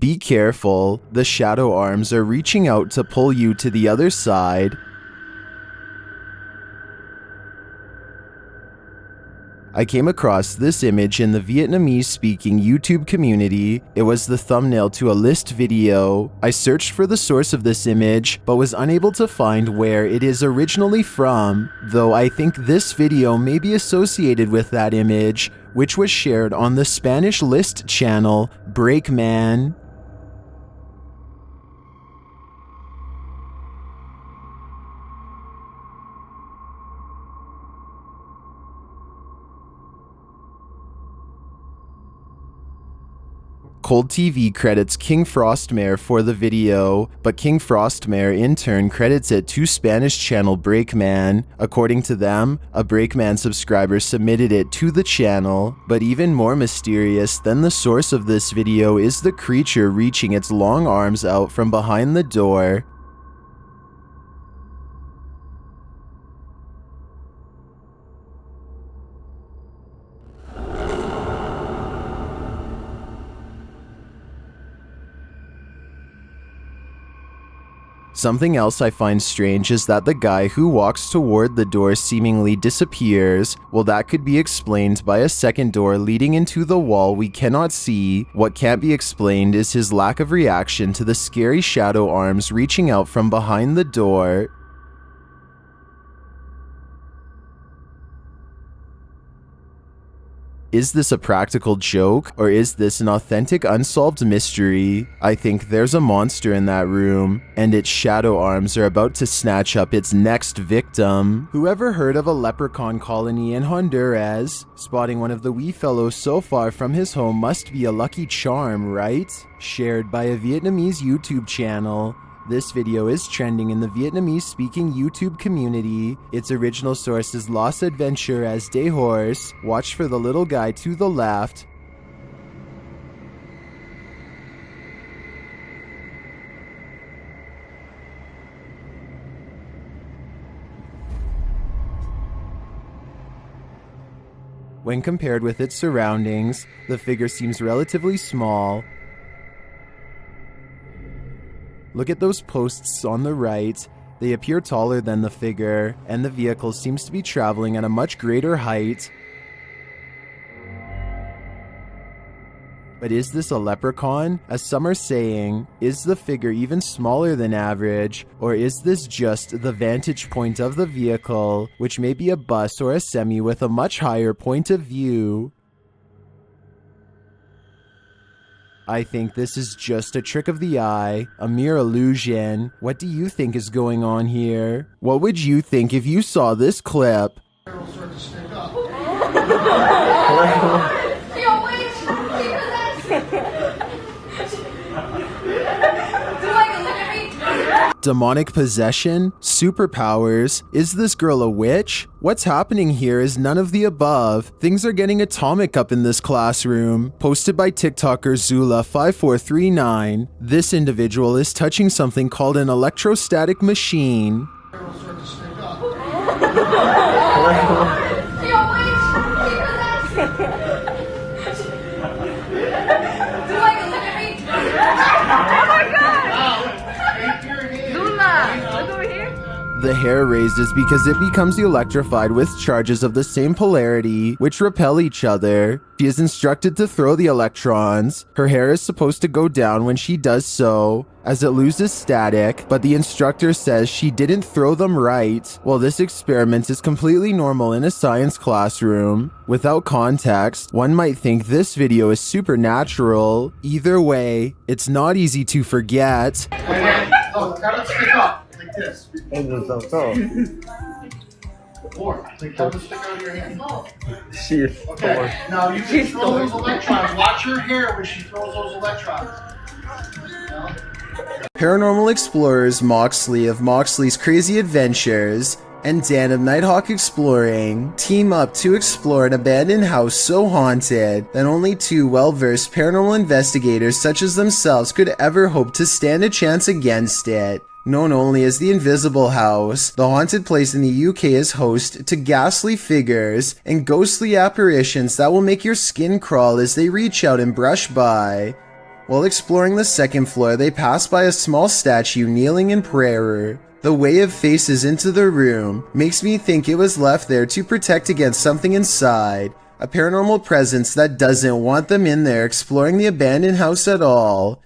Be careful, the shadow arms are reaching out to pull you to the other side. I came across this image in the Vietnamese-speaking YouTube community. It was the thumbnail to a list video. I searched for the source of this image, but was unable to find where it is originally from, though I think this video may be associated with that image, which was shared on the Spanish list channel, Breakman. Cold TV credits King Frostmare for the video, but King Frostmare in turn credits it to Spanish channel Breakman. According to them, a Breakman subscriber submitted it to the channel, but even more mysterious than the source of this video is the creature reaching its long arms out from behind the door. Something else I find strange is that the guy who walks toward the door seemingly disappears. Well, that could be explained by a second door leading into the wall we cannot see. What can't be explained is his lack of reaction to the scary shadow arms reaching out from behind the door. Is this a practical joke, or is this an authentic unsolved mystery? I think there's a monster in that room, and its shadow arms are about to snatch up its next victim. Whoever heard of a leprechaun colony in Honduras? Spotting one of the wee fellows so far from his home must be a lucky charm, right? Shared by a Vietnamese YouTube channel. This video is trending in the Vietnamese-speaking YouTube community. Its original source is Los Adventuras de Horse. Watch for the little guy to the left. When compared with its surroundings, the figure seems relatively small. Look at those posts on the right. They appear taller than the figure, and the vehicle seems to be traveling at a much greater height. But is this a leprechaun? As some are saying, is the figure even smaller than average, or is this just the vantage point of the vehicle, which may be a bus or a semi with a much higher point of view? I think this is just a trick of the eye, a mere illusion. What do you think is going on here? What would you think if you saw this clip? Demonic possession? Superpowers? Is this girl a witch? What's happening here is none of the above. Things are getting atomic up in this classroom. Posted by TikToker Zula5439. This individual is touching something called an electrostatic machine. The hair raises because it becomes electrified with charges of the same polarity, which repel each other. She is instructed to throw the electrons. Her hair is supposed to go down when she does so, as it loses static, but the instructor says she didn't throw them right. Well, this experiment is completely normal in a science classroom. Without context, one might think this video is supernatural. Either way, it's not easy to forget. Oh, gotta stick up. Like this. Or, like, have a stick out of your hand. Okay, now you can throw those electrons. Watch her hair when she throws those electrons. Paranormal explorers Moxley of Moxley's Crazy Adventures and Dan of Nighthawk Exploring team up to explore an abandoned house so haunted that only two well-versed paranormal investigators such as themselves could ever hope to stand a chance against it. Known only as the Invisible House, the haunted place in the UK is host to ghastly figures and ghostly apparitions that will make your skin crawl as they reach out and brush by. While exploring the second floor, they pass by a small statue kneeling in prayer. The way it faces into the room makes me think it was left there to protect against something inside, a paranormal presence that doesn't want them in there exploring the abandoned house at all.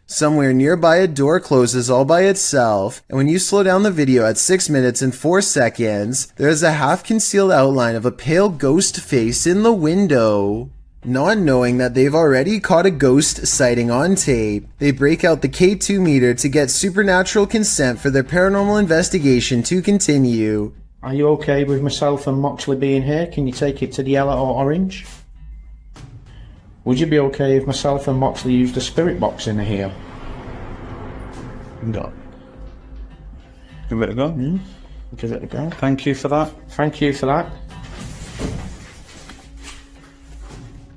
Somewhere nearby, a door closes all by itself, and when you slow down the video at 6 minutes and 4 seconds, there is a half-concealed outline of a pale ghost face in the window. Not knowing that they've already caught a ghost sighting on tape, they break out the K2 meter to get supernatural consent for their paranormal investigation to continue. Are you okay with myself and Moxley being here? Can you take it to the yellow or orange? Would you be okay if myself and Moxley used the spirit box in here? No. Give it a go. Give it a go. Thank you for that. Thank you for that.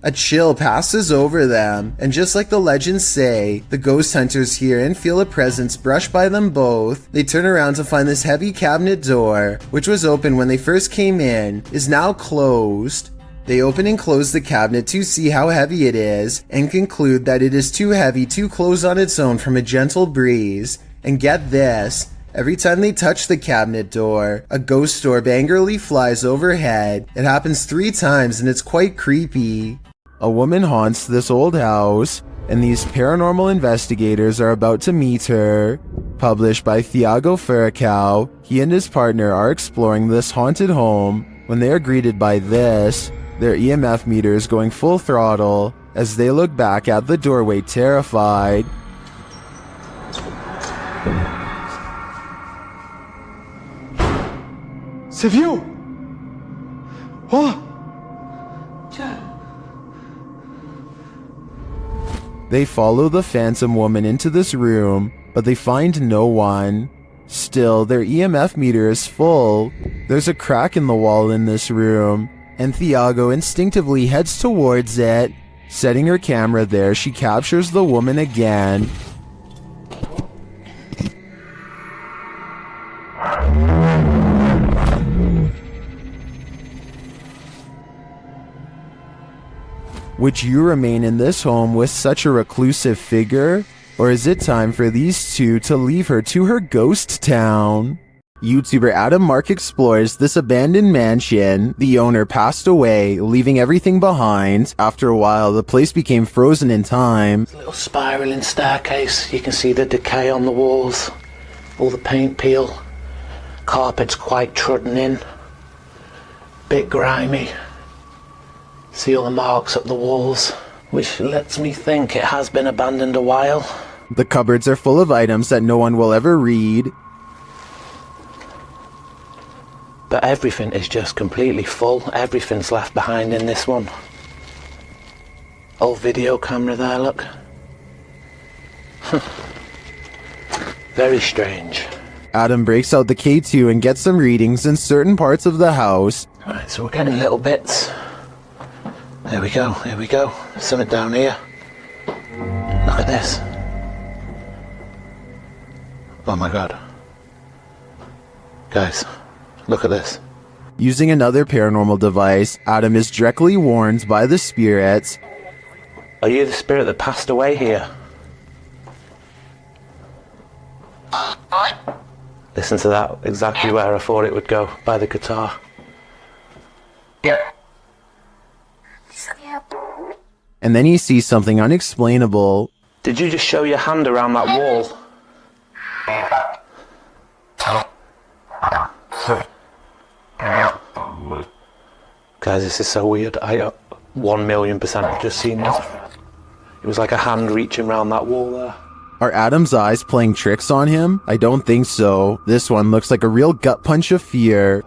A chill passes over them, and just like the legends say, the ghost hunters hear and feel a presence brushed by them both. They turn around to find this heavy cabinet door, which was open when they first came in, is now closed. They open and close the cabinet to see how heavy it is, and conclude that it is too heavy to close on its own from a gentle breeze. And get this, every time they touch the cabinet door, a ghost orb angrily flies overhead. It happens 3 times and it's quite creepy. A woman haunts this old house, and these paranormal investigators are about to meet her. Published by Thiago Furacao, he and his partner are exploring this haunted home when they are greeted by this. Their EMF meters going full throttle as they look back at the doorway terrified. C'est vieux! Oh! They follow the phantom woman into this room, but they find no one. Still, their EMF meter is full. There's a crack in the wall in this room, and Thiago instinctively heads towards it. Setting her camera there, she captures the woman again. Would you remain in this home with such a reclusive figure? Or is it time for these two to leave her to her ghost town? YouTuber Adam Mark explores this abandoned mansion. The owner passed away, leaving everything behind. After a while, the place became frozen in time. There's a little spiraling staircase. You can see the decay on the walls, all the paint peel. Carpet's quite trodden in, bit grimy. See all the marks up the walls, which lets me think it has been abandoned a while. The cupboards are full of items that no one will ever read. But everything is just completely full. Everything's left behind in this one. Old video camera there, look. Very strange. Adam breaks out the K2 and gets some readings in certain parts of the house. Alright, so we're getting little bits. There we go, here we go. Something down here. Look at this. Oh my god. Guys, look at this. Using another paranormal device, Adam is directly warned by the spirits. Are you the spirit that passed away here? Listen to that, exactly where I thought it would go, by the guitar. And then he sees something unexplainable. Did you just show your hand around that wall? Guys, this is so weird. I 1,000,000% have just seen this. It was like a hand reaching around that wall there. Are Adam's eyes playing tricks on him? I don't think so. This one looks like a real gut punch of fear.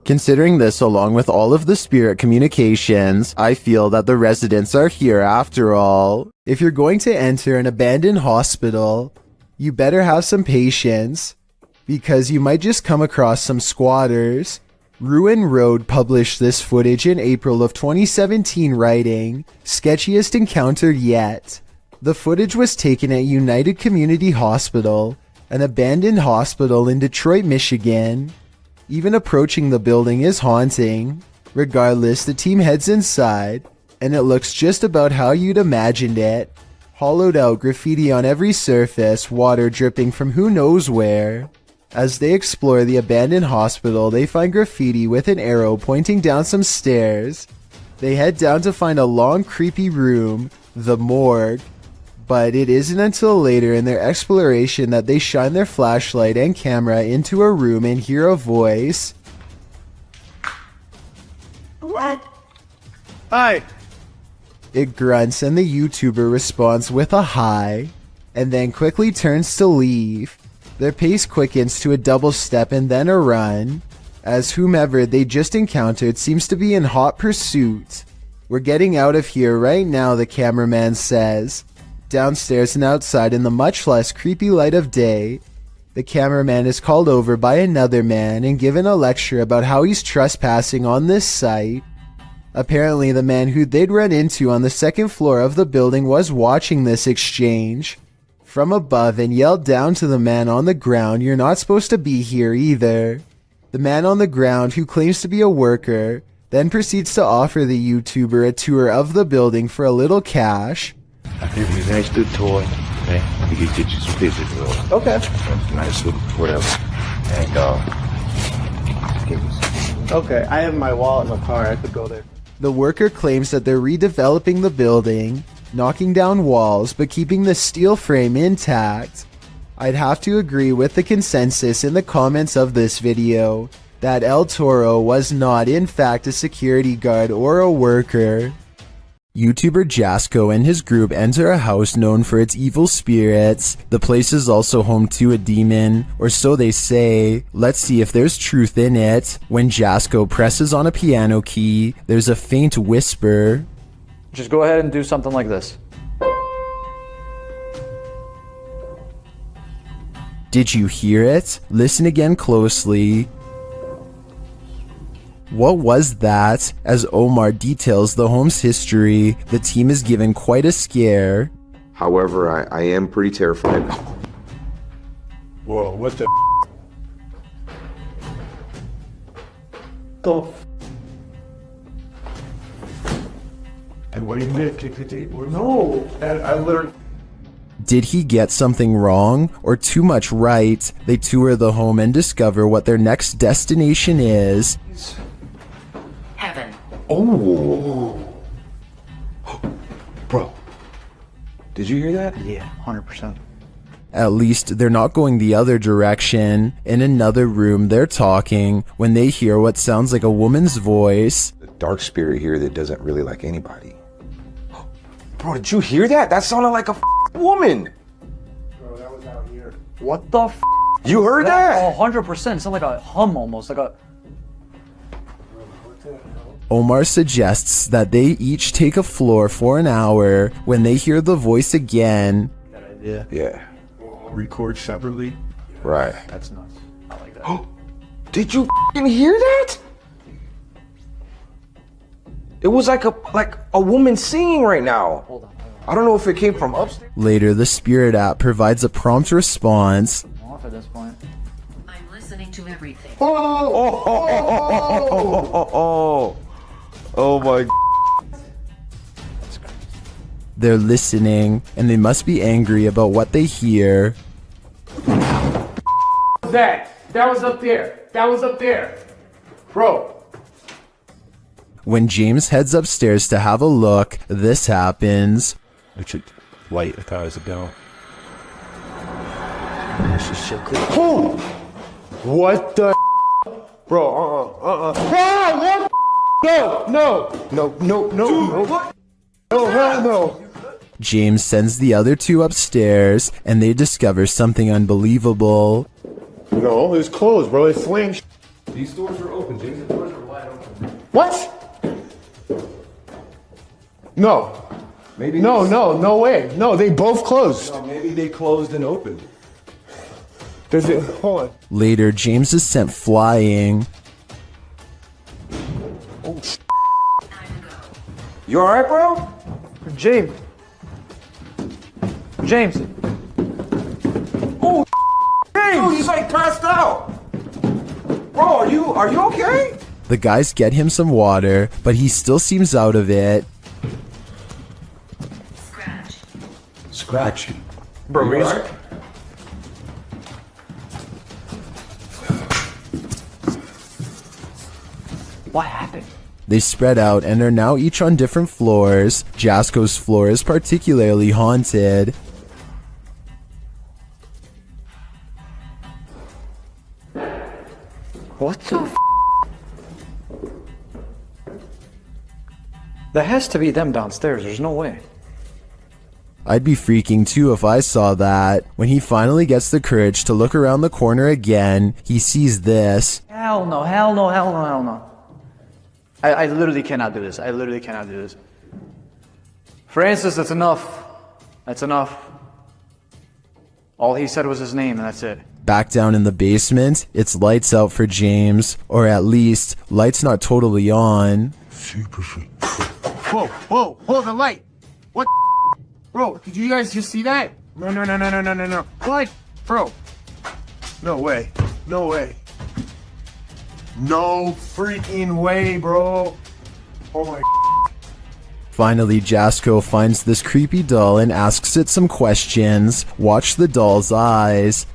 Considering this along with all of the spirit communications, I feel that the residents are here after all. If you're going to enter an abandoned hospital, you better have some patience, because you might just come across some squatters. Ruin Road published this footage in April of 2017, writing, "Sketchiest encounter yet. The footage was taken at United Community Hospital, an abandoned hospital in Detroit, Michigan. Even approaching the building is haunting. Regardless, the team heads inside, and it looks just about how you'd imagined it. Hollowed out graffiti on every surface, water dripping from who knows where. As they explore the abandoned hospital, they find graffiti with an arrow pointing down some stairs. They head down to find a long, creepy room, the morgue. But it isn't until later in their exploration that they shine their flashlight and camera into a room and hear a voice. What? Hi. It grunts and the YouTuber responds with a hi, and then quickly turns to leave. Their pace quickens to a double step and then a run, as whomever they just encountered seems to be in hot pursuit. We're getting out of here right now, the cameraman says. Downstairs and outside in the much less creepy light of day, the cameraman is called over by another man and given a lecture about how he's trespassing on this site. Apparently, the man who they'd run into on the second floor of the building was watching this exchange from above and yelled down to the man on the ground, "You're not supposed to be here either." The man on the ground, who claims to be a worker, then proceeds to offer the YouTuber a tour of the building for a little cash. I think he's nice to the toy. Okay, we can get you some physical. Okay. Nice little whatever. And give me some. Okay, I have my wallet in my car. I could go there. The worker claims that they're redeveloping the building, knocking down walls, but keeping the steel frame intact. I'd have to agree with the consensus in the comments of this video that El Toro was not in fact a security guard or a worker. YouTuber Jasko and his group enter a house known for its evil spirits. The place is also home to a demon, or so they say. Let's see if there's truth in it. When Jasko presses on a piano key, there's a faint whisper. Just go ahead and do something like this. Did you hear it? Listen again closely. What was that? As Omar details the home's history, the team is given quite a scare. However, I am pretty terrified. Whoa, what the? And what do you mean? No, I literally. Did he get something wrong or too much right? They tour the home and discover what their next destination is. Heaven. Oh. Bro. Did you hear that? Yeah, 100%. At least they're not going the other direction. In another room, they're talking when they hear what sounds like a woman's voice. The dark spirit here that doesn't really like anybody. Bro, did you hear that? That sounded like a woman. Bro, that was out here. What the f? You heard that? 100%. It sounded like a hum almost, like a... Omar suggests that they each take a floor for an hour. When they hear the voice again, Yeah. Record separately. Right. That's nuts. I like that. Did you f***ing hear that? It was like a woman singing right now. Hold on. I don't know if it came from upstairs. later the Spirit app provides a prompt response. I'm off at this point. I'm listening to everything. Oh my. They're listening, and they must be angry about what they hear. That was up there. That was up there. Bro. When James heads upstairs to have a look, this happens. It should light if I was a bell. What the? Bro, what? No, hell no. James sends the other two upstairs, and they discover something unbelievable. No, it's closed, bro. It's flames. These doors are open, James. The doors are wide open. What? No. Maybe. No way. No, they both closed. No, maybe they closed and opened. Hold on. Later, James is sent flying. You alright, bro? James. James! Oh, James, he's like passed out. Bro, are you okay? The guys get him some water, but he still seems out of it. Scratch. Scratch. Bro, You alright? What happened? They spread out and are now each on different floors. Jasko's floor is particularly haunted. What the f? There has to be them downstairs, there's no way. I'd be freaking too if I saw that. When he finally gets the courage to look around the corner again, he sees this. Hell no, hell no, hell no, hell no. I literally cannot do this. I literally cannot do this. Francis, that's enough. That's enough. All he said was his name, and that's it. Back down in the basement, it's lights out for James. Or at least, lights not totally on. Super freak. Whoa, hold the light. What? Bro, did you guys just see that? No. What? Bro. No way. No freaking way, bro. Oh my. Finally, Jasko finds this creepy doll and asks it some questions. Watch the doll's eyes.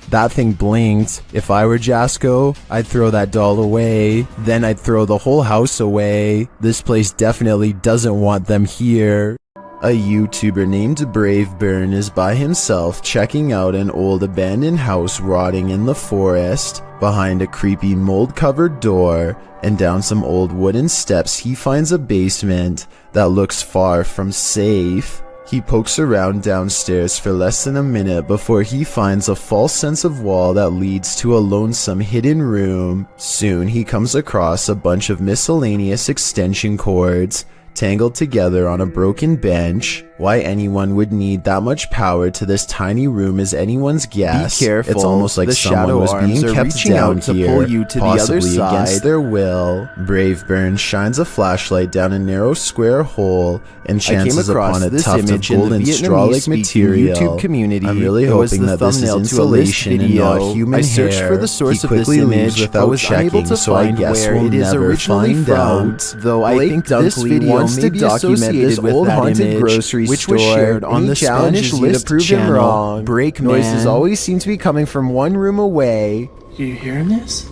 That thing blinked. If I were Jasko, I'd throw that doll away. Then I'd throw the whole house away. This place definitely doesn't want them here. A YouTuber named Braveburn is by himself checking out an old abandoned house rotting in the forest. Behind a creepy mold-covered door and down some old wooden steps, he finds a basement that looks far from safe. He pokes around downstairs for less than a minute before he finds a false sense of wall that leads to a lonesome hidden room. Soon he comes across a bunch of miscellaneous extension cords tangled together on a broken bench. Why anyone would need that much power to this tiny room is anyone's guess. Be careful. It's almost like The someone shadow was arms being are kept reaching down out to here, pull you to the other possibly against side. their will. Braveburn shines a flashlight down a narrow square hole and chances upon a this tuft of image in the golden straw-like Vietnamese-speaking material. YouTube community. I'm really It was hoping the that this is thumbnail to a list insulation and not video. human I searched hair. for the source He of this quickly leaves image, without but was unable checking, to so I find guess where we'll it is never originally find from. out. Though I Blake think this Dunkley video wants may to be document associated this with old that haunted image, grocery which store, was shared on and he the challenges Spanish you to List prove him channel. wrong. Noises Man. always seem to be coming from one room away. You hearing this?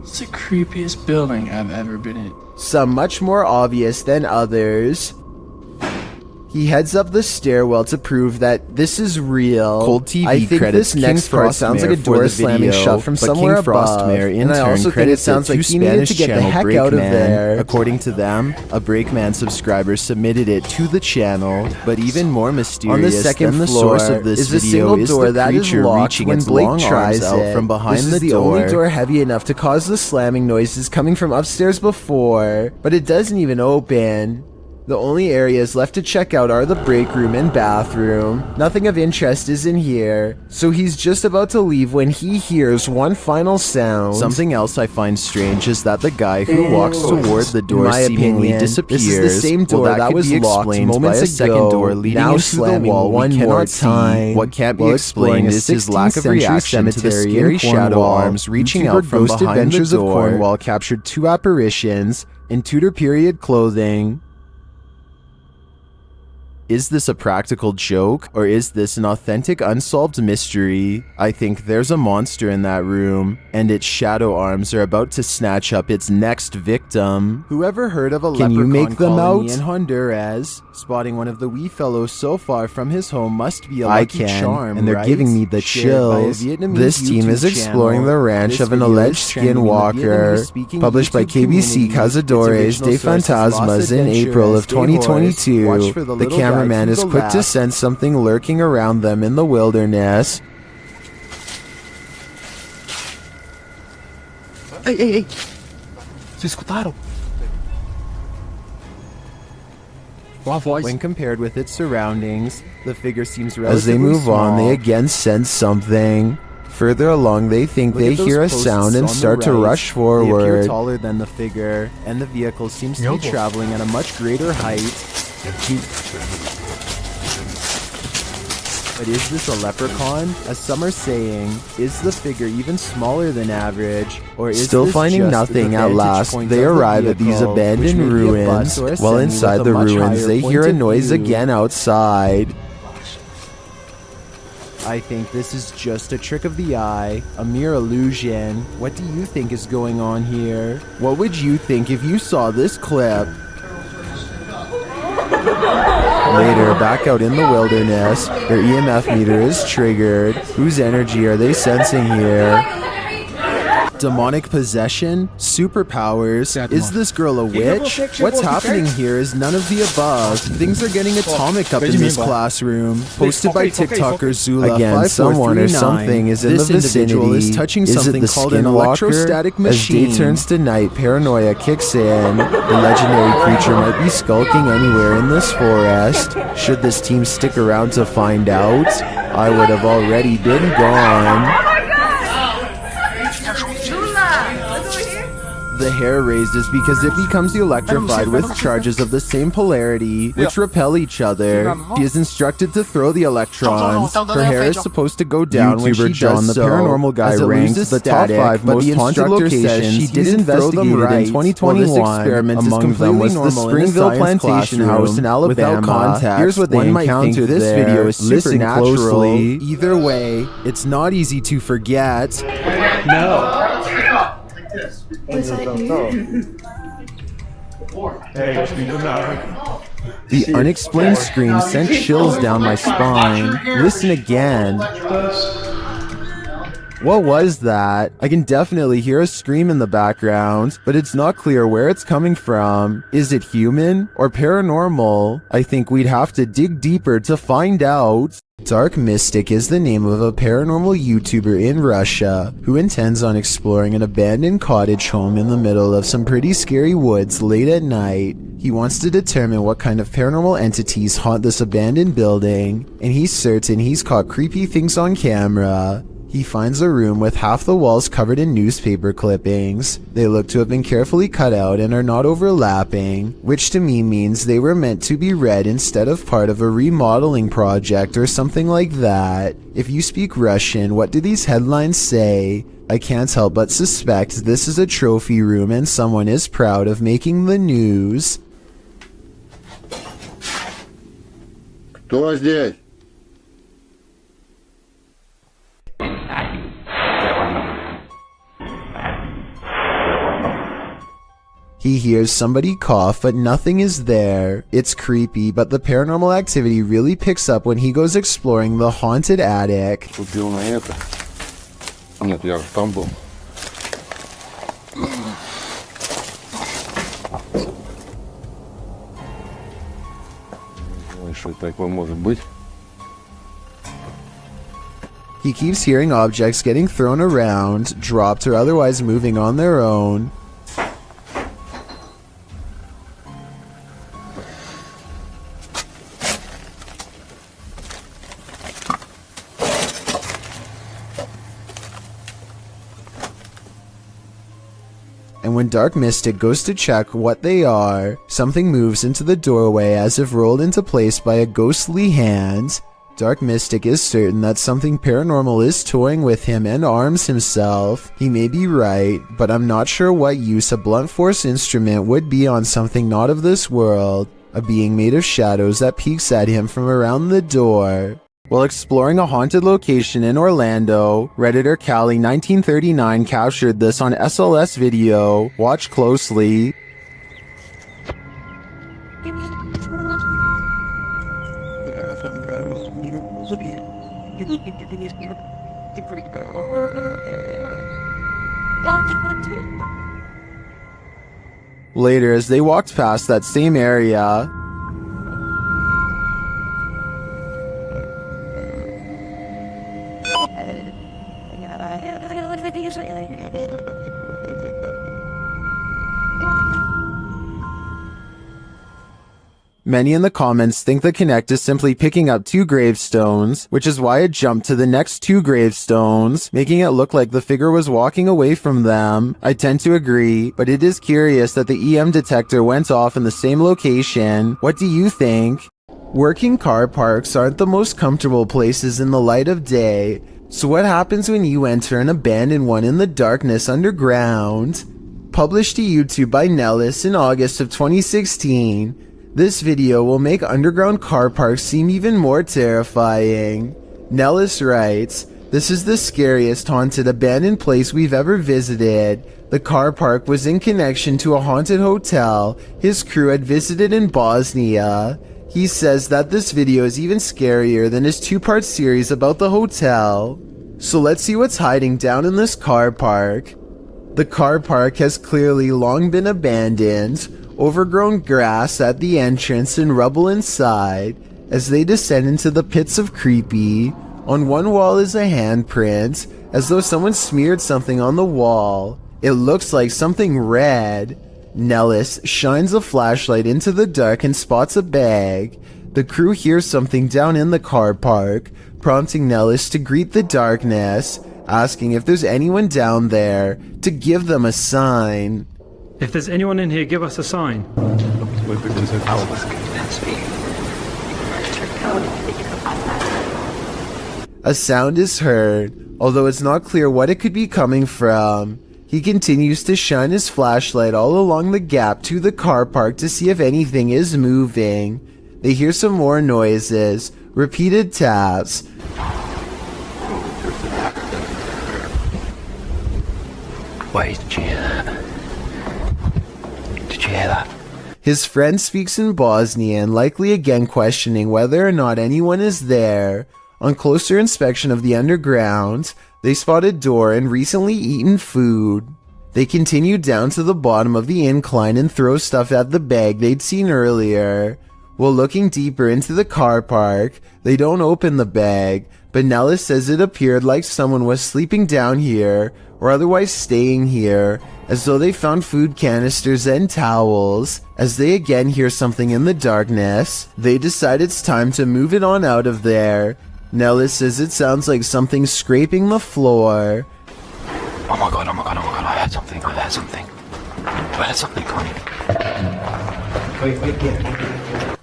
It's the creepiest building I've ever been in. Some much more obvious than others. He heads up the stairwell to prove that this is real. Cold TV I think credits this next King part sounds like a Frostmare door for the slamming video, shut from but somewhere King above. Frostmare in And I turn also think it credits sounds it like to he needed Spanish to get the channel heck out of Breakman. there. According to them, a Breakman subscriber submitted it to the channel, but even more mysterious On the second than the floor source of this is a video single is door the that is creature locked reaching when its Blake long tries arms out it. from behind This the is the door. only Door heavy enough to cause the slamming noises coming from upstairs before, but it doesn't even open. The only areas left to check out are the break room and bathroom. Nothing of interest is in here, so he's just about to leave when he hears one final sound. Something else I find strange is that the guy who walks toward the door In my seemingly opinion, disappears. This is the same door Well, that could was be locked explained moments by a second ago, door leading now into the slamming wall one we more cannot see. time. What can't be While explained exploring a is his 16th lack of century reaction to the cemetery scary in shadow Cornwall, arms reaching YouTuber out from Ghost behind the Adventures of door. Cornwall captured two apparitions in Tudor period clothing. Is this a practical joke, or is this an authentic unsolved mystery? I think there's a monster in that room, and its shadow arms are about to snatch up its next victim. Whoever heard of a Can you leprechaun make them colony out? in Honduras? Spotting one of the wee fellows so far from his home must be a I lucky can, charm, and they're right? giving me the Shared by a chills. Vietnamese This team is YouTube exploring channel. the ranch This of an video is alleged trending in the skinwalker, Vietnamese-speaking published by YouTube KBC community. Cazadores Its de original source is Lost Fantasmas in Adventure April of as Stay Horse. 2022. Watch for the The little guy cameraman to is the quick to left. sense something lurking around them in the wilderness. Hey. Se escutaram? Qual a voz? When compared with its surroundings, the figure seems As they relatively move on, small. they again sense something. further along, they think they hear a sound and start to rush They forward. appear taller than the figure, and the vehicle seems to be traveling at a much greater height. But is this a leprechaun? As some are saying, is the figure even smaller than average, or is Still this finding just nothing the at vantage last, point they of the arrive at these vehicle, abandoned which may be a ruins. bus or a While semi inside with a the much ruins, higher they point hear a of noise view. again outside. I think this is just a trick of the eye, a mere illusion. What do you think is going on here? What would you think if you saw this clip? Later, back out in the wilderness, their EMF meter is triggered. Whose energy are they sensing here? Demonic possession? Superpowers? Is this girl a witch? What's happening here is none of the above. Things are getting atomic up in this classroom. Posted by TikToker Zula. Again, someone or something is in this the vicinity. individual is touching Is it something the called an skinwalker? electrostatic machine. As day turns to night, paranoia kicks in. The legendary creature might be skulking anywhere in this forest. Should this team stick around to find out? I would have already been gone. The hair raises because it becomes electrified with charges of the same polarity, which repel each other. She is instructed to throw the electrons. Her hair is supposed to go down when she YouTuber John does the so, Paranormal Guy as it ranked loses the top static, 5 but most the haunted instructor says locations she he's didn't throw them investigated right. in 2021. Well, this experiment is Among them completely was the normal in a Springville science Plantation House in classroom. Alabama. Without context, Here's what they one might think encountered this there. video is Listen supernatural. closely. Either way, it's not easy to forget. Like this. The unexplained scream sent chills down my spine. Listen again. What was that? I can definitely hear a scream in the background, but it's not clear where it's coming from. Is it human or paranormal? I think we'd have to dig deeper to find out. Dark Mystic is the name of a paranormal YouTuber in Russia who intends on exploring an abandoned cottage home in the middle of some pretty scary woods late at night. He wants to determine what kind of paranormal entities haunt this abandoned building, and he's certain he's caught creepy things on camera. He finds a room with half the walls covered in newspaper clippings. They look to have been carefully cut out and are not overlapping, which to me means they were meant to be read instead of part of a remodeling project or something like that. If you speak Russian, what do these headlines say? I can't help but suspect this is a trophy room and someone is proud of making the news. Кто здесь? He hears somebody cough, but nothing is there. It's creepy, but the paranormal activity really picks up when he goes exploring the haunted attic. Купил на это. Нет, я там был. Ой, что такое может быть? He keeps hearing objects getting thrown around, dropped, or otherwise moving on their own. And when Dark Mystic goes to check what they are, something moves into the doorway as if rolled into place by a ghostly hand. Dark Mystic is certain that something paranormal is toying with him and arms himself. He may be right, but I'm not sure what use a blunt force instrument would be on something not of this world, a being made of shadows that peeks at him from around the door. While exploring a haunted location in Orlando, Redditor Callie 1939 captured this on SLS video. Watch closely. Later, as they walked past that same area, Many in the comments think the Connect is simply picking up 2 gravestones, which is why it jumped to the next 2 gravestones, making it look like the figure was walking away from them. I tend to agree, but it is curious that the EM detector went off in the same location. What do you think? Working car parks aren't the most comfortable places in the light of day, so what happens when you enter an abandoned one in the darkness underground? Published to YouTube by Nellis in August of 2016, this video will make underground car parks seem even more terrifying. Nellis writes, "This is the scariest haunted abandoned place we've ever visited. The car park was in connection to a haunted hotel his crew had visited in Bosnia." He says that this video is even scarier than his 2-part series about the hotel. So let's see what's hiding down in this car park. The car park has clearly long been abandoned, overgrown grass at the entrance and rubble inside. As they descend into the pits of creepy, on one wall is a handprint, as though someone smeared something on the wall. It looks like something red. Nellis shines a flashlight into the dark and spots a bag. The crew hears something down in the car park, prompting Nellis to greet the darkness, asking if there's anyone down there to give them a sign. If there's anyone in here, give us a sign. A sound is heard, although it's not clear what it could be coming from. He continues to shine his flashlight all along the gap to the car park to see if anything is moving. They hear some more noises, repeated taps. Wait, did you hear that? His friend speaks in Bosnian, likely again questioning whether or not anyone is there. On closer inspection of the underground, they spot a door and recently eaten food. They continue down to the bottom of the incline and throw stuff at the bag they'd seen earlier. While looking deeper into the car park, they don't open the bag, but Nellis says it appeared like someone was sleeping down here or otherwise staying here, as though they found food canisters and towels. As they again hear something in the darkness, they decide it's time to move it on out of there. Nellis says it sounds like something scraping the floor. Oh my god, I heard something, coming.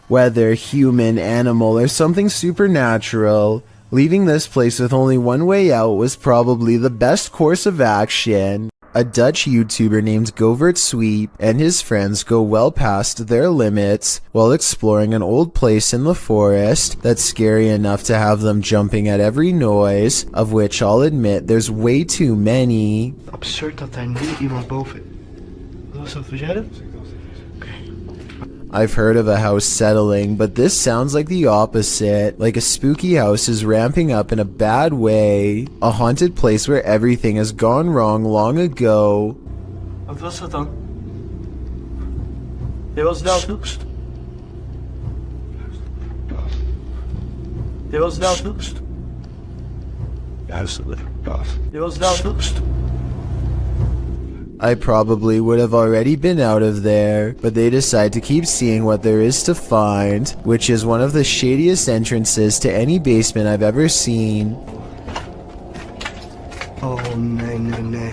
Whether human, animal, or something supernatural, leaving this place with only one way out was probably the best course of action. A Dutch YouTuber named Govert Sweep and his friends go well past their limits while exploring an old place in the forest that's scary enough to have them jumping at every noise, of which I'll admit there's way too many. Absurd dat daar nu iemand boven. Wat was dat voor jij? I've heard of a house settling, but this sounds like the opposite, like a spooky house is ramping up in a bad way, a haunted place where everything has gone wrong long ago. Wat was dat dan? Je was nou... Je was nou... Je was nou... I probably would have already been out of there, but they decide to keep seeing what there is to find, which is one of the shadiest entrances to any basement I've ever seen. Oh, nee.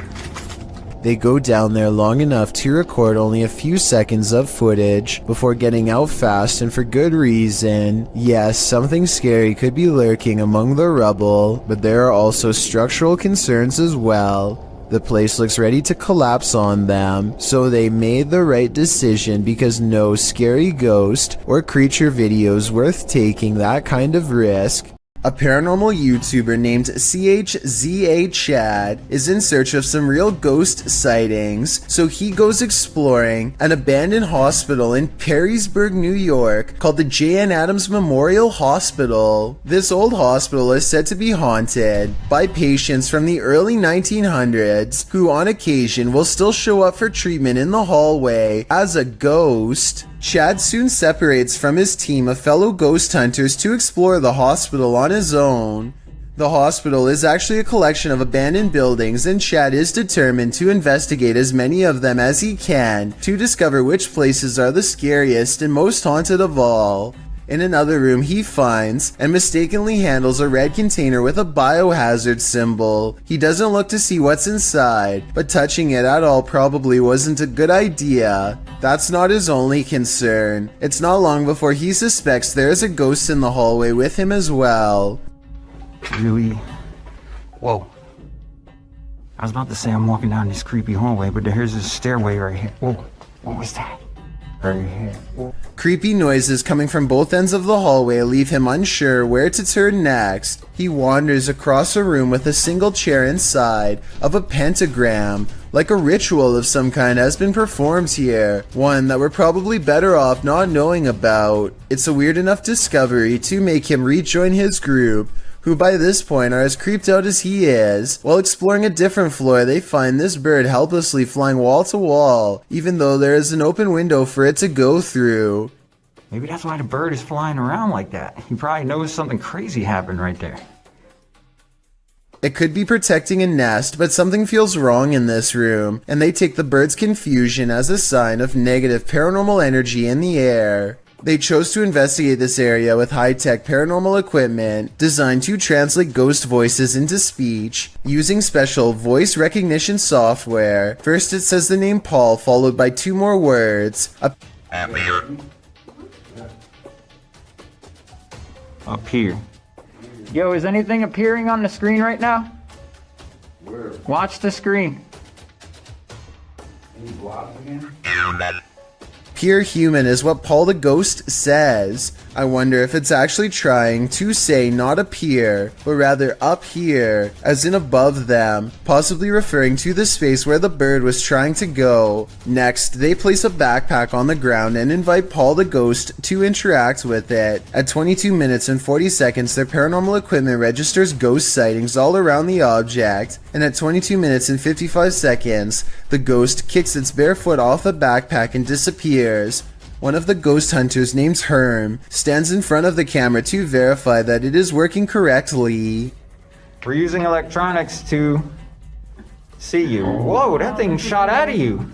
They go down there long enough to record only a few seconds of footage before getting out fast, and for good reason. Yes, something scary could be lurking among the rubble, but there are also structural concerns as well. The place looks ready to collapse on them, so they made the right decision because no scary ghost or creature video is worth taking that kind of risk. A paranormal YouTuber named CHZA Chad is in search of some real ghost sightings, so he goes exploring an abandoned hospital in Perrysburg, New York called the J.N. Adams Memorial Hospital. This old hospital is said to be haunted by patients from the early 1900s who on occasion will still show up for treatment in the hallway as a ghost. Chad soon separates from his team of fellow ghost hunters to explore the hospital on his own. The hospital is actually a collection of abandoned buildings, and Chad is determined to investigate as many of them as he can to discover which places are the scariest and most haunted of all. In another room, he finds and mistakenly handles a red container with a biohazard symbol. He doesn't look to see what's inside, but touching it at all probably wasn't a good idea. That's not his only concern. It's not long before he suspects there is a ghost in the hallway with him as well. Really? Whoa. I was about to say I'm walking down this creepy hallway, but here's a stairway right here. Whoa. What was that? Right here. Whoa. Creepy noises coming from both ends of the hallway leave him unsure where to turn next. He wanders across a room with a single chair inside of a pentagram. Like a ritual of some kind has been performed here, one that we're probably better off not knowing about. It's a weird enough discovery to make him rejoin his group, who by this point are as creeped out as he is. While exploring a different floor, they find this bird helplessly flying wall to wall, even though there is an open window for it to go through. Maybe that's why the bird is flying around like that. He probably knows something crazy happened right there. It could be protecting a nest, but something feels wrong in this room, and they take the bird's confusion as a sign of negative paranormal energy in the air. They chose to investigate this area with high-tech paranormal equipment designed to translate ghost voices into speech using special voice recognition software. First it says the name Paul, followed by 2 more words. Up here. Yo, is anything appearing on the screen right now? Where? Watch the screen. Any blobs again? Pure human is what Paul the Ghost says. I wonder if it's actually trying to say not appear, but rather up here, as in above them, possibly referring to the space where the bird was trying to go. Next, they place a backpack on the ground and invite Paul the Ghost to interact with it. At 22 minutes and 40 seconds, their paranormal equipment registers ghost sightings all around the object, and at 22 minutes and 55 seconds, the ghost kicks its bare foot off the backpack and disappears. One of the ghost hunters, named Herm, stands in front of the camera to verify that it is working correctly. We're using electronics to see you. Whoa, that thing shot out of you.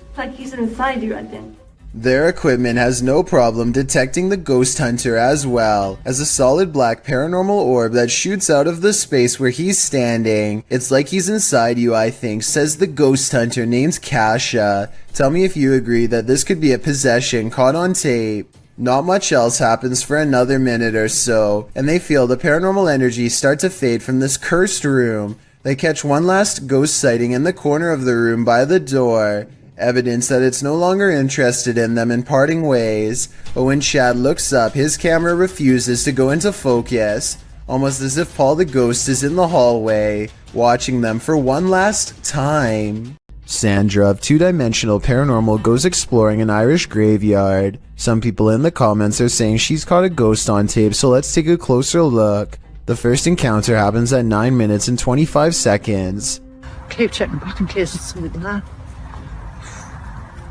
It's like he's inside you, I think. Their equipment has no problem detecting the ghost hunter as well as a solid black paranormal orb that shoots out of the space where he's standing. It's like he's inside you, I think, says the ghost hunter named Kasha. Tell me if you agree that this could be a possession caught on tape. Not much else happens for another minute or so, and they feel the paranormal energy start to fade from this cursed room. They catch one last ghost sighting in the corner of the room by the door. Evidence that it's no longer interested in them in parting ways, but when Chad looks up, his camera refuses to go into focus, almost as if Paul the Ghost is in the hallway, watching them for one last time. Sandra of 2-Dimensional Paranormal goes exploring an Irish graveyard. Some people in the comments are saying she's caught a ghost on tape, so let's take a closer look. The first encounter happens at 9 minutes and 25 seconds. Keep checking back in case it's something there.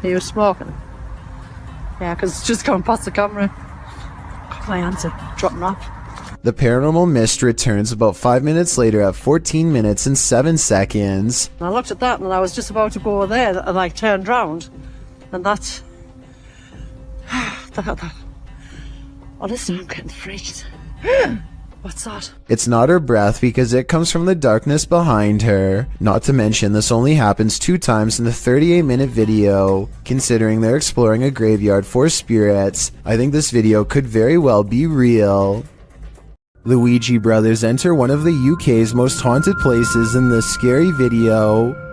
He was smoking. Yeah, because it's just going past the camera. Got my answer. Dropping off. The paranormal mist returns about 5 minutes later at 14 minutes and 7 seconds. And I looked at that and I was just about to go there and I turned round. And that's... Honestly, I'm getting freaked. What's that? It's not her breath because it comes from the darkness behind her. Not to mention this only happens 2 times in the 38-minute video. Considering they're exploring a graveyard for spirits, I think this video could very well be real. Luigi brothers enter one of the UK's most haunted places in this scary video.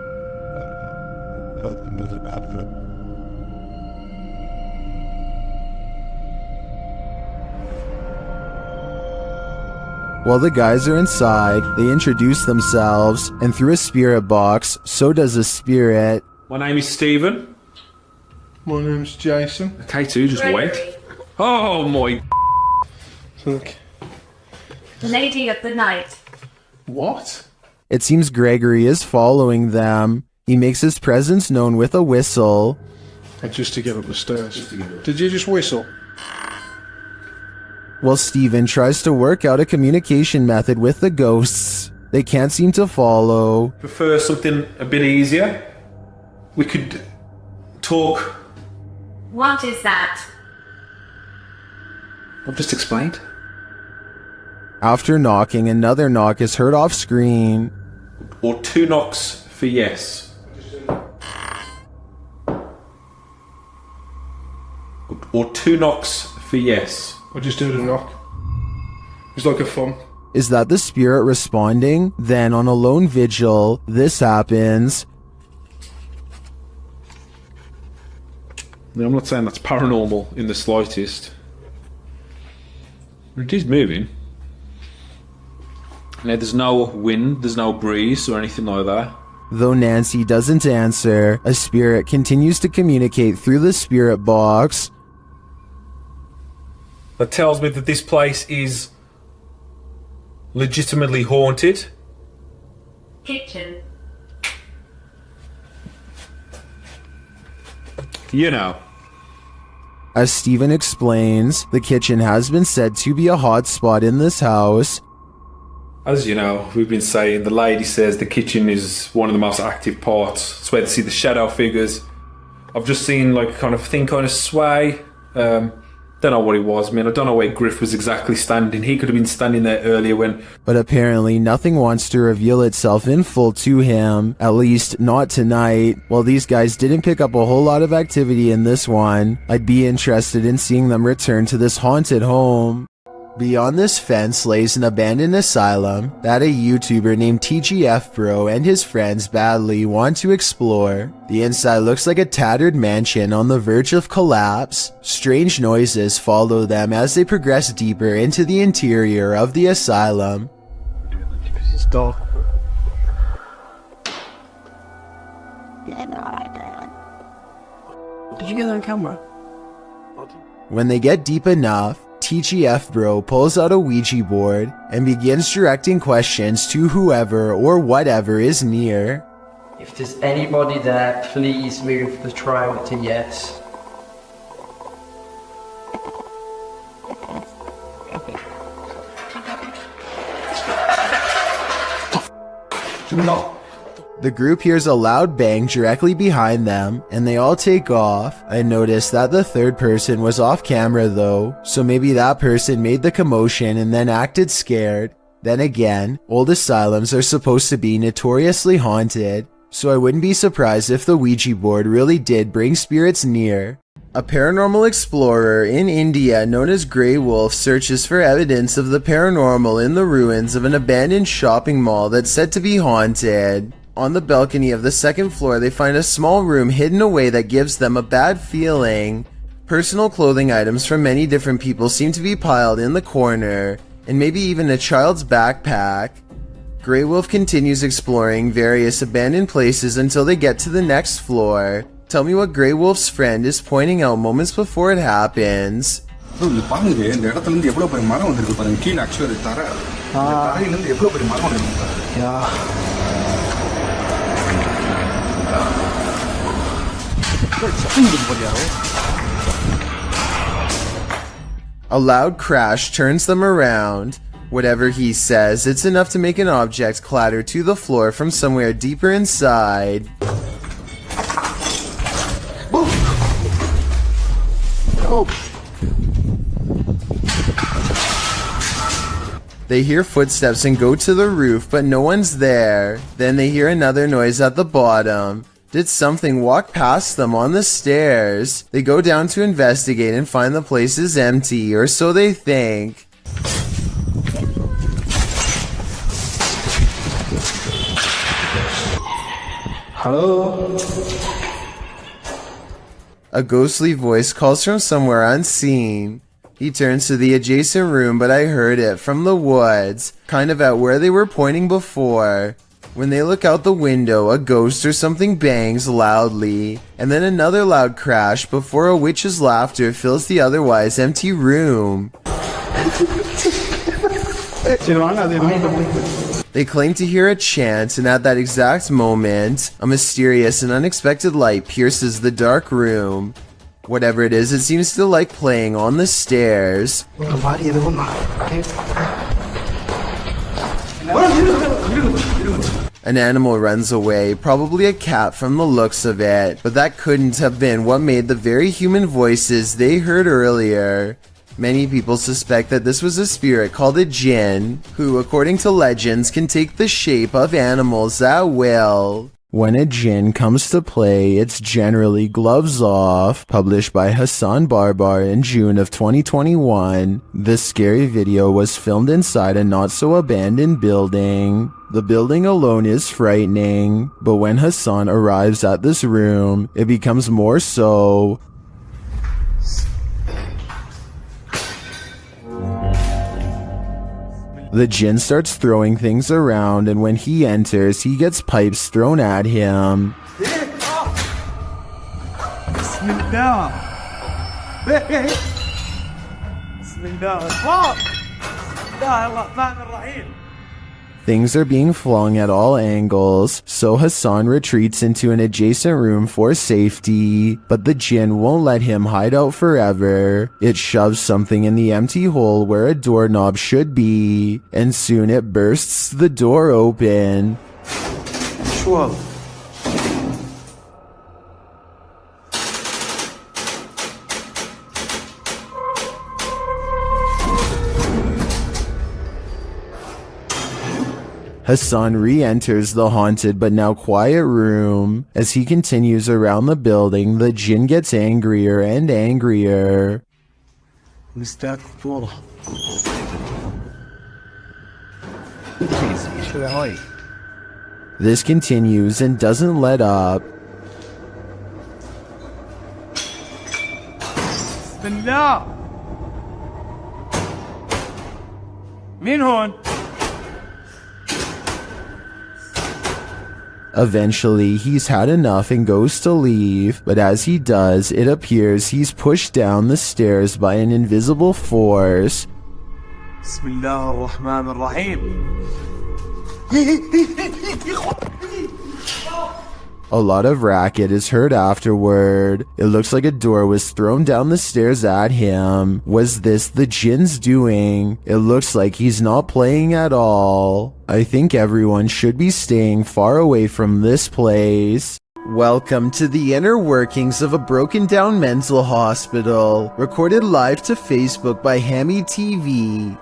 While the guys are inside, they introduce themselves, and through a spirit box, so does a spirit. My name is Stephen. My name's Jason. Okay, two, just wait. Oh my... Look. The lady of the night. What? It seems Gregory is following them. He makes his presence known with a whistle. Just to get up the stairs. Did you just whistle? while Steven tries to work out a communication method with the ghosts. They can't seem to follow. Prefer something a bit easier? We could talk. What is that? I've just explained. After knocking, another knock is heard off screen. Or 2 knocks for yes. Or 2 knocks for yes. Or just do the knock. It's like a thumb. Is that the spirit responding? Then on a lone vigil, this happens. Now, I'm not saying that's paranormal in the slightest. It is moving. Now, there's no wind, there's no breeze or anything like that. Though Nancy doesn't answer, a spirit continues to communicate through the spirit box. That tells me that this place is legitimately haunted. Kitchen. You know. As Steven explains, the kitchen has been said to be a hot spot in this house. As you know, we've been saying, the lady says the kitchen is one of the most active parts. It's where they see the shadow figures. I've just seen like kind of thing kind of sway. Don't know what it was. I mean, I don't know where Griff was exactly standing. He could have been standing there earlier when... But apparently nothing wants to reveal itself in full to him, at least not tonight. While these guys didn't pick up a whole lot of activity in this one, I'd be interested in seeing them return to this haunted home. Beyond this fence lays an abandoned asylum that a YouTuber named TGF Bro and his friends badly want to explore. The inside looks like a tattered mansion on the verge of collapse. Strange noises follow them as they progress deeper into the interior of the asylum. It's dark. Did you get that on camera? When they get deep enough, TGF Bro pulls out a Ouija board and begins directing questions to whoever or whatever is near. If there's anybody there, please move the trial to yes. No. The group hears a loud bang directly behind them, and they all take off. I noticed that the third person was off camera though, so maybe that person made the commotion and then acted scared. Then again, old asylums are supposed to be notoriously haunted, so I wouldn't be surprised if the Ouija board really did bring spirits near. A paranormal explorer in India known as Grey Wolf searches for evidence of the paranormal in the ruins of an abandoned shopping mall that's said to be haunted. On the balcony of the second floor, they find a small room hidden away that gives them a bad feeling. Personal clothing items from many different people seem to be piled in the corner, and maybe even a child's backpack. Grey Wolf continues exploring various abandoned places until they get to the next floor. Tell me what Grey Wolf's friend is pointing out moments before it happens. A loud crash turns them around. Whatever he says, it's enough to make an object clatter to the floor from somewhere deeper inside. They hear footsteps and go to the roof, but no one's there. Then they hear another noise at the bottom. Did something walk past them on the stairs? They go down to investigate and find the place is empty, or so they think. Hello? A ghostly voice calls from somewhere unseen. He turns to the adjacent room, but I heard it from the woods, kind of at where they were pointing before. When they look out the window, a ghost or something bangs loudly, and then another loud crash before a witch's laughter fills the otherwise empty room. They claim to hear a chant, and at that exact moment, a mysterious and unexpected light pierces the dark room. Whatever it is, it seems to like playing on the stairs. An animal runs away, probably a cat from the looks of it, but that couldn't have been what made the very human voices they heard earlier. Many people suspect that this was a spirit called a jinn, who, according to legends, can take the shape of animals at will. When a jinn comes to play, it's generally Gloves Off, published by Hassan Barbar in June of 2021. This scary video was filmed inside a not-so-abandoned building. The building alone is frightening, but when Hassan arrives at this room, it becomes more so. The jinn starts throwing things around, and when he enters, he gets pipes thrown at him. Things are being flung at all angles, so Hassan retreats into an adjacent room for safety, but the jinn won't let him hide out forever. It shoves something in the empty hole where a doorknob should be, and soon it bursts the door open. Hassan re-enters the haunted but now quiet room. As he continues around the building, the jinn gets angrier and angrier. This continues and doesn't let up. Eventually, he's had enough and goes to leave, but as he does, it appears he's pushed down the stairs by an invisible force. A lot of racket is heard afterward. It looks like a door was thrown down the stairs at him. Was this the jinn's doing? It looks like he's not playing at all. I think everyone should be staying far away from this place. Welcome to the inner workings of a broken down mental hospital, recorded live to Facebook by Hammy TV.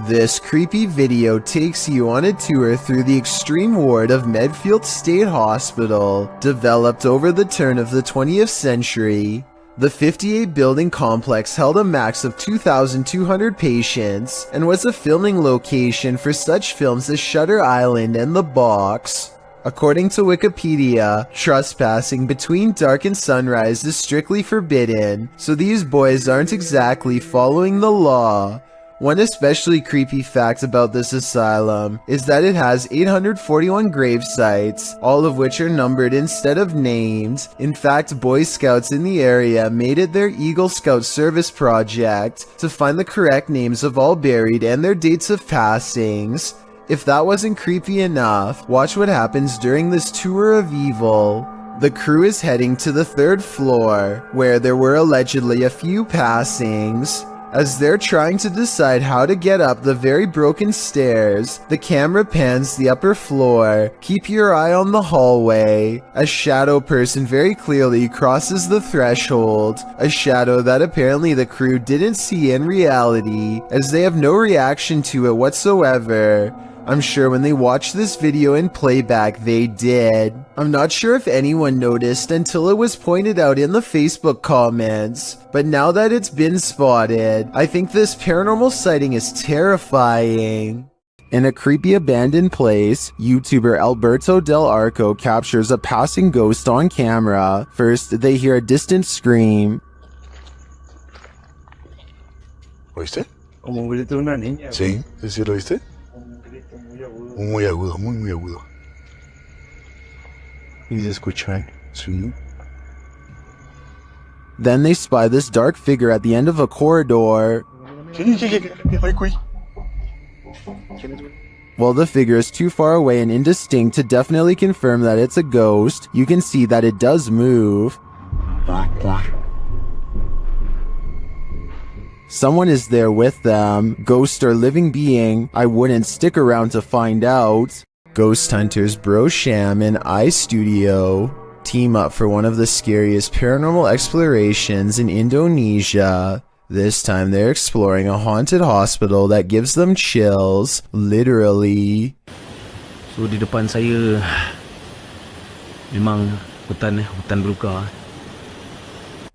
This creepy video takes you on a tour through the extreme ward of Medfield State Hospital, developed over the turn of the 20th century. The 58-building complex held a max of 2,200 patients and was a filming location for such films as Shutter Island and The Box. According to Wikipedia, trespassing between dark and sunrise is strictly forbidden, so these boys aren't exactly following the law. One especially creepy fact about this asylum is that it has 841 grave sites, all of which are numbered instead of named. In fact, Boy Scouts in the area made it their Eagle Scout service project to find the correct names of all buried and their dates of passings. If that wasn't creepy enough, watch what happens during this tour of evil. The crew is heading to the 3rd floor, where there were allegedly a few passings. As they're trying to decide how to get up the very broken stairs, the camera pans the upper floor. Keep your eye on the hallway. A shadow person very clearly crosses the threshold, a shadow that apparently the crew didn't see in reality, as they have no reaction to it whatsoever. I'm sure when they watched this video in playback, they did. I'm not sure if anyone noticed until it was pointed out in the Facebook comments, but now that it's been spotted, I think this paranormal sighting is terrifying. In a creepy abandoned place, YouTuber Alberto Del Arco captures a passing ghost on camera. First, they hear a distant scream. ¿Oíste? Como un grito de una niña. Sí, sí lo oíste. Muy agudo, muy agudo. Y se escucha, sí. Then they spy this dark figure at the end of a corridor. While the figure is too far away and indistinct to definitely confirm that it's a ghost, you can see that it does move. Someone is there with them. Ghost or living being, I wouldn't stick around to find out. Ghost hunters Bro Sham and iStudio team up for one of the scariest paranormal explorations in Indonesia. This time they're exploring a haunted hospital that gives them chills, literally. So di depan saya memang hutan belukar.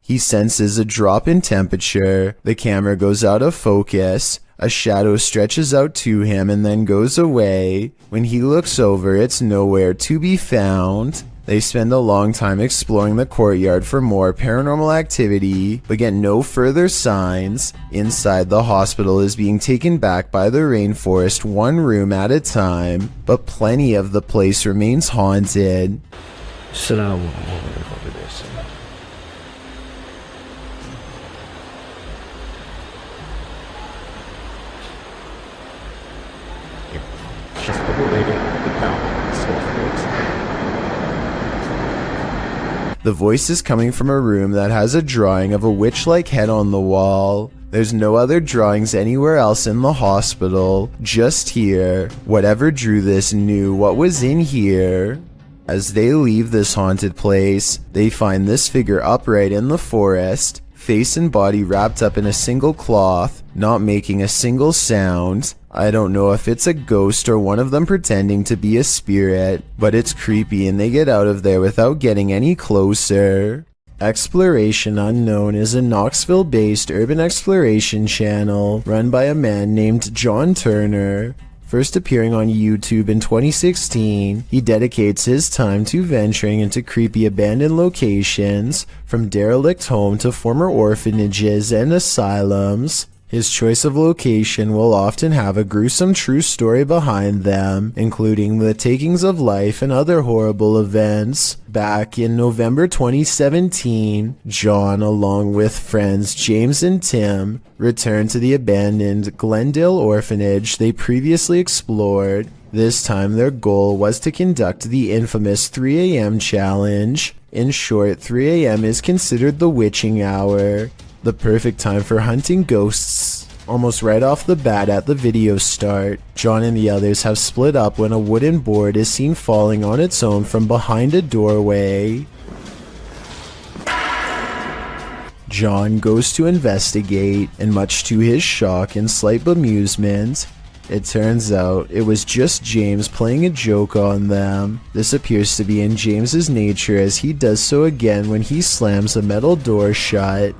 He senses a drop in temperature. The camera goes out of focus. A shadow stretches out to him and then goes away. When he looks over, it's nowhere to be found. They spend a long time exploring the courtyard for more paranormal activity, but get no further signs. Inside, the hospital is being taken back by the rainforest one room at a time, but plenty of the place remains haunted. The voice is coming from a room that has a drawing of a witch-like head on the wall. There's no other drawings anywhere else in the hospital, just here. Whatever drew this knew what was in here. As they leave this haunted place, they find this figure upright in the forest, face and body wrapped up in a single cloth, not making a single sound. I don't know if it's a ghost or one of them pretending to be a spirit, but it's creepy and they get out of there without getting any closer. Exploration Unknown is a Knoxville-based urban exploration channel run by a man named John Turner. First appearing on YouTube in 2016, he dedicates his time to venturing into creepy abandoned locations, from derelict home to former orphanages and asylums. His choice of location will often have a gruesome true story behind them, including the takings of life and other horrible events. Back in November 2017, John, along with friends James and Tim, returned to the abandoned Glendale orphanage they previously explored. This time their goal was to conduct the infamous 3 a.m. challenge. In short, 3 a.m. is considered the witching hour, the perfect time for hunting ghosts. Almost right off the bat at the video start, John and the others have split up when a wooden board is seen falling on its own from behind a doorway. John goes to investigate, and much to his shock and slight bemusement, it turns out it was just James playing a joke on them. This appears to be in James's nature, as he does so again when he slams a metal door shut,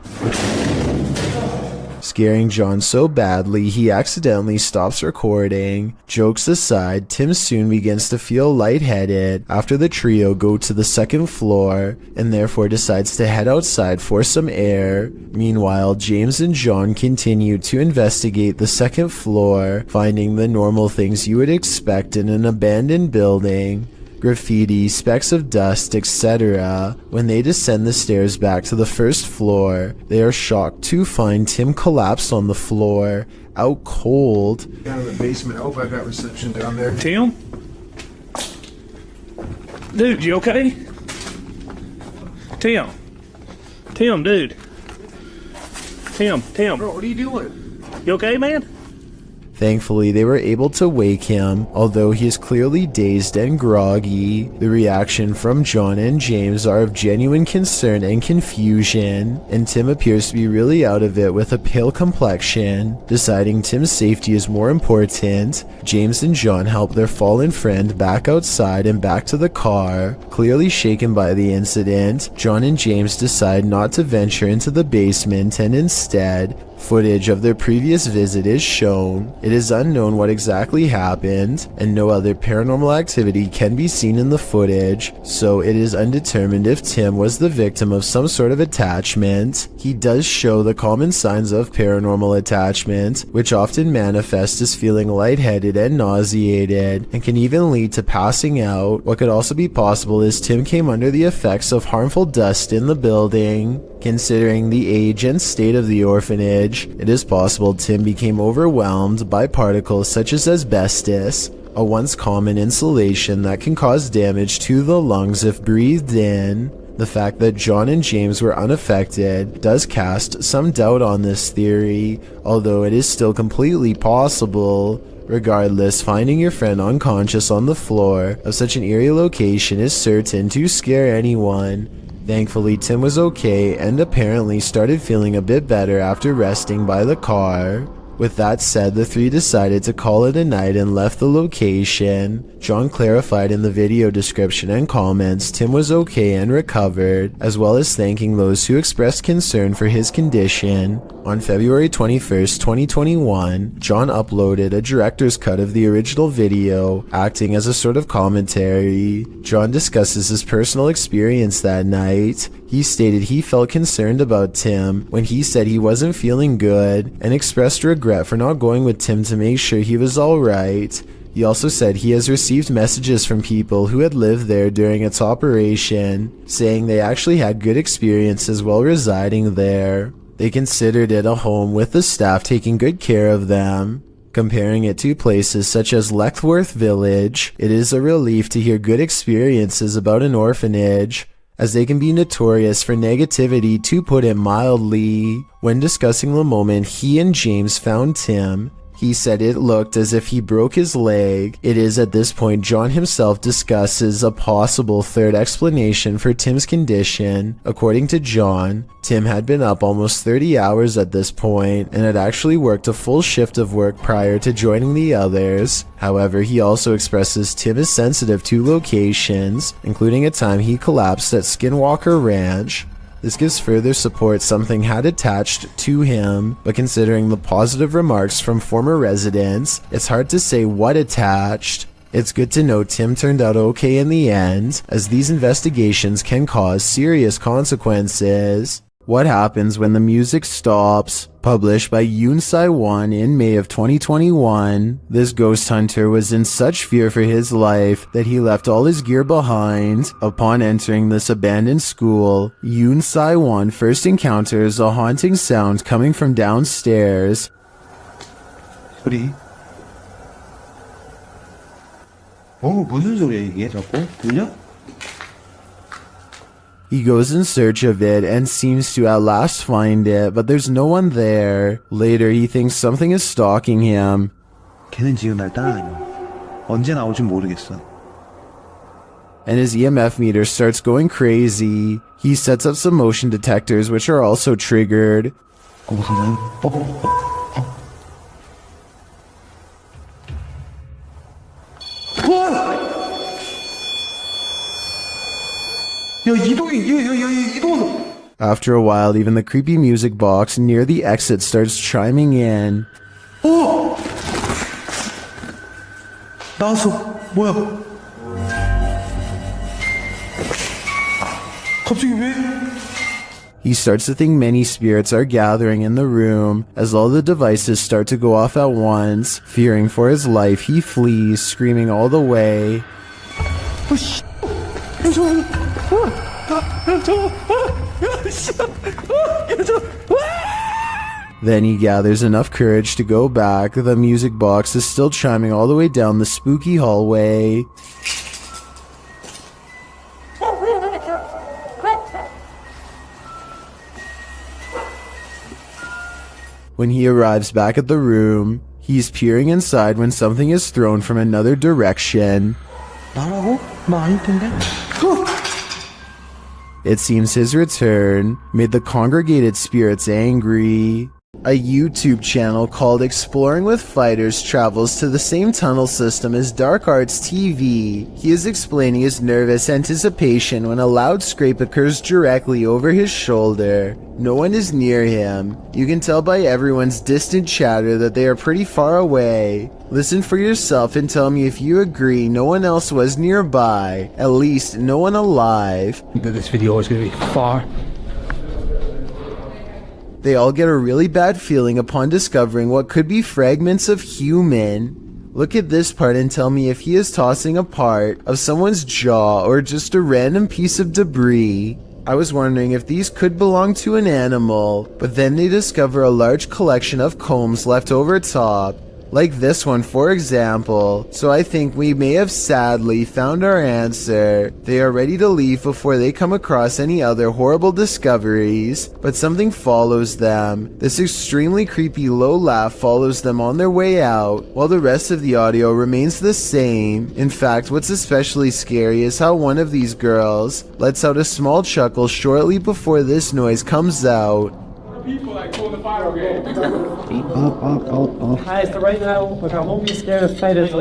scaring John so badly he accidentally stops recording. Jokes aside, Tim soon begins to feel lightheaded after the trio go to the second floor and therefore decides to head outside for some air. Meanwhile, James and John continue to investigate the second floor, finding the normal things you would expect in an abandoned building: graffiti, specks of dust, etc. When they descend the stairs back to the first floor, they are shocked to find Tim collapsed on the floor, out cold. Down in the basement. I hope I got reception down there. Tim? Dude, you okay? Tim? Tim, dude. Tim. Bro, what are you doing? You okay, man? Thankfully, they were able to wake him, although he is clearly dazed and groggy. The reaction from John and James are of genuine concern and confusion, and Tim appears to be really out of it with a pale complexion. Deciding Tim's safety is more important, James and John help their fallen friend back outside and back to the car. Clearly shaken by the incident, John and James decide not to venture into the basement, and instead, footage of their previous visit is shown. It is unknown what exactly happened, and no other paranormal activity can be seen in the footage, so it is undetermined if Tim was the victim of some sort of attachment. He does show the common signs of paranormal attachment, which often manifest as feeling lightheaded and nauseated, and can even lead to passing out. What could also be possible is Tim came under the effects of harmful dust in the building. Considering the age and state of the orphanage, it is possible Tim became overwhelmed by particles such as asbestos, a once common insulation that can cause damage to the lungs if breathed in. The fact that John and James were unaffected does cast some doubt on this theory, although it is still completely possible. Regardless, finding your friend unconscious on the floor of such an eerie location is certain to scare anyone. Thankfully, Tim was okay and apparently started feeling a bit better after resting by the car. With that said, the three decided to call it a night and left the location. John clarified in the video description and comments Tim was okay and recovered, as well as thanking those who expressed concern for his condition. On February 21st, 2021, John uploaded a director's cut of the original video, acting as a sort of commentary. John discusses his personal experience that night. He stated he felt concerned about Tim when he said he wasn't feeling good and expressed regret for not going with Tim to make sure he was alright. He also said he has received messages from people who had lived there during its operation, saying they actually had good experiences while residing there. They considered it a home with the staff taking good care of them. Comparing it to places such as Leckworth Village, it is a relief to hear good experiences about an orphanage, as they can be notorious for negativity, to put it mildly. When discussing the moment he and James found Tim, he said it looked as if he broke his leg. It is at this point John himself discusses a possible third explanation for Tim's condition. According to John, Tim had been up almost 30 hours at this point and had actually worked a full shift of work prior to joining the others. However, he also expresses Tim is sensitive to locations, including a time he collapsed at Skinwalker Ranch. This gives further support something had attached to him, but considering the positive remarks from former residents, it's hard to say what attached. It's good to know Tim turned out okay in the end, as these investigations can cause serious consequences. What happens when the music stops? Published by Unsai in May of 2021, this ghost hunter was in such fear for his life that he left all his gear behind. Upon entering this abandoned school, Unsai first encounters a haunting sound coming from downstairs. 소리? 무슨 소리야 이게 자꾸? 들려? He goes in search of it and seems to at last find it, but there's no one there. Later, he thinks something is stalking him. 걔는 지금 날 따라다녀. 언제 나올지 모르겠어. And his EMF meter starts going crazy. He sets up some motion detectors, which are also triggered. After a while, even the creepy music box near the exit starts chiming in. 나왔어. 뭐야? 갑자기 왜? He starts to think many spirits are gathering in the room. As all the devices start to go off at once, fearing for his life, he flees, screaming all the way. Then he gathers enough courage to go back. The music box is still chiming all the way down the spooky hallway. When he arrives back at the room, he's peering inside when something is thrown from another direction. 나라고? 나 아닐 텐데? It seems his return made the congregated spirits angry. A YouTube channel called Exploring with Fighters travels to the same tunnel system as Dark Arts TV. He is explaining his nervous anticipation when a loud scrape occurs directly over his shoulder. No one is near him. You can tell by everyone's distant chatter that they are pretty far away. Listen for yourself and tell me if you agree no one else was nearby. At least no one alive. This video is going to be far. They all get a really bad feeling upon discovering what could be fragments of human. Look at this part and tell me if he is tossing a part of someone's jaw or just a random piece of debris. I was wondering if these could belong to an animal, but then they discover a large collection of combs left over top. like this one for example. So I think we may have sadly found our answer. They are ready to leave before they come across any other horrible discoveries, but something follows them. This extremely creepy low laugh follows them on their way out, while the rest of the audio remains the same. In fact, what's especially scary is how one of these girls lets out a small chuckle shortly before this noise comes out. Guys, right now, look, I won't be scared of spiders.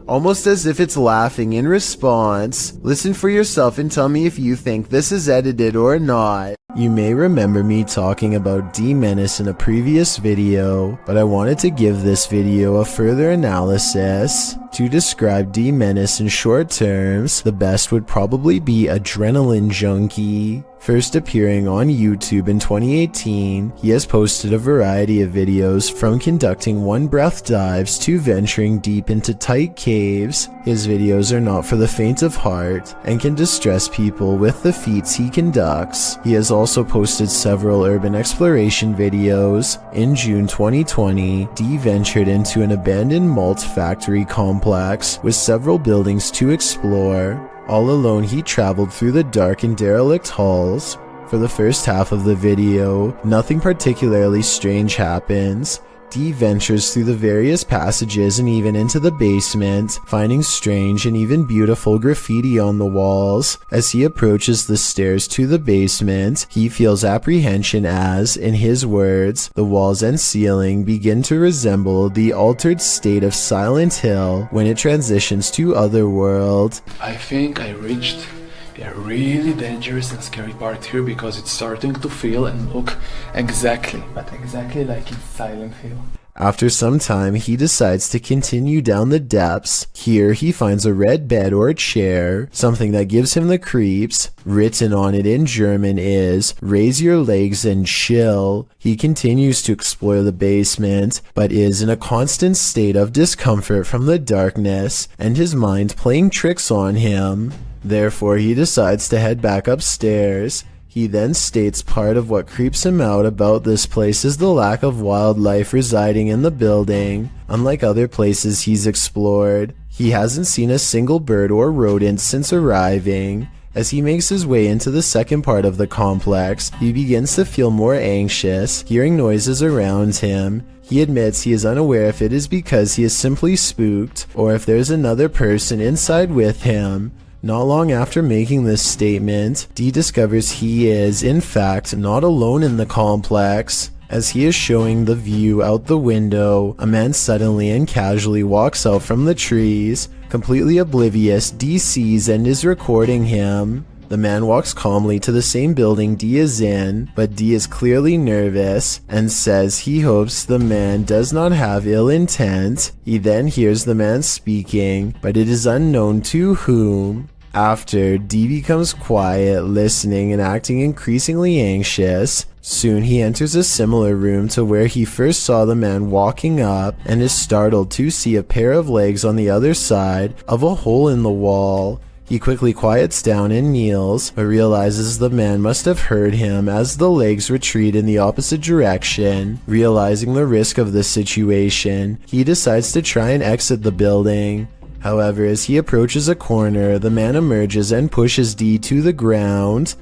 Almost as if it's laughing in response. Listen for yourself and tell me if you think this is edited or not. You may remember me talking about D-Menace in a previous video, but I wanted to give this video a further analysis. To describe D-Menace in short terms, the best would probably be Adrenaline Junkie. First appearing on YouTube in 2018, he has posted a variety of videos from conducting one-breath dives to venturing deep into tight caves. His videos are not for the faint of heart and can distress people with the feats he conducts. He has also posted several urban exploration videos. In June 2020, D ventured into an abandoned malt factory complex with several buildings to explore. All alone, he traveled through the dark and derelict halls. For the first half of the video, nothing particularly strange happens. D ventures through the various passages and even into the basement, finding strange and even beautiful graffiti on the walls. As he approaches the stairs to the basement, he feels apprehension as, in his words, the walls and ceiling begin to resemble the altered state of Silent Hill when it transitions to Otherworld. I think I reached a really dangerous and scary part here because it's starting to feel and look exactly like in Silent Hill. After some time, he decides to continue down the depths. Here, he finds a red bed or chair, something that gives him the creeps. Written on it in German is, "Raise your legs and chill." He continues to explore the basement, but is in a constant state of discomfort from the darkness and his mind playing tricks on him. Therefore, he decides to head back upstairs. He then states part of what creeps him out about this place is the lack of wildlife residing in the building. Unlike other places he's explored, he hasn't seen a single bird or rodent since arriving. As he makes his way into the second part of the complex, he begins to feel more anxious, hearing noises around him. He admits he is unaware if it is because he is simply spooked or if there's another person inside with him. Not long after making this statement, D discovers he is, in fact, not alone in the complex. As he is showing the view out the window, a man suddenly and casually walks out from the trees. Completely oblivious, D sees and is recording him. The man walks calmly to the same building D is in, but D is clearly nervous and says he hopes the man does not have ill intent. He then hears the man speaking, but it is unknown to whom. After, D becomes quiet, listening and acting increasingly anxious. Soon he enters a similar room to where he first saw the man walking up and is startled to see a pair of legs on the other side of a hole in the wall. He quickly quiets down and kneels, but realizes the man must have heard him as the legs retreat in the opposite direction. Realizing the risk of this situation, he decides to try and exit the building. However, as he approaches a corner, the man emerges and pushes D to the ground.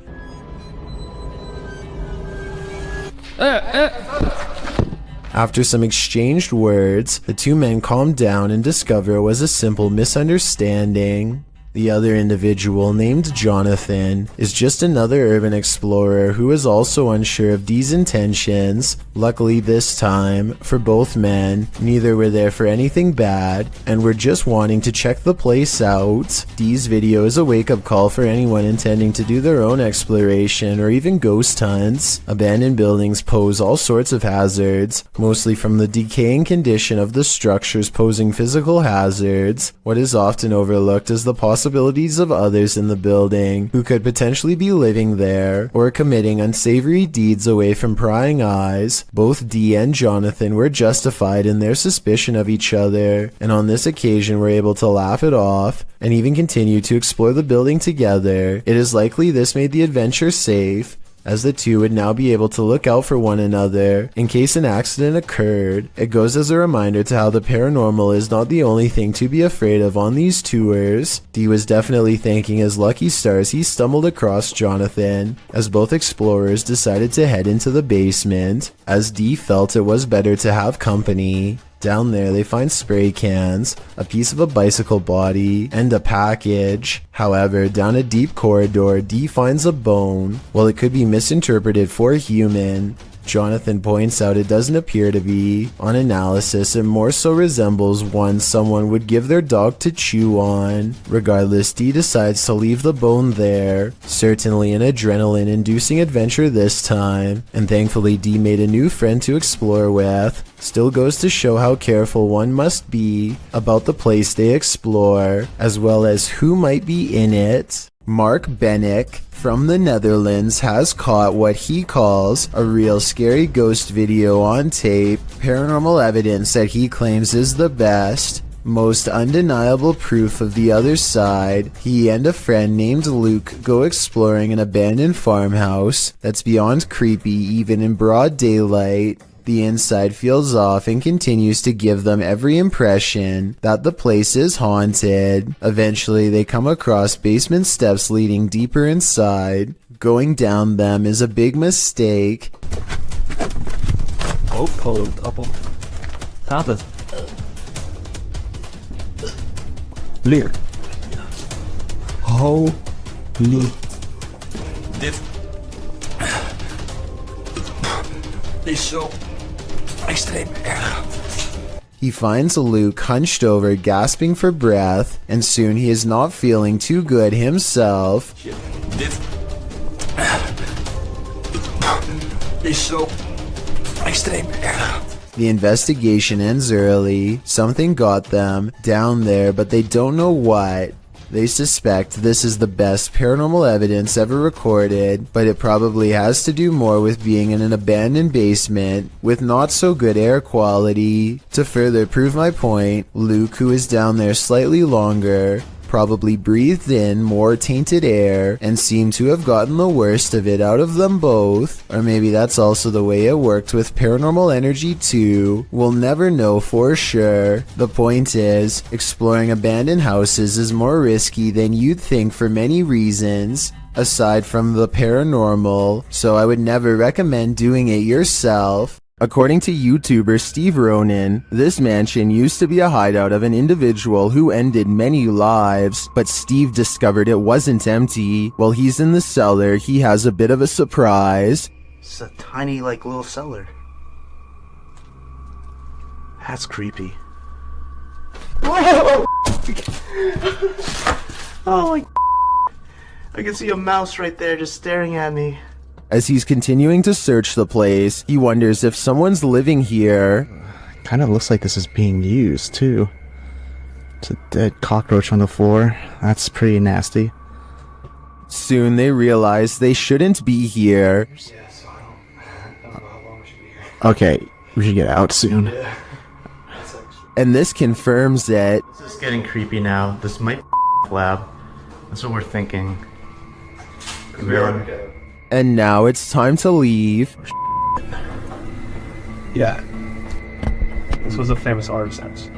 After some exchanged words, the two men calm down and discover it was a simple misunderstanding. The other individual, named Jonathan, is just another urban explorer who is also unsure of D's intentions. Luckily this time, for both men, neither were there for anything bad and were just wanting to check the place out. D's video is a wake-up call for anyone intending to do their own exploration or even ghost hunts. Abandoned buildings pose all sorts of hazards, mostly from the decaying condition of the structures posing physical hazards. What is often overlooked is the possibilities of others in the building who could potentially be living there or committing unsavory deeds away from prying eyes. Both D and Jonathan were justified in their suspicion of each other, and on this occasion were able to laugh it off and even continue to explore the building together. It is likely this made the adventure safe. as the two would now be able to look out for one another in case an accident occurred. It goes as a reminder to how the paranormal is not the only thing to be afraid of on these tours. Dee was definitely thanking his lucky stars he stumbled across Jonathan, as both explorers decided to head into the basement, as Dee felt it was better to have company. Down there they find spray cans, a piece of a bicycle body, and a package. However, down a deep corridor, Dee finds a bone. While it could be misinterpreted for human, Jonathan points out it doesn't appear to be. On analysis, it more so resembles one someone would give their dog to chew on. Regardless, Dee decides to leave the bone there. Certainly an adrenaline-inducing adventure this time, and thankfully Dee made a new friend to explore with. Still goes to show how careful one must be about the place they explore, as well as who might be in it. Mark Bennick from the Netherlands has caught what he calls a real scary ghost video on tape, paranormal evidence that he claims is the best, most undeniable proof of the other side. He and a friend named Luke go exploring an abandoned farmhouse that's beyond creepy even in broad daylight. The inside feels off and continues to give them every impression that the place is haunted. Eventually, they come across basement steps leading deeper inside. Going down them is a big mistake. Oh, hold up. Gaat het? Leer. Holy. Dit is zo extreem erg. He finds Luke hunched over, gasping for breath, and soon he is not feeling too good himself. Dit is zo extreem erg. The investigation ends early. Something got them down there, but they don't know what. They suspect this is the best paranormal evidence ever recorded, but it probably has to do more with being in an abandoned basement with not so good air quality. To further prove my point, Luke, who is down there slightly longer, probably breathed in more tainted air and seemed to have gotten the worst of it out of them both. Or maybe that's also the way it worked with paranormal energy too. We'll never know for sure. The point is, exploring abandoned houses is more risky than you'd think for many reasons, aside from the paranormal, so I would never recommend doing it yourself. According to YouTuber Steve Ronan, this mansion used to be a hideout of an individual who ended many lives, but Steve discovered it wasn't empty. While he's in the cellar, he has a bit of a surprise. It's a tiny, little cellar. That's creepy. Whoa! Oh, I can see a mouse right there just staring at me. As he's continuing to search the place, he wonders if someone's living here. Kind of looks like this is being used, too. It's a dead cockroach on the floor. That's pretty nasty. Soon they realize they shouldn't be here. Okay, we should get out soon. And this confirms it. This is getting creepy now. This might be lab. That's what we're thinking. And now it's time to leave. Yeah. This was a famous artist's house.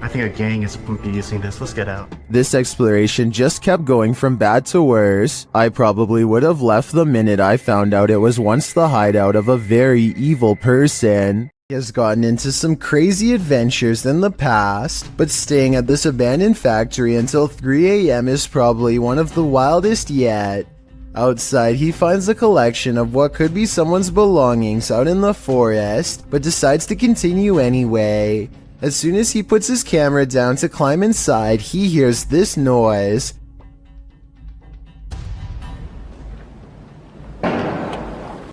I think a gang is using this. Let's get out. This exploration just kept going from bad to worse. I probably would have left the minute I found out it was once the hideout of a very evil person. He has gotten into some crazy adventures in the past, but staying at this abandoned factory until 3 a.m. is probably one of the wildest yet. Outside, he finds a collection of what could be someone's belongings out in the forest, but decides to continue anyway. As soon as he puts his camera down to climb inside, he hears this noise.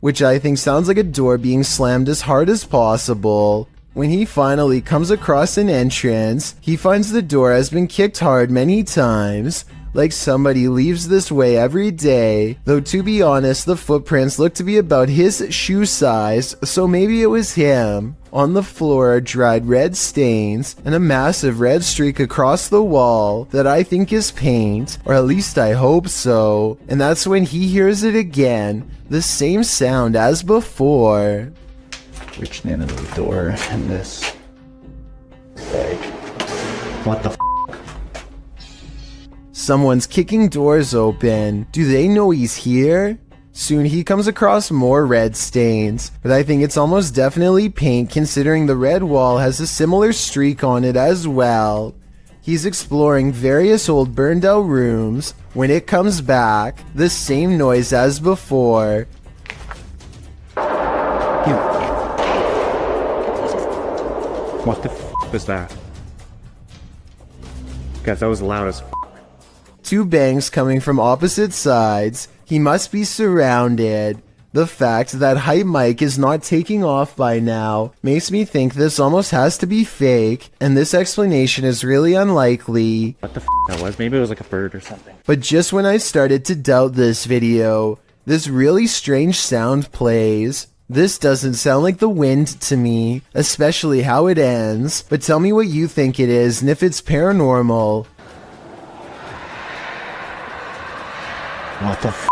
Which I think sounds like a door being slammed as hard as possible. When he finally comes across an entrance, he finds the door has been kicked hard many times. like somebody leaves this way every day, though to be honest, the footprints look to be about his shoe size, so maybe it was him. On the floor are dried red stains and a massive red streak across the wall that I think is paint, or at least I hope so. And that's when he hears it again, the same sound as before. Reaching into the door and this bag. What the f? Someone's kicking doors open. Do they know he's here? Soon he comes across more red stains, but I think it's almost definitely paint considering the red wall has a similar streak on it as well. He's exploring various old burned out rooms. When it comes back, the same noise as before. What the f was that? Guys, that was loud as f. Two bangs coming from opposite sides. He must be surrounded. The fact that Hype Mike is not taking off by now makes me think this almost has to be fake, and this explanation is really unlikely. What the f that was? Maybe it was like a bird or something. But just when I started to doubt this video, this really strange sound plays. This doesn't sound like the wind to me, especially how it ends, but tell me what you think it is and if it's paranormal. What the f?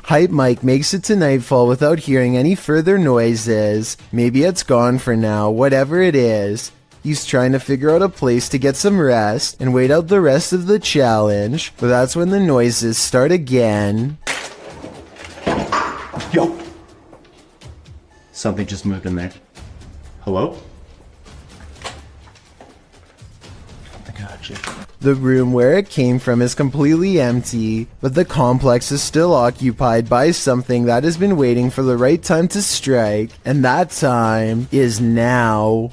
Hype Mike makes it to nightfall without hearing any further noises. Maybe it's gone for now, whatever it is. He's trying to figure out a place to get some rest and wait out the rest of the challenge, but that's when the noises start again. Yo! Something just moved in there. Hello? I think I actually... The room where it came from is completely empty, but the complex is still occupied by something that has been waiting for the right time to strike, and that time is now.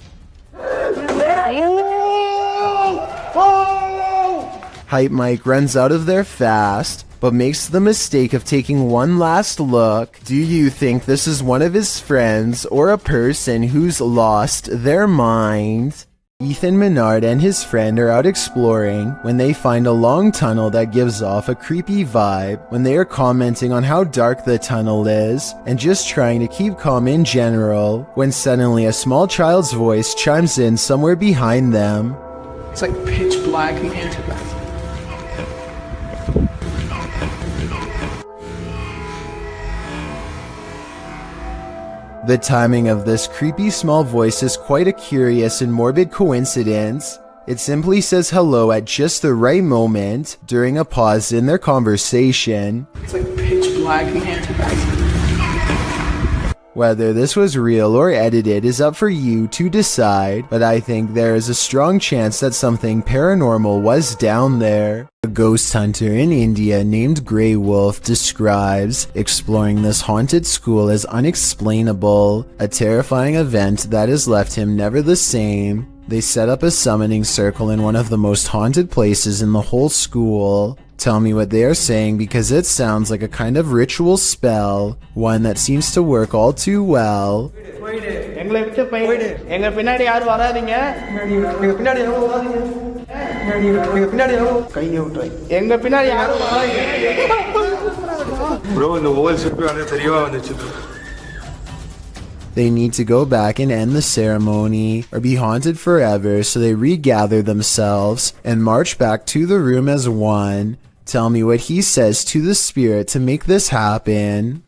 Hype Mike runs out of there fast, but makes the mistake of taking one last look. Do you think this is one of his friends or a person who's lost their mind? Ethan Menard and his friend are out exploring when they find a long tunnel that gives off a creepy vibe when they are commenting on how dark the tunnel is and just trying to keep calm in general when suddenly a small child's voice chimes in somewhere behind them. It's like pitch black in here. The timing of this creepy small voice is quite a curious and morbid coincidence. It simply says hello at just the right moment during a pause in their conversation. It's like pitch black in here. Whether this was real or edited is up for you to decide, but I think there is a strong chance that something paranormal was down there. A ghost hunter in India named Grey Wolf describes exploring this haunted school as unexplainable, a terrifying event that has left him never the same. They set up a summoning circle in one of the most haunted places in the whole school. Tell me what they are saying because it sounds like a kind of ritual spell, one that seems to work all too well. They need to go back and end the ceremony or be haunted forever, so they regather themselves and march back to the room as one. Tell me what he says to the spirit to make this happen.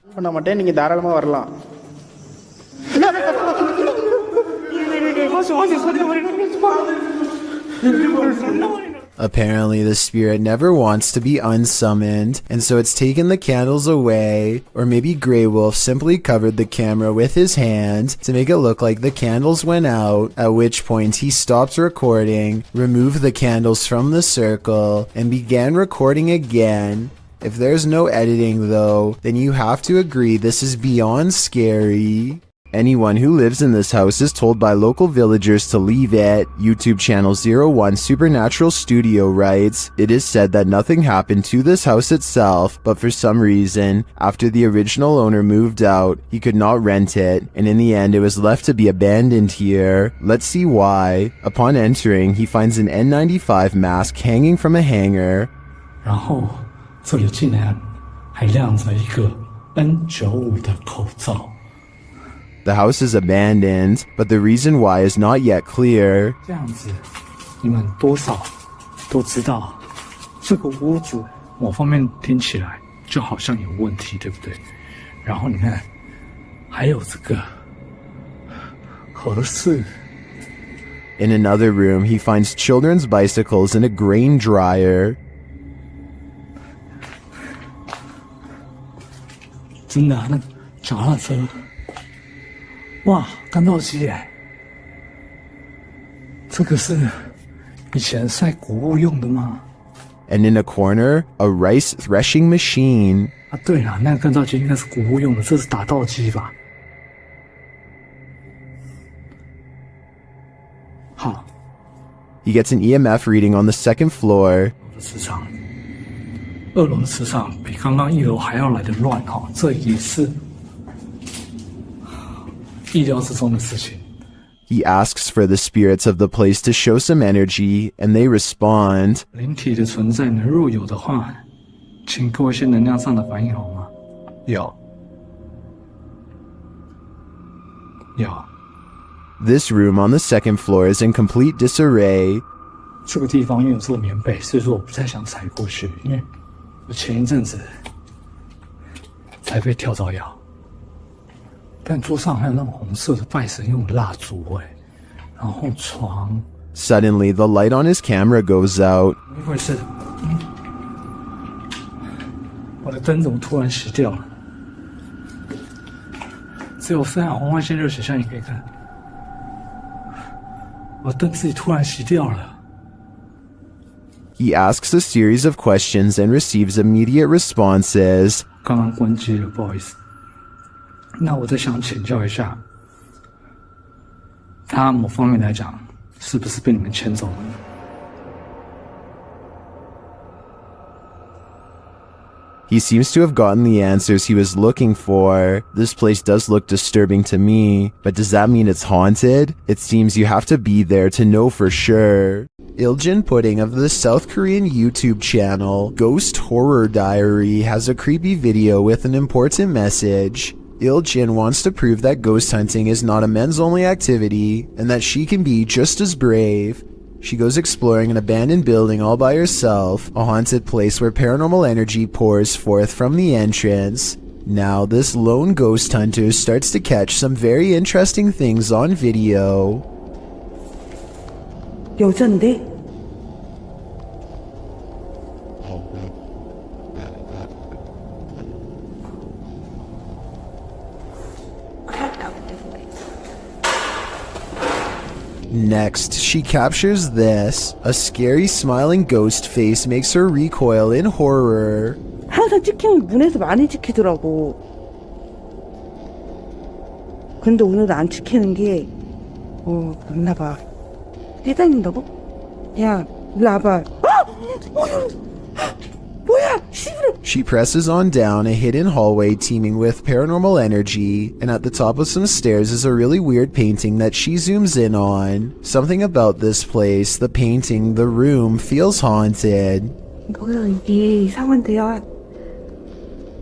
Apparently the spirit never wants to be unsummoned, and so it's taken the candles away, or maybe Grey Wolf simply covered the camera with his hand to make it look like the candles went out, at which point he stopped recording, removed the candles from the circle, and began recording again. If there's no editing though, then you have to agree this is beyond scary. Anyone who lives in this house is told by local villagers to leave it. YouTube channel 01 Supernatural Studio writes, "It is said that nothing happened to this house itself, but for some reason, after the original owner moved out, he could not rent it, and in the end it was left to be abandoned here. Let's see why." Upon entering, he finds an N95 mask hanging from a hanger. 然后这里竟然还亮着一个 N95 的口罩。 The house is abandoned, but the reason why is not yet clear. 这样子，你们多少都知道，这个屋子某方面听起来就好像有问题，对不对？然后你看，还有这个盒子。 In another room, he finds children's bicycles and a grain dryer. 真的，那脚踏车。 哇，干豆机耶！这个是以前晒谷物用的吗？ And in a corner, a rice threshing machine. 啊，对了，那个干燥机应该是谷物用的，这是打稻机吧？好。He gets an EMF reading on the second floor. 磁场，2楼的磁场比刚刚1楼还要来得乱哈，这也是。 意料之中的事情。 He asks for the spirits of the place to show some energy, and they respond. 灵体的存在呢，若有的话，请给我一些能量上的反应好吗？有。有。 This room on the second floor is in complete disarray. 这个地方因为有这个棉被，所以说我不太想踩过去，因为我前一阵子才被跳蚤咬。 但桌上还有那种红色的拜神用的蜡烛然后床。Suddenly, the light on his camera goes out. 怎么回事？我的灯怎么突然熄掉了？只有分红外线热显像你可以看，我灯自己突然熄掉了。 He asks a series of questions and receives immediate responses. 刚刚关机了，不好意思。 那我再想请教一下，他某方面来讲，是不是被你们牵走了呢？ He seems to have gotten the answers he was looking for. This place does look disturbing to me, but does that mean it's haunted? It seems you have to be there to know for sure. Iljin Pudding of the South Korean YouTube channel Ghost Horror Diary has a creepy video with an important message. Iljin wants to prove that ghost hunting is not a men's-only activity, and that she can be just as brave. She goes exploring an abandoned building all by herself, a haunted place where paranormal energy pours forth from the entrance. Now, this lone ghost hunter starts to catch some very interesting things on video. 여잔데? Next, she captures this. A scary smiling ghost face makes her recoil in horror. 항상 찍히는 문에서 많이 찍히더라고. 근데 오늘은 안 찍히는 게, 맞나 봐. 뛰다닌다고? 야, 일로 와봐. 뭐야? She presses on down a hidden hallway teeming with paranormal energy, and at the top of some stairs is a really weird painting that she zooms in on. Something about this place, the painting, the room, feels haunted. 이게 이상한데요.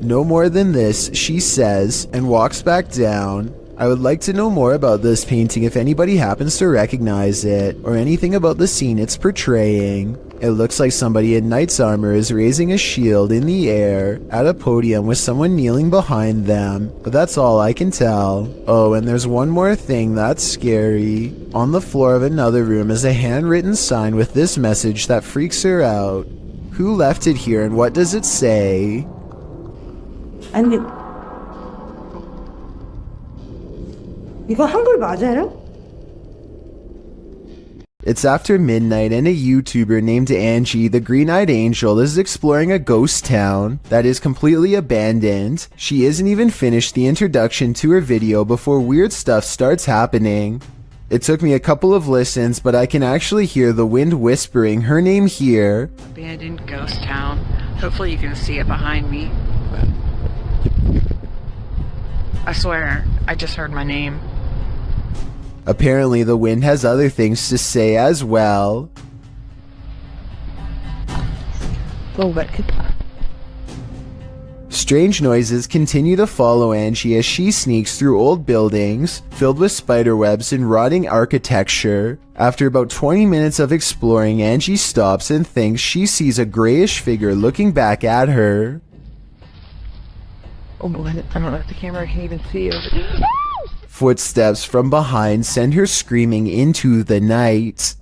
No more than this, she says, and walks back down. I would like to know more about this painting if anybody happens to recognize it, or anything about the scene it's portraying. It looks like somebody in knight's armor is raising a shield in the air at a podium with someone kneeling behind them, but that's all I can tell. Oh, and there's one more thing that's scary. On the floor of another room is a handwritten sign with this message that freaks her out. Who left it here and what does it say? 아니, 이거 한글 맞아요? It's after midnight and a YouTuber named Angie, the Green-Eyed Angel, is exploring a ghost town that is completely abandoned. She isn't even finished the introduction to her video before weird stuff starts happening. It took me a couple of listens, but I can actually hear the wind whispering her name here. Abandoned ghost town. Hopefully you can see it behind me. I swear, I just heard my name. Apparently the wind has other things to say as well. Strange noises continue to follow Angie as she sneaks through old buildings filled with spiderwebs and rotting architecture. After about 20 minutes of exploring, Angie stops and thinks she sees a grayish figure looking back at her. Oh, I don't know if the camera can even see over. Footsteps from behind send her screaming into the night.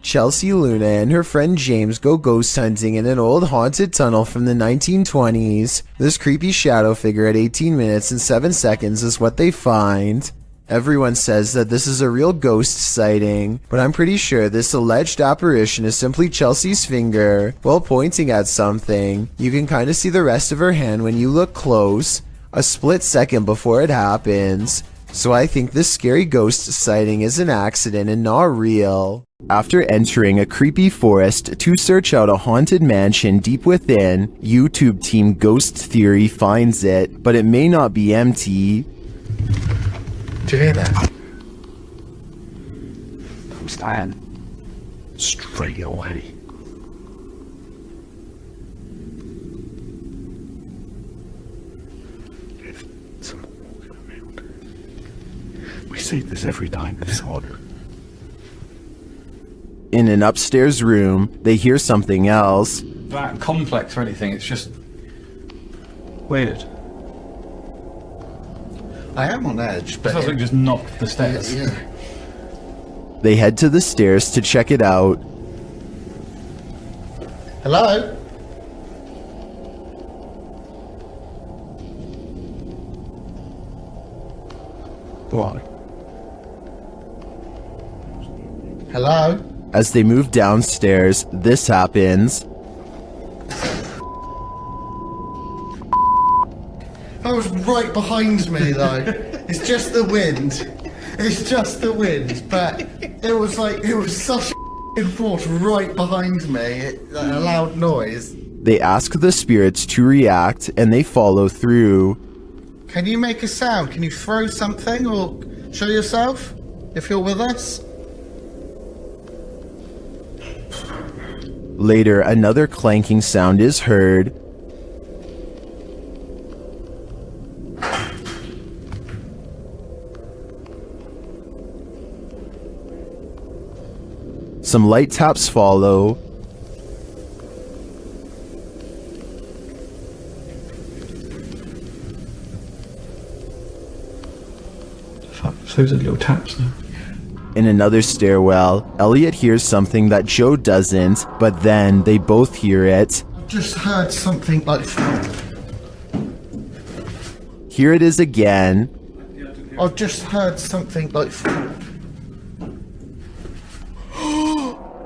Chelsea Luna and her friend James go ghost hunting in an old haunted tunnel from the 1920s. This creepy shadow figure at 18 minutes and 7 seconds is what they find. Everyone says that this is a real ghost sighting, but I'm pretty sure this alleged apparition is simply Chelsea's finger while pointing at something. You can kind of see the rest of her hand when you look close, a split second before it happens. So I think this scary ghost sighting is an accident and not real. After entering a creepy forest to search out a haunted mansion deep within, YouTube team Ghost Theory finds it, but it may not be empty. Did you hear that? I'm staying straight away. There's someone walking around. We see this every time it's harder. In an upstairs room, they hear something else. That complex or anything, it's just weird. I am on edge, but... It feels like just knocked the stairs. Yeah. They head to the stairs to check it out. Hello? What? Hello? As they move downstairs, this happens. That was right behind me, though. It's just the wind. It's just the wind, but it was such a force right behind me, a loud noise. They ask the spirits to react, and they follow through. Can you make a sound? Can you throw something or show yourself if you're with us? Later, another clanking sound is heard. Some light taps follow. So those are little taps now. In another stairwell, Elliot hears something that Joe doesn't, but then they both hear it. I just heard something like... Here it is again. I've just heard something like...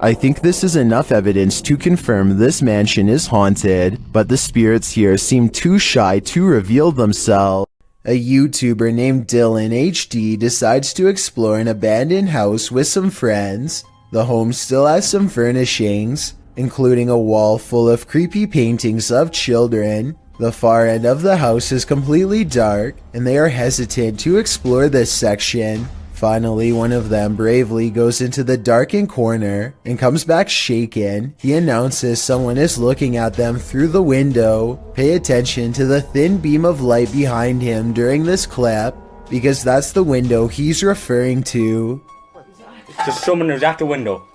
I think this is enough evidence to confirm this mansion is haunted, but the spirits here seem too shy to reveal themselves. A YouTuber named Dylan HD decides to explore an abandoned house with some friends. The home still has some furnishings, including a wall full of creepy paintings of children. The far end of the house is completely dark, and they are hesitant to explore this section. Finally, one of them bravely goes into the darkened corner and comes back shaken. He announces someone is looking at them through the window. Pay attention to the thin beam of light behind him during this clip, because that's the window he's referring to. Just someone was at the window.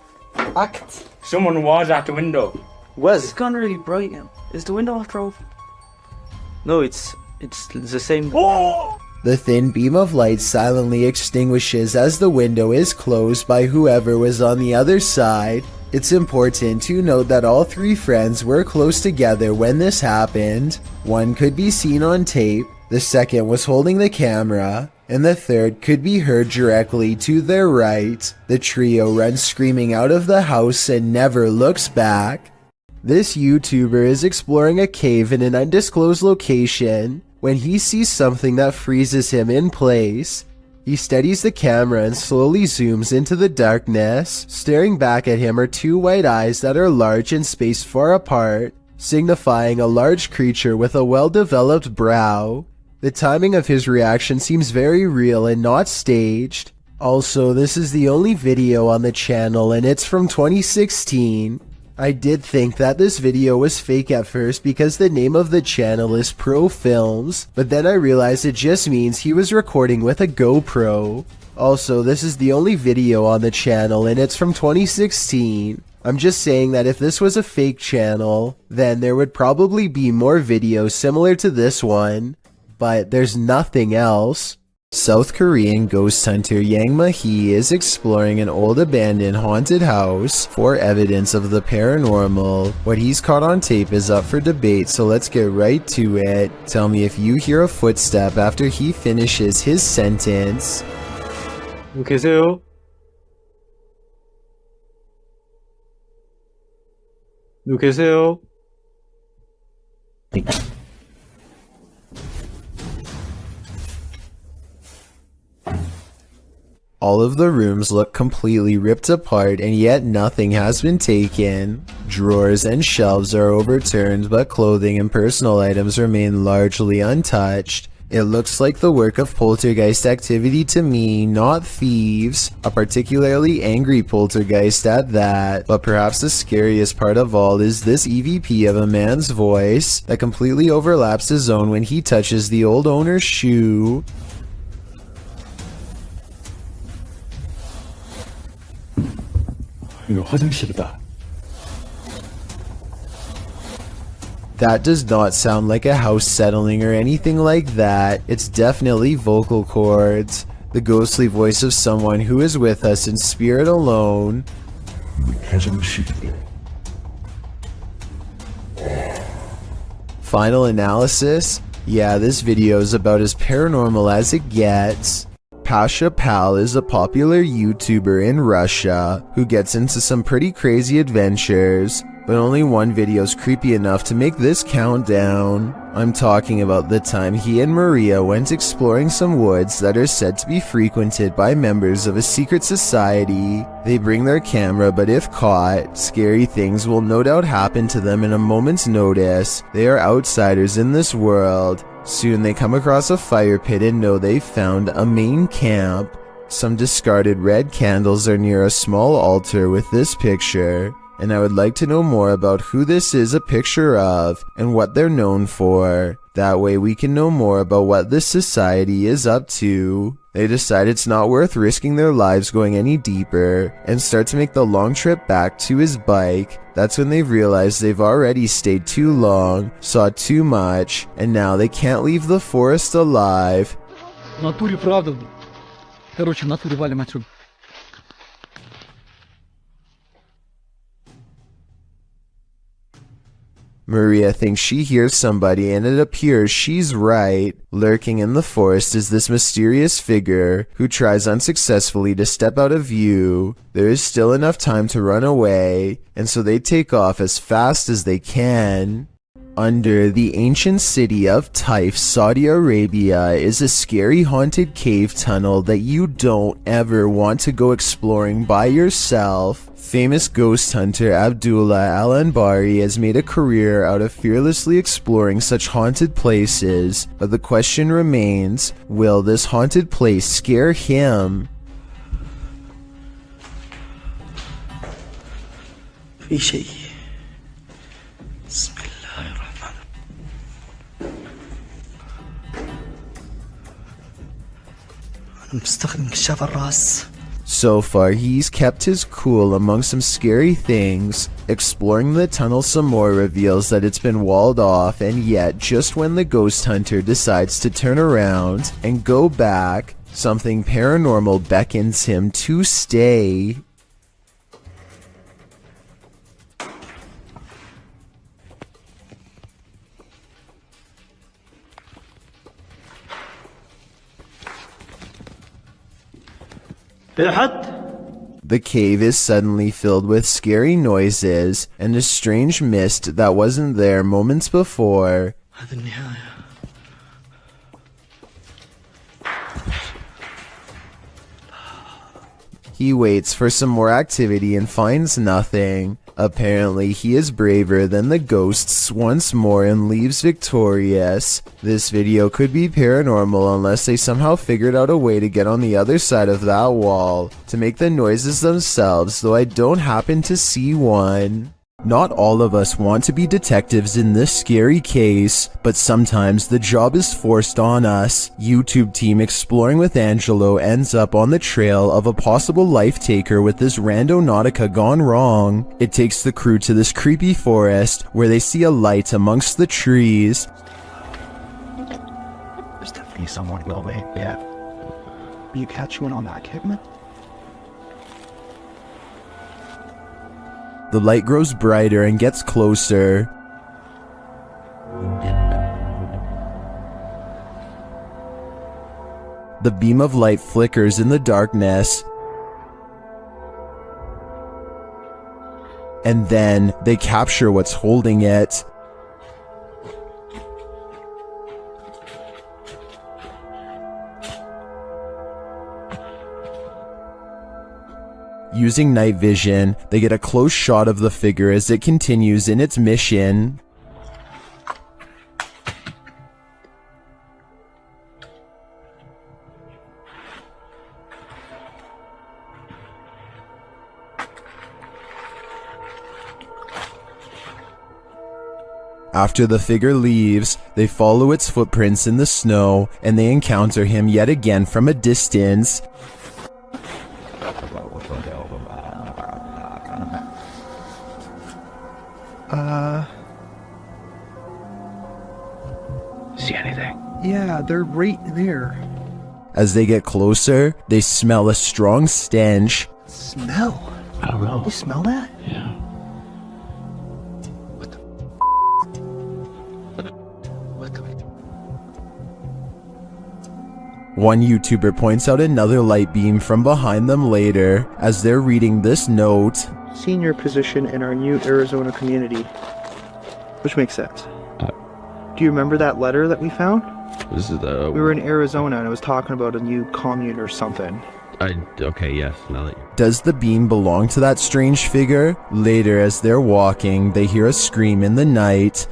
Someone was at the window. It's gone really bright now. Is the window after open? No, it's the same. The thin beam of light silently extinguishes as the window is closed by whoever was on the other side. It's important to note that all three friends were close together when this happened. One could be seen on tape, the second was holding the camera, and the third could be heard directly to their right. The trio runs screaming out of the house and never looks back. This YouTuber is exploring a cave in an undisclosed location when he sees something that freezes him in place. He steadies the camera and slowly zooms into the darkness. Staring back at him are two white eyes that are large and spaced far apart, signifying a large creature with a well-developed brow. The timing of his reaction seems very real and not staged. Also, this is the only video on the channel and it's from 2016. I did think that this video was fake at first because the name of the channel is Pro Films, but then I realized it just means he was recording with a GoPro. Also, this is the only video on the channel and it's from 2016. I'm just saying that if this was a fake channel, then there would probably be more videos similar to this one, but there's nothing else. South Korean ghost hunter Yang Ma-hee is exploring an old abandoned haunted house for evidence of the paranormal. What he's caught on tape is up for debate, so let's get right to it. Tell me if you hear a footstep after he finishes his sentence. 계세요? 누구 계세요? All of the rooms look completely ripped apart and yet nothing has been taken. Drawers and shelves are overturned, but clothing and personal items remain largely untouched. It looks like the work of poltergeist activity to me, not thieves. A particularly angry poltergeist at that. But perhaps the scariest part of all is this EVP of a man's voice that completely overlaps his own when he touches the old owner's shoe. 이거 화장실이다. That does not sound like a house settling or anything like that. It's definitely vocal cords. The ghostly voice of someone who is with us in spirit alone. Final analysis? Yeah, this video is about as paranormal as it gets. Pasha Pal is a popular YouTuber in Russia who gets into some pretty crazy adventures, but only one video is creepy enough to make this count down. I'm talking about the time he and Maria went exploring some woods that are said to be frequented by members of a secret society. They bring their camera, but if caught, scary things will no doubt happen to them in a moment's notice. They are outsiders in this world. Soon they come across a fire pit and know they've found a main camp. Some discarded red candles are near a small altar with this picture, and I would like to know more about who this is a picture of and what they're known for. That way we can know more about what this society is up to. They decide it's not worth risking their lives going any deeper and start to make the long trip back to his bike. That's when they realize they've already stayed too long, saw too much, and now they can't leave the forest alive. В натуре правда. Короче, в натуре валим отсюда. Maria thinks she hears somebody and it appears she's right. Lurking in the forest is this mysterious figure who tries unsuccessfully to step out of view. There is still enough time to run away, and so they take off as fast as they can. Under the ancient city of Taif, Saudi Arabia, is a scary haunted cave tunnel that you don't ever want to go exploring by yourself. Famous ghost hunter Abdullah Al-Anbari has made a career out of fearlessly exploring such haunted places, but the question remains, will this haunted place scare him? في شيء بسم الله الرحمن أنا مستخدم كشاف الرأس. So far, he's kept his cool among some scary things. Exploring the tunnel some more reveals that it's been walled off, and yet, just when the ghost hunter decides to turn around and go back, something paranormal beckons him to stay. The cave is suddenly filled with scary noises and a strange mist that wasn't there moments before. He waits for some more activity and finds nothing. Apparently, he is braver than the ghosts once more and leaves victorious. This video could be paranormal unless they somehow figured out a way to get on the other side of that wall to make the noises themselves, though I don't happen to see one. Not all of us want to be detectives in this scary case, but sometimes the job is forced on us. YouTube team Exploring with Angelo ends up on the trail of a possible life taker with this randonautica gone wrong. It takes the crew to this creepy forest where they see a light amongst the trees. There's definitely someone well there, yeah. You catch one on that, Kidman? The light grows brighter and gets closer. The beam of light flickers in the darkness. And then they capture what's holding it. Using night vision, they get a close shot of the figure as it continues in its mission. After the figure leaves, they follow its footprints in the snow and they encounter him yet again from a distance. See anything? Yeah, they're right there. As they get closer, they smell a strong stench. Smell? I don't know. You smell that? Yeah. One YouTuber points out another light beam from behind them later as they're reading this note. Senior position in our new Arizona community. Which makes sense. Do you remember that letter that we found? This is the... We were in Arizona and it was talking about a new commune or something. Okay, yes, now that Does the beam belong to that strange figure? Later, as they're walking, they hear a scream in the night.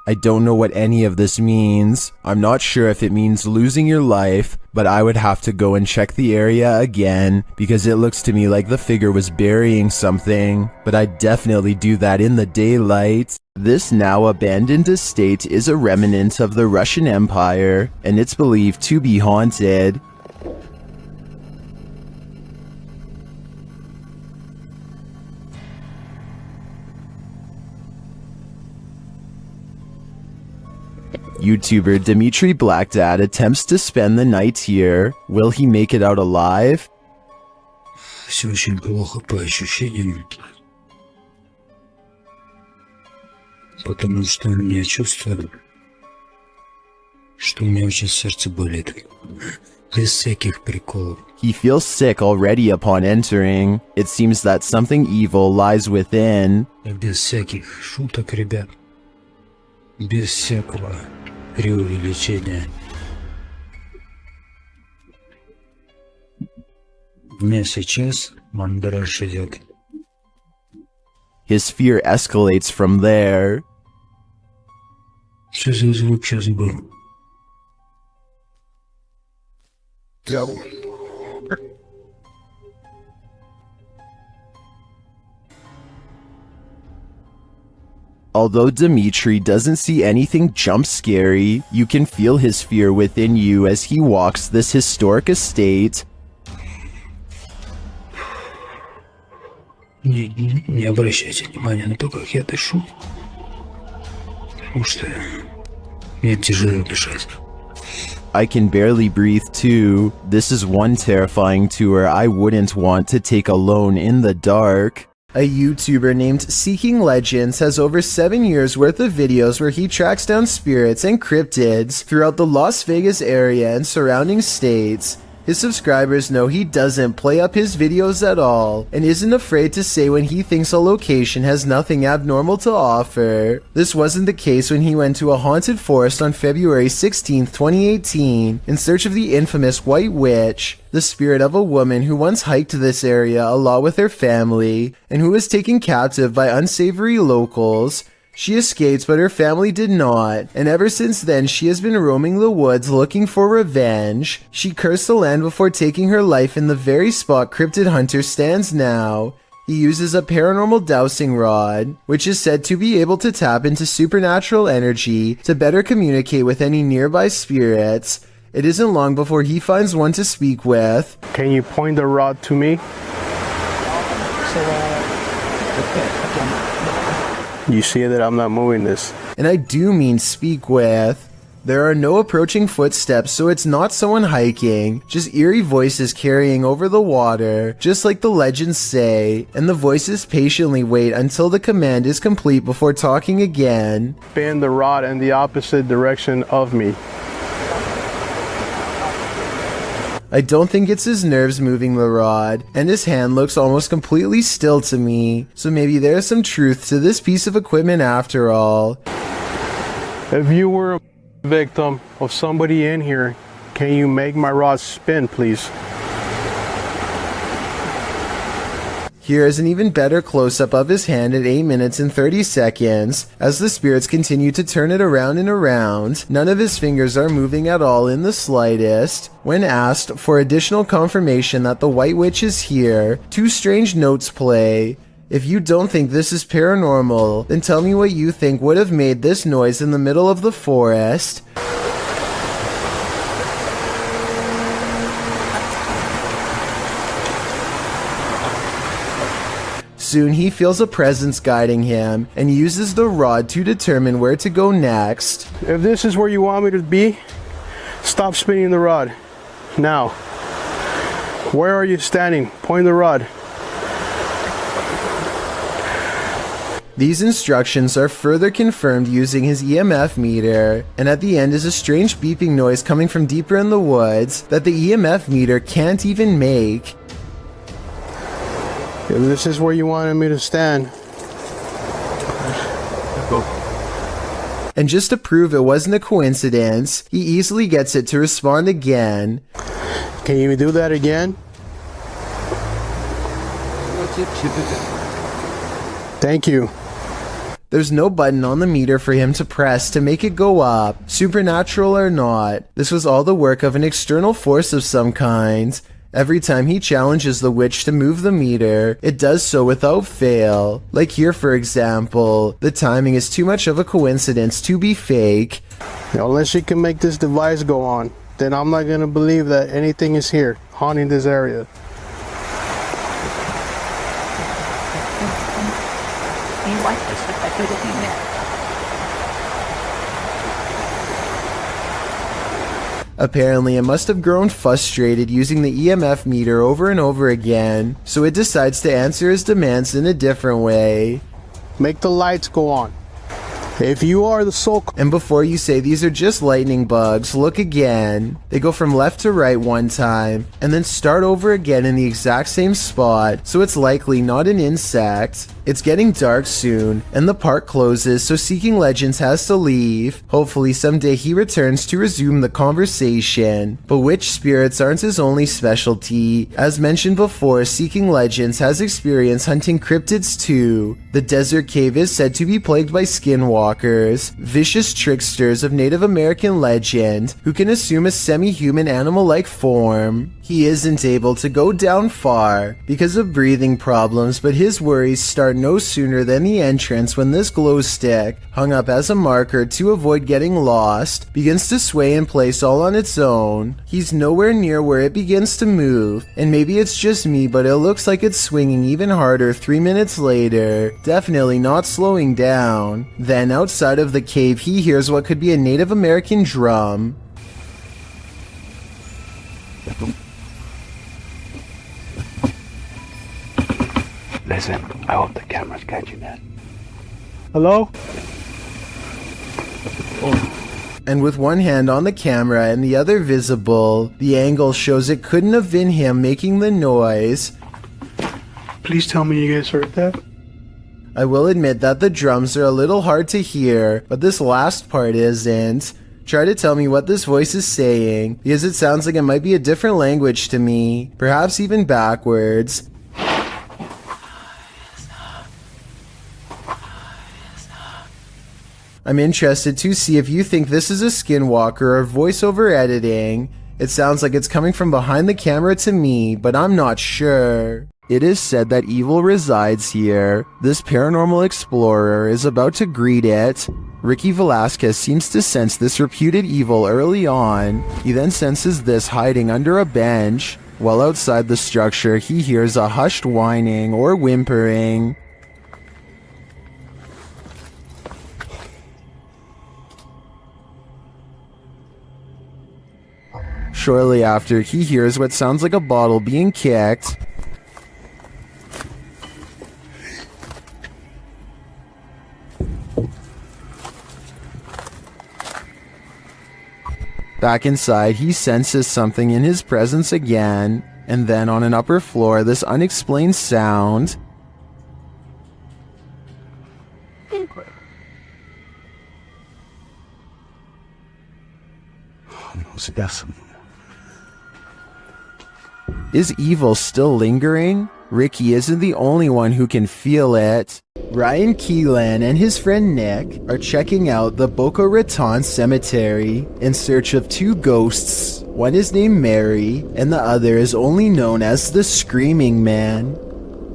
I don't know what any of this means. I'm not sure if it means losing your life, but I would have to go and check the area again because it looks to me like the figure was burying something, but I'd definitely do that in the daylight. This now abandoned estate is a remnant of the Russian Empire, and it's believed to be haunted. YouTuber Dmitry Blackdad attempts to spend the night here. Will he make it out alive? Все очень плохо по ощущениям, потому что я чувствую, что у меня очень сердце болит. Без всяких приколов. He feels sick already upon entering. It seems that something evil lies within. Без всяких шуток, ребят. Без всякого преувеличения. У меня сейчас мандраж идет. His fear escalates from there. Что за звук сейчас был? Although Dmitry doesn't see anything jump scary, you can feel his fear within you as he walks this historic estate. Не обращайте внимания на то, как я дышу. Потому что мне тяжело дышать. I can barely breathe too. This is one terrifying tour I wouldn't want to take alone in the dark. A YouTuber named Seeking Legends has over 7 years worth of videos where he tracks down spirits and cryptids throughout the Las Vegas area and surrounding states. His subscribers know he doesn't play up his videos at all, and isn't afraid to say when he thinks a location has nothing abnormal to offer. This wasn't the case when he went to a haunted forest on February 16, 2018, in search of the infamous White Witch, the spirit of a woman who once hiked this area a lot with her family, and who was taken captive by unsavory locals. She escaped, but her family did not, and ever since then she has been roaming the woods looking for revenge. She cursed the land before taking her life in the very spot Cryptid Hunter stands now. He uses a paranormal dowsing rod, which is said to be able to tap into supernatural energy to better communicate with any nearby spirits. It isn't long before he finds one to speak with. Can you point the rod to me? You see that I'm not moving this. And I do mean speak with. There are no approaching footsteps, so it's not someone hiking, just eerie voices carrying over the water, just like the legends say, and the voices patiently wait until the command is complete before talking again. Spin the rod in the opposite direction of me. I don't think it's his nerves moving the rod, and his hand looks almost completely still to me, so maybe there's some truth to this piece of equipment after all. If you were a victim of somebody in here, can you make my rod spin, please? Here is an even better close-up of his hand at 8 minutes and 30 seconds. As the spirits continue to turn it around and around, none of his fingers are moving at all in the slightest. When asked for additional confirmation that the White Witch is here, 2 strange notes play. If you don't think this is paranormal, then tell me what you think would have made this noise in the middle of the forest. Soon he feels a presence guiding him and uses the rod to determine where to go next. If this is where you want me to be, stop spinning the rod. Now. Where are you standing? Point the rod. These instructions are further confirmed using his EMF meter, and at the end is a strange beeping noise coming from deeper in the woods that the EMF meter can't even make. If this is where you wanted me to stand. Go. And just to prove it wasn't a coincidence, he easily gets it to respond again. Can you do that again? Thank you. There's no button on the meter for him to press to make it go up, supernatural or not. This was all the work of an external force of some kind. Every time he challenges the witch to move the meter, it does so without fail. Like here, for example, the timing is too much of a coincidence to be fake. Unless she can make this device go on, then I'm not gonna believe that anything is here, haunting this area. Apparently, it must have grown frustrated using the EMF meter over and over again, so it decides to answer his demands in a different way. Make the lights go on. If you are the soul... And before you say these are just lightning bugs, look again. They go from left to right one time, and then start over again in the exact same spot, so it's likely not an insect. It's getting dark soon, and the park closes, so Seeking Legends has to leave. Hopefully someday he returns to resume the conversation. But witch spirits aren't his only specialty. As mentioned before, Seeking Legends has experience hunting cryptids too. The desert cave is said to be plagued by skinwalkers, vicious tricksters of Native American legend, who can assume a semi-human animal-like form. He isn't able to go down far because of breathing problems, but his worries start no sooner than the entrance when this glow stick, hung up as a marker to avoid getting lost, begins to sway in place all on its own. He's nowhere near where it begins to move, and maybe it's just me, but it looks like it's swinging even harder 3 minutes later, definitely not slowing down. Then outside of the cave he hears what could be a Native American drum. Listen, I hope the camera's catching that. Hello? And with one hand on the camera and the other visible, the angle shows it couldn't have been him making the noise. Please tell me you guys heard that. I will admit that the drums are a little hard to hear, but this last part isn't. Try to tell me what this voice is saying, because it sounds like it might be a different language to me, perhaps even backwards. I'm interested to see if you think this is a skinwalker or voiceover editing. It sounds like it's coming from behind the camera to me, but I'm not sure. It is said that evil resides here. This paranormal explorer is about to greet it. Ricky Velasquez seems to sense this reputed evil early on. He then senses this hiding under a bench. While outside the structure, he hears a hushed whining or whimpering. Shortly after, he hears what sounds like a bottle being kicked. Back inside, he senses something in his presence again, and then on an upper floor, this unexplained sound. Is evil still lingering? Ricky isn't the only one who can feel it. Ryan Keelan and his friend Nick are checking out the Boca Raton Cemetery in search of two ghosts. One is named Mary, and the other is only known as the Screaming Man.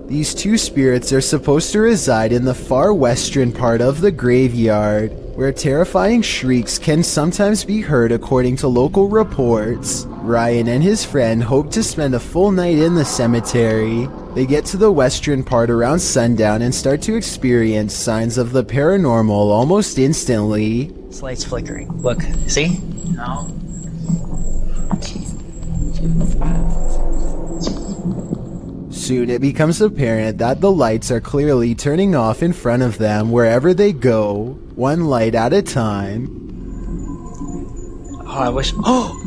These two spirits are supposed to reside in the far western part of the graveyard, where terrifying shrieks can sometimes be heard according to local reports. Ryan and his friend hope to spend a full night in the cemetery. They get to the western part around sundown and start to experience signs of the paranormal almost instantly. This light's flickering. Look, see? No. Soon it becomes apparent that the lights are clearly turning off in front of them wherever they go, one light at a time. Oh, I wish. Oh!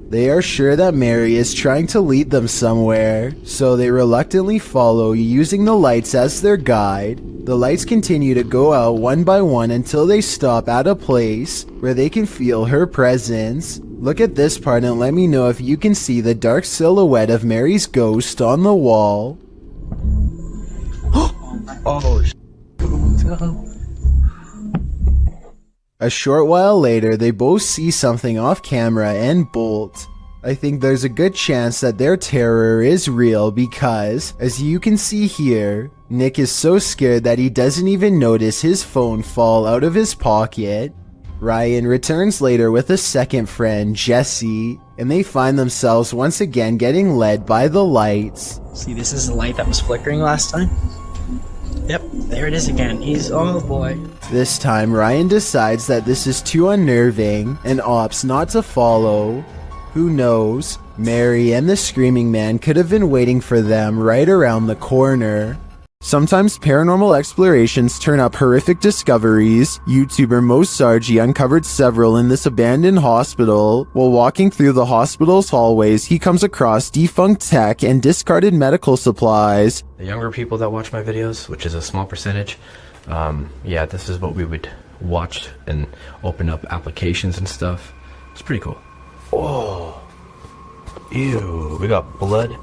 They are sure that Mary is trying to lead them somewhere, so they reluctantly follow, using the lights as their guide. The lights continue to go out one by one until they stop at a place where they can feel her presence. Look at this part and let me know if you can see the dark silhouette of Mary's ghost on the wall. Oh, A short while later, they both see something off camera and bolt. I think there's a good chance that their terror is real because, as you can see here, Nick is so scared that he doesn't even notice his phone fall out of his pocket. Ryan returns later with a second friend, Jesse, and they find themselves once again getting led by the lights. See, this is the light that was flickering last time? Yep, there it is again. Oh boy. This time, Ryan decides that this is too unnerving and opts not to follow. Who knows? Mary and the Screaming Man could have been waiting for them right around the corner. Sometimes paranormal explorations turn up horrific discoveries. YouTuber Mo Sargi uncovered several in this abandoned hospital. While walking through the hospital's hallways, he comes across defunct tech and discarded medical supplies. The younger people that watch my videos, which is a small percentage, yeah, this is what we would watch and open up applications and stuff. It's pretty cool. Oh, ew, we got blood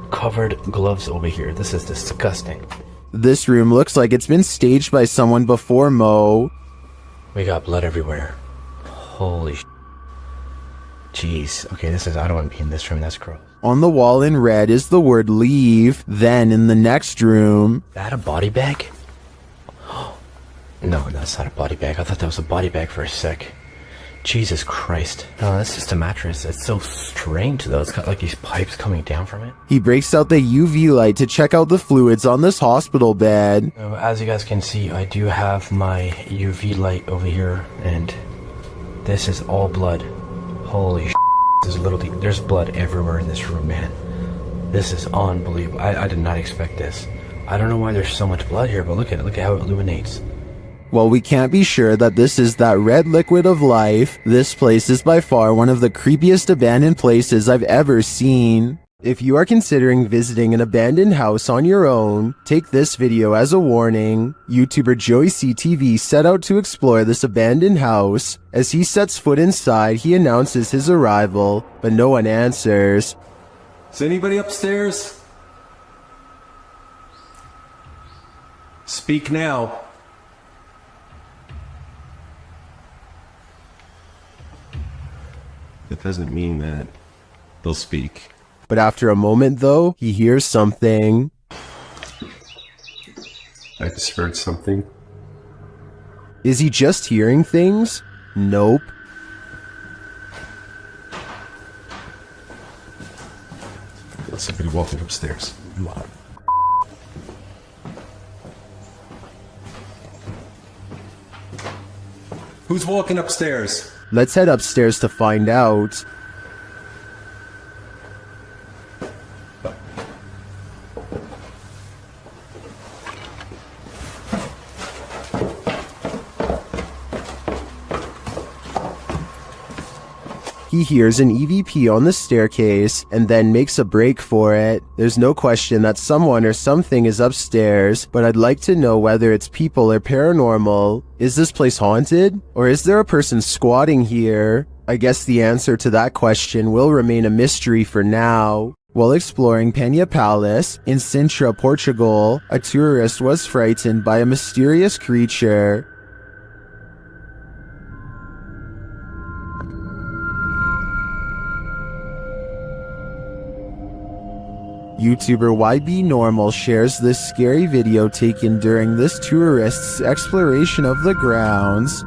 covered gloves over here. This is disgusting. This room looks like it's been staged by someone before Mo. We got blood everywhere. Holy jeez. Okay, I don't want to be in this room. That's gross. On the wall in red is the word leave. Then in the next room... Is that a body bag? No, that's not a body bag. I thought that was a body bag for a sec. Jesus Christ. No, that's just a mattress. It's so strange though. It's got like these pipes coming down from it. He breaks out the UV light to check out the fluids on this hospital bed. So, as you guys can see, I do have my UV light over here, and this is all blood. Holy there's blood everywhere in this room, man. This is unbelievable. I did not expect this. I don't know why there's so much blood here, but look at it. Look at how it illuminates. While we can't be sure that this is that red liquid of life, this place is by far one of the creepiest abandoned places I've ever seen. If you are considering visiting an abandoned house on your own, take this video as a warning. YouTuber Joey CTV set out to explore this abandoned house. As he sets foot inside, he announces his arrival, but no one answers. Is anybody upstairs? Speak now. It doesn't mean that they'll speak. But after a moment though, he hears something. I just heard something. Is he just hearing things? Nope. There's somebody walking upstairs. Who's walking upstairs? Let's head upstairs to find out. He hears an EVP on the staircase and then makes a break for it. There's no question that someone or something is upstairs, but I'd like to know whether it's people or paranormal. Is this place haunted? Or is there a person squatting here? I guess the answer to that question will remain a mystery for now. While exploring Penha Palace in Sintra, Portugal, a tourist was frightened by a mysterious creature. YouTuber YB Normal shares this scary video taken during this tourist's exploration of the grounds.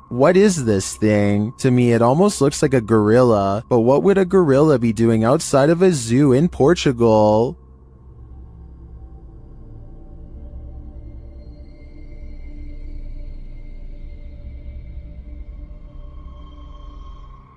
What is this thing? To me, it almost looks like a gorilla, but what would a gorilla be doing outside of a zoo in Portugal?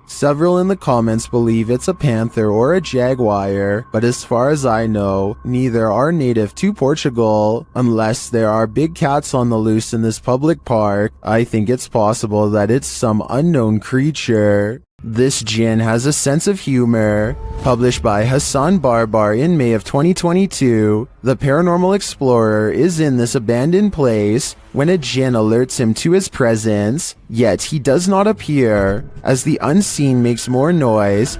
Several in the comments believe it's a panther or a jaguar, but as far as I know, neither are native to Portugal. Unless there are big cats on the loose in this public park, I think it's possible that it's some unknown creature. This jinn has a sense of humor. Published by Hassan Barbar in May of 2022, the paranormal explorer is in this abandoned place when a jinn alerts him to his presence, yet he does not appear. As the unseen makes more noise,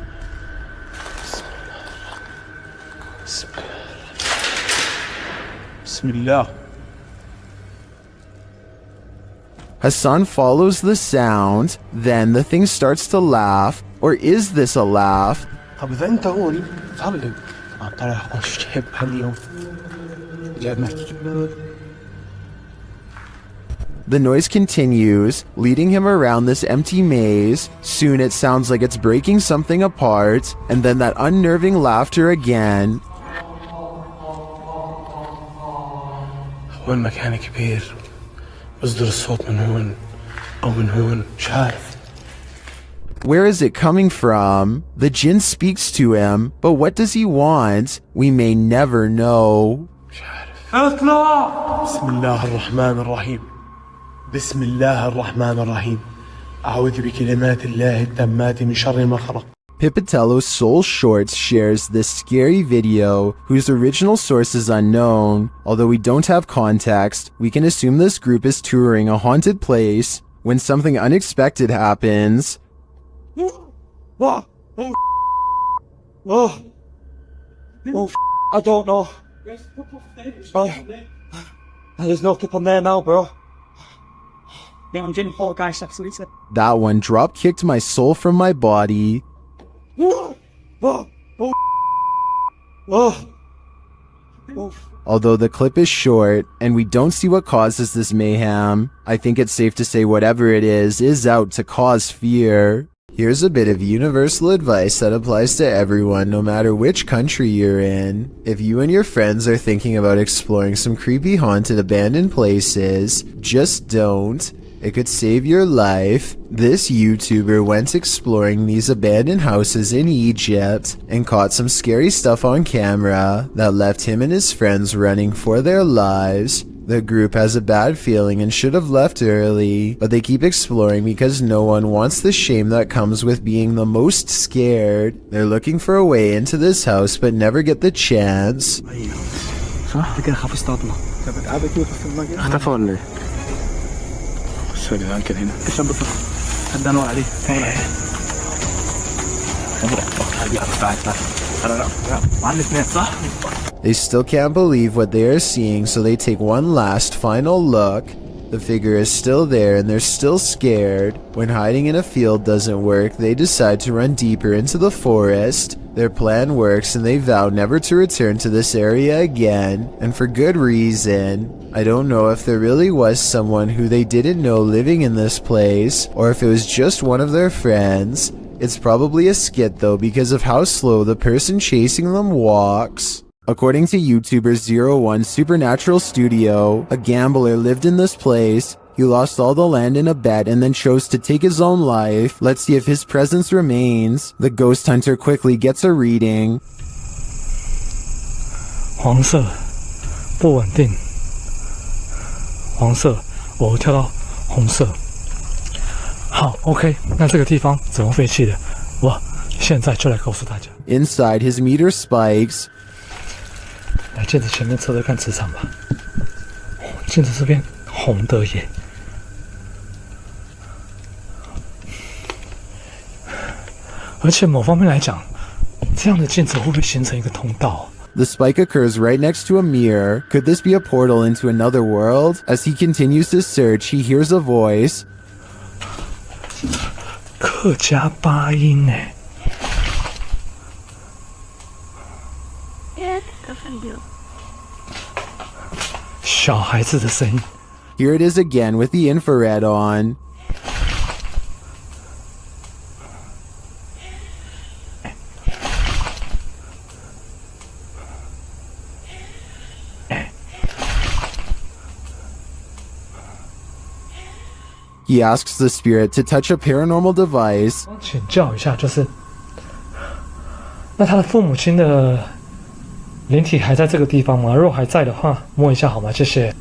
Bismillah. Hassan follows the sound, then the thing starts to laugh. Or is this a laugh? طب إذا أنت هون تعال لي. ترى أخش شيء بهاليوم. جابنا. The noise continues, leading him around this empty maze. Soon it sounds like it's breaking something apart, and then that unnerving laughter again. هو المكان كبير. بصدر الصوت من هون أو من هون مش عارف. Where is it coming from? The jinn speaks to him, but what does he want? We may never know. اطلع. بسم الله الرحمن الرحيم. بسم الله الرحمن الرحيم. أعوذ بكلمات الله التامات من شر ما خلق. Pipitello's Soul Shorts shares this scary video, whose original source is unknown. Although we don't have context, we can assume this group is touring a haunted place when something unexpected happens. I don't know. There's no people there now, bro. That one drop kicked my soul from my body. Although the clip is short and we don't see what causes this mayhem, I think it's safe to say whatever it is out to cause fear. Here's a bit of universal advice that applies to everyone, no matter which country you're in. If you and your friends are thinking about exploring some creepy haunted abandoned places, just don't. It could save your life. This YouTuber went exploring these abandoned houses in Egypt and caught some scary stuff on camera that left him and his friends running for their lives. The group has a bad feeling and should have left early, but they keep exploring because no one wants the shame that comes with being the most scared. They're looking for a way into this house but never get the chance. صح؟ انت كده خاف اصطادنا. طب اتقابل كده في المجال. اختفى ولا ايه؟ بصوا يا جدعان كده هنا. الشاب ده حد انور عليه. They still can't believe what they are seeing, so they take one last final look. The figure is still there and they're still scared. When hiding in a field doesn't work, they decide to run deeper into the forest. Their plan works and they vow never to return to this area again, and for good reason. I don't know if there really was someone who they didn't know living in this place, or if it was just one of their friends. It's probably a skit though because of how slow the person chasing them walks. According to YouTuber 01 Supernatural Studio, a gambler lived in this place. He lost all the land in a bet and then chose to take his own life. Let's see if his presence remains. The ghost hunter quickly gets a reading. 黄色，不稳定。黄色，我跳到红色。好 ，OK， 那这个地方怎么废弃的？我现在就来告诉大家。Inside, his meter spikes. 来镜子前面测测看磁场吧。镜子这边红的耶。而且某方面来讲，这样的镜子会不会形成一个通道？ The spike occurs right next to a mirror. Could this be a portal into another world? As he continues to search, he hears a voice. 客家八音哎。小孩子的声音。 Here it is again with the infrared on. He asks the spirit to touch a paranormal device. 请教一下，就是那他的父母亲的灵体还在这个地方吗？如果还在的话，摸一下好吗？谢谢。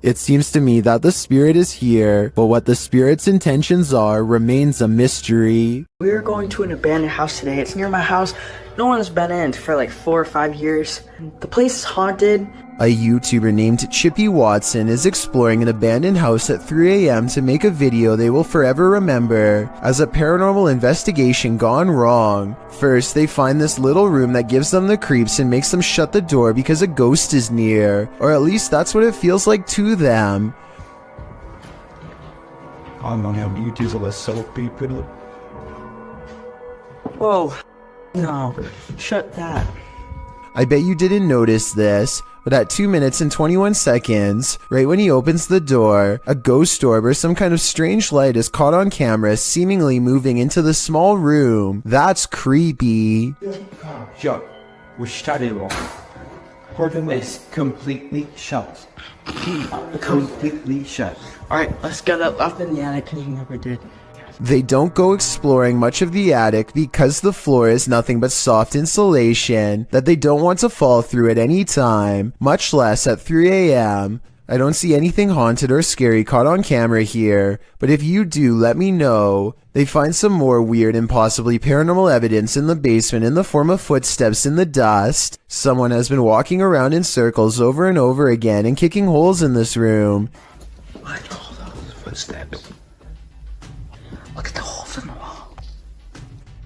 It seems to me that the spirit is here, but what the spirit's intentions are remains a mystery. We're going to an abandoned house today. It's near my house. No one's been in for like 4 or 5 years. The place is haunted. A YouTuber named Chippy Watson is exploring an abandoned house at 3 a.m. to make a video they will forever remember as a paranormal investigation gone wrong. First, they find this little room that gives them the creeps and makes them shut the door because a ghost is near, or at least that's what it feels like to them. I'm gonna have you do the soap people. Whoa. No. Shut that. I bet you didn't notice this, but at 2 minutes and 21 seconds, right when he opens the door, a ghost orb or some kind of strange light is caught on camera seemingly moving into the small room. That's creepy. Shut. We shut it off. Curtain is completely shut. Completely shut. Alright, let's get up in the attic because we never did. They don't go exploring much of the attic because the floor is nothing but soft insulation that they don't want to fall through at any time, much less at 3 a.m. I don't see anything haunted or scary caught on camera here, but if you do, let me know. They find some more weird and possibly paranormal evidence in the basement in the form of footsteps in the dust. Someone has been walking around in circles over and over again and kicking holes in this room. What are those footsteps? Look at the holes in the wall.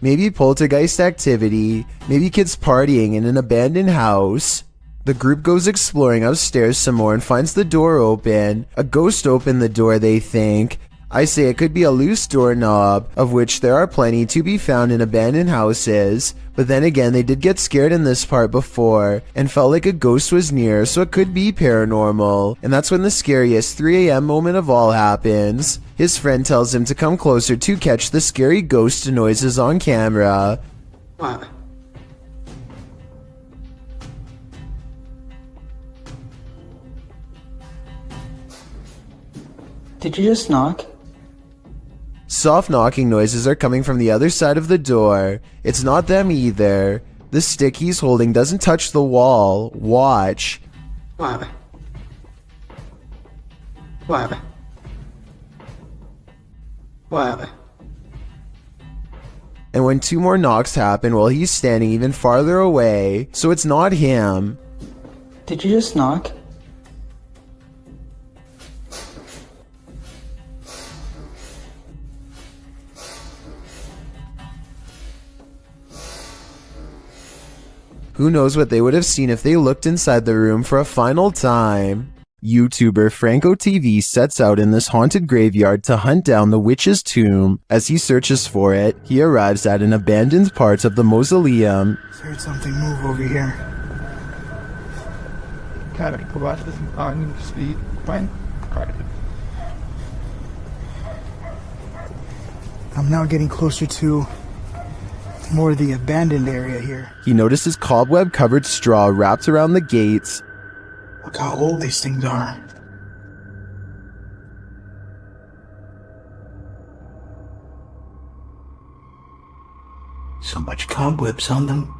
Maybe poltergeist activity, maybe kids partying in an abandoned house. The group goes exploring upstairs some more and finds the door open. A ghost opened the door, they think. I say it could be a loose doorknob, of which there are plenty to be found in abandoned houses, but then again they did get scared in this part before and felt like a ghost was near, so it could be paranormal. And that's when the scariest 3 a.m. moment of all happens. His friend tells him to come closer to catch the scary ghost noises on camera. What? Did you just knock? Soft knocking noises are coming from the other side of the door. It's not them either. The stick he's holding doesn't touch the wall. Watch. What? What? What? And when 2 more knocks happen while he's standing even farther away, so it's not him. Did you just knock? Who knows what they would have seen if they looked inside the room for a final time. YouTuber Franco TV sets out in this haunted graveyard to hunt down the witch's tomb. As he searches for it, he arrives at an abandoned part of the mausoleum. Heard something move over here. I'm now getting closer to more of the abandoned area here. He notices cobweb-covered straw wrapped around the gates. Look how old these things are. So much cobwebs on them.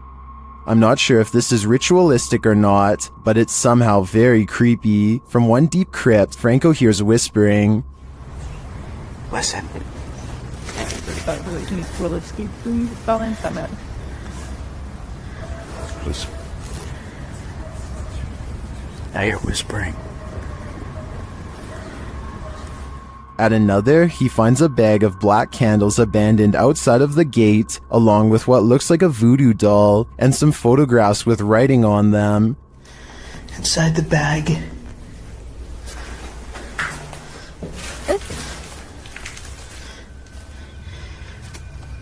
I'm not sure if this is ritualistic or not, but it's somehow very creepy. From one deep crypt, Franco hears whispering. Listen. Now you're whispering. At another, he finds a bag of black candles abandoned outside of the gate, along with what looks like a voodoo doll and some photographs with writing on them. Inside the bag.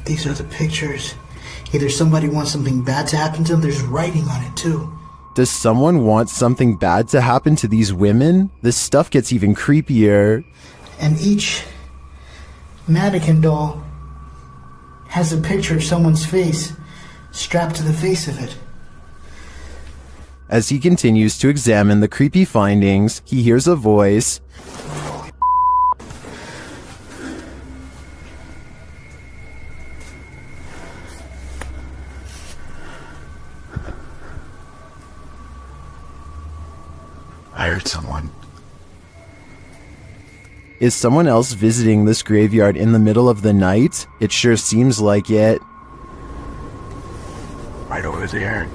These are the pictures. Either somebody wants something bad to happen to them, there's writing on it too. Does someone want something bad to happen to these women? This stuff gets even creepier. And each mannequin doll has a picture of someone's face strapped to the face of it. As he continues to examine the creepy findings, he hears a voice. I heard someone. Is someone else visiting this graveyard in the middle of the night? It sure seems like it. Right over there.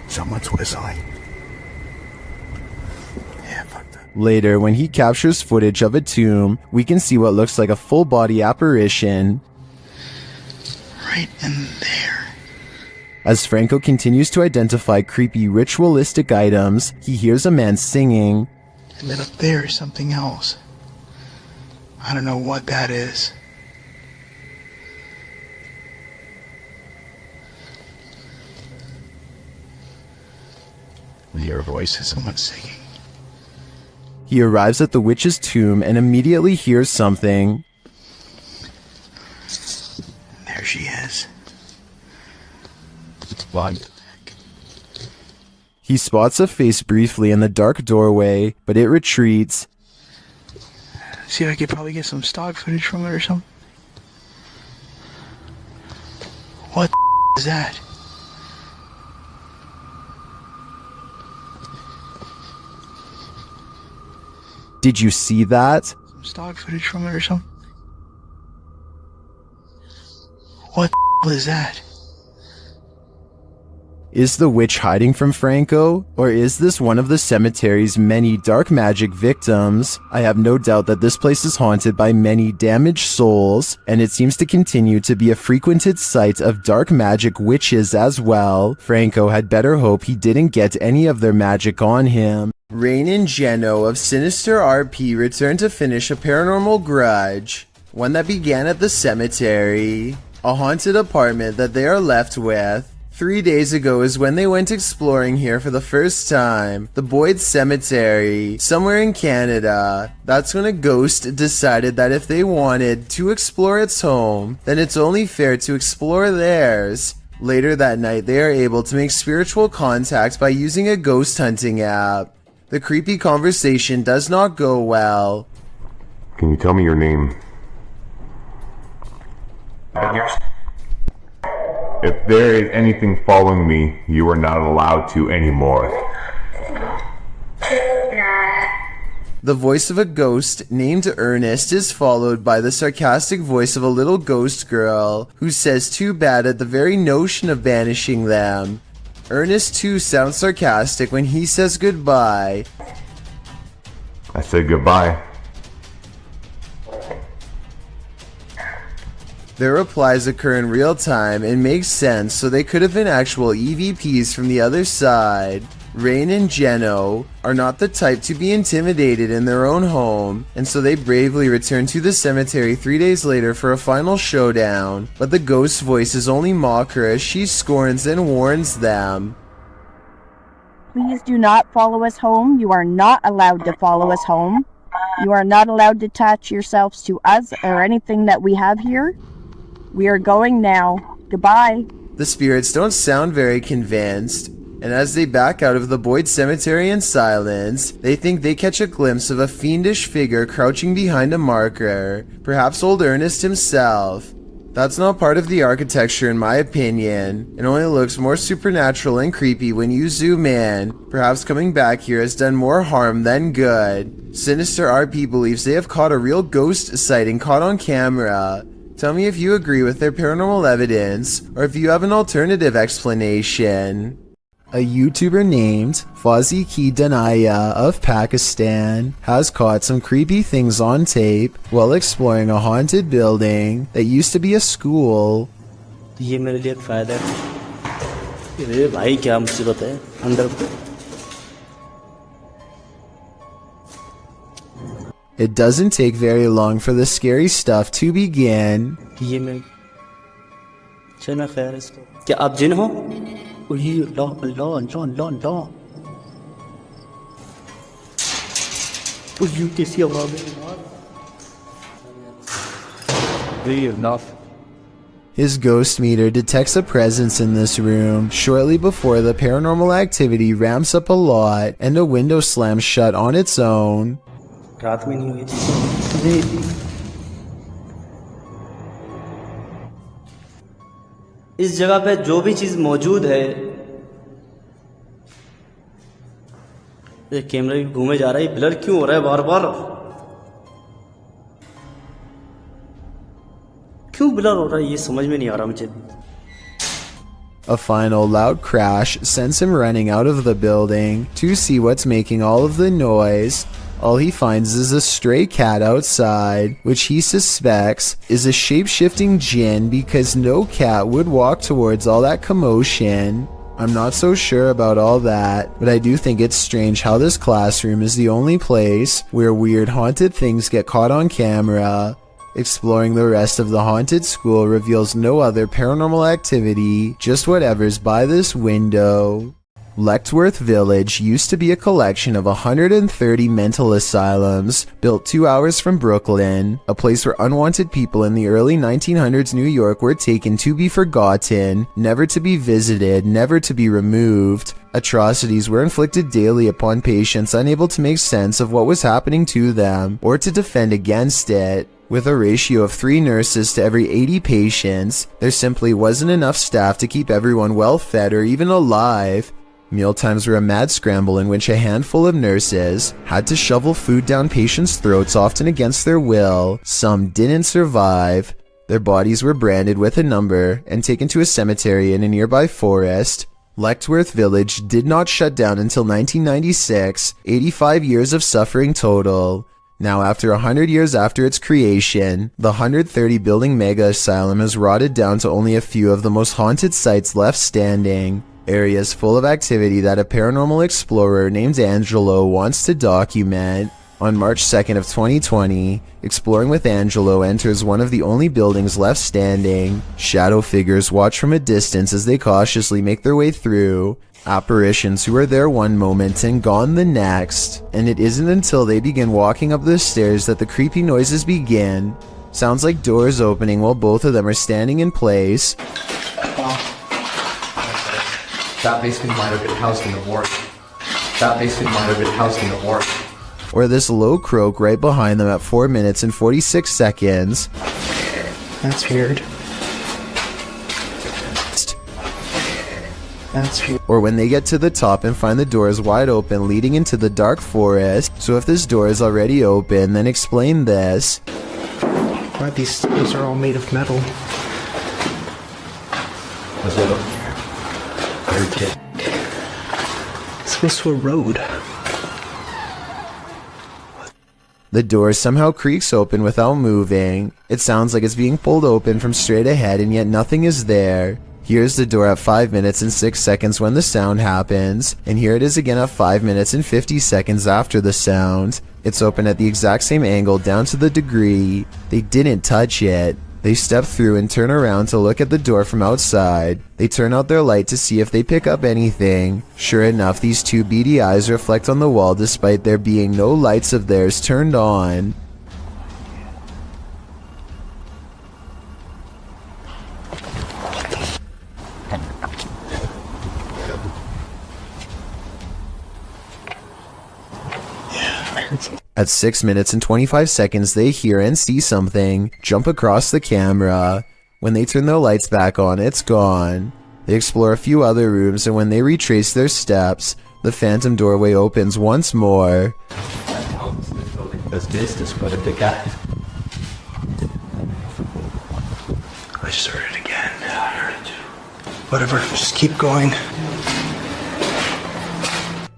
Someone's whistling. Yeah, fuck that. Later, when he captures footage of a tomb, we can see what looks like a full-body apparition. Right in there. As Franco continues to identify creepy ritualistic items, he hears a man singing. And then up there is something else. I don't know what that is. Your voice is someone singing. He arrives at the witch's tomb and immediately hears something. There she is. Blind. He spots a face briefly in the dark doorway, but it retreats. See if I could probably get some stock footage from it or something. What the is that? Did you see that? Some stock footage from it or something. What the is that? Is the witch hiding from Franco, or is this one of the cemetery's many dark magic victims? I have no doubt that this place is haunted by many damaged souls, and it seems to continue to be a frequented site of dark magic witches as well. Franco had better hope he didn't get any of their magic on him. Rain and Geno of Sinister RP returned to finish a paranormal grudge, one that began at the cemetery, a haunted apartment that they are left with. 3 days ago is when they went exploring here for the first time, the Boyd Cemetery, somewhere in Canada. That's when a ghost decided that if they wanted to explore its home, then it's only fair to explore theirs. Later that night, they are able to make spiritual contact by using a ghost hunting app. The creepy conversation does not go well. Can you tell me your name? If there is anything following me, you are not allowed to anymore. The voice of a ghost named Ernest is followed by the sarcastic voice of a little ghost girl who says too bad at the very notion of banishing them. Ernest too sounds sarcastic when he says goodbye. I said goodbye. Their replies occur in real time and make sense, so they could have been actual EVPs from the other side. Rain and Geno are not the type to be intimidated in their own home, and so they bravely return to the cemetery 3 days later for a final showdown, but the ghost's voices only mock her as she scorns and warns them. Please do not follow us home. You are not allowed to follow us home. You are not allowed to attach yourselves to us or anything that we have here. We are going now. Goodbye. The spirits don't sound very convinced, and as they back out of the Boyd Cemetery in silence, they think they catch a glimpse of a fiendish figure crouching behind a marker, perhaps old Ernest himself. That's not part of the architecture in my opinion. It only looks more supernatural and creepy when you zoom in. Perhaps coming back here has done more harm than good. Sinister RP believes they have caught a real ghost sighting caught on camera. Tell me if you agree with their paranormal evidence, or if you have an alternative explanation. A YouTuber named Fauzi Ki Danaya of Pakistan has caught some creepy things on tape while exploring a haunted building that used to be a school. ये मेरे लिए एक फायदा है। अरे भाई क्या मुसीबत है अंदर। It doesn't take very long for the scary stuff to begin. ये मैं चना खैर इसको क्या आप जिन हो? अल्लाह अल्लाह अल्लाह अल्लाह अल्लाह ये कैसी आवाज़ है? Enough. His ghost meter detects a presence in this room shortly before the paranormal activity ramps up a lot and a window slams shut on its own. रात में नहीं हुई थी। इस जगह पे जो भी चीज मौजूद है, ये कैमरा भी घूमे जा रहा है, ब्लर क्यों हो रहा है बार बार? क्यों ब्लर हो रहा है ये समझ में नहीं आ रहा मुझे। A final loud crash sends him running out of the building to see what's making all of the noise. All he finds is a stray cat outside, which he suspects is a shape-shifting djinn because no cat would walk towards all that commotion. I'm not so sure about all that, but I do think it's strange how this classroom is the only place where weird haunted things get caught on camera. Exploring the rest of the haunted school reveals no other paranormal activity, just whatever's by this window. Lechtworth Village used to be a collection of 130 mental asylums built 2 hours from Brooklyn, a place where unwanted people in the early 1900s New York were taken to be forgotten, never to be visited, never to be removed. Atrocities were inflicted daily upon patients unable to make sense of what was happening to them or to defend against it. With a ratio of 3 nurses to every 80 patients, there simply wasn't enough staff to keep everyone well fed or even alive. Mealtimes were a mad scramble in which a handful of nurses had to shovel food down patients' throats, often against their will. Some didn't survive. Their bodies were branded with a number and taken to a cemetery in a nearby forest. Lechtworth Village did not shut down until 1996, 85 years of suffering total. Now, after 100 years after its creation, the 130-building mega asylum has rotted down to only a few of the most haunted sites left standing, areas full of activity that a paranormal explorer named Angelo wants to document. On March 2nd of 2020, Exploring with Angelo enters one of the only buildings left standing. Shadow figures watch from a distance as they cautiously make their way through. Apparitions who are there one moment and gone the next. And it isn't until they begin walking up the stairs that the creepy noises begin. Sounds like doors opening while both of them are standing in place. That basement might have been housed in the ward. That basement might have been housed in the ward. Or this low croak right behind them at 4 minutes and 46 seconds. That's weird. That's weird. Or when they get to the top and find the doors wide open leading into the dark forest. So if this door is already open, then explain this. Why these stairs are all made of metal? Was it very good? This goes to a road. The door somehow creaks open without moving. It sounds like it's being pulled open from straight ahead and yet nothing is there. Here's the door at 5 minutes and 6 seconds when the sound happens, and here it is again at 5 minutes and 50 seconds after the sound. It's open at the exact same angle down to the degree. They didn't touch it. They step through and turn around to look at the door from outside. They turn out their light to see if they pick up anything. Sure enough, these two beady eyes reflect on the wall despite there being no lights of theirs turned on. At 6 minutes and 25 seconds, they hear and see something jump across the camera. When they turn their lights back on, it's gone. They explore a few other rooms, and when they retrace their steps, the phantom doorway opens once more. Das nächste spotted the cat. I just heard it again. Yeah, I heard it too. Whatever, just keep going.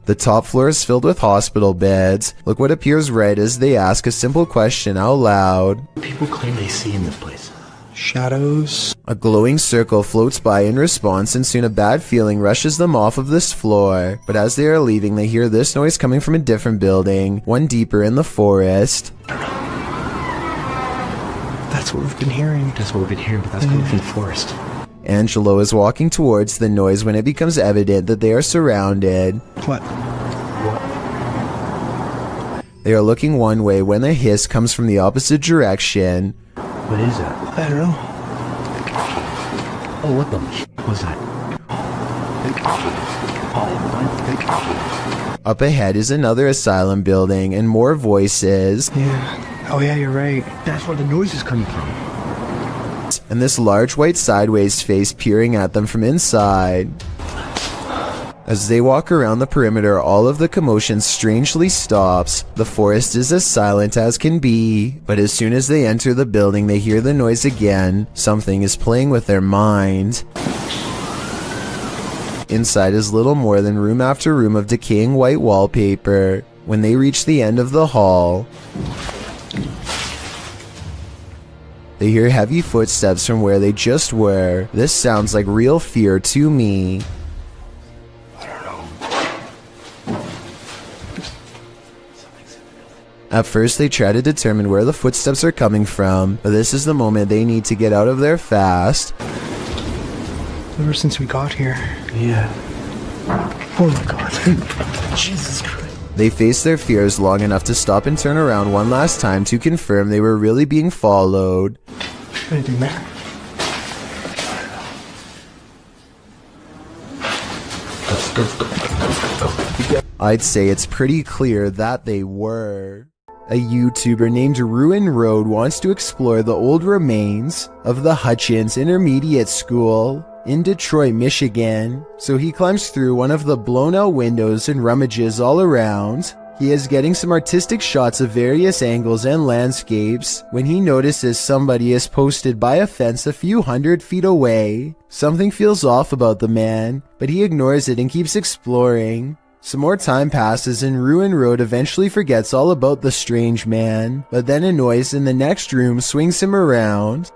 The top floor is filled with hospital beds. Look what appears right as they ask a simple question out loud. People claim they see in this place. Shadows. A glowing circle floats by in response, and soon a bad feeling rushes them off of this floor. But as they are leaving, they hear this noise coming from a different building, one deeper in the forest. That's what we've been hearing. That's what we've been hearing, but that's coming from the forest. Angelo is walking towards the noise when it becomes evident that they are surrounded. What? They are looking one way when a hiss comes from the opposite direction. What is that? I don't know. Oh, what the was that? Up ahead is another asylum building and more voices. Yeah. Oh yeah, you're right. That's where the noise is coming from. And this large white sideways face peering at them from inside. As they walk around the perimeter, all of the commotion strangely stops. The forest is as silent as can be, but as soon as they enter the building, they hear the noise again. Something is playing with their mind. Inside is little more than room after room of decaying white wallpaper. When they reach the end of the hall, they hear heavy footsteps from where they just were. This sounds like real fear to me. At first, they try to determine where the footsteps are coming from, but this is the moment they need to get out of there fast. Ever since we got here. Yeah. Oh my god. Jesus Christ. They face their fears long enough to stop and turn around one last time to confirm they were really being followed. Anything there? I'd say it's pretty clear that they were. A YouTuber named Ruin Road wants to explore the old remains of the Hutchins Intermediate School in Detroit, Michigan. So he climbs through one of the blown out windows and rummages all around. He is getting some artistic shots of various angles and landscapes when he notices somebody is posted by a fence a few 100 feet away. Something feels off about the man, but he ignores it and keeps exploring. Some more time passes and Ruin Road eventually forgets all about the strange man, but then a noise in the next room swings him around.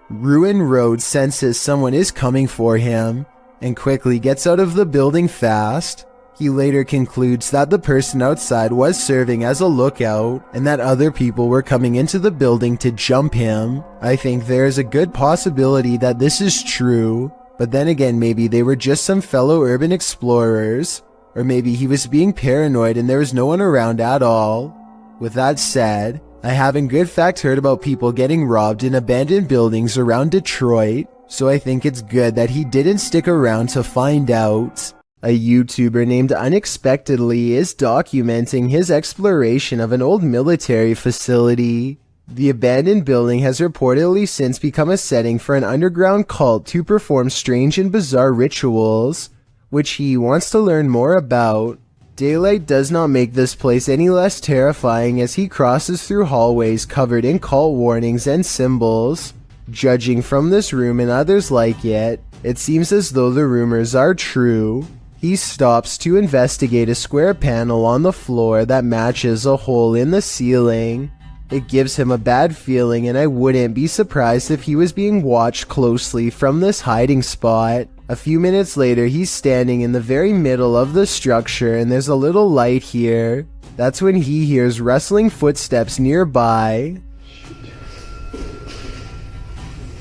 Ruin Road senses someone is coming for him and quickly gets out of the building fast. He later concludes that the person outside was serving as a lookout and that other people were coming into the building to jump him. I think there is a good possibility that this is true, but then again maybe they were just some fellow urban explorers, or maybe he was being paranoid and there was no one around at all. With that said, I haven't good fact heard about people getting robbed in abandoned buildings around Detroit, so I think it's good that he didn't stick around to find out. A YouTuber named Unexpectedly is documenting his exploration of an old military facility. The abandoned building has reportedly since become a setting for an underground cult to perform strange and bizarre rituals, which he wants to learn more about. Daylight does not make this place any less terrifying as he crosses through hallways covered in cult warnings and symbols. Judging from this room and others like it, it seems as though the rumors are true. He stops to investigate a square panel on the floor that matches a hole in the ceiling. It gives him a bad feeling, and I wouldn't be surprised if he was being watched closely from this hiding spot. A few minutes later, he's standing in the very middle of the structure and there's a little light here. That's when he hears rustling footsteps nearby.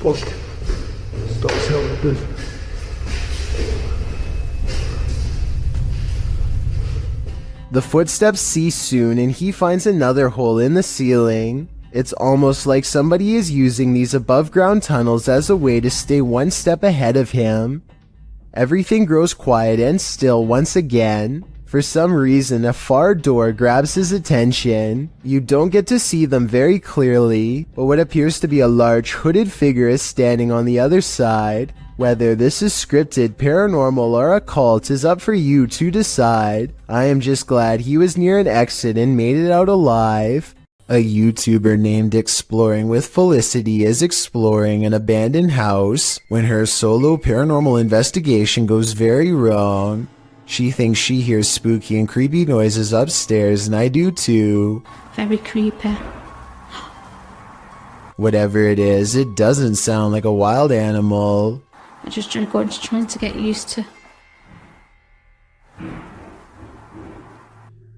Post. Stop selling. The footsteps cease soon and he finds another hole in the ceiling. It's almost like somebody is using these above ground tunnels as a way to stay one step ahead of him. Everything grows quiet and still once again. For some reason, a far door grabs his attention. You don't get to see them very clearly, but what appears to be a large hooded figure is standing on the other side. Whether this is scripted, paranormal, or occult is up for you to decide. I am just glad he was near an exit and made it out alive. A YouTuber named Exploring with Felicity is exploring an abandoned house when her solo paranormal investigation goes very wrong. She thinks she hears spooky and creepy noises upstairs, and I do too. Very creepy. Whatever it is, it doesn't sound like a wild animal. I just trying to get used to.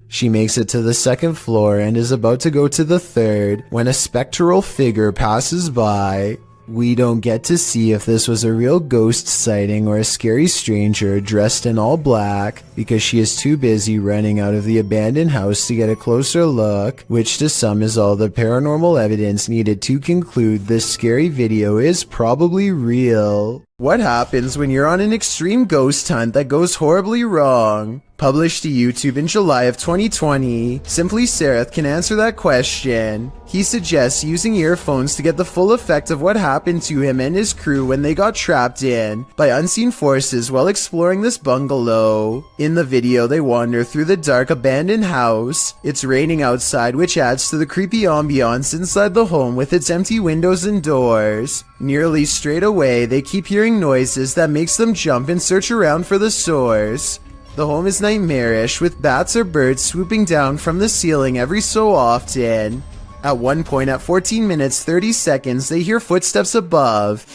She makes it to the second floor and is about to go to the third when a spectral figure passes by. We don't get to see if this was a real ghost sighting or a scary stranger dressed in all black because she is too busy running out of the abandoned house to get a closer look, which to some is all the paranormal evidence needed to conclude this scary video is probably real. What happens when you're on an extreme ghost hunt that goes horribly wrong? Published to YouTube in July of 2020, Simply Sereth can answer that question. He suggests using earphones to get the full effect of what happened to him and his crew when they got trapped in by unseen forces while exploring this bungalow. In the video, they wander through the dark abandoned house. It's raining outside, which adds to the creepy ambiance inside the home with its empty windows and doors. Nearly straight away, they keep hearing noises that makes them jump and search around for the source. The home is nightmarish, with bats or birds swooping down from the ceiling every so often. At one point at 14 minutes 30 seconds, they hear footsteps above.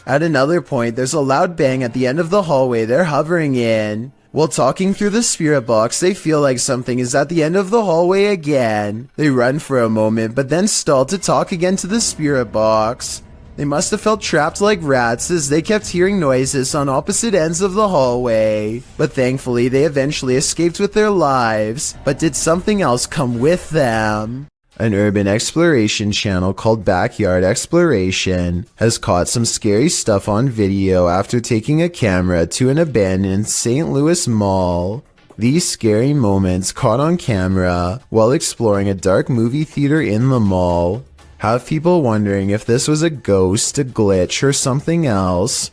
At another point, there's a loud bang at the end of the hallway they're hovering in. While talking through the spirit box, they feel like something is at the end of the hallway again. They run for a moment, but then stall to talk again to the spirit box. They must have felt trapped like rats as they kept hearing noises on opposite ends of the hallway. But thankfully, they eventually escaped with their lives. But did something else come with them? An urban exploration channel called Backyard Exploration has caught some scary stuff on video after taking a camera to an abandoned St. Louis mall. These scary moments caught on camera while exploring a dark movie theater in the mall. have people wondering if this was a ghost, a glitch, or something else.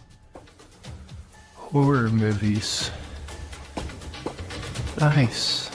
Horror movies. Nice.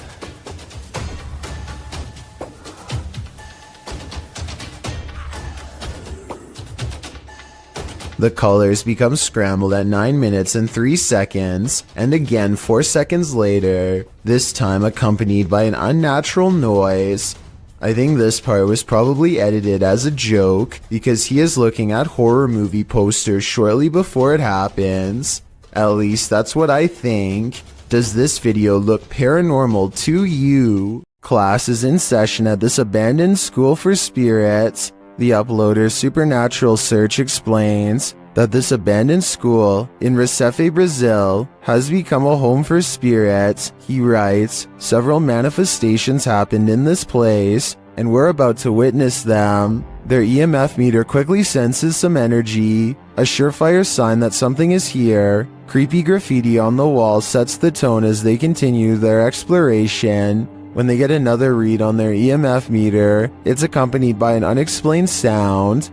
The colors become scrambled at 9 minutes and 3 seconds, and again 4 seconds later, this time accompanied by an unnatural noise. I think this part was probably edited as a joke, because he is looking at horror movie posters shortly before it happens. At least that's what I think. Does this video look paranormal to you? Class is in session at this abandoned school for spirits. The uploader's supernatural search explains that this abandoned school in Recife, Brazil has become a home for spirits. He writes, several manifestations happened in this place and we're about to witness them. Their EMF meter quickly senses some energy, a surefire sign that something is here. Creepy graffiti on the wall sets the tone as they continue their exploration. When they get another read on their EMF meter, it's accompanied by an unexplained sound.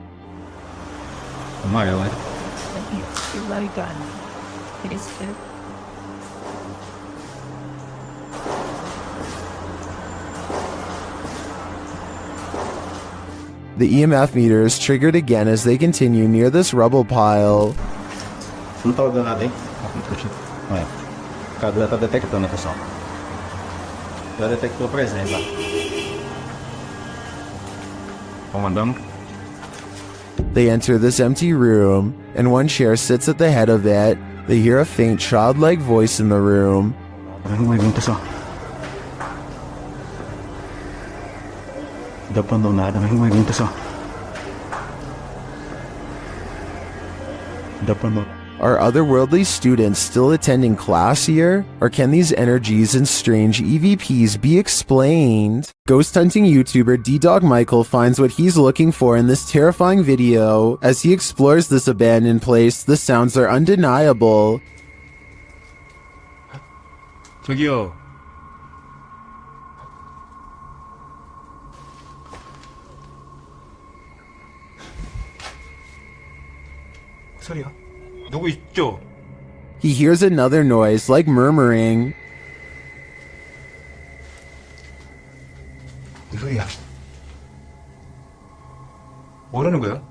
The EMF meter is triggered again as they continue near this rubble pile. They enter this empty room, and one chair sits at the head of it. They hear a faint childlike voice in the room. Are otherworldly students still attending class here? Or can these energies and strange EVPs be explained? Ghost hunting YouTuber D-Dog Michael finds what he's looking for in this terrifying video. As he explores this abandoned place, the sounds are undeniable. 저기요. 소리야? 누구 있죠? He hears another noise, like murmuring. 무슨 소리야? 뭐라는 거야?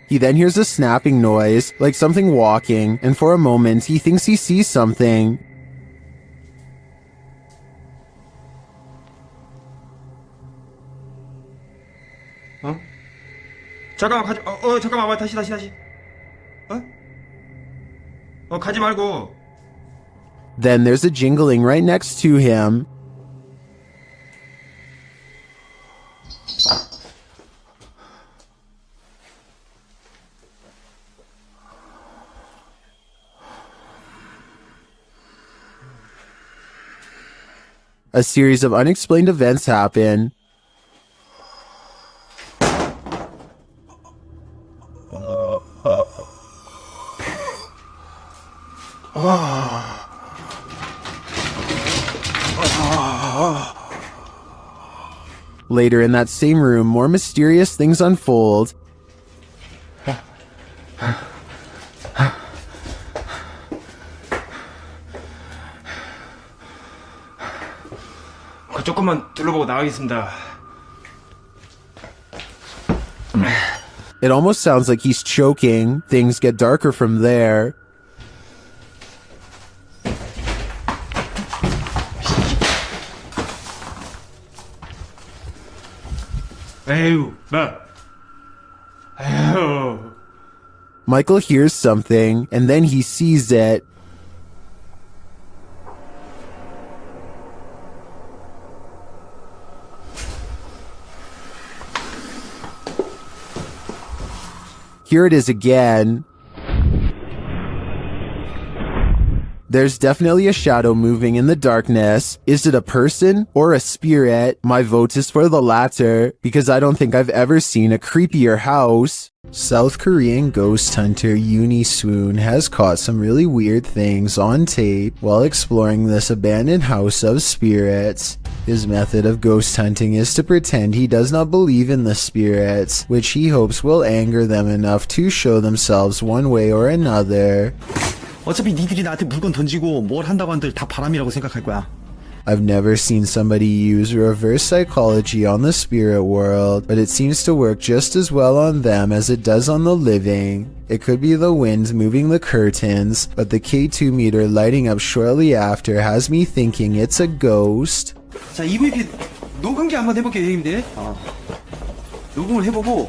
He then hears a snapping noise, like something walking, and for a moment he thinks he sees something. 어? 잠깐만 가지. 잠깐만 와 다시. 가지 말고. Then there's a jingling right next to him. A series of unexplained events happen. Later in that same room, more mysterious things unfold. 조금만 둘러보고 나가겠습니다. It almost sounds like he's choking. Things get darker from there. 에휴, 에휴. Michael hears something, and then he sees it. Here it is again. There's definitely a shadow moving in the darkness. Is it a person or a spirit? My vote is for the latter, because I don't think I've ever seen a creepier house. South Korean ghost hunter Swoon has caught some really weird things on tape while exploring this abandoned house of spirits. His method of ghost hunting is to pretend he does not believe in the spirits, which he hopes will anger them enough to show themselves one way or another. 어차피 니들이 나한테 물건 던지고 뭘 한다고 한들 다 바람이라고 생각할 거야. I've never seen somebody use reverse psychology on the spirit world, but it seems to work just as well on them as it does on the living. It could be the wind moving the curtains, but the K2 meter lighting up shortly after has me thinking it's a ghost. 자, EVP 녹음기 한번 해볼게요, 형님들. 녹음을 해보고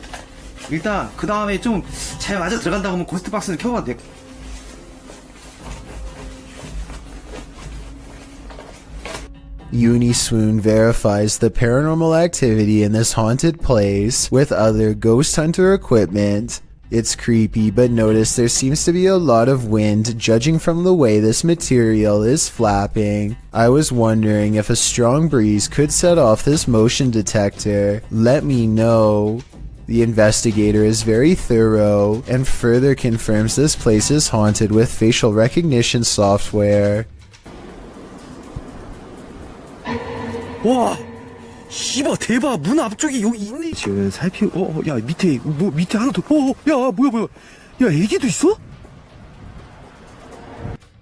일단 그 다음에 좀 잘 맞아 들어간다고 하면 고스트 박스는 켜봐도 돼. Uniswoon verifies the paranormal activity in this haunted place with other ghost hunter equipment. It's creepy, but notice there seems to be a lot of wind judging from the way this material is flapping. I was wondering if a strong breeze could set off this motion detector. Let me know. The investigator is very thorough and further confirms this place is haunted with facial recognition software. 와, 씨발 대박. 문 앞쪽에 여기 있네. 지금 살피고 야 밑에 뭐 밑에 하나 더. 야 뭐야. 야 애기도 있어?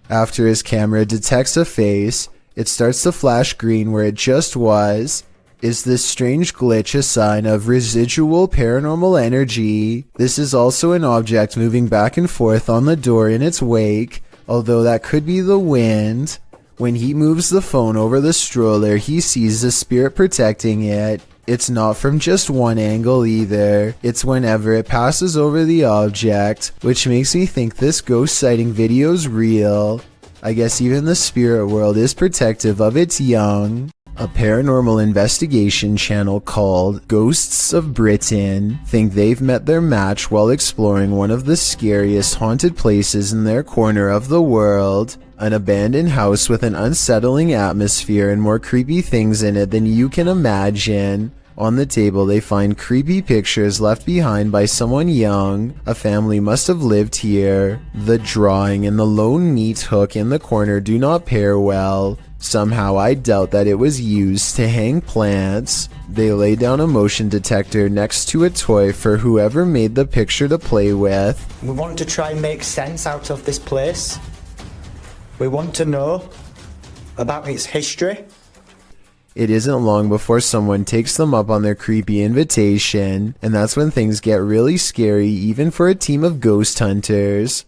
After his camera detects a face, it starts to flash green where it just was. Is this strange glitch a sign of residual paranormal energy? This is also an object moving back and forth on the door in its wake, although that could be the wind. When he moves the phone over the stroller, he sees the spirit protecting it. It's not from just one angle either. It's whenever it passes over the object, which makes me think this ghost sighting video's real. I guess even the spirit world is protective of its young. A paranormal investigation channel called Ghosts of Britain think they've met their match while exploring one of the scariest haunted places in their corner of the world. An abandoned house with an unsettling atmosphere and more creepy things in it than you can imagine. On the table they find creepy pictures left behind by someone young. A family must have lived here. The drawing and the lone meat hook in the corner do not pair well. Somehow I doubt that it was used to hang plants. They lay down a motion detector next to a toy for whoever made the picture to play with. We want to try and make sense out of this place. We want to know about its history. It isn't long before someone takes them up on their creepy invitation, and that's when things get really scary even for a team of ghost hunters.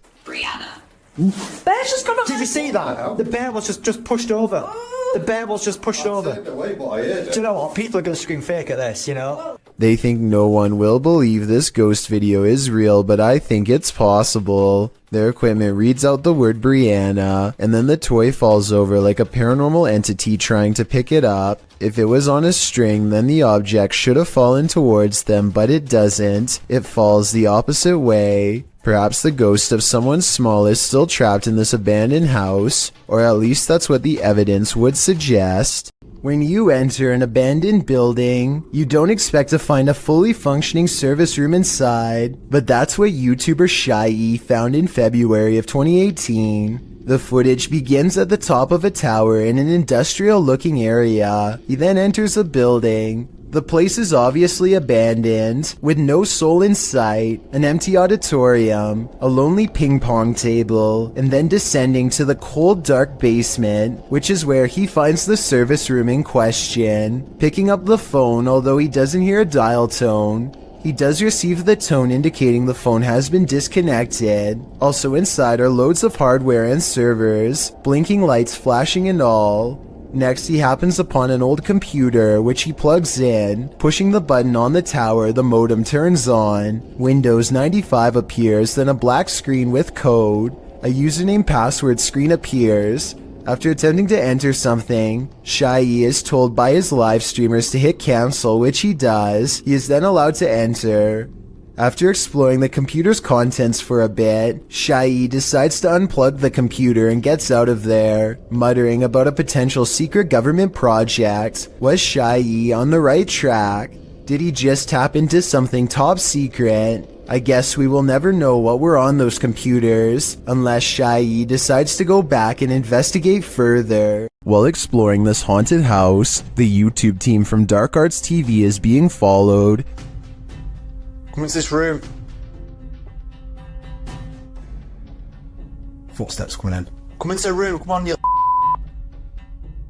Bear's just gone. Did you see that? The bear was just pushed over. The bear was just pushed over. Do you know what? People are going to scream fake at this, you know? They think no one will believe this ghost video is real, but I think it's possible. Their equipment reads out the word Brianna, and then the toy falls over like a paranormal entity trying to pick it up. If it was on a string, then the object should have fallen towards them, but it doesn't. It falls the opposite way. Perhaps the ghost of someone small is still trapped in this abandoned house, or at least that's what the evidence would suggest. When you enter an abandoned building, you don't expect to find a fully functioning service room inside, but that's what YouTuber Shy found in February of 2018. The footage begins at the top of a tower in an industrial-looking area. He then enters a building. The place is obviously abandoned, with no soul in sight, an empty auditorium, a lonely ping pong table, and then descending to the cold, dark basement, which is where he finds the service room in question. Picking up the phone, although he doesn't hear a dial tone, he does receive the tone indicating the phone has been disconnected. Also inside are loads of hardware and servers, blinking lights flashing and all. Next, he happens upon an old computer, which he plugs in. Pushing the button on the tower, the modem turns on. Windows 95 appears, then a black screen with code. A username password screen appears. After attempting to enter something, Shy is told by his live streamers to hit cancel, which he does. He is then allowed to enter. After exploring the computer's contents for a bit, Shy decides to unplug the computer and gets out of there, muttering about a potential secret government project. Was Shy on the right track? Did he just tap into something top secret? I guess we will never know what were on those computers unless Shai decides to go back and investigate further. While exploring this haunted house, the YouTube team from Dark Arts TV is being followed. Come into this room. Footsteps coming in. Come into the room, come on, you.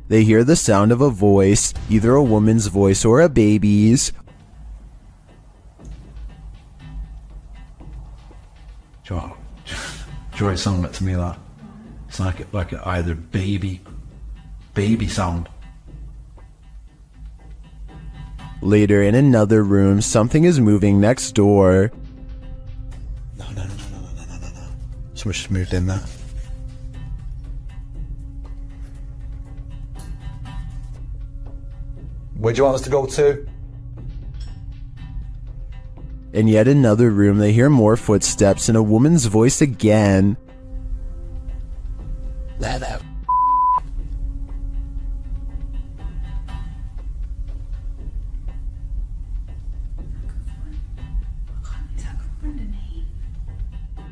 They hear the sound of a voice, either a woman's voice or a baby's. Joy, it sounded like to me that it's like either baby sound. Later in another room, something is moving next door. No. Someone's just moved in there. Where do you want us to go to? In yet another room, they hear more footsteps and a woman's voice again. There.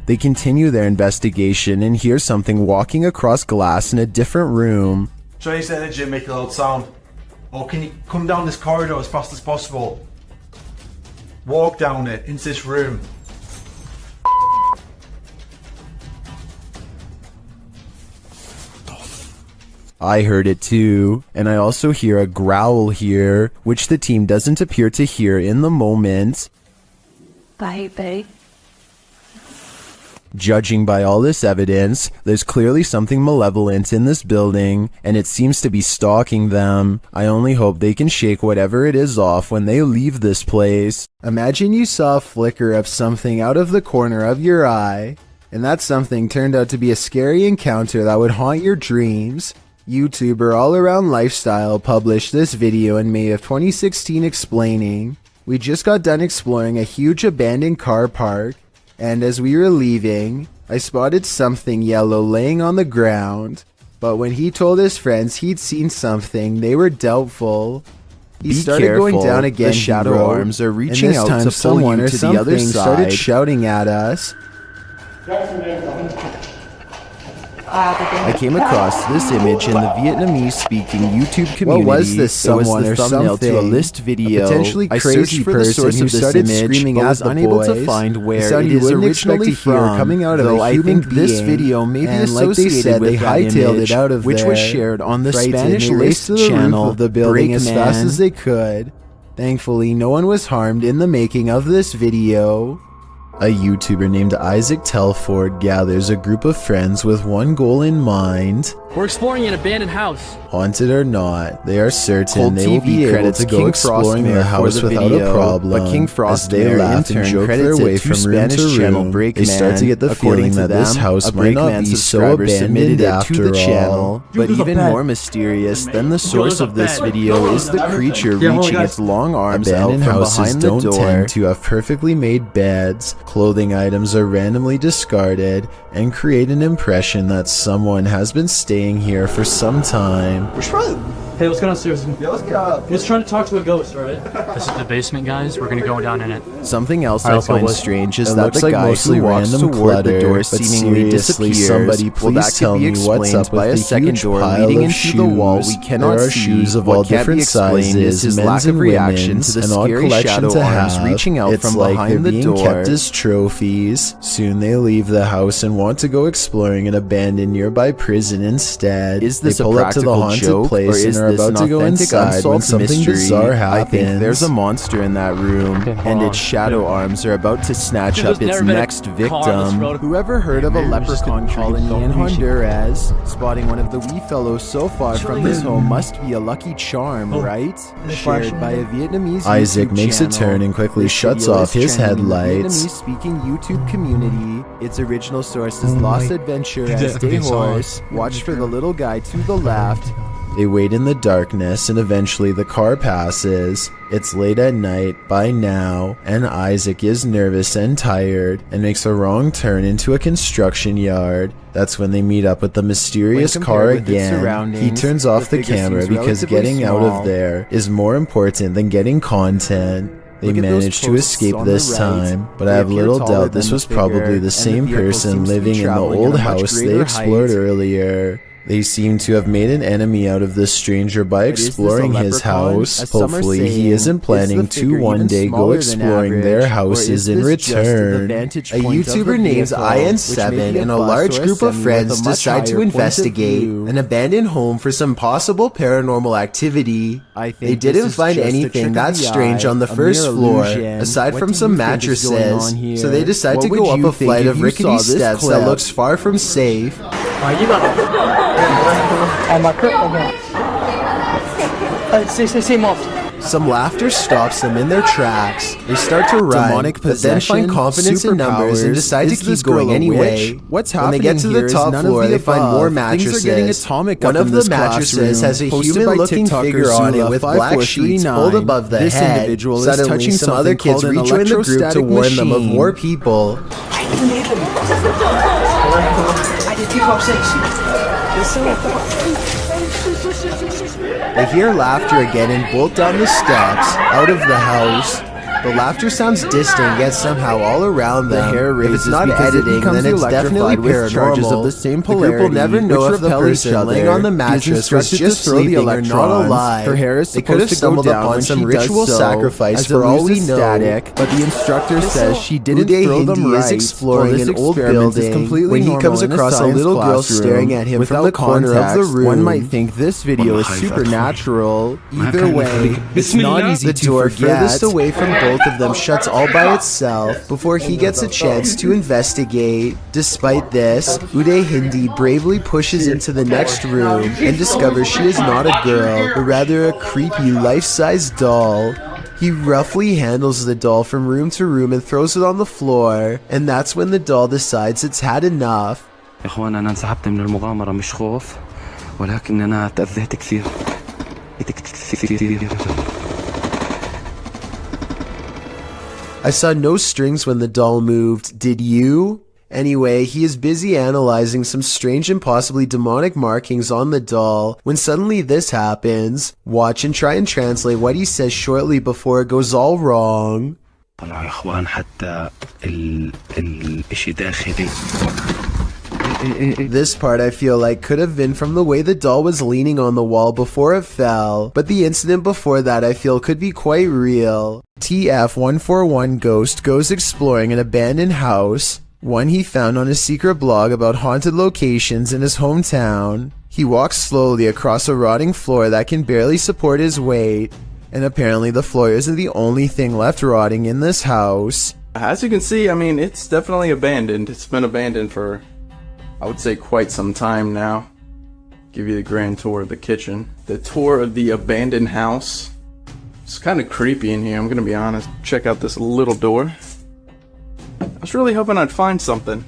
They continue their investigation and hear something walking across glass in a different room. Trace energy and make a loud sound. Or can you come down this corridor as fast as possible? Walk down it, into this room. I heard it too, and I also hear a growl here, which the team doesn't appear to hear in the moment. Baby. Judging by all this evidence, there's clearly something malevolent in this building, and it seems to be stalking them. I only hope they can shake whatever it is off when they leave this place. Imagine you saw a flicker of something out of the corner of your eye, and that something turned out to be a scary encounter that would haunt your dreams. YouTuber All Around Lifestyle published this video in May of 2016 explaining, "We just got done exploring a huge abandoned car park, and as we were leaving, I spotted something yellow laying on the ground. But when he told his friends he'd seen something, they were doubtful. He started going down again. The shadow arms are reaching out to someone or to the other side. Started shouting at us. I came across this image in the Vietnamese-speaking YouTube community. What was this someone or thumbnail to a list video? A potentially crazy person who started screaming at the unable to find where it is originally from. Coming out of a human being. This video may be associated with that image, which was shared on the Spanish list channel of the building as fast as they could. Thankfully, no one was harmed in the making of this video. A YouTuber named Isaac Telford gathers a group of friends with one goal in mind. We're exploring an abandoned house. Haunted or not, they are certain they will be able to go exploring the house without a problem. But King Frost, as they laugh and joke their way from room to room, they start to get the feeling that this house might not be so abandoned after all. But even more mysterious than the source of this video is the creature reaching its long arms out from behind the door. Tend to have perfectly made beds. Clothing items are randomly discarded and create an impression that someone has been staying here for some time. Hey, let's go downstairs. Yeah, let's get up. Let's try to talk to a ghost, alright? This is the basement, guys. We're gonna go down in it. Something else I find strange is that the guy who walks toward the door seemingly disappears. Somebody please tell me what's up by a second door leading into the wall we cannot see. There are shoes of all different sizes, men's and women's, an odd collection to have. Reaching out from behind the door. Kept as trophies. Soon they leave the house and want to go exploring an abandoned nearby prison instead. Is this a practical joke, or is this an authentic unsolved mystery? I think there's a monster in that room, and its shadow arms are about to snatch up its next victim. Whoever heard of a leprechaun colony in Honduras? Spotting one of the wee fellows so far from his home must be a lucky charm, right? Shared by a Vietnamese Isaac makes a turn and quickly shuts off his headlights. Vietnamese-speaking YouTube community. Its original source is Lost Adventure as Day Horse. Watch for the little guy to the left. They wait in the darkness and eventually the car passes. It's late at night by now, and Isaac is nervous and tired and makes a wrong turn into a construction yard. That's when they meet up with the mysterious car again. He turns off the camera because getting out of there is more important than getting content. They managed to escape this time, but I have little doubt this was probably the same person living in the old house they explored earlier. They seem to have made an enemy out of this stranger by exploring his house. Hopefully he isn't planning to one day go exploring their houses in return. A YouTuber named IN7 and a large group of friends decide to investigate an abandoned home for some possible paranormal activity. They didn't find anything that strange on the first floor, aside from some mattresses, so they decide to go up a flight of rickety steps that looks far from safe. You got Some laughter stops them in their tracks. They start to run, but then find confidence in numbers and decide to keep going anyway. When they get to the top floor, they find more mattresses. One of the mattresses has a human-looking figure on it with black sheets pulled above the head. Suddenly, some other kids rejoin the group to warn them of more people. They hear laughter again and bolt down the steps, out of the house. The laughter sounds distant, yet somehow all around them. The hair raises. If it's not editing, then it's definitely paranormal. Of the same polarity, the group will never know if the person laying on the mattress was just sleeping or not alive. Her hair is they could have stumbled upon some ritual sacrifice for all we know. But the instructor says she didn't throw them right. Is exploring an old building when he comes across a little girl staring at him from the corner of the room. One might think this video is supernatural. Either way, it's not easy to forget. The door furthest away from both of them shuts all by itself before he gets a chance to investigate. Despite this, Uday Hindi bravely pushes into the next room and discovers she is not a girl, but rather a creepy life-size doll. He roughly handles the doll from room to room and throws it on the floor, and that's when the doll decides it's had enough. I saw no strings when the doll moved, did you? Anyway, he is busy analyzing some strange and possibly demonic markings on the doll when suddenly this happens. Watch and try and translate what he says shortly before it goes all wrong. This part I feel like could have been from the way the doll was leaning on the wall before it fell, but the incident before that I feel could be quite real. TF141 Ghost goes exploring an abandoned house, one he found on a secret blog about haunted locations in his hometown. He walks slowly across a rotting floor that can barely support his weight, and apparently the floor isn't the only thing left rotting in this house. As you can see, I mean, it's definitely abandoned. It's been abandoned for, I would say, quite some time now. Give you the grand tour of the kitchen. The tour of the abandoned house. It's kind of creepy in here, I'm gonna be honest. Check out this little door. I was really hoping I'd find something.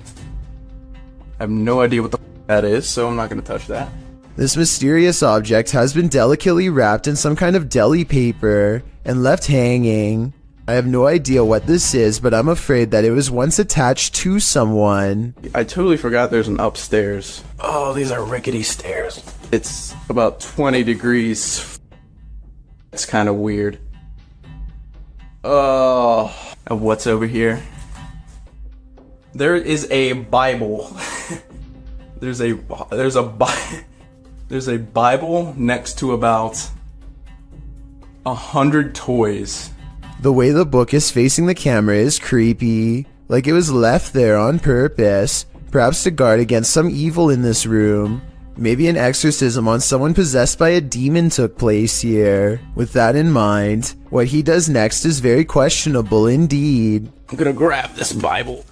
I have no idea what the that is, so I'm not gonna touch that. This mysterious object has been delicately wrapped in some kind of deli paper and left hanging. I have no idea what this is, but I'm afraid that it was once attached to someone. I totally forgot there's an upstairs. Oh, these are rickety stairs. It's about 20 degrees. It's kind of weird. Oh, what's over here? There is a Bible. there's a Bible next to about 100 toys. The way the book is facing the camera is creepy, like it was left there on purpose, perhaps to guard against some evil in this room. Maybe an exorcism on someone possessed by a demon took place here. With that in mind, what he does next is very questionable indeed. I'm gonna grab this Bible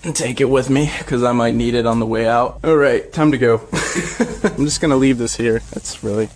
and take it with me, because I might need it on the way out. Alright, time to go. I'm just gonna leave this here. That's really...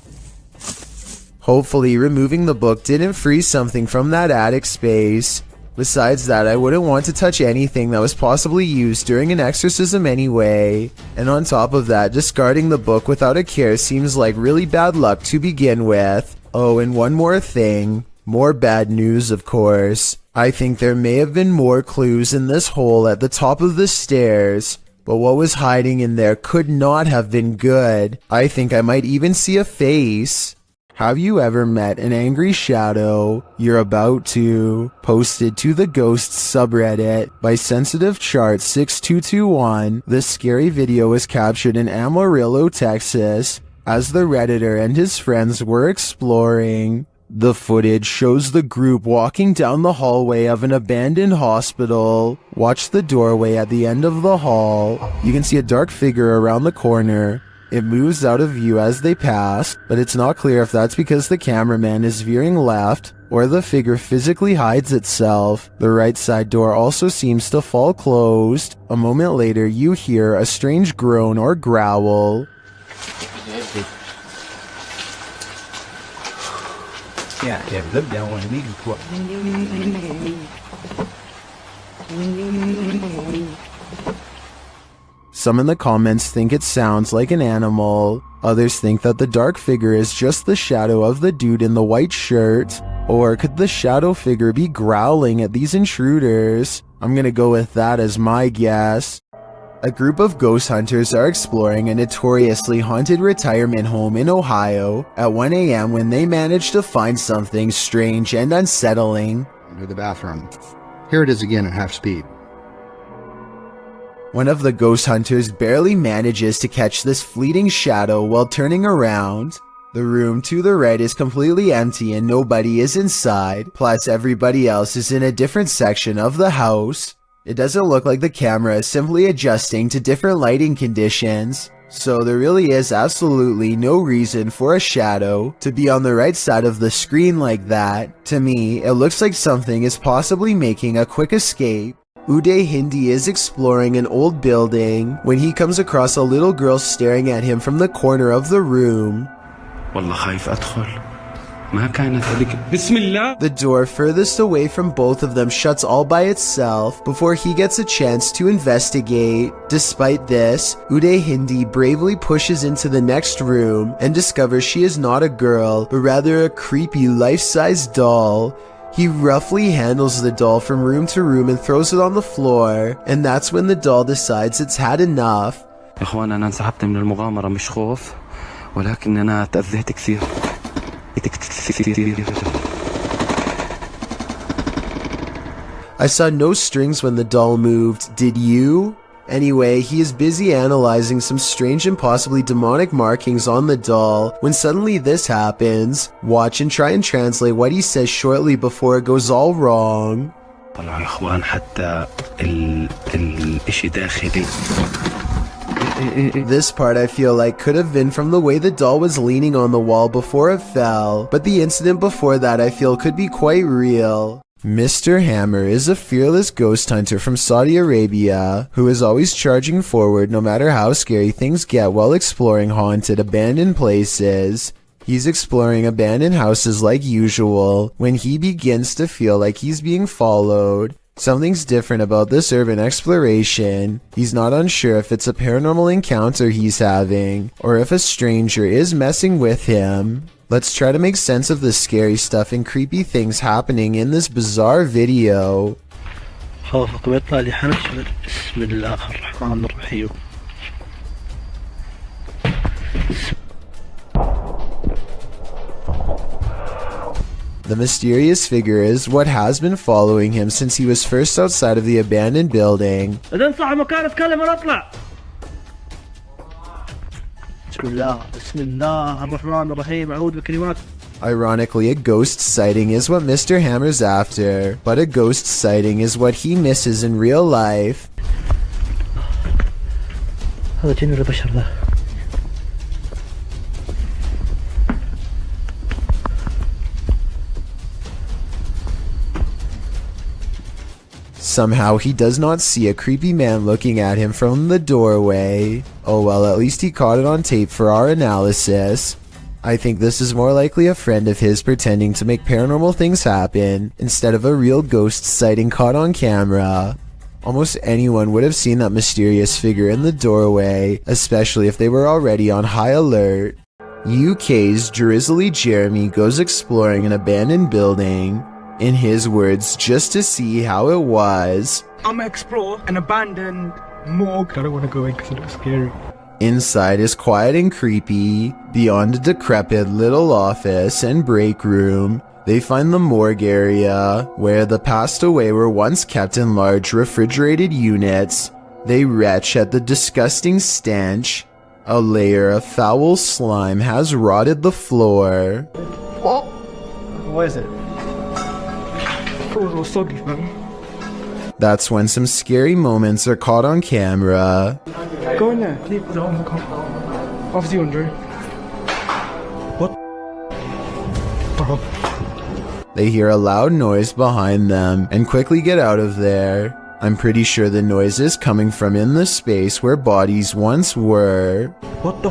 Hopefully, removing the book didn't freeze something from that attic space. Besides that, I wouldn't want to touch anything that was possibly used during an exorcism anyway. And on top of that, discarding the book without a care seems like really bad luck to begin with. Oh, and one more thing. More bad news, of course. I think there may have been more clues in this hole at the top of the stairs, but what was hiding in there could not have been good. I think I might even see a face. Have you ever met an angry shadow? You're about to. Posted to the Ghosts subreddit by Sensitive Chart 6221. This scary video was captured in Amarillo, Texas, as the Redditor and his friends were exploring. The footage shows the group walking down the hallway of an abandoned hospital. Watch the doorway at the end of the hall. You can see a dark figure around the corner. It moves out of view as they pass, but it's not clear if that's because the cameraman is veering left or the figure physically hides itself. The right side door also seems to fall closed. A moment later, you hear a strange groan or growl. Some in the comments think it sounds like an animal. Others think that the dark figure is just the shadow of the dude in the white shirt. Or could the shadow figure be growling at these intruders? I'm gonna go with that as my guess. A group of ghost hunters are exploring a notoriously haunted retirement home in Ohio at 1 a.m. when they manage to find something strange and unsettling. Into the bathroom. Here it is again at half speed. One of the ghost hunters barely manages to catch this fleeting shadow while turning around. The room to the right is completely empty and nobody is inside, plus everybody else is in a different section of the house. It doesn't look like the camera is simply adjusting to different lighting conditions, so there really is absolutely no reason for a shadow to be on the right side of the screen like that. To me, it looks like something is possibly making a quick escape. Uday Hindi is exploring an old building when he comes across a little girl staring at him from the corner of the room. The door furthest away from both of them shuts all by itself before he gets a chance to investigate. Despite this, Uday Hindi bravely pushes into the next room and discovers she is not a girl, but rather a creepy life-size doll. He roughly handles the doll from room to room and throws it on the floor, and that's when the doll decides it's had enough. I saw no strings when the doll moved, did you? Anyway, he is busy analyzing some strange and possibly demonic markings on the doll when suddenly this happens. Watch and try and translate what he says shortly before it goes all wrong. This part I feel like could have been from the way the doll was leaning on the wall before it fell, but the incident before that I feel could be quite real. Mr. Hammer is a fearless ghost hunter from Saudi Arabia who is always charging forward no matter how scary things get while exploring haunted, abandoned places. He's exploring abandoned houses like usual when he begins to feel like he's being followed. Something's different about this urban exploration. He's not unsure if it's a paranormal encounter he's having or if a stranger is messing with him. Let's try to make sense of the scary stuff and creepy things happening in this bizarre video. The mysterious figure is what has been following him since he was first outside of the abandoned building. Ironically, a ghost sighting is what Mr. Hammer's after, but a ghost sighting is what he misses in real life. Somehow he does not see a creepy man looking at him from the doorway. Oh well, at least he caught it on tape for our analysis. I think this is more likely a friend of his pretending to make paranormal things happen instead of a real ghost sighting caught on camera. Almost anyone would have seen that mysterious figure in the doorway, especially if they were already on high alert. UK's Drizzly Jeremy goes exploring an abandoned building. In his words, just to see how it was. I'm gonna explore an abandoned morgue. I don't want to go in because it looks scary. Inside is quiet and creepy. Beyond a decrepit little office and break room, they find the morgue area, where the passed away were once kept in large refrigerated units. They retch at the disgusting stench. A layer of foul slime has rotted the floor. What is it? That's when some scary moments are caught on camera. Go in there. Please don't come. Obviously, Andre. What? They hear a loud noise behind them and quickly get out of there. I'm pretty sure the noise is coming from in the space where bodies once were. What the?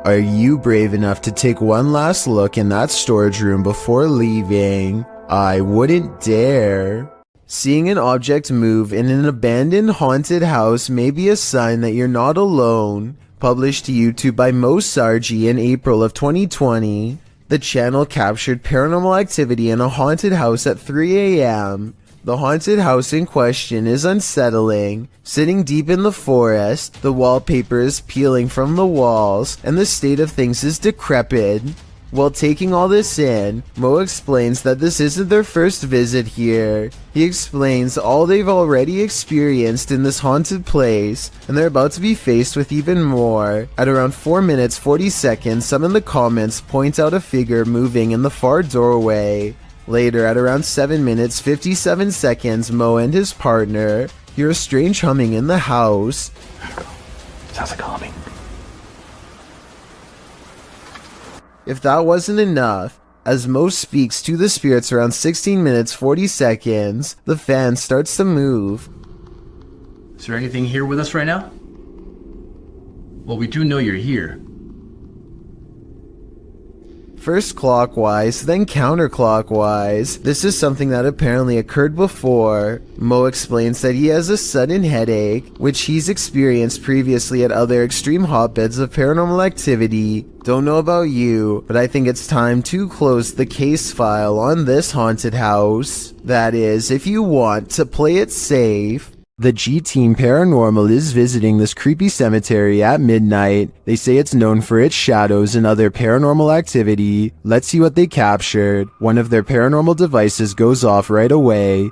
Are you brave enough to take one last look in that storage room before leaving? I wouldn't dare. Seeing an object move in an abandoned haunted house may be a sign that you're not alone. Published to YouTube by Mo Sargi in April of 2020. The channel captured paranormal activity in a haunted house at 3 a.m. The haunted house in question is unsettling. Sitting deep in the forest, the wallpaper is peeling from the walls, and the state of things is decrepit. While taking all this in, Mo explains that this isn't their first visit here. He explains all they've already experienced in this haunted place, and they're about to be faced with even more. At around 4 minutes 40 seconds, some in the comments point out a figure moving in the far doorway. Later, at around 7 minutes 57 seconds, Mo and his partner hear a strange humming in the house. Sounds like humming. If that wasn't enough, as Mo speaks to the spirits around 16 minutes 40 seconds, the fan starts to move. Is there anything here with us right now? Well, we do know you're here. First clockwise, then counterclockwise. This is something that apparently occurred before. Mo explains that he has a sudden headache, which he's experienced previously at other extreme hotbeds of paranormal activity. Don't know about you, but I think it's time to close the case file on this haunted house. That is, if you want to play it safe. The G-Team Paranormal is visiting this creepy cemetery at midnight. They say it's known for its shadows and other paranormal activity. Let's see what they captured. One of their paranormal devices goes off right away.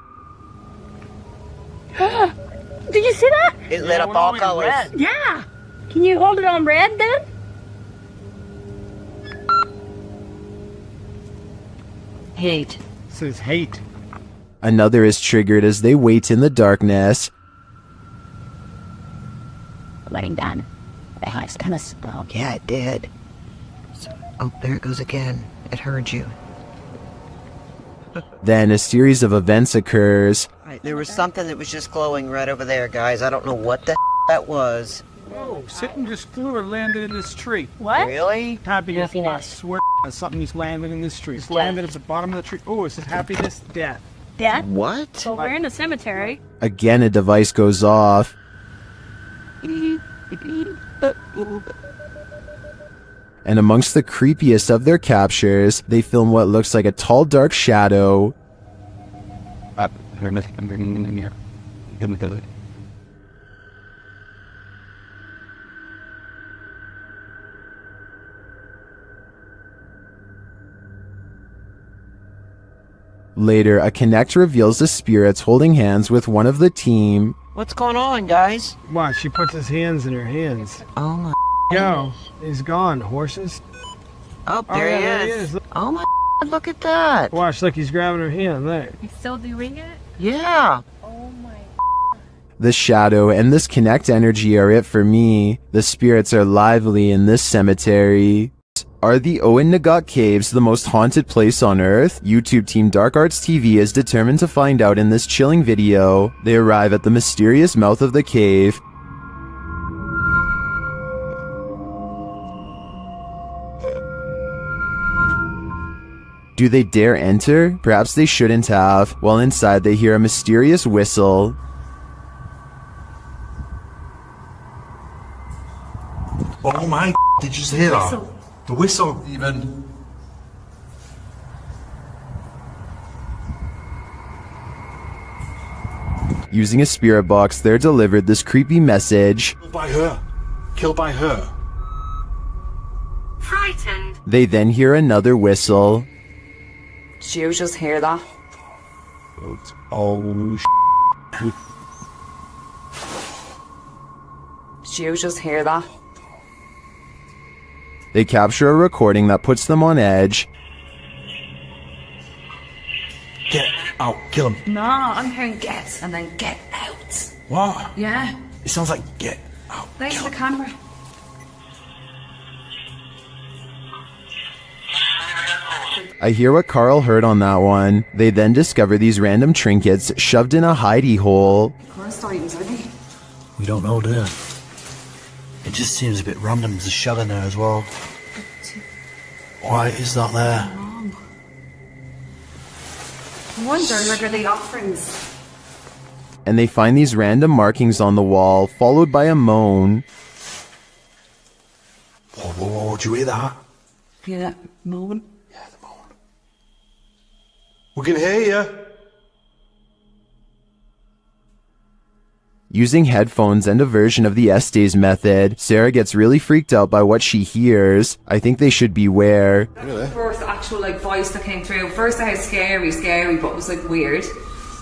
Did you see that? It lit up all colors. Red. Yeah. Can you hold it on red then? Hate. It says hate. Another is triggered as they wait in the darkness. Letting down. The house kind of spoke. Yeah, it did. Oh, there it goes again. It heard you. Then a series of events occurs. There was something that was just glowing right over there, guys. I don't know what the that was. Whoa, something just flew or landed in this tree. What? Really? Happiness. I swear something just landed in this tree. Just landed at the bottom of the tree. Oh, it says happiness, death. Death? What? Well, we're in a cemetery. Again, a device goes off. And amongst the creepiest of their captures, they film what looks like a tall, dark shadow. Later, a Connect reveals the spirits holding hands with one of the team. What's going on, guys? Watch, she puts his hands in her hands. Oh my. Yo, he's gone. Horses. Oh, there he is. Oh my. Look at that. Watch, look, he's grabbing her hand there. He's still doing it? Yeah. Oh my. The shadow and this Connect energy are it for me. The spirits are lively in this cemetery. Are the Owen Nagat Caves the most haunted place on Earth? YouTube team Dark Arts TV is determined to find out in this chilling video. They arrive at the mysterious mouth of the cave. Do they dare enter? Perhaps they shouldn't have. While inside, they hear a mysterious whistle. Oh my, did you just hear that? The whistle, even. Using a spirit box, they're delivered this creepy message. By her. Killed by her. Frightened. They then hear another whistle. Did you just hear that? Oh, Did you just hear that? They capture a recording that puts them on edge. Get out. Kill him. No, I'm hearing get and then get out. What? Yeah. It sounds like get out. There's the camera. I hear what Carl heard on that one. They then discover these random trinkets shoved in a hidey hole. Cursed items, are they? We don't know, do we? It just seems a bit random to shove in there as well. Why is that there? I wonder, like, are they offerings? And they find these random markings on the wall, followed by a moan. Whoa, do you hear that? Hear that moan? We can hear you. Using headphones and a version of the Estes method, Sarah gets really freaked out by what she hears. I think they should beware. The first actual voice that came through. First I had scary, but it was weird.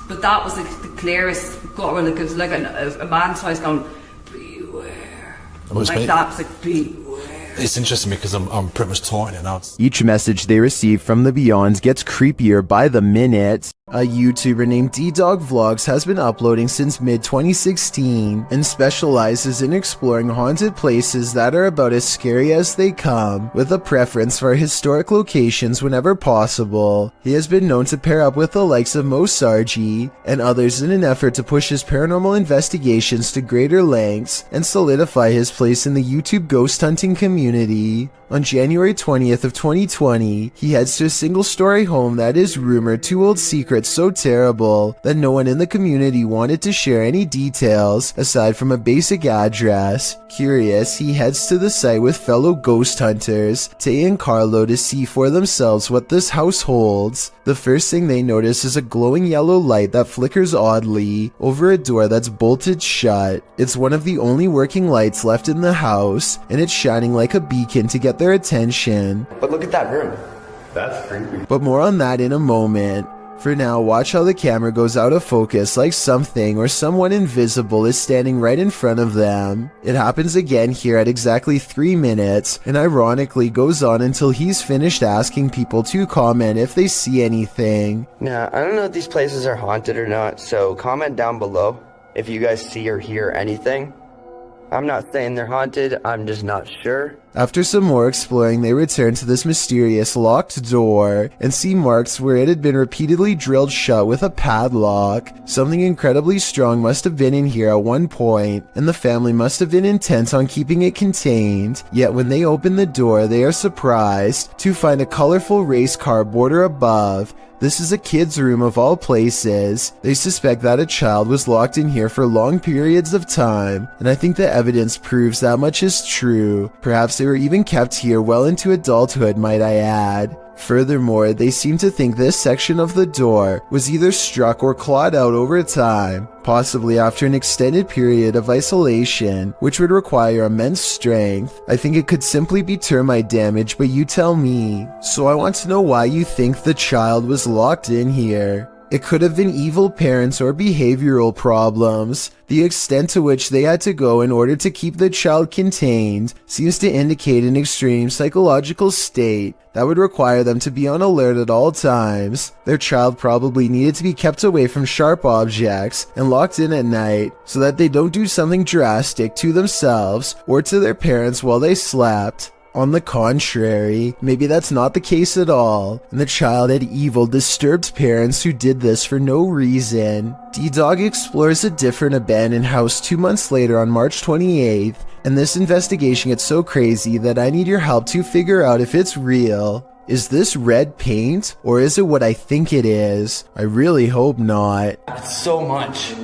But that was the clearest gut, it was like a man's voice going, beware. That was beware. It's interesting because I'm pretty much taught it now. Each message they receive from the beyond gets creepier by the minute. A YouTuber named D-Dog Vlogs has been uploading since mid-2016 and specializes in exploring haunted places that are about as scary as they come, with a preference for historic locations whenever possible. He has been known to pair up with the likes of Mo Sargi and others in an effort to push his paranormal investigations to greater lengths and solidify his place in the YouTube ghost hunting community. On January 20th of 2020, he heads to a single-story home that is rumored to hold secrets so terrible that no one in the community wanted to share any details aside from a basic address. Curious, he heads to the site with fellow ghost hunters, Tay and Carlo, to see for themselves what this house holds. The first thing they notice is a glowing yellow light that flickers oddly over a door that's bolted shut. It's one of the only working lights left in the house, and it's shining like a beacon to get their attention. But look at that room. That's creepy. But more on that in a moment. For now, watch how the camera goes out of focus like something or someone invisible is standing right in front of them. It happens again here at exactly 3 minutes, and ironically goes on until he's finished asking people to comment if they see anything. Now, I don't know if these places are haunted or not, so comment down below if you guys see or hear anything. I'm not saying they're haunted, I'm just not sure. After some more exploring, they return to this mysterious locked door and see marks where it had been repeatedly drilled shut with a padlock. Something incredibly strong must have been in here at one point, and the family must have been intent on keeping it contained. Yet when they open the door, they are surprised to find a colorful race car border above. This is a kid's room of all places. They suspect that a child was locked in here for long periods of time, and I think the evidence proves that much is true. Perhaps they were even kept here well into adulthood, might I add. Furthermore, they seem to think this section of the door was either struck or clawed out over time, possibly after an extended period of isolation, which would require immense strength. I think it could simply be termite damage, but you tell me. So I want to know why you think the child was locked in here. It could have been evil parents or behavioral problems. The extent to which they had to go in order to keep the child contained seems to indicate an extreme psychological state that would require them to be on alert at all times. Their child probably needed to be kept away from sharp objects and locked in at night so that they don't do something drastic to themselves or to their parents while they slept. On the contrary, maybe that's not the case at all, and the child had evil, disturbed parents who did this for no reason. D-Dog explores a different abandoned house 2 months later on March 28th, and this investigation gets so crazy that I need your help to figure out if it's real. Is this red paint, or is it what I think it is? I really hope not. So much.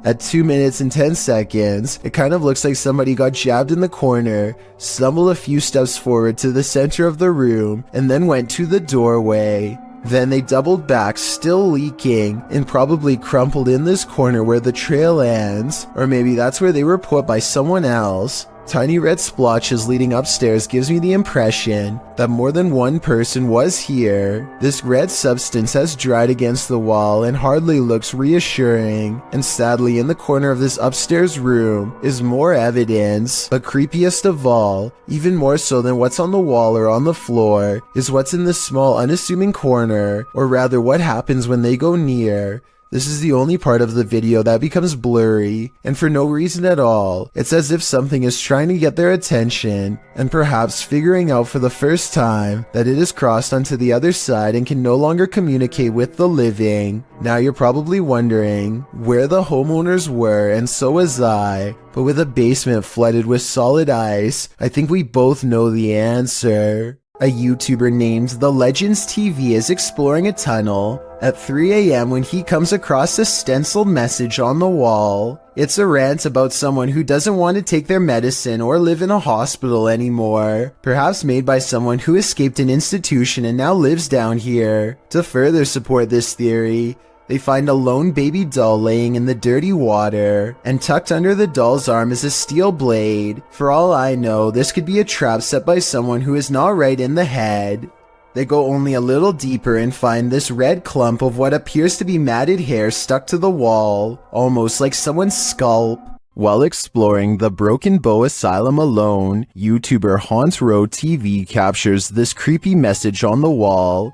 At 2 minutes and 10 seconds, it kind of looks like somebody got jabbed in the corner, stumbled a few steps forward to the center of the room, and then went to the doorway. Then they doubled back, still leaking, and probably crumpled in this corner where the trail ends, or maybe that's where they were put by someone else. Tiny red splotches leading upstairs gives me the impression that more than one person was here. This red substance has dried against the wall and hardly looks reassuring, and sadly in the corner of this upstairs room is more evidence, but creepiest of all, even more so than what's on the wall or on the floor, is what's in this small unassuming corner, or rather what happens when they go near. This is the only part of the video that becomes blurry, and for no reason at all. It's as if something is trying to get their attention, and perhaps figuring out for the first time that it has crossed onto the other side and can no longer communicate with the living. Now you're probably wondering where the homeowners were, and so was I. But with a basement flooded with solid ice, I think we both know the answer. A YouTuber named The Legends TV is exploring a tunnel at 3 a.m. when he comes across a stenciled message on the wall. It's a rant about someone who doesn't want to take their medicine or live in a hospital anymore, perhaps made by someone who escaped an institution and now lives down here. To further support this theory, they find a lone baby doll laying in the dirty water, and tucked under the doll's arm is a steel blade. For all I know, this could be a trap set by someone who is not right in the head. They go only a little deeper and find this red clump of what appears to be matted hair stuck to the wall, almost like someone's scalp. While exploring the Broken Bow Asylum alone, YouTuber Haunt Row TV captures this creepy message on the wall.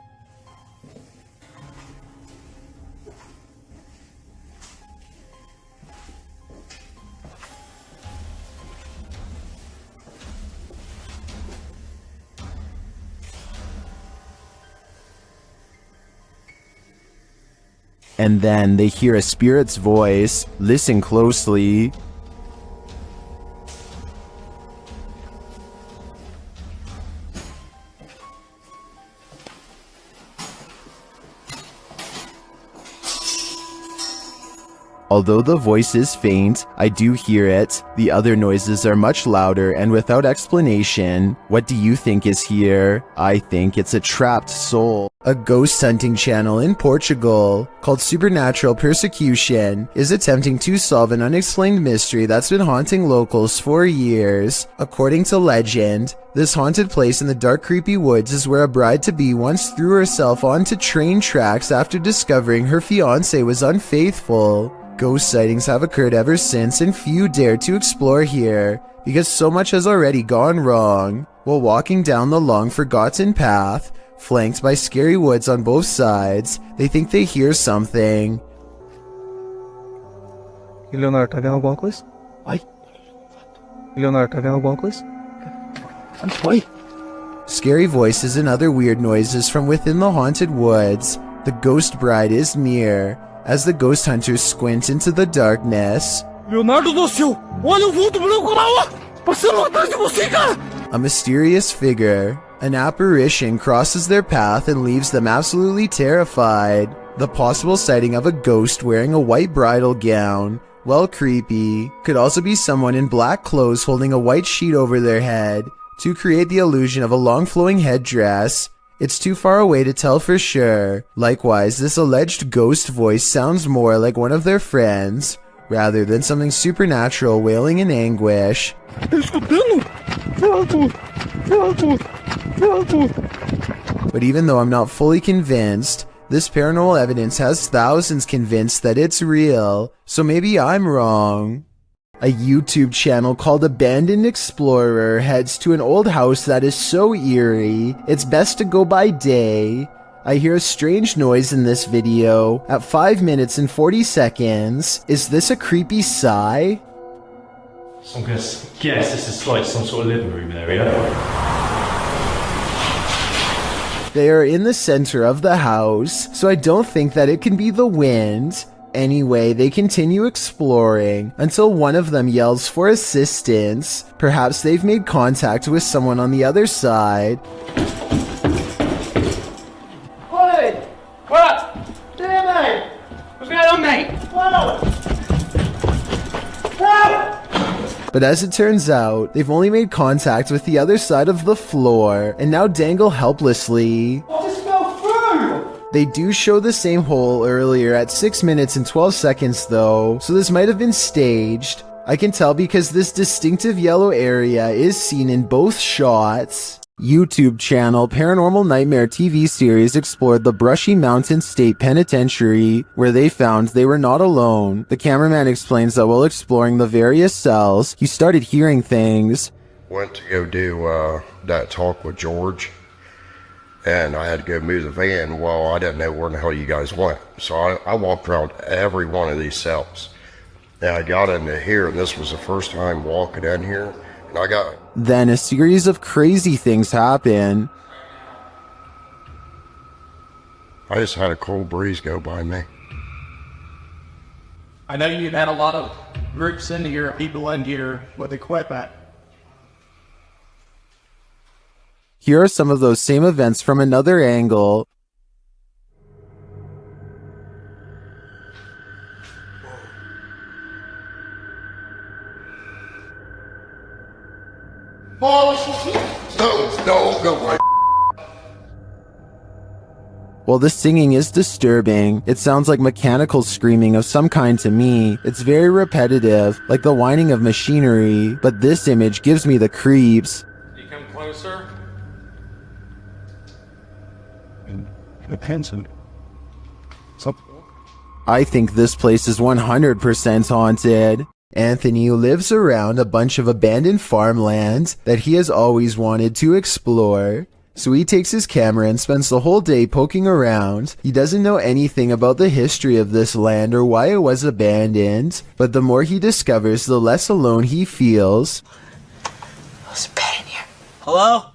And then they hear a spirit's voice. Listen closely. Although the voice is faint, I do hear it. The other noises are much louder and without explanation. What do you think is here? I think it's a trapped soul. A ghost hunting channel in Portugal called Supernatural Persecution is attempting to solve an unexplained mystery that's been haunting locals for years. According to legend, this haunted place in the dark creepy woods is where a bride-to-be once threw herself onto train tracks after discovering her fiancé was unfaithful. Ghost sightings have occurred ever since, and few dare to explore here because so much has already gone wrong. While walking down the long forgotten path, flanked by scary woods on both sides, they think they hear something. Leonardo, tá vendo alguma coisa? Ai. Leonardo, tá vendo alguma coisa? Oi. Scary voices and other weird noises from within the haunted woods. The ghost bride is near. As the ghost hunters squint into the darkness, Leonardo do céu! Olha o vulto branco lá, ó! Passando atrás de você, cara! A mysterious figure, an apparition, crosses their path and leaves them absolutely terrified. The possible sighting of a ghost wearing a white bridal gown, well creepy, could also be someone in black clothes holding a white sheet over their head to create the illusion of a long flowing headdress. It's too far away to tell for sure. Likewise, this alleged ghost voice sounds more like one of their friends, rather than something supernatural wailing in anguish. But even though I'm not fully convinced, this paranormal evidence has thousands convinced that it's real, so maybe I'm wrong. A YouTube channel called Abandoned Explorer heads to an old house that is so eerie, it's best to go by day. I hear a strange noise in this video at 5 minutes and 40 seconds. Is this a creepy sigh? So I'm gonna guess this is like some sort of living room area. They are in the center of the house, so I don't think that it can be the wind. Anyway, they continue exploring until one of them yells for assistance. Perhaps they've made contact with someone on the other side. Oi! What? Damn, mate! What's going on, mate? But as it turns out, they've only made contact with the other side of the floor and now dangle helplessly. They do show the same hole earlier at 6 minutes and 12 seconds though, so this might have been staged. I can tell because this distinctive yellow area is seen in both shots. YouTube channel Paranormal Nightmare TV series explored the Brushy Mountain State Penitentiary, where they found they were not alone. The cameraman explains that while exploring the various cells, he started hearing things. Went to go do that talk with George, and I had to go move the van. Well, I didn't know where the hell you guys went, so I walked around every one of these cells. And I got into here, and this was the first time walking in here, and I got... Then a series of crazy things happen. I just had a cold breeze go by me. I know you've had a lot of groups in here, people in here with equipment. Here are some of those same events from another angle. No. While the singing is disturbing, it sounds like mechanical screaming of some kind to me. It's very repetitive, like the whining of machinery, but this image gives me the creeps. You come closer. Hanson. I think this place is 100% haunted. Anthony lives around a bunch of abandoned farmland that he has always wanted to explore. So he takes his camera and spends the whole day poking around. He doesn't know anything about the history of this land or why it was abandoned, but the more he discovers, the less alone he feels. There's a bed in here. Hello?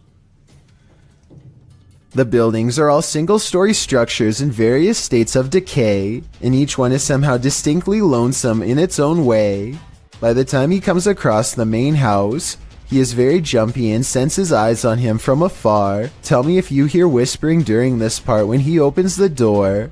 The buildings are all single-story structures in various states of decay, and each one is somehow distinctly lonesome in its own way. By the time he comes across the main house, he is very jumpy and senses eyes on him from afar. Tell me if you hear whispering during this part when he opens the door.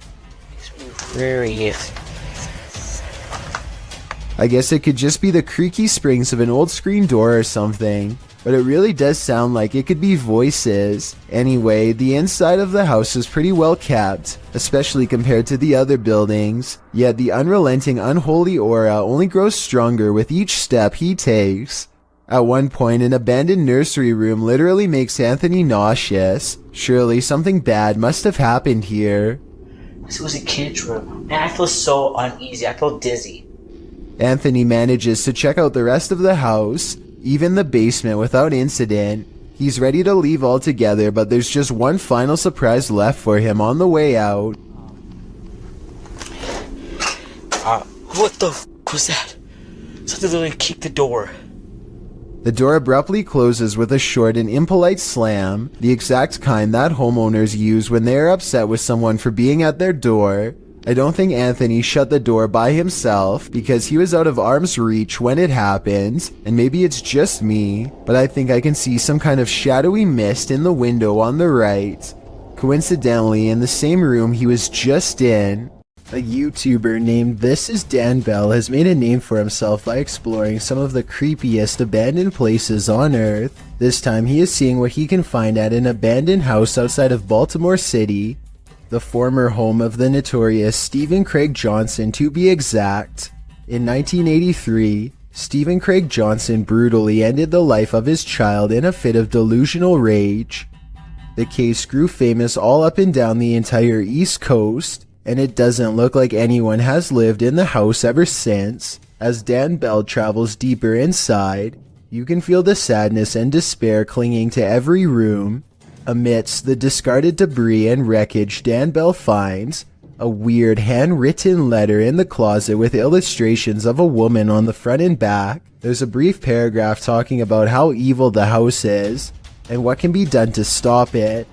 I guess it could just be the creaky springs of an old screen door or something, but it really does sound like it could be voices. Anyway, the inside of the house is pretty well kept, especially compared to the other buildings, yet the unrelenting unholy aura only grows stronger with each step he takes. At one point, an abandoned nursery room literally makes Anthony nauseous. Surely something bad must have happened here. This was a kid's room. Man, I feel so uneasy. I feel dizzy. Anthony manages to check out the rest of the house, even the basement, without incident. He's ready to leave altogether, but there's just one final surprise left for him on the way out. What the f was that? Something literally kicked the door. The door abruptly closes with a short and impolite slam, the exact kind that homeowners use when they are upset with someone for being at their door. I don't think Anthony shut the door by himself because he was out of arm's reach when it happened, and maybe it's just me, but I think I can see some kind of shadowy mist in the window on the right. Coincidentally, in the same room he was just in, a YouTuber named This Is Dan Bell has made a name for himself by exploring some of the creepiest abandoned places on Earth. This time he is seeing what he can find at an abandoned house outside of Baltimore City, the former home of the notorious Stephen Craig Johnson to be exact. In 1983, Stephen Craig Johnson brutally ended the life of his child in a fit of delusional rage. The case grew famous all up and down the entire East Coast, and it doesn't look like anyone has lived in the house ever since. As Dan Bell travels deeper inside, you can feel the sadness and despair clinging to every room. Amidst the discarded debris and wreckage, Dan Bell finds a weird handwritten letter in the closet with illustrations of a woman on the front and back. There's a brief paragraph talking about how evil the house is and what can be done to stop it.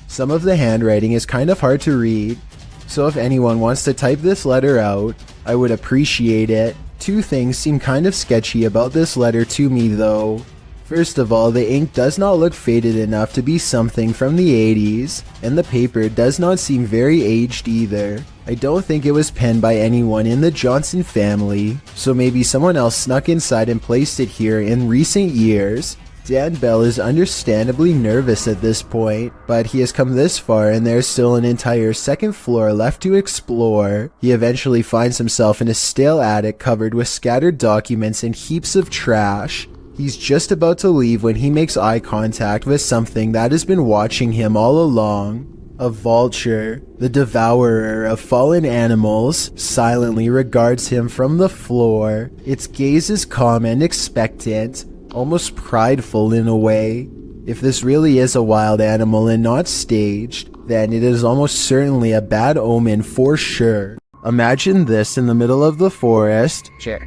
Some of the handwriting is kind of hard to read, so if anyone wants to type this letter out, I would appreciate it. Two things seem kind of sketchy about this letter to me though. First of all, the ink does not look faded enough to be something from the 80s, and the paper does not seem very aged either. I don't think it was penned by anyone in the Johnson family, so maybe someone else snuck inside and placed it here in recent years. Dan Bell is understandably nervous at this point, but he has come this far and there's still an entire second floor left to explore. He eventually finds himself in a stale attic covered with scattered documents and heaps of trash. He's just about to leave when he makes eye contact with something that has been watching him all along. A vulture, the devourer of fallen animals, silently regards him from the floor. Its gaze is calm and expectant, almost prideful in a way. If this really is a wild animal and not staged, then it is almost certainly a bad omen for sure. Imagine this in the middle of the forest. Sure.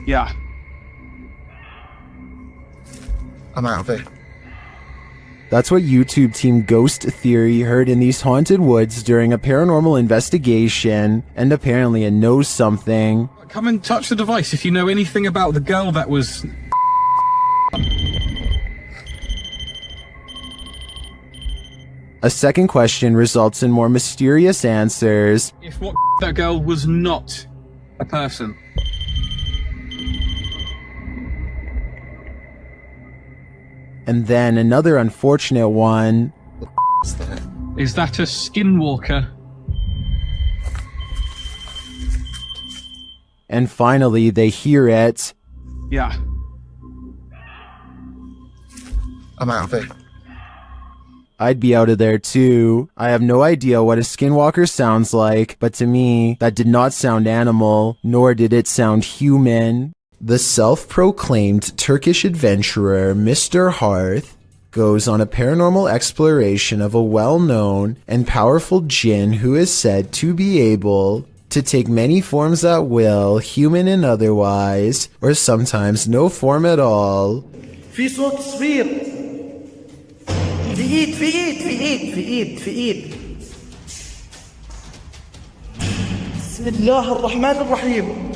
Yeah. I'm out of it. That's what YouTube team Ghost Theory heard in these haunted woods during a paranormal investigation, and apparently it knows something. Come and touch the device if you know anything about the girl that was... A second question results in more mysterious answers. If what that girl was not a person. And then another unfortunate one. Is that a skinwalker? And finally, they hear it. Yeah. I'm out of it. I'd be out of there too. I have no idea what a skinwalker sounds like, but to me, that did not sound animal, nor did it sound human. The self-proclaimed Turkish adventurer, Mr. Hearth, goes on a paranormal exploration of a well-known and powerful jinn who is said to be able to take many forms at will, human and otherwise, or sometimes no form at all. في صوت صفير. في ايد. بسم الله الرحمن الرحيم.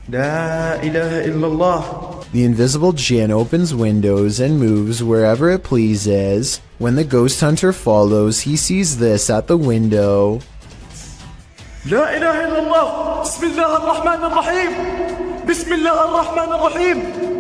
لا إله إلا الله. The invisible jinn opens windows and moves wherever it pleases. When the ghost hunter follows, he sees this at the window. لا إله إلا الله. بسم الله الرحمن الرحيم. بسم الله الرحمن الرحيم.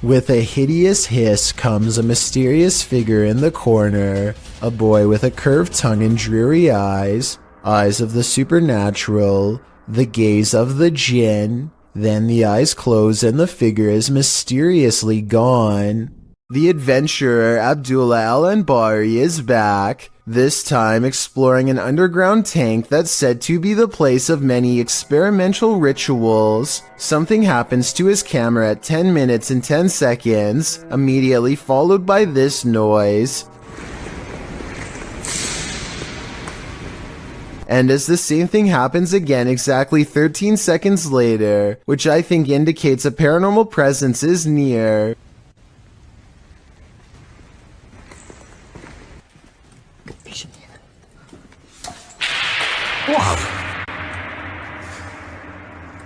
With a hideous hiss comes a mysterious figure in the corner, a boy with a curved tongue and dreary eyes, eyes of the supernatural, the gaze of the jinn. Then the eyes close and the figure is mysteriously gone. The adventurer Abdullah Al-Anbari is back, this time exploring an underground tank that's said to be the place of many experimental rituals. Something happens to his camera at 10 minutes and 10 seconds, immediately followed by this noise. And as the same thing happens again exactly 13 seconds later, which I think indicates a paranormal presence is near.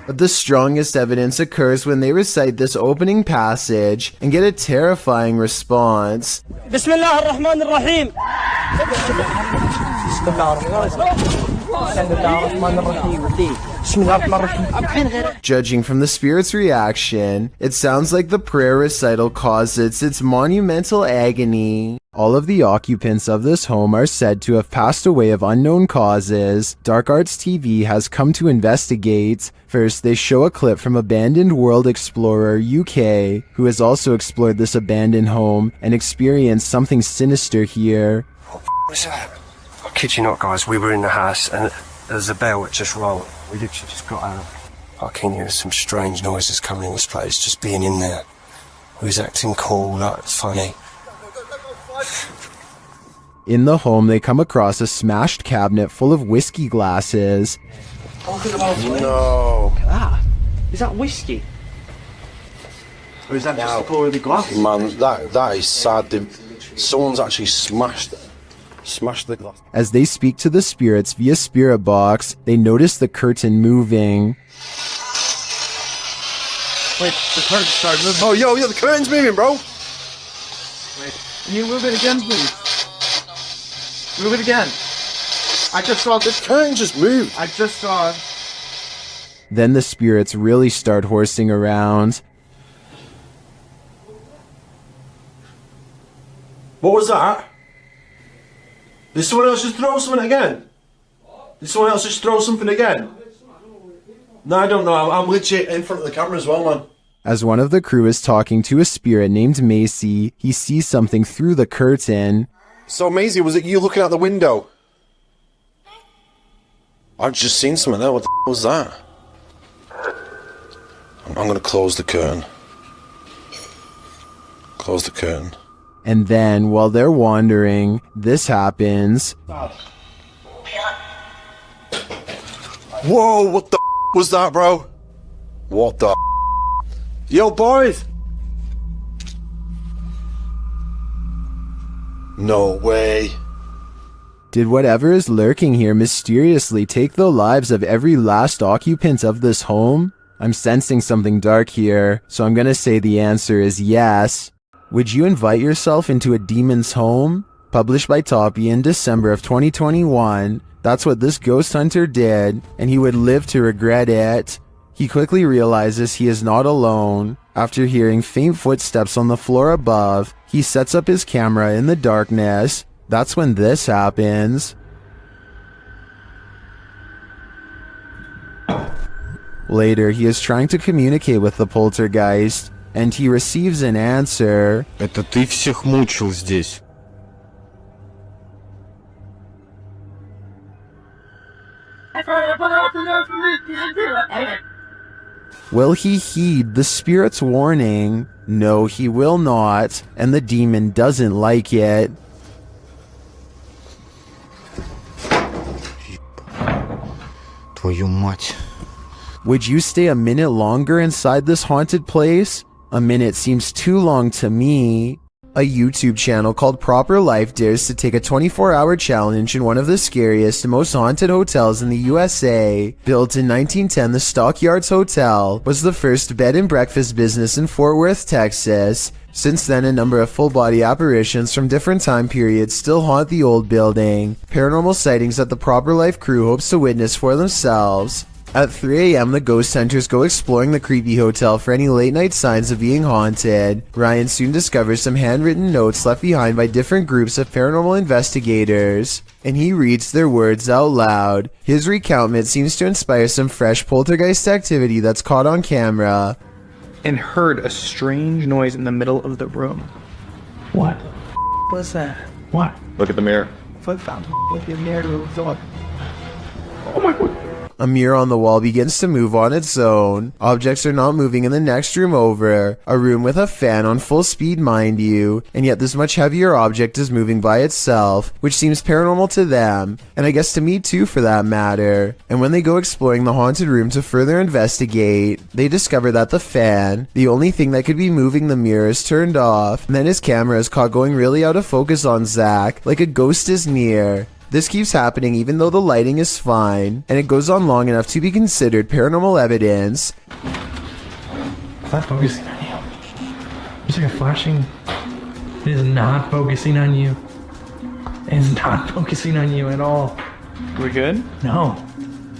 But the strongest evidence occurs when they recite this opening passage and get a terrifying response. بسم الله الرحمن الرحيم. Judging from the spirit's reaction, it sounds like the prayer recital causes its monumental agony. All of the occupants of this home are said to have passed away of unknown causes. Dark Arts TV has come to investigate. First, they show a clip from Abandoned World Explorer UK, who has also explored this abandoned home and experienced something sinister here. What was that? I kid you not, guys, we were in the house and there's a bell that just rolled. We literally just got out. I can hear some strange noises coming in this place, just being in there. We was acting cool, like funny. In the home, they come across a smashed cabinet full of whiskey glasses. No. Look at that. Is that whiskey? Or is that just the colour of the glass? Man, that is sad. Someone's actually smashed the glass. As they speak to the spirits via spirit box, they notice the curtain moving. Wait, the curtain started moving. Oh, yo, the curtain's moving, bro. Wait, can you move it again, please? Move it again. I just saw this curtain just moved. I just saw. Then the spirits really start horsing around. What was that? Did someone else just throw something again? Did someone else just throw something again? No, I don't know. I'm legit in front of the camera as well, man. As one of the crew is talking to a spirit named Macy, he sees something through the curtain. So, Maisie, was it you looking out the window? I've just seen something there. What the was that? I'm going to close the curtain. Close the curtain. And then, while they're wandering, this happens. Whoa, what the was that, bro? What the Yo, boys! No way. Did whatever is lurking here mysteriously take the lives of every last occupant of this home? I'm sensing something dark here, so I'm gonna say the answer is yes. Would you invite yourself into a demon's home? Published by Toppy in December of 2021, that's what this ghost hunter did, and he would live to regret it. He quickly realizes he is not alone. After hearing faint footsteps on the floor above, he sets up his camera in the darkness. That's when this happens. Later, he is trying to communicate with the poltergeist, and he receives an answer. Это ты всех мучил здесь. Will he heed the spirit's warning? No, he will not, and the demon doesn't like it. Твою мать. Would you stay a minute longer inside this haunted place? A minute seems too long to me. A YouTube channel called Proper Life dares to take a 24-hour challenge in one of the scariest and most haunted hotels in the USA. Built in 1910, the Stockyards Hotel was the first bed and breakfast business in Fort Worth, Texas. Since then, a number of full-body apparitions from different time periods still haunt the old building. Paranormal sightings that the Proper Life crew hopes to witness for themselves. At 3 a.m., the ghost hunters go exploring the creepy hotel for any late-night signs of being haunted. Ryan soon discovers some handwritten notes left behind by different groups of paranormal investigators, and he reads their words out loud. His recountment seems to inspire some fresh poltergeist activity that's caught on camera. And heard a strange noise in the middle of the room. What? What's that? What? Look at the mirror. I found with your mirror. Oh my god. A mirror on the wall begins to move on its own. Objects are not moving in the next room over. A room with a fan on full speed, mind you, and yet this much heavier object is moving by itself, which seems paranormal to them, and I guess to me too for that matter. And when they go exploring the haunted room to further investigate, they discover that the fan, the only thing that could be moving the mirror, is turned off, and then his camera is caught going really out of focus on Zach, like a ghost is near. This keeps happening even though the lighting is fine, and it goes on long enough to be considered paranormal evidence. It's not focusing on you. There's like a flashing. It is not focusing on you. It is not focusing on you at all. We good? No.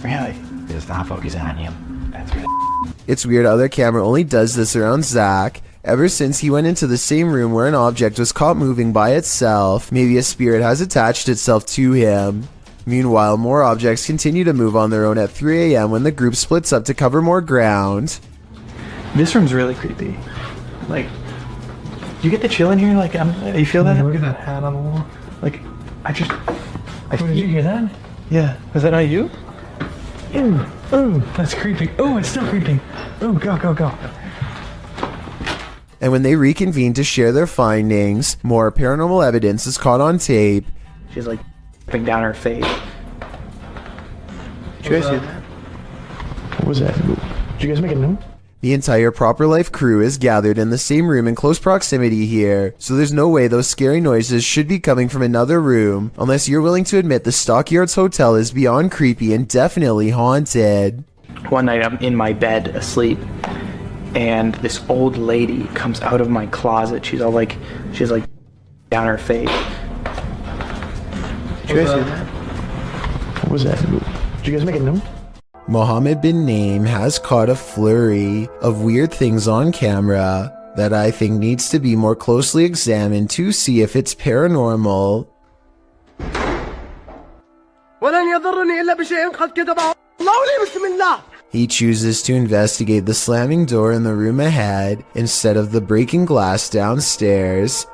Really. It is not focusing on you. That's really. It's weird how their camera only does this around Zach. Ever since he went into the same room where an object was caught moving by itself, maybe a spirit has attached itself to him. Meanwhile, more objects continue to move on their own at 3 a.m. when the group splits up to cover more ground. This room's really creepy. Like, you get the chill in here? Like, you feel that? Look at that hat on the wall. Like, Did you hear that? Yeah. Was that not you? Ooh, ooh, that's creepy. Ooh, it's still creeping. Ooh, go, go, go. And when they reconvene to share their findings, more paranormal evidence is caught on tape. She's like dripping down her face. Did you guys see that? What was that? Did you guys make a note? The entire Proper Life crew is gathered in the same room in close proximity here, so there's no way those scary noises should be coming from another room, unless you're willing to admit the Stockyards Hotel is beyond creepy and definitely haunted. One night I'm in my bed asleep, and this old lady comes out of my closet. She's like down her face. Did you guys see that? What was that? Did you guys make a note? Mohammed bin Naim has caught a flurry of weird things on camera. that I think needs to be more closely examined to see if it's paranormal. He chooses to investigate the slamming door in the room ahead instead of the breaking glass downstairs.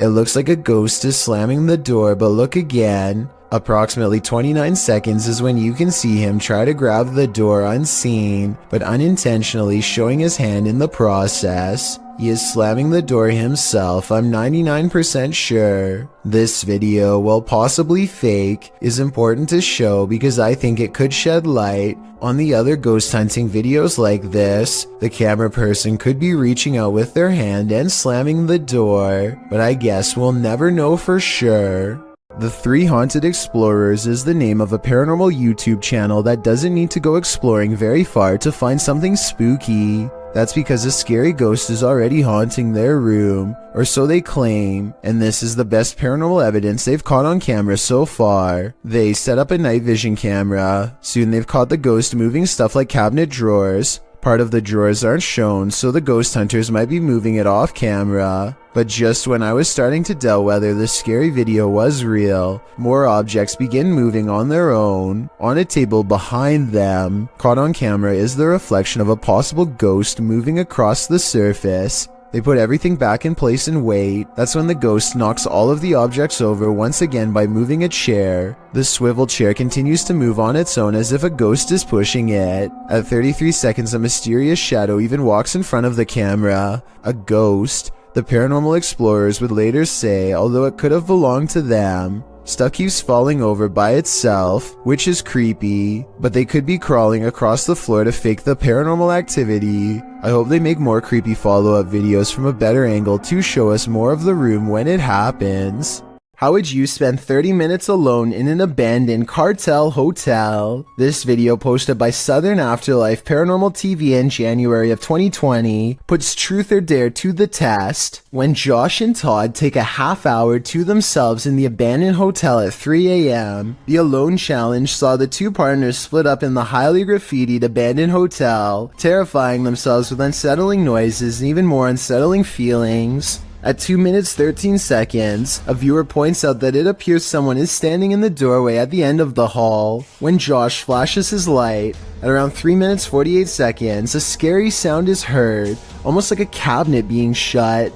It looks like a ghost is slamming the door, but look again. Approximately 29 seconds is when you can see him try to grab the door unseen, but unintentionally showing his hand in the process. He is slamming the door himself, I'm 99% sure. This video, while possibly fake, is important to show because I think it could shed light on the other ghost hunting videos like this. The camera person could be reaching out with their hand and slamming the door, but I guess we'll never know for sure. The Three Haunted Explorers is the name of a paranormal YouTube channel that doesn't need to go exploring very far to find something spooky. That's because a scary ghost is already haunting their room, or so they claim, and this is the best paranormal evidence they've caught on camera so far. They set up a night vision camera. Soon they've caught the ghost moving stuff like cabinet drawers. Part of the drawers aren't shown, so the ghost hunters might be moving it off camera. But just when I was starting to doubt whether the scary video was real, more objects begin moving on their own. On a table behind them, caught on camera is the reflection of a possible ghost moving across the surface. They put everything back in place and wait. That's when the ghost knocks all of the objects over once again by moving a chair. The swivel chair continues to move on its own as if a ghost is pushing it. At 33 seconds, a mysterious shadow even walks in front of the camera. A ghost. The paranormal explorers would later say, although it could have belonged to them. Stuff keeps falling over by itself, which is creepy, but they could be crawling across the floor to fake the paranormal activity. I hope they make more creepy follow-up videos from a better angle to show us more of the room when it happens. How would you spend 30 minutes alone in an abandoned cartel hotel? This video, posted by Southern Afterlife Paranormal TV in January of 2020, puts truth or dare to the test. When Josh and Todd take a half hour to themselves in the abandoned hotel at 3 a.m., the Alone Challenge saw the two partners split up in the highly graffitied abandoned hotel, terrifying themselves with unsettling noises and even more unsettling feelings. At 2 minutes 13 seconds, a viewer points out that it appears someone is standing in the doorway at the end of the hall. When Josh flashes his light, at around 3 minutes 48 seconds, a scary sound is heard, almost like a cabinet being shut.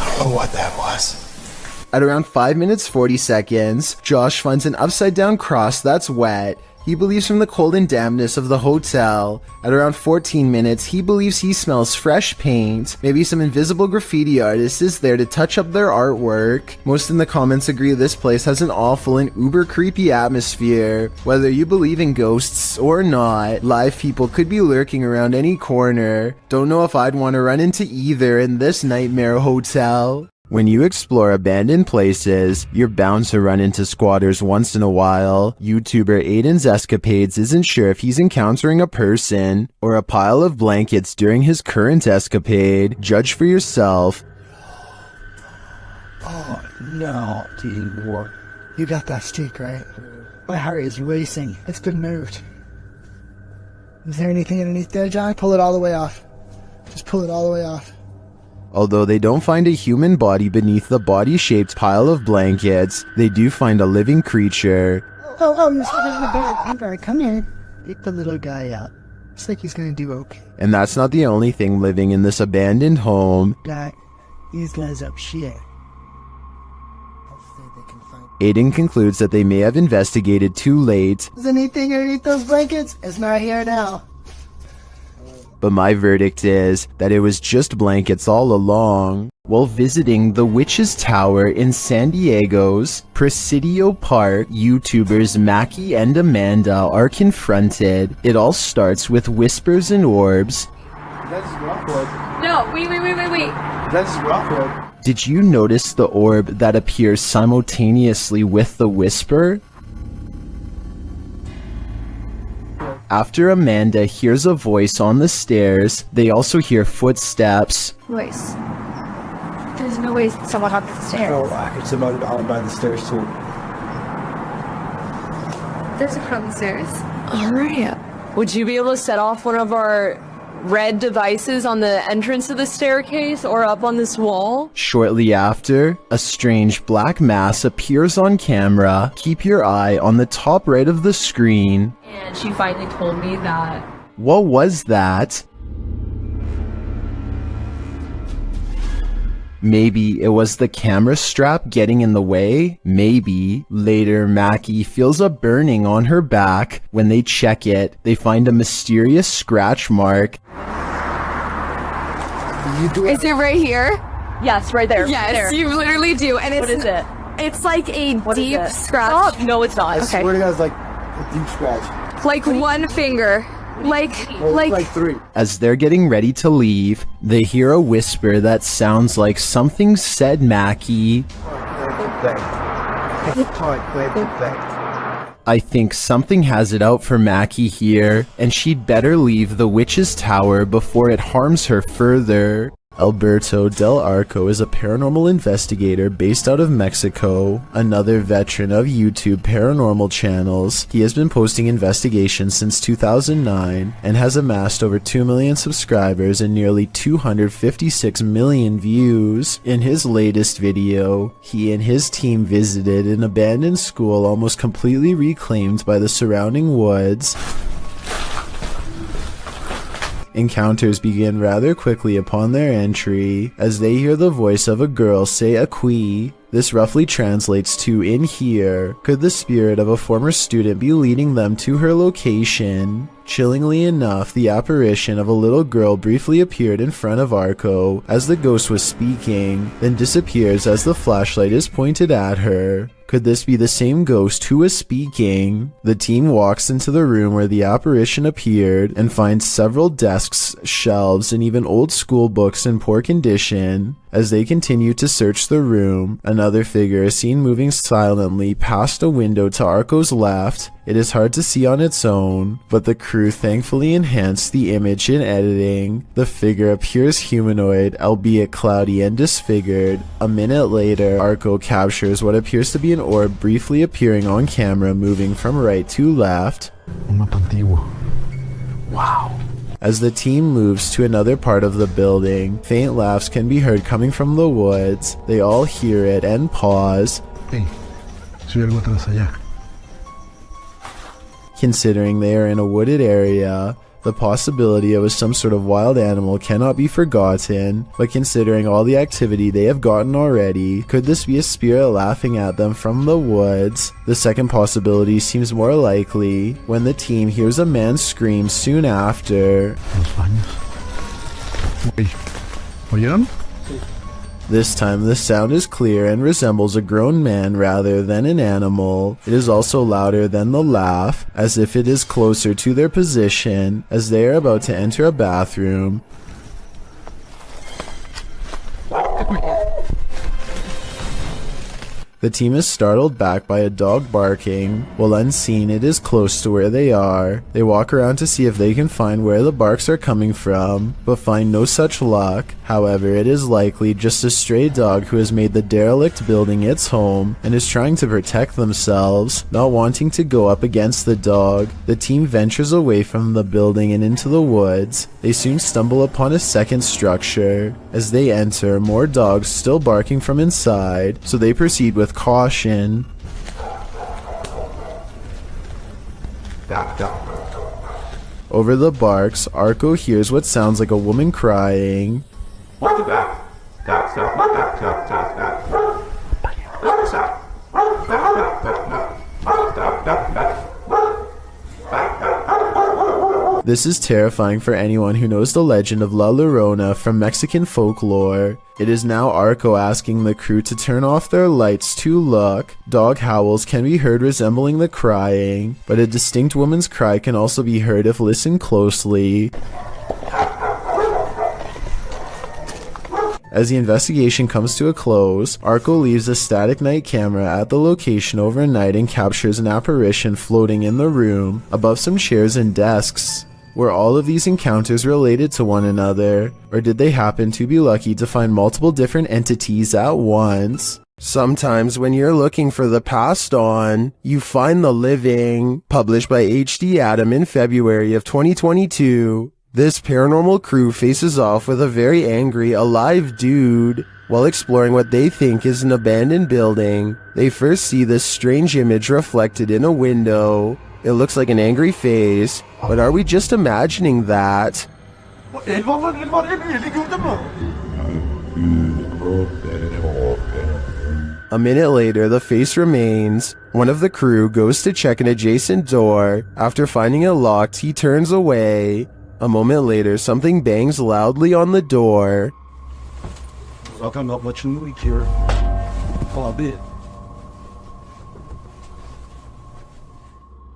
I don't know what that was. At around 5 minutes 40 seconds, Josh finds an upside down cross that's wet. He believes from the cold and dampness of the hotel. At around 14 minutes, he believes he smells fresh paint. Maybe some invisible graffiti artist is there to touch up their artwork. Most in the comments agree this place has an awful and uber creepy atmosphere. Whether you believe in ghosts or not, live people could be lurking around any corner. Don't know if I'd want to run into either in this nightmare hotel. When you explore abandoned places, you're bound to run into squatters once in a while. YouTuber Aiden's Escapades isn't sure if he's encountering a person or a pile of blankets during his current escapade. Judge for yourself. Oh, no, dude. You got that stick, right? My heart is racing. It's been moved. Is there anything underneath there, John? Pull it all the way off. Just pull it all the way off. Although they don't find a human body beneath the body-shaped pile of blankets, they do find a living creature. Oh, you're sitting in the bed. Amber, come in. Pick the little guy up. Looks like he's gonna do okay. And that's not the only thing living in this abandoned home. These guys up shit. Aiden concludes that they may have investigated too late. Is anything underneath those blankets? It's not here now. But my verdict is that it was just blankets all along. While visiting the Witch's Tower in San Diego's Presidio Park, YouTubers Mackie and Amanda are confronted. It all starts with whispers and orbs. That's Rockwood. No, wait. That's Rockwood. Did you notice the orb that appears simultaneously with the whisper? After Amanda hears a voice on the stairs, they also hear footsteps. Voice. There's no way someone up the stairs. Oh, I could someone down by the stairs too. There's a crowd on the stairs. Alright. Would you be able to set off one of our red devices on the entrance of the staircase or up on this wall? Shortly after, a strange black mass appears on camera. Keep your eye on the top right of the screen. And she finally told me that. What was that? Maybe it was the camera strap getting in the way? Maybe. Later, Mackie feels a burning on her back. When they check it, they find a mysterious scratch mark. Is it right here? Yes, right there. Yes, there. you literally do. And it's, what is it? It's like a deep scratch. Oh, no, it's not. I swear to God, it's like a deep scratch. Like one finger. Like 3. As they're getting ready to leave, they hear a whisper that sounds like something said Mackie. I think something has it out for Mackie here, and she'd better leave the witch's tower before it harms her further. Alberto Del Arco is a paranormal investigator based out of Mexico, another veteran of YouTube paranormal channels. He has been posting investigations since 2009 and has amassed over 2 million subscribers and nearly 256 million views. In his latest video, he and his team visited an abandoned school almost completely reclaimed by the surrounding woods. Encounters begin rather quickly upon their entry, as they hear the voice of a girl say "Aquí." This roughly translates to "in here." Could the spirit of a former student be leading them to her location? Chillingly enough, the apparition of a little girl briefly appeared in front of Arco as the ghost was speaking, then disappears as the flashlight is pointed at her. Could this be the same ghost who was speaking? The team walks into the room where the apparition appeared and finds several desks, shelves, and even old school books in poor condition. As they continue to search the room, another figure is seen moving silently past a window to Arco's left. It is hard to see on its own, but the crew thankfully enhanced the image in editing. The figure appears humanoid, albeit cloudy and disfigured. A minute later, Arco captures what appears to be an orb briefly appearing on camera, moving from right to left. Wow. As the team moves to another part of the building, faint laughs can be heard coming from the woods. They all hear it and pause. Considering they are in a wooded area, the possibility of some sort of wild animal cannot be forgotten, but considering all the activity they have gotten already, could this be a spirit laughing at them from the woods? The second possibility seems more likely, when the team hears a man scream soon after. This time the sound is clear and resembles a grown man rather than an animal. It is also louder than the laugh, as if it is closer to their position, as they are about to enter a bathroom. The team is startled back by a dog barking. While unseen, it is close to where they are. They walk around to see if they can find where the barks are coming from, but find no such luck. However, it is likely just a stray dog who has made the derelict building its home and is trying to protect themselves. Not wanting to go up against the dog, the team ventures away from the building and into the woods. They soon stumble upon a second structure. As they enter, more dogs still barking from inside, so they proceed with caution. Over the barks, Arco hears what sounds like a woman crying. This is terrifying for anyone who knows the legend of La Llorona from Mexican folklore. It is now Arco asking the crew to turn off their lights to look. Dog howls can be heard resembling the crying, but a distinct woman's cry can also be heard if listened closely. As the investigation comes to a close, Arco leaves a static night camera at the location overnight and captures an apparition floating in the room above some chairs and desks. Were all of these encounters related to one another, or did they happen to be lucky to find multiple different entities at once? Sometimes when you're looking for the passed on, you find the living. Published by H.D. Adam in February of 2022. This paranormal crew faces off with a very angry, alive dude. While exploring what they think is an abandoned building, they first see this strange image reflected in a window. It looks like an angry face, but are we just imagining that? A minute later, the face remains. One of the crew goes to check an adjacent door. After finding it locked, he turns away. A moment later, something bangs loudly on the door.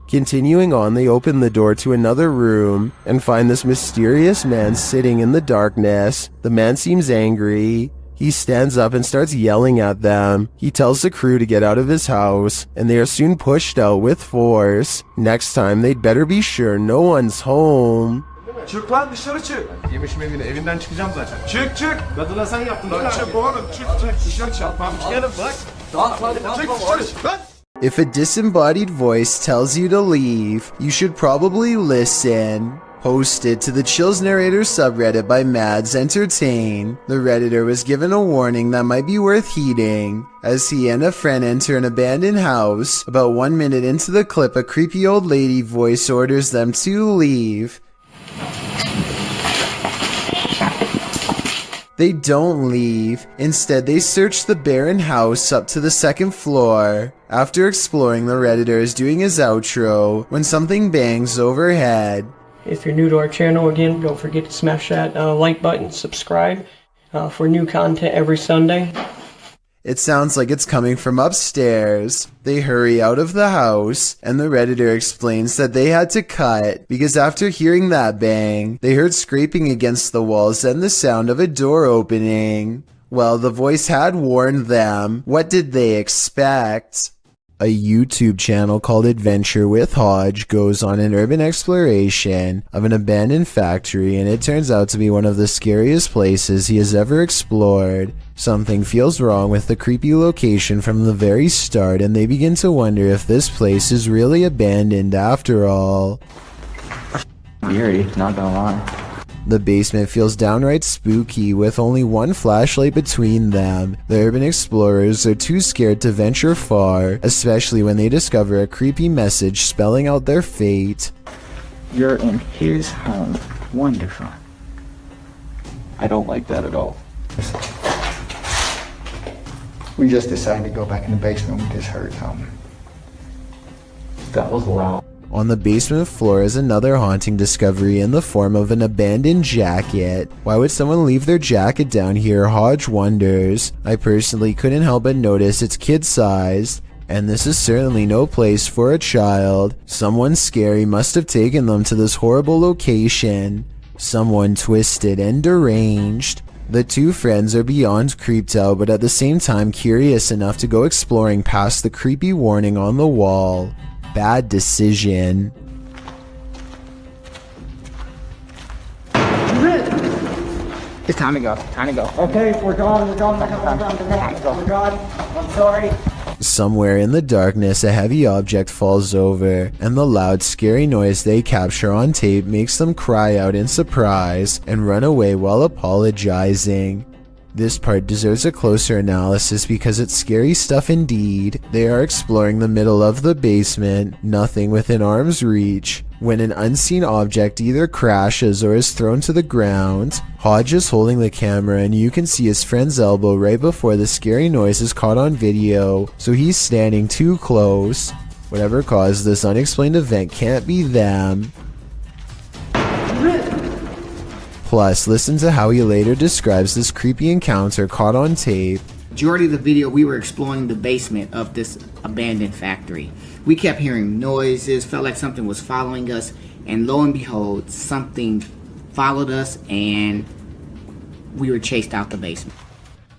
Continuing on, they open the door to another room and find this mysterious man sitting in the darkness. The man seems angry. He stands up and starts yelling at them. He tells the crew to get out of his house, and they are soon pushed out with force. Next time, they'd better be sure no one's home. Çık lan dışarı çık. Yemişim evine, evinden çıkacağım zaten. Çık çık. Kadına sen yaptın. Lan çık oğlum, çık dışarı çık. Gelin bak. Çık dışarı çık lan. If a disembodied voice tells you to leave, you should probably listen. Hosted to the Chills Narrator subreddit by Mads Entertain, the Redditor was given a warning that might be worth heeding. As he and a friend enter an abandoned house, about 1 minute into the clip, a creepy old lady voice orders them to leave. They don't leave. Instead, they search the barren house up to the second floor. After exploring, the Redditor is doing his outro when something bangs overhead. If you're new to our channel, again, don't forget to smash that like button, subscribe for new content every Sunday. It sounds like it's coming from upstairs. They hurry out of the house, and the Redditor explains that they had to cut because after hearing that bang, they heard scraping against the walls and the sound of a door opening. Well, the voice had warned them. What did they expect? A YouTube channel called Adventure with Hodge goes on an urban exploration of an abandoned factory, and it turns out to be one of the scariest places he has ever explored. Something feels wrong with the creepy location from the very start, and they begin to wonder if this place is really abandoned after all. Eerie, not gonna lie. The basement feels downright spooky with only one flashlight between them. The urban explorers are too scared to venture far, especially when they discover a creepy message spelling out their fate. You're in his home. Wonderful. I don't like that at all. We just decided to go back in the basement. We just heard something. That was loud. On the basement floor is another haunting discovery in the form of an abandoned jacket. Why would someone leave their jacket down here? Hodge wonders. I personally couldn't help but notice it's kid-sized, and this is certainly no place for a child. Someone scary must have taken them to this horrible location. Someone twisted and deranged. The two friends are beyond creeped out, but at the same time curious enough to go exploring past the creepy warning on the wall. Bad decision. It's time to go. Time to go. Okay, we're gone. We're gone. We're gone. I'm sorry. Somewhere in the darkness, a heavy object falls over, and the loud, scary noise they capture on tape makes them cry out in surprise and run away while apologizing. This part deserves a closer analysis because it's scary stuff indeed. They are exploring the middle of the basement, nothing within arm's reach, when an unseen object either crashes or is thrown to the ground. Hodge is holding the camera and you can see his friend's elbow right before the scary noise is caught on video, so he's standing too close. Whatever caused this unexplained event can't be them. Plus, listen to how he later describes this creepy encounter caught on tape. Majority of the video, we were exploring the basement of this abandoned factory. We kept hearing noises, felt like something was following us, and lo and behold, something followed us and we were chased out the basement.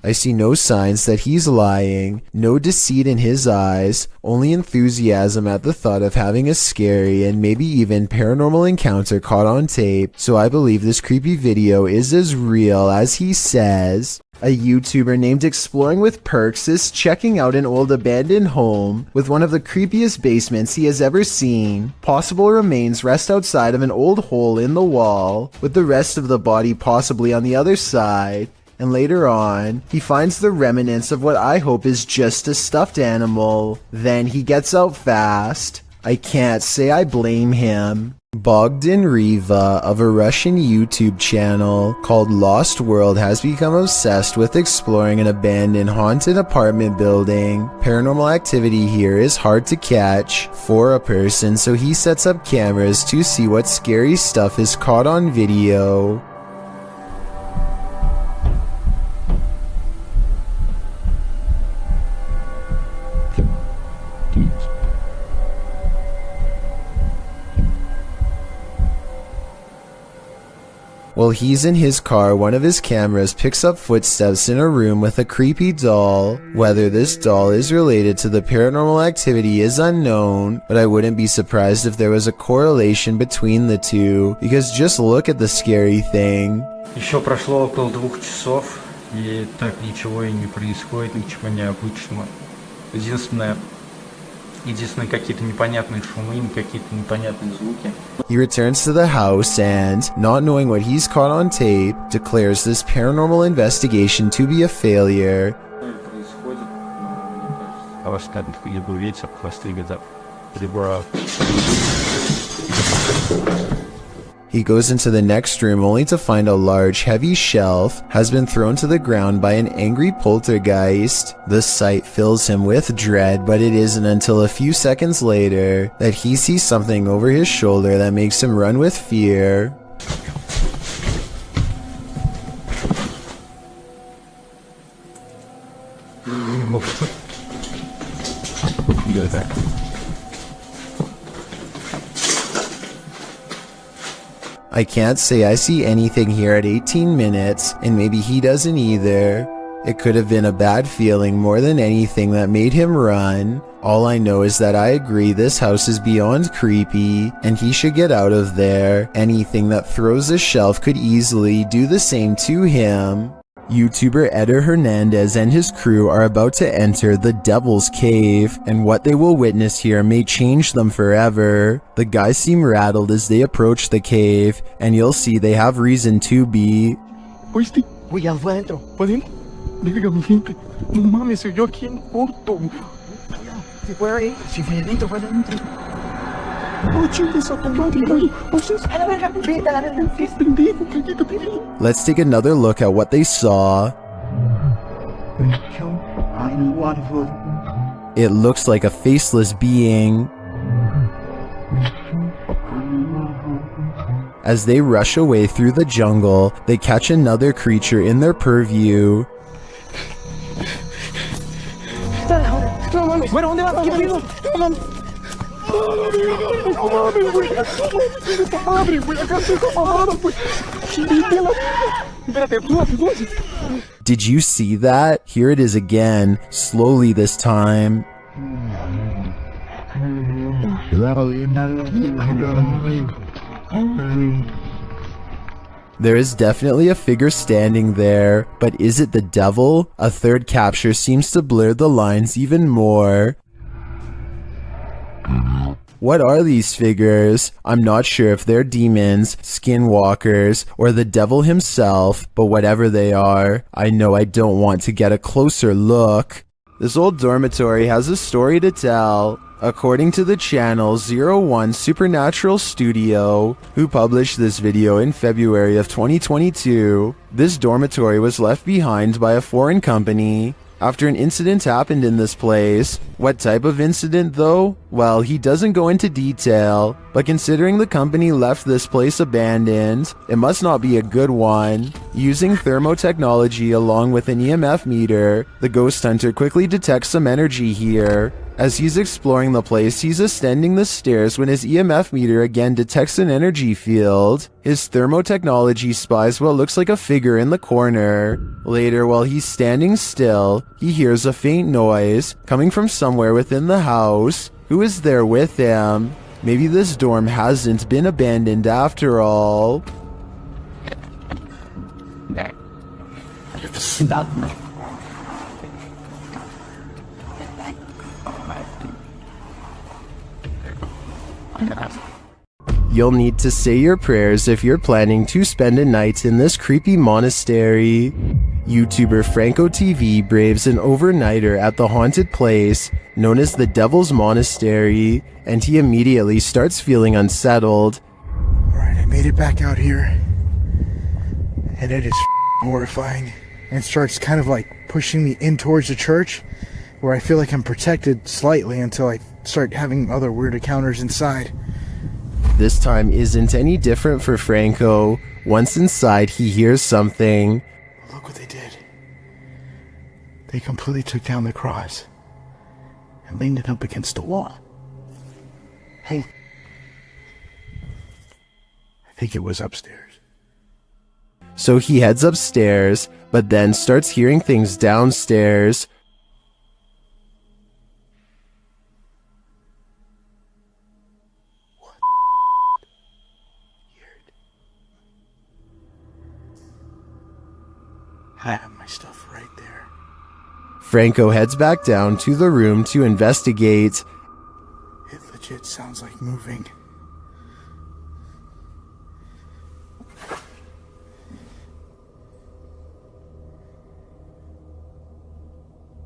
I see no signs that he's lying, no deceit in his eyes, only enthusiasm at the thought of having a scary and maybe even paranormal encounter caught on tape, so I believe this creepy video is as real as he says. A YouTuber named Exploring with Perks is checking out an old abandoned home with one of the creepiest basements he has ever seen. Possible remains rest outside of an old hole in the wall, with the rest of the body possibly on the other side. And later on, he finds the remnants of what I hope is just a stuffed animal. Then he gets out fast. I can't say I blame him. Bogdan Riva of a Russian YouTube channel called Lost World has become obsessed with exploring an abandoned haunted apartment building. Paranormal activity here is hard to catch for a person, so he sets up cameras to see what scary stuff is caught on video. While he's in his car, one of his cameras picks up footsteps in a room with a creepy doll. Whether this doll is related to the paranormal activity is unknown, but I wouldn't be surprised if there was a correlation between the two, because just look at the scary thing. Еще прошло около 2 часов, и так ничего и не происходит, ничего необычного. Единственные какие-то непонятные шумы, какие-то непонятные звуки. He returns to the house and, not knowing what he's caught on tape, declares this paranormal investigation to be a failure. I was starting to get ветер, хвосты up. He goes into the next room only to find a large, heavy shelf has been thrown to the ground by an angry poltergeist. The sight fills him with dread, but it isn't until a few seconds later that he sees something over his shoulder that makes him run with fear. You go back. I can't say I see anything here at 18 minutes, and maybe he doesn't either. It could have been a bad feeling more than anything that made him run. All I know is that I agree this house is beyond creepy, and he should get out of there. Anything that throws a shelf could easily do the same to him. YouTuber Eder Hernandez and his crew are about to enter the Devil's Cave, and what they will witness here may change them forever. The guys seem rattled as they approach the cave, and you'll see they have reason to be. ¿Oíste? Voy adentro. ¿Pueden? Verga, mi gente. No mames, soy yo aquí en corto. Si fuera ahí, si fuera adentro, fuera adentro. Oh, chingas a tu madre, güey. A la verga, vete a la verga. Pendejo, cállate, pendejo. Let's take another look at what they saw. It looks like a faceless being. As they rush away through the jungle, they catch another creature in their purview. Bueno, ¿dónde vas? ¿Qué pedo? No mames. Did you see that? Here it is again, slowly this time. There is definitely a figure standing there, but is it the devil? A third capture seems to blur the lines even more. What are these figures? I'm not sure if they're demons, skinwalkers, or the devil himself, but whatever they are, I know I don't want to get a closer look. This old dormitory has a story to tell. According to the channel 01 Supernatural Studio, who published this video in February of 2022, this dormitory was left behind by a foreign company after an incident happened in this place. What type of incident though? Well, he doesn't go into detail, but considering the company left this place abandoned, it must not be a good one. Using thermotechnology along with an EMF meter, the ghost hunter quickly detects some energy here. As he's exploring the place, he's ascending the stairs when his EMF meter again detects an energy field. His thermotechnology spies what looks like a figure in the corner. Later, while he's standing still, he hears a faint noise coming from somewhere within the house. Who is there with him? Maybe this dorm hasn't been abandoned after all. Stop. You'll need to say your prayers if you're planning to spend a night in this creepy monastery. YouTuber Franco TV braves an overnighter at the haunted place known as the Devil's Monastery, and he immediately starts feeling unsettled. Alright, I made it back out here, and it is horrifying. And it starts kind of like pushing me in towards the church, where I feel like I'm protected slightly until I start having other weird encounters inside. This time isn't any different for Franco. Once inside, he hears something. Look what they did. They completely took down the cross and leaned it up against the wall. Hey. I think it was upstairs. So he heads upstairs, but then starts hearing things downstairs. I have my stuff right there. Franco heads back down to the room to investigate. It legit sounds like moving.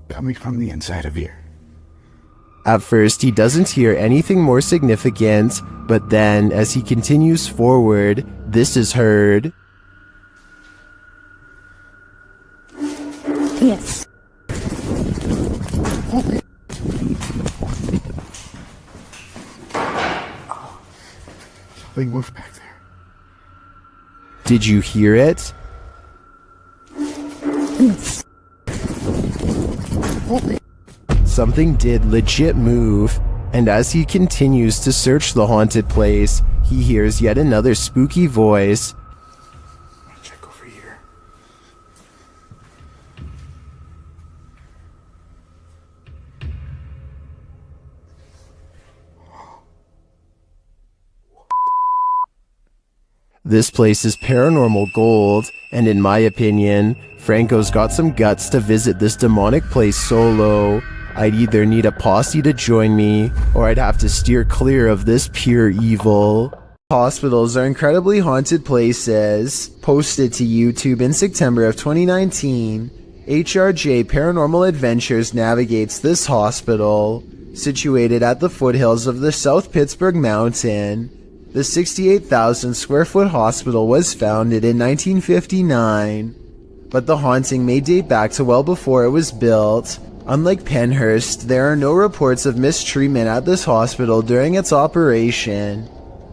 Coming from the inside of here. At first, he doesn't hear anything more significant, but then, as he continues forward, this is heard. Yes. Something moved back there. Did you hear it? Yes. Something did legit move, and as he continues to search the haunted place, he hears yet another spooky voice. Check over here. This place is paranormal gold, and in my opinion, Franco's got some guts to visit this demonic place solo. I'd either need a posse to join me, or I'd have to steer clear of this pure evil. Hospitals are incredibly haunted places. Posted to YouTube in September of 2019, HRJ Paranormal Adventures navigates this hospital. Situated at the foothills of the South Pittsburgh Mountain, the 68,000 square foot hospital was founded in 1959, but the haunting may date back to well before it was built. Unlike Penhurst, there are no reports of mistreatment at this hospital during its operation,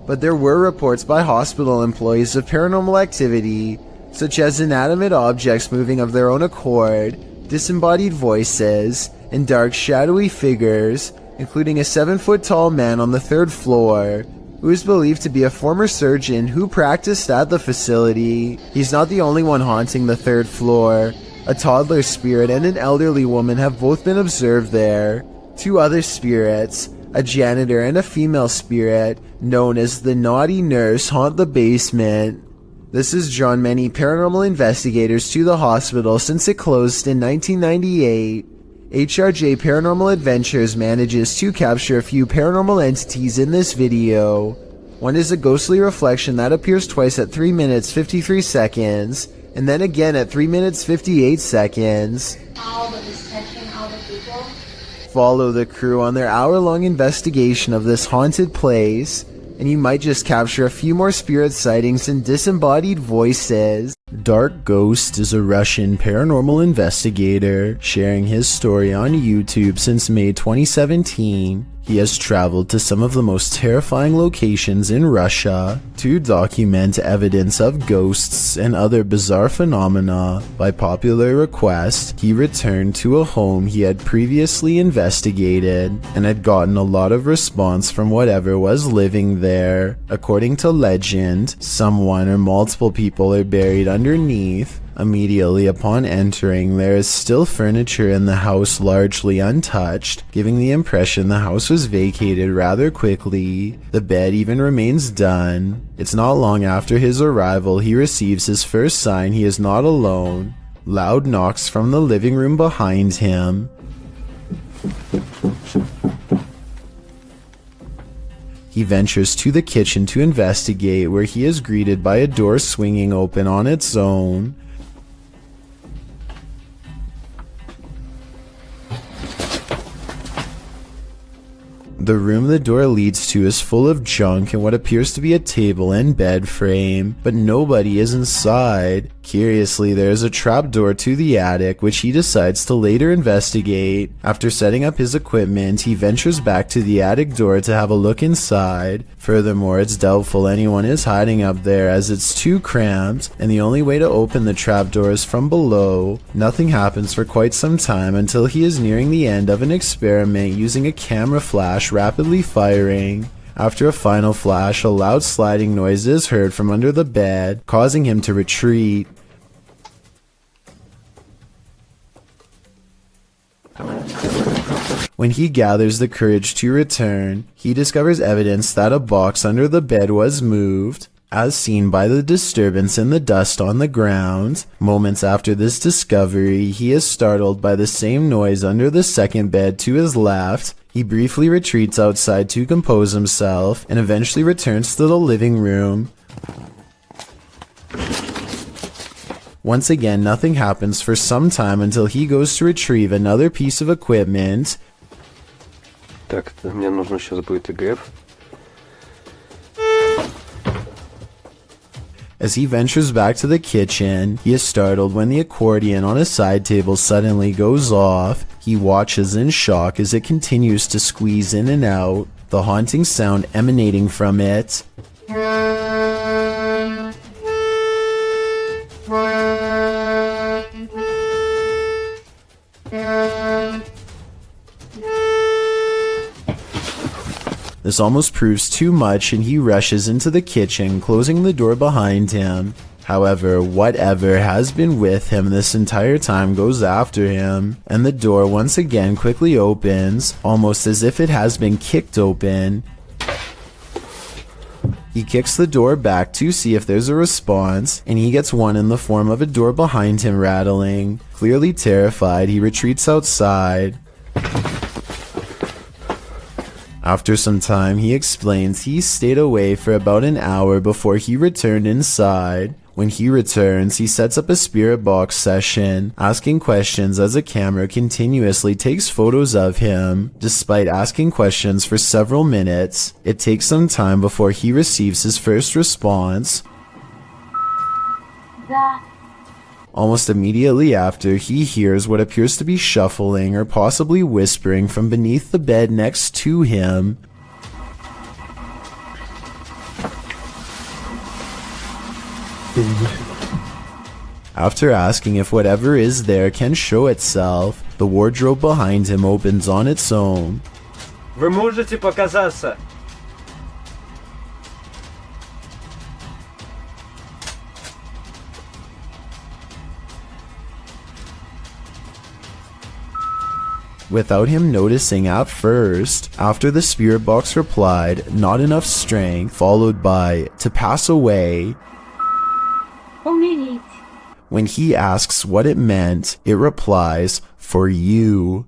but there were reports by hospital employees of paranormal activity, such as inanimate objects moving of their own accord, disembodied voices, and dark shadowy figures, including a 7-foot-tall man on the 3rd floor, who is believed to be a former surgeon who practiced at the facility. He's not the only one haunting the 3rd floor. A toddler spirit and an elderly woman have both been observed there. 2 other spirits, a janitor and a female spirit, known as the Naughty Nurse, haunt the basement. This has drawn many paranormal investigators to the hospital since it closed in 1998. HRJ Paranormal Adventures manages to capture a few paranormal entities in this video. One is a ghostly reflection that appears twice at 3 minutes 53 seconds, and then again at 3 minutes 58 seconds. Follow the crew on their hour-long investigation of this haunted place, and you might just capture a few more spirit sightings and disembodied voices. Dark Ghost is a Russian paranormal investigator sharing his story on YouTube since May 2017. He has traveled to some of the most terrifying locations in Russia to document evidence of ghosts and other bizarre phenomena. By popular request, he returned to a home he had previously investigated and had gotten a lot of response from whatever was living there. According to legend, someone or multiple people are buried underneath. Immediately upon entering, there is still furniture in the house largely untouched, giving the impression the house was vacated rather quickly. The bed even remains done. It's not long after his arrival he receives his first sign he is not alone. Loud knocks from the living room behind him. He ventures to the kitchen to investigate, where he is greeted by a door swinging open on its own. The room the door leads to is full of junk and what appears to be a table and bed frame, but nobody is inside. Curiously, there is a trapdoor to the attic, which he decides to later investigate. After setting up his equipment, he ventures back to the attic door to have a look inside. Furthermore, it's doubtful anyone is hiding up there, as it's too cramped, and the only way to open the trapdoor is from below. Nothing happens for quite some time until he is nearing the end of an experiment using a camera flash rapidly firing. After a final flash, a loud sliding noise is heard from under the bed, causing him to retreat. When he gathers the courage to return, he discovers evidence that a box under the bed was moved, as seen by the disturbance in the dust on the ground. Moments after this discovery, he is startled by the same noise under the second bed to his left. He briefly retreats outside to compose himself and eventually returns to the living room. Once again, nothing happens for some time until he goes to retrieve another piece of equipment. Так, мне нужно сейчас будет ИГФ. As he ventures back to the kitchen, he is startled when the accordion on a side table suddenly goes off. He watches in shock as it continues to squeeze in and out, the haunting sound emanating from it. This almost proves too much and he rushes into the kitchen, closing the door behind him. However, whatever has been with him this entire time goes after him, and the door once again quickly opens, almost as if it has been kicked open. He kicks the door back to see if there's a response, and he gets one in the form of a door behind him rattling. Clearly terrified, he retreats outside. After some time, he explains he stayed away for about an hour before he returned inside. When he returns, he sets up a spirit box session, asking questions as a camera continuously takes photos of him. Despite asking questions for several minutes, it takes some time before he receives his first response. Almost immediately after, he hears what appears to be shuffling or possibly whispering from beneath the bed next to him. After asking if whatever is there can show itself, the wardrobe behind him opens on its own. Вы можете показаться? Without him noticing at first, after the spirit box replied, "Not enough strength," followed by "to pass away." When he asks what it meant, it replies, "for you."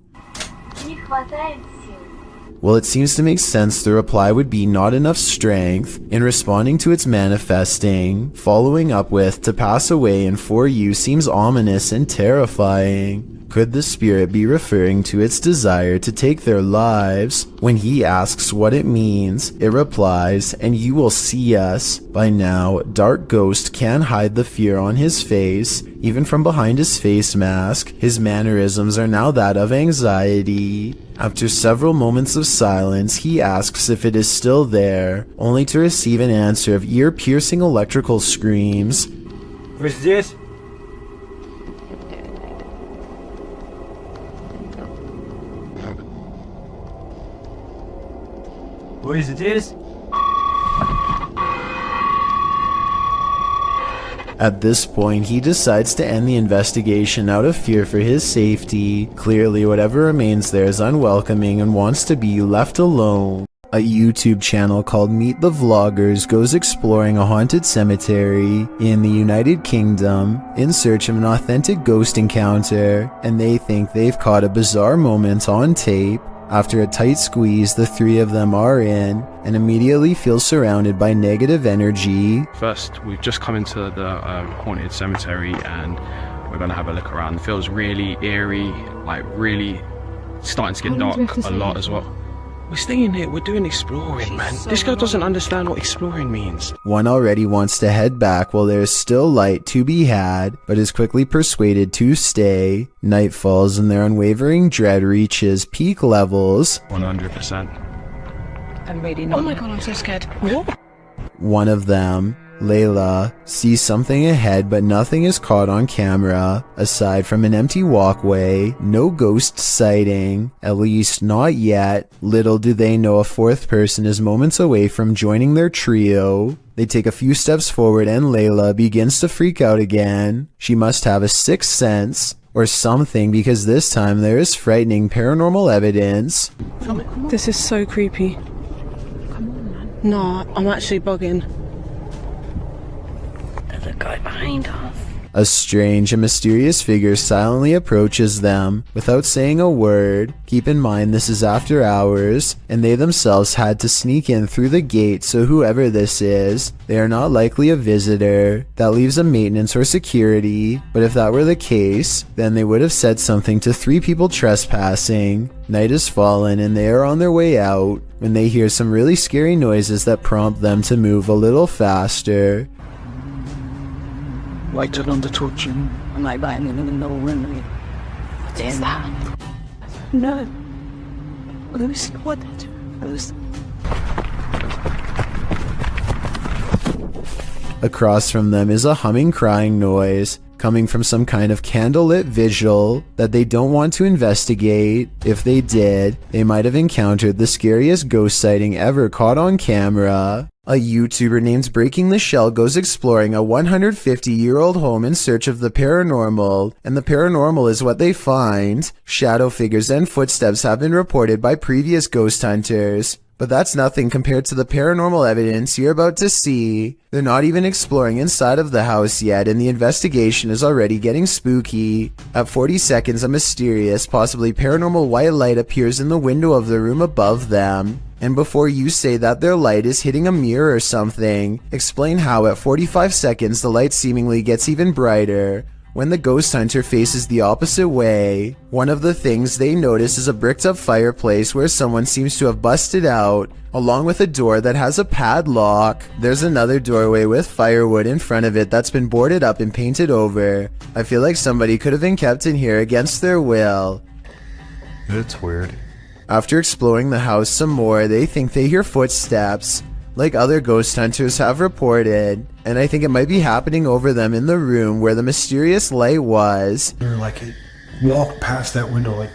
Well, it seems to make sense the reply would be "not enough strength" in responding to its manifesting. Following up with "to pass away" and "for you" seems ominous and terrifying. Could the spirit be referring to its desire to take their lives? When he asks what it means, it replies, "And you will see us." By now, Dark Ghost can hide the fear on his face, even from behind his face mask. His mannerisms are now that of anxiety. After several moments of silence, he asks if it is still there, only to receive an answer of ear-piercing electrical screams. Вы здесь? Вы здесь? At this point, he decides to end the investigation out of fear for his safety. Clearly, whatever remains there is unwelcoming and wants to be left alone. A YouTube channel called Meet the Vloggers goes exploring a haunted cemetery in the United Kingdom in search of an authentic ghost encounter, and they think they've caught a bizarre moment on tape. After a tight squeeze, the three of them are in and immediately feel surrounded by negative energy. First, we've just come into the haunted cemetery and we're going to have a look around. It feels really eerie, like really starting to get dark a lot as well. We're staying here, we're doing exploring, man. This guy doesn't understand what exploring means. One already wants to head back while there is still light to be had, but is quickly persuaded to stay. Night falls and their unwavering dread reaches peak levels. 100%. I'm really not. Oh my god, I'm so scared. What? One of them, Layla, sees something ahead, but nothing is caught on camera. Aside from an empty walkway, no ghost sighting, at least not yet. Little do they know a fourth person is moments away from joining their trio. They take a few steps forward and Layla begins to freak out again. She must have a sixth sense or something, because this time there is frightening paranormal evidence. This is so creepy. Come on, man. No, I'm actually bugging. There's a guy behind us. A strange and mysterious figure silently approaches them without saying a word. Keep in mind this is after hours, and they themselves had to sneak in through the gate, so whoever this is, they are not likely a visitor. That leaves a maintenance or security, but if that were the case, then they would have said something to three people trespassing. Night has fallen and they are on their way out when they hear some really scary noises that prompt them to move a little faster. Lights on the torch. I'm like biting in the window. What is that? No. Let me see what that is. Across from them is a humming, crying noise coming from some kind of candlelit vigil that they don't want to investigate. If they did, they might have encountered the scariest ghost sighting ever caught on camera. A YouTuber named Breaking the Shell goes exploring a 150-year-old home in search of the paranormal, and the paranormal is what they find. Shadow figures and footsteps have been reported by previous ghost hunters, but that's nothing compared to the paranormal evidence you're about to see. They're not even exploring inside of the house yet, and the investigation is already getting spooky. At 40 seconds, a mysterious, possibly paranormal white light appears in the window of the room above them. And before you say that their light is hitting a mirror or something, explain how at 45 seconds the light seemingly gets even brighter when the ghost hunter faces the opposite way. One of the things they notice is a bricked up fireplace where someone seems to have busted out, along with a door that has a padlock. There's another doorway with firewood in front of it that's been boarded up and painted over. I feel like somebody could have been kept in here against their will. It's weird. After exploring the house some more, they think they hear footsteps, like other ghost hunters have reported, and I think it might be happening over them in the room where the mysterious light was. They're like, walk past that window like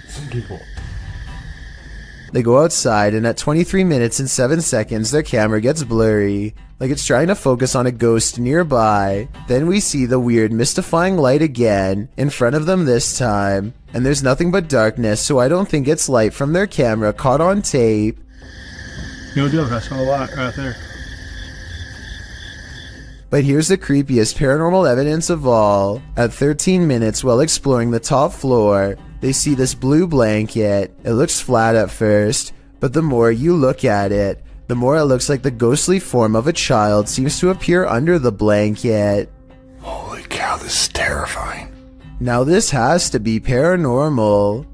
some people. They go outside, and at 23 minutes and 7 seconds, their camera gets blurry, like it's trying to focus on a ghost nearby. Then we see the weird, mystifying light again, in front of them this time, and there's nothing but darkness, so I don't think it's light from their camera caught on tape. No joke, I saw a lot right there. But here's the creepiest paranormal evidence of all. At 13 minutes, while exploring the top floor, they see this blue blanket. It looks flat at first, but the more you look at it, the more it looks like the ghostly form of a child seems to appear under the blanket. Holy cow, this is terrifying. Now this has to be paranormal.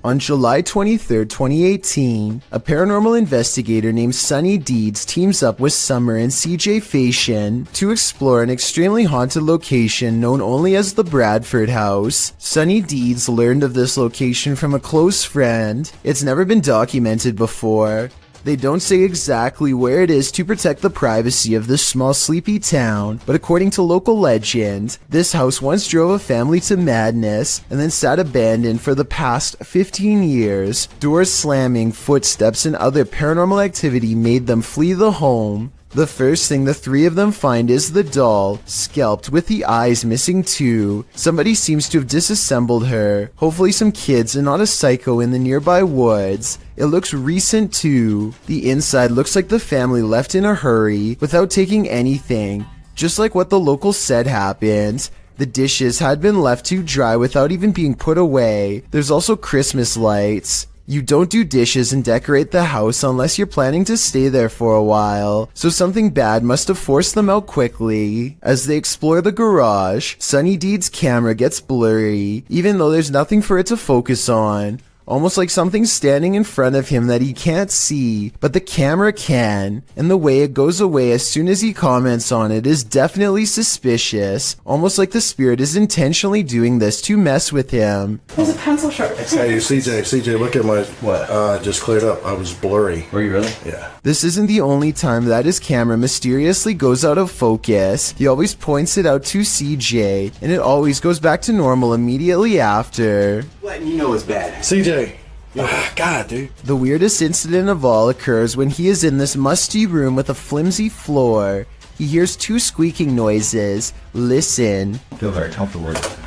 On July 23, 2018, a paranormal investigator named Sunny Deeds teams up with Summer and CJ Fashion to explore an extremely haunted location known only as the Bradford House. Sunny Deeds learned of this location from a close friend. It's never been documented before. They don't say exactly where it is to protect the privacy of this small sleepy town, but according to local legend, this house once drove a family to madness and then sat abandoned for the past 15 years. Doors slamming, footsteps, and other paranormal activity made them flee the home. The first thing the three of them find is the doll, scalped with the eyes missing too. Somebody seems to have disassembled her. Hopefully some kids and not a psycho in the nearby woods. It looks recent too. The inside looks like the family left in a hurry without taking anything, just like what the locals said happened. The dishes had been left to dry without even being put away. There's also Christmas lights. You don't do dishes and decorate the house unless you're planning to stay there for a while, so something bad must have forced them out quickly. As they explore the garage, Sunny Deeds' camera gets blurry, even though there's nothing for it to focus on. Almost like something's standing in front of him that he can't see, but the camera can, and the way it goes away as soon as he comments on it is definitely suspicious, almost like the spirit is intentionally doing this to mess with him. There's a pencil sharpener. Hey, CJ, look at my... What? Just cleared up. I was blurry. Were you really? Yeah. This isn't the only time that his camera mysteriously goes out of focus. He always points it out to CJ, and it always goes back to normal immediately after. Letting you know it's bad. CJ. God, dude. The weirdest incident of all occurs when he is in this musty room with a flimsy floor. He hears two squeaking noises. Listen. I feel very comfortable with it.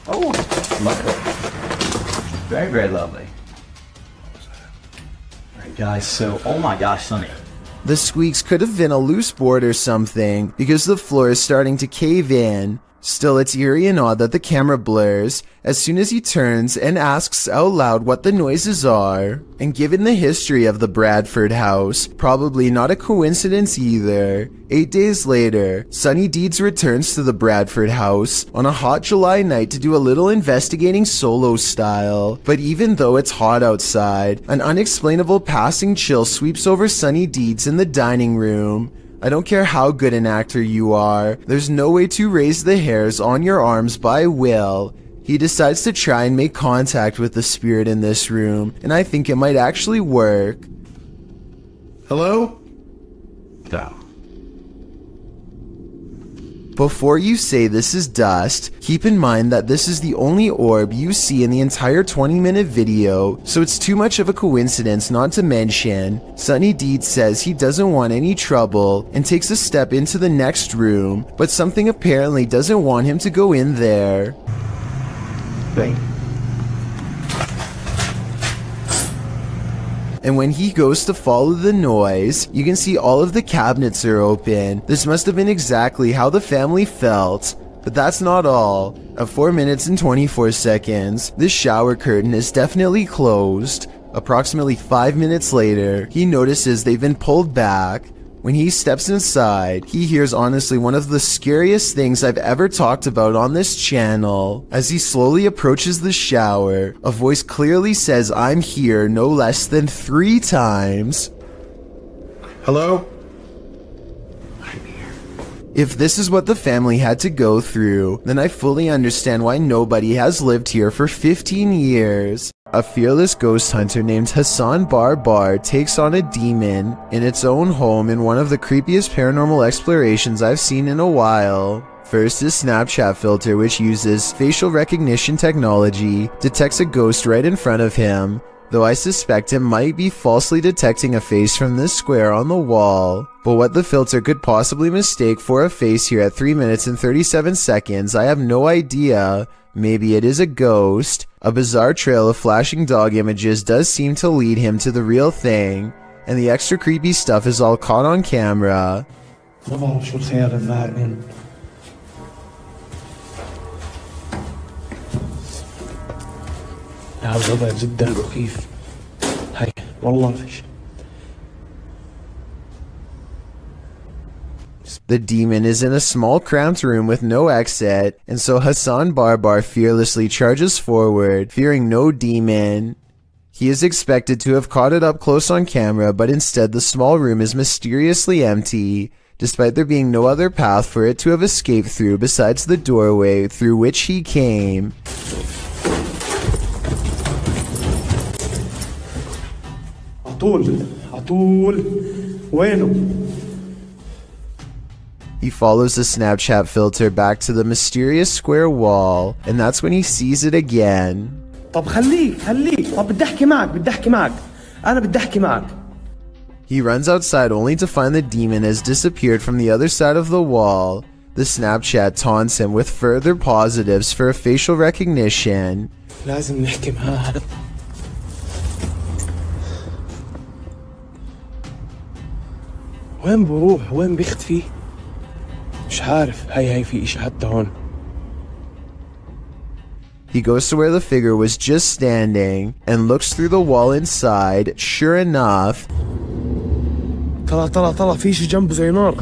Oh, lovely. Very, very lovely. Alright, guys, so, oh my gosh, Sonny. The squeaks could have been a loose board or something, because the floor is starting to cave in. Still, it's eerie and odd that the camera blurs as soon as he turns and asks out loud what the noises are. And given the history of the Bradford house, probably not a coincidence either. 8 days later, Sunny Deeds returns to the Bradford house on a hot July night to do a little investigating solo style. But even though it's hot outside, an unexplainable passing chill sweeps over Sunny Deeds in the dining room. I don't care how good an actor you are, there's no way to raise the hairs on your arms by will. He decides to try and make contact with the spirit in this room, and I think it might actually work. Hello? No. Before you say this is dust, keep in mind that this is the only orb you see in the entire 20-minute video, so it's too much of a coincidence not to mention. Sunny Deeds says he doesn't want any trouble and takes a step into the next room, but something apparently doesn't want him to go in there. Wait. And when he goes to follow the noise, you can see all of the cabinets are open. This must have been exactly how the family felt. But that's not all. At 4 minutes and 24 seconds, this shower curtain is definitely closed. Approximately 5 minutes later, he notices they've been pulled back. When he steps inside, he hears honestly one of the scariest things I've ever talked about on this channel. As he slowly approaches the shower, a voice clearly says "I'm here" no less than 3 times. Hello? If this is what the family had to go through, then I fully understand why nobody has lived here for 15 years. A fearless ghost hunter named Hassan Barbar takes on a demon in its own home in one of the creepiest paranormal explorations I've seen in a while. First, his Snapchat filter, which uses facial recognition technology, detects a ghost right in front of him, though I suspect it might be falsely detecting a face from this square on the wall. But what the filter could possibly mistake for a face here at 3 minutes and 37 seconds, I have no idea. Maybe it is a ghost. A bizarre trail of flashing dog images does seem to lead him to the real thing, and the extra creepy stuff is all caught on camera. الوضع جدا مخيف. هاي والله فيش. The demon is in a small cramped room with no exit, and so Hassan Barbar fearlessly charges forward, fearing no demon. He is expected to have caught it up close on camera, but instead the small room is mysteriously empty, despite there being no other path for it to have escaped through besides the doorway through which he came. عطول وينه؟ He follows the Snapchat filter back to the mysterious square wall, and that's when he sees it again. طب خليك طب بدي احكي معك انا بدي احكي معك. He runs outside only to find the demon has disappeared from the other side of the wall. The Snapchat taunts him with further positives for a facial recognition. لازم نحكي معاه. وين بروح؟ وين بيختفي؟ مش عارف. هاي في إشي حتى هون. He goes to where the figure was just standing and looks through the wall inside. Sure enough, طلع في شي جنبه زي نار.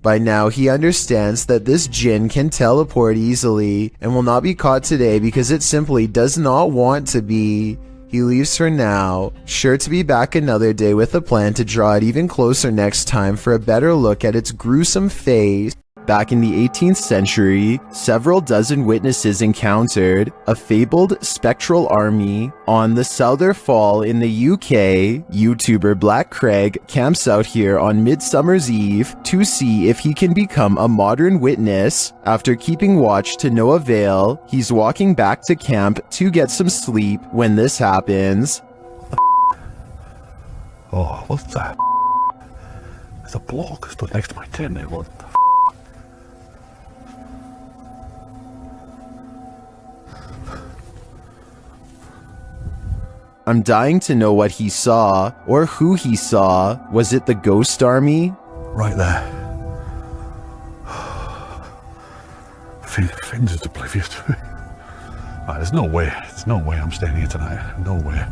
By now, he understands that this jinn can teleport easily and will not be caught today because it simply does not want to be. He leaves for now, sure to be back another day with a plan to draw it even closer next time for a better look at its gruesome face. Back in the 18th century, several dozen witnesses encountered a fabled spectral army on the Souther Fall in the UK. YouTuber Black Craig camps out here on Midsummer's Eve to see if he can become a modern witness. After keeping watch to no avail, he's walking back to camp to get some sleep when this happens. Oh, what's that? There's a block stood next to my tent. What the I'm dying to know what he saw, or who he saw. Was it the ghost army? Right there. Finn's is oblivious to it. There's no way I'm staying here tonight. No way.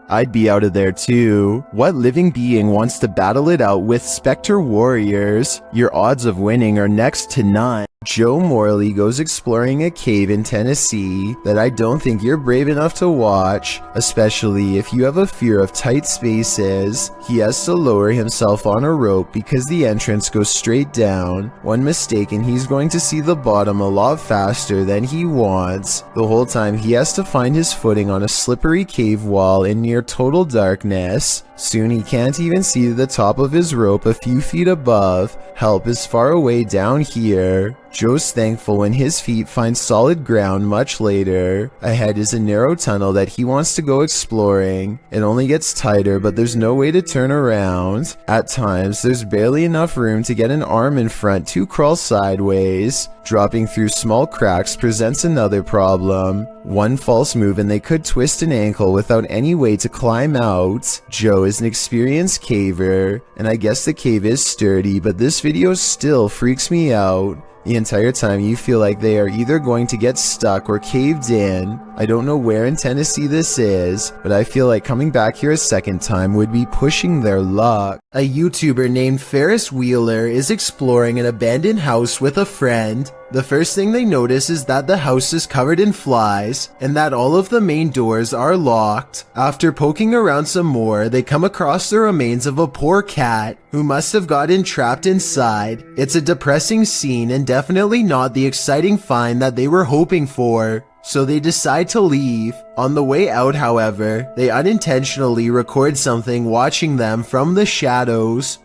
I'd be out of there too. What living being wants to battle it out with Spectre warriors? Your odds of winning are next to none. Joe Morley goes exploring a cave in Tennessee that I don't think you're brave enough to watch, especially if you have a fear of tight spaces. He has to lower himself on a rope because the entrance goes straight down. One mistake and he's going to see the bottom a lot faster than he wants. The whole time he has to find his footing on a slippery cave wall in near total darkness. Soon he can't even see the top of his rope a few feet above. Help is far away down here. Joe's thankful when his feet find solid ground much later. Ahead is a narrow tunnel that he wants to go exploring. It only gets tighter, but there's no way to turn around. At times, there's barely enough room to get an arm in front to crawl sideways. Dropping through small cracks presents another problem. One false move and they could twist an ankle without any way to climb out. Joe is an experienced caver, and I guess the cave is sturdy, but this video still freaks me out. The entire time you feel like they are either going to get stuck or caved in. I don't know where in Tennessee this is, but I feel like coming back here a second time would be pushing their luck. A YouTuber named Ferris Wheeler is exploring an abandoned house with a friend. The first thing they notice is that the house is covered in flies and that all of the main doors are locked. After poking around some more, they come across the remains of a poor cat who must have gotten trapped inside. It's a depressing scene and definitely not the exciting find that they were hoping for. So they decide to leave. On the way out, however, they unintentionally record something watching them from the shadows.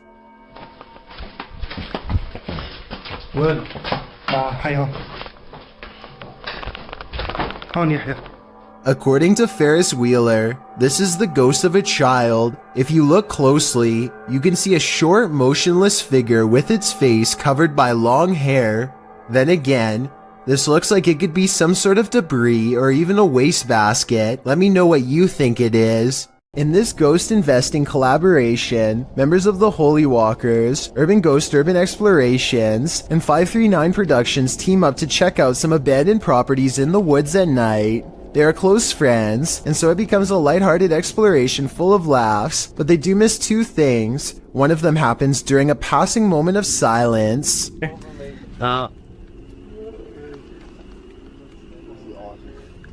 وين؟ هاي هون. هون يحيى. According to Ferris Wheeler, this is the ghost of a child. If you look closely, you can see a short, motionless figure with its face covered by long hair. Then again, this looks like it could be some sort of debris or even a wastebasket. Let me know what you think it is. In this ghost investing collaboration, members of the Holy Walkers, Urban Ghost Urban Explorations, and 539 Productions team up to check out some abandoned properties in the woods at night. They are close friends, and so it becomes a lighthearted exploration full of laughs, but they do miss two things. One of them happens during a passing moment of silence.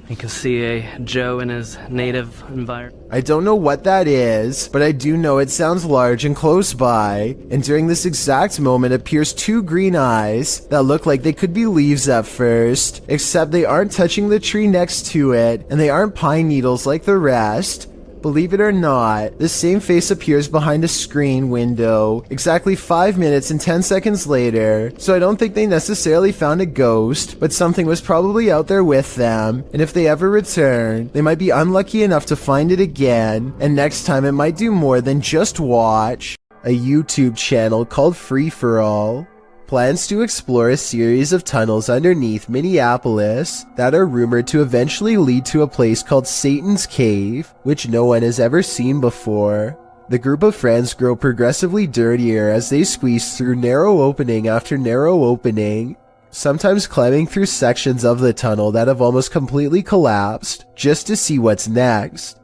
You can see Joe in his native environment. I don't know what that is, but I do know it sounds large and close by, and during this exact moment appears two green eyes that look like they could be leaves at first, except they aren't touching the tree next to it, and they aren't pine needles like the rest. Believe it or not, the same face appears behind a screen window exactly 5 minutes and 10 seconds later, so I don't think they necessarily found a ghost, but something was probably out there with them, and if they ever return, they might be unlucky enough to find it again, and next time it might do more than just watch. A YouTube channel called Free For All plans to explore a series of tunnels underneath Minneapolis that are rumored to eventually lead to a place called Satan's Cave, which no one has ever seen before. The group of friends grow progressively dirtier as they squeeze through narrow opening after narrow opening, sometimes climbing through sections of the tunnel that have almost completely collapsed just to see what's next.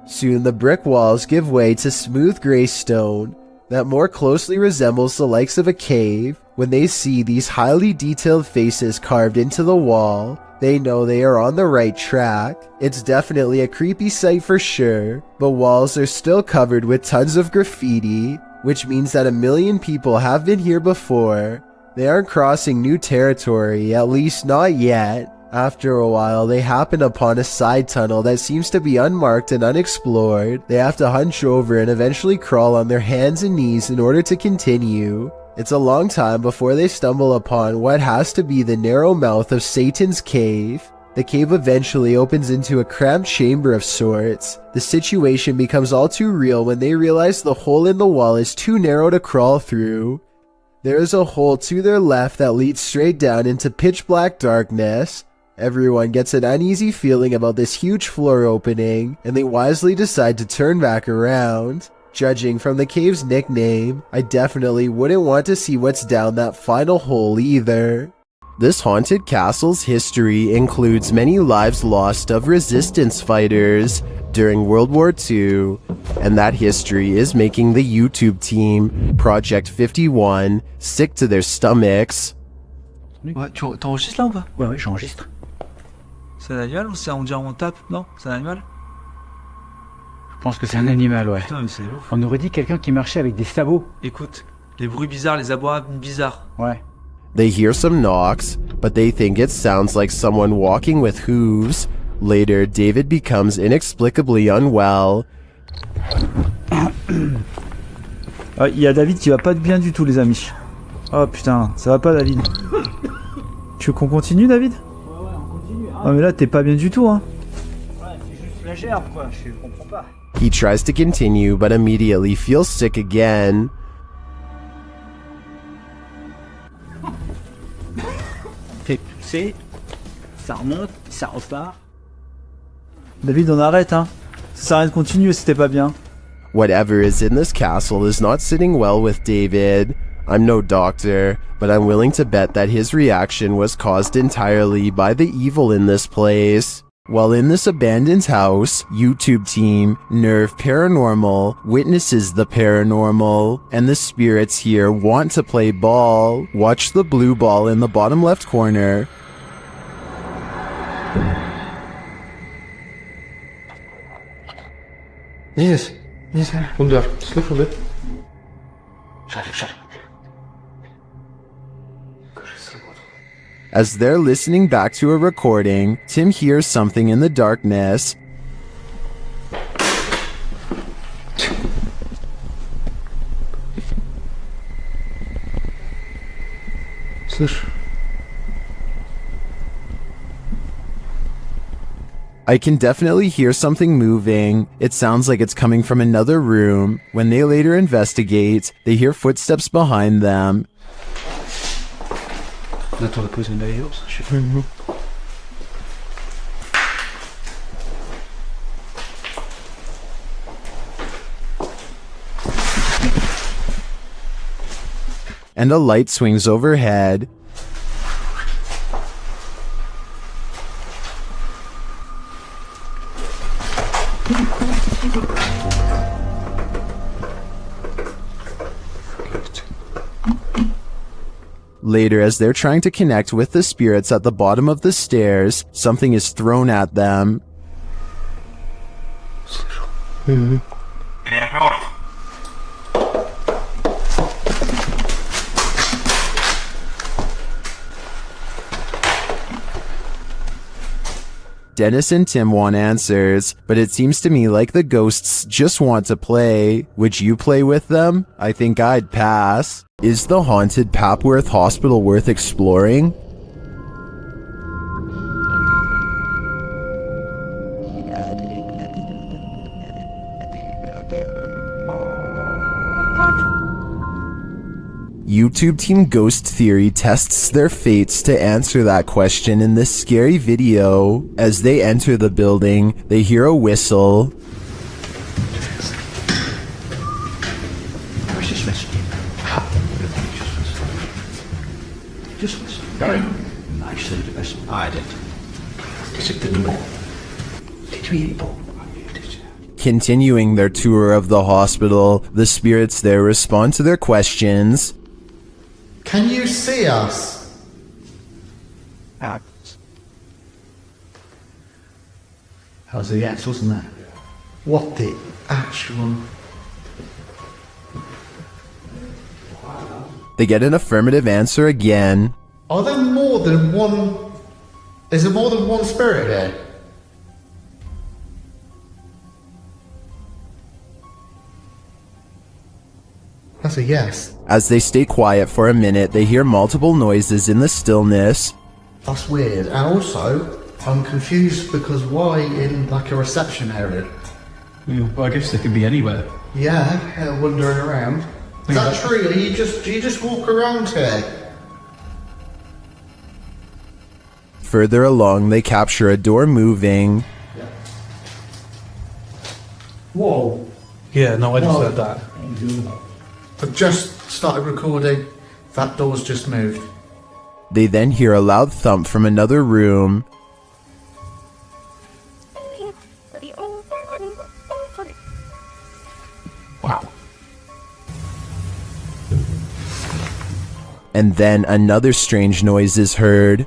Soon the brick walls give way to smooth gray stone that more closely resembles the likes of a cave. When they see these highly detailed faces carved into the wall, they know they are on the right track. It's definitely a creepy sight for sure, but walls are still covered with tons of graffiti, which means that 1 million people have been here before. They aren't crossing new territory, at least not yet. After a while, they happen upon a side tunnel that seems to be unmarked and unexplored. They have to hunch over and eventually crawl on their hands and knees in order to continue. It's a long time before they stumble upon what has to be the narrow mouth of Satan's Cave. The cave eventually opens into a cramped chamber of sorts. The situation becomes all too real when they realize the hole in the wall is too narrow to crawl through. There is a hole to their left that leads straight down into pitch black darkness. Everyone gets an uneasy feeling about this huge floor opening, and they wisely decide to turn back around. Judging from the cave's nickname, I definitely wouldn't want to see what's down that final hole either. This haunted castle's history includes many lives lost of resistance fighters during World War II, and that history is making the YouTube team, Project 51, sick to their stomachs. Ouais, t'enregistres là ou pas? Ouais, j'enregistre. C'est un animal ou c'est on dit on tape? Non, c'est un animal? Je pense que c'est un animal, ouais. Putain, mais c'est ouf. On aurait dit quelqu'un qui marchait avec des sabots. Écoute, les bruits bizarres, les abois bizarres. Ouais. They hear some knocks, but they think it sounds like someone walking with hooves. Later, David becomes inexplicably unwell. Ah, il y a David qui va pas bien du tout, les amis. Oh putain, ça va pas, David. Tu veux qu'on continue, David? Ouais, on continue. Hein. Ah mais là, t'es pas bien du tout, hein. Ouais, c'est juste la gerbe, quoi. Je comprends pas. He tries to continue, but immediately feels sick again. Fait pousser, ça remonte, ça repart. David, on arrête, hein. Ça sert à rien de continuer si t'es pas bien. Whatever is in this castle is not sitting well with David. I'm no doctor, but I'm willing to bet that his reaction was caused entirely by the evil in this place. While in this abandoned house, YouTube team, Nerve Paranormal, witnesses the paranormal, and the spirits here want to play ball. Watch the blue ball in the bottom left corner. Yes. Onder. Snuffelde. Shut. As they're listening back to a recording, Tim hears something in the darkness. Слышь. I can definitely hear something moving. It sounds like it's coming from another room. When they later investigate, they hear footsteps behind them. On attend de poser une yours. Je suis And a light swings overhead. Later, as they're trying to connect with the spirits at the bottom of the stairs, something is thrown at them. Dennis and Tim want answers, but it seems to me like the ghosts just want to play. Would you play with them? I think I'd pass. Is the haunted Papworth Hospital worth exploring? YouTube Team Ghost Theory tests their fates to answer that question in this scary video. As they enter the building, they hear a whistle. Just listen. I said listen. I did. Did we Continuing their tour of the hospital, the spirits there respond to their questions. Can you see us? How's the axles and that? What the actual... They get an affirmative answer again. Are there more than one... Is there more than one spirit here? That's a yes. As they stay quiet for a minute, they hear multiple noises in the stillness. That's weird. And also, I'm confused because why in like a reception area? Well, I guess they could be anywhere. Yeah, wandering around. Is that true? Do you just walk around here? Further along, they capture a door moving. Whoa. Yeah, no, I just heard that. I've just started recording. That door's just moved. They then hear a loud thump from another room. Wow. And then another strange noise is heard.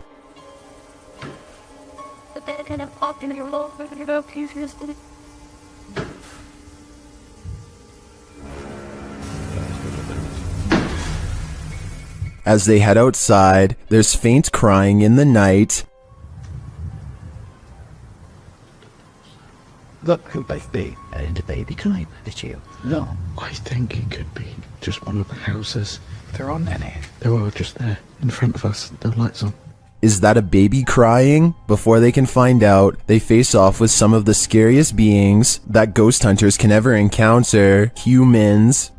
As they head outside, there's faint crying in the night. Look who both be. And the baby crying, did you? No, I think it could be just one of the houses. There aren't any. They're all just there, in front of us, the lights on. Is that a baby crying? Before they can find out, they face off with some of the scariest beings that ghost hunters can ever encounter, humans.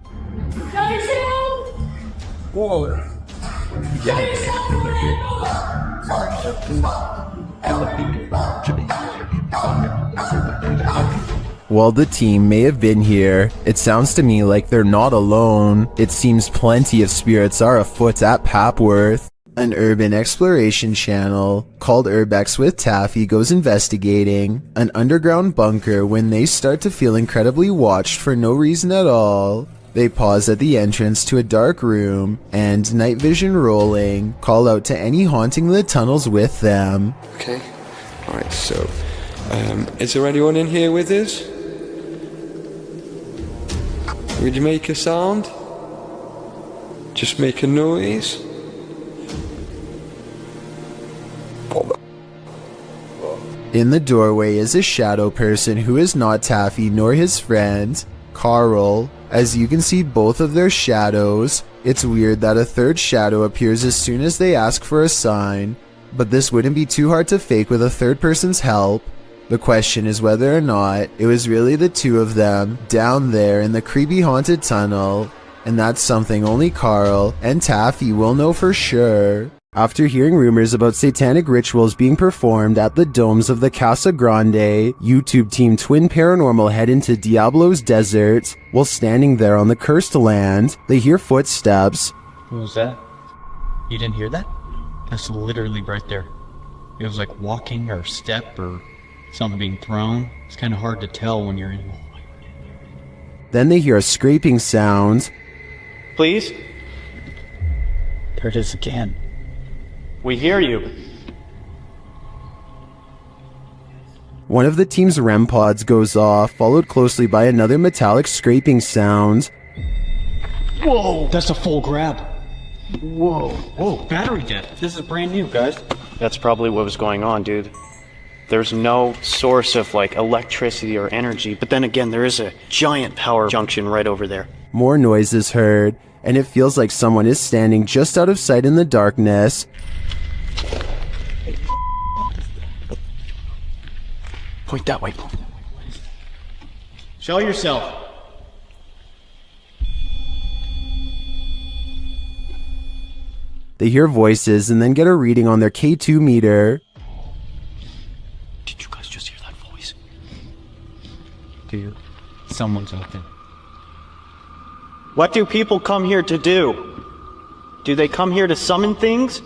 Whoa. While the team may have been here, it sounds to me like they're not alone. It seems plenty of spirits are afoot at Papworth. An urban exploration channel called Urbex with Taffy goes investigating an underground bunker when they start to feel incredibly watched for no reason at all. They pause at the entrance to a dark room and, night vision rolling, call out to any haunting the tunnels with them. Okay, alright, so, is there anyone in here with us? Would you make a sound? Just make a noise? In the doorway is a shadow person who is not Taffy nor his friend, Carl. As you can see both of their shadows, it's weird that a third shadow appears as soon as they ask for a sign, but this wouldn't be too hard to fake with a third person's help. The question is whether or not it was really the two of them down there in the creepy haunted tunnel, and that's something only Carl and Taffy will know for sure. After hearing rumors about satanic rituals being performed at the domes of the Casa Grande, YouTube Team Twin Paranormal head into Diablo's desert. While standing there on the cursed land, they hear footsteps. What was that? You didn't hear that? That's literally right there. It was like walking or step or something being thrown. It's kind of hard to tell when you're in. Then they hear a scraping sound. Please? There it is again. We hear you. One of the team's REM pods goes off, followed closely by another metallic scraping sound. Whoa! That's a full grab. Whoa. Whoa, battery dead. This is brand new, guys. That's probably what was going on, dude. There's no source of, like, electricity or energy, but then again, there is a giant power junction right over there. More noise is heard, and it feels like someone is standing just out of sight in the darkness. Point that way. Show yourself. They hear voices and then get a reading on their K2 meter. Did you guys just hear that voice? Dude, someone's out there. What do people come here to do? Do they come here to summon things?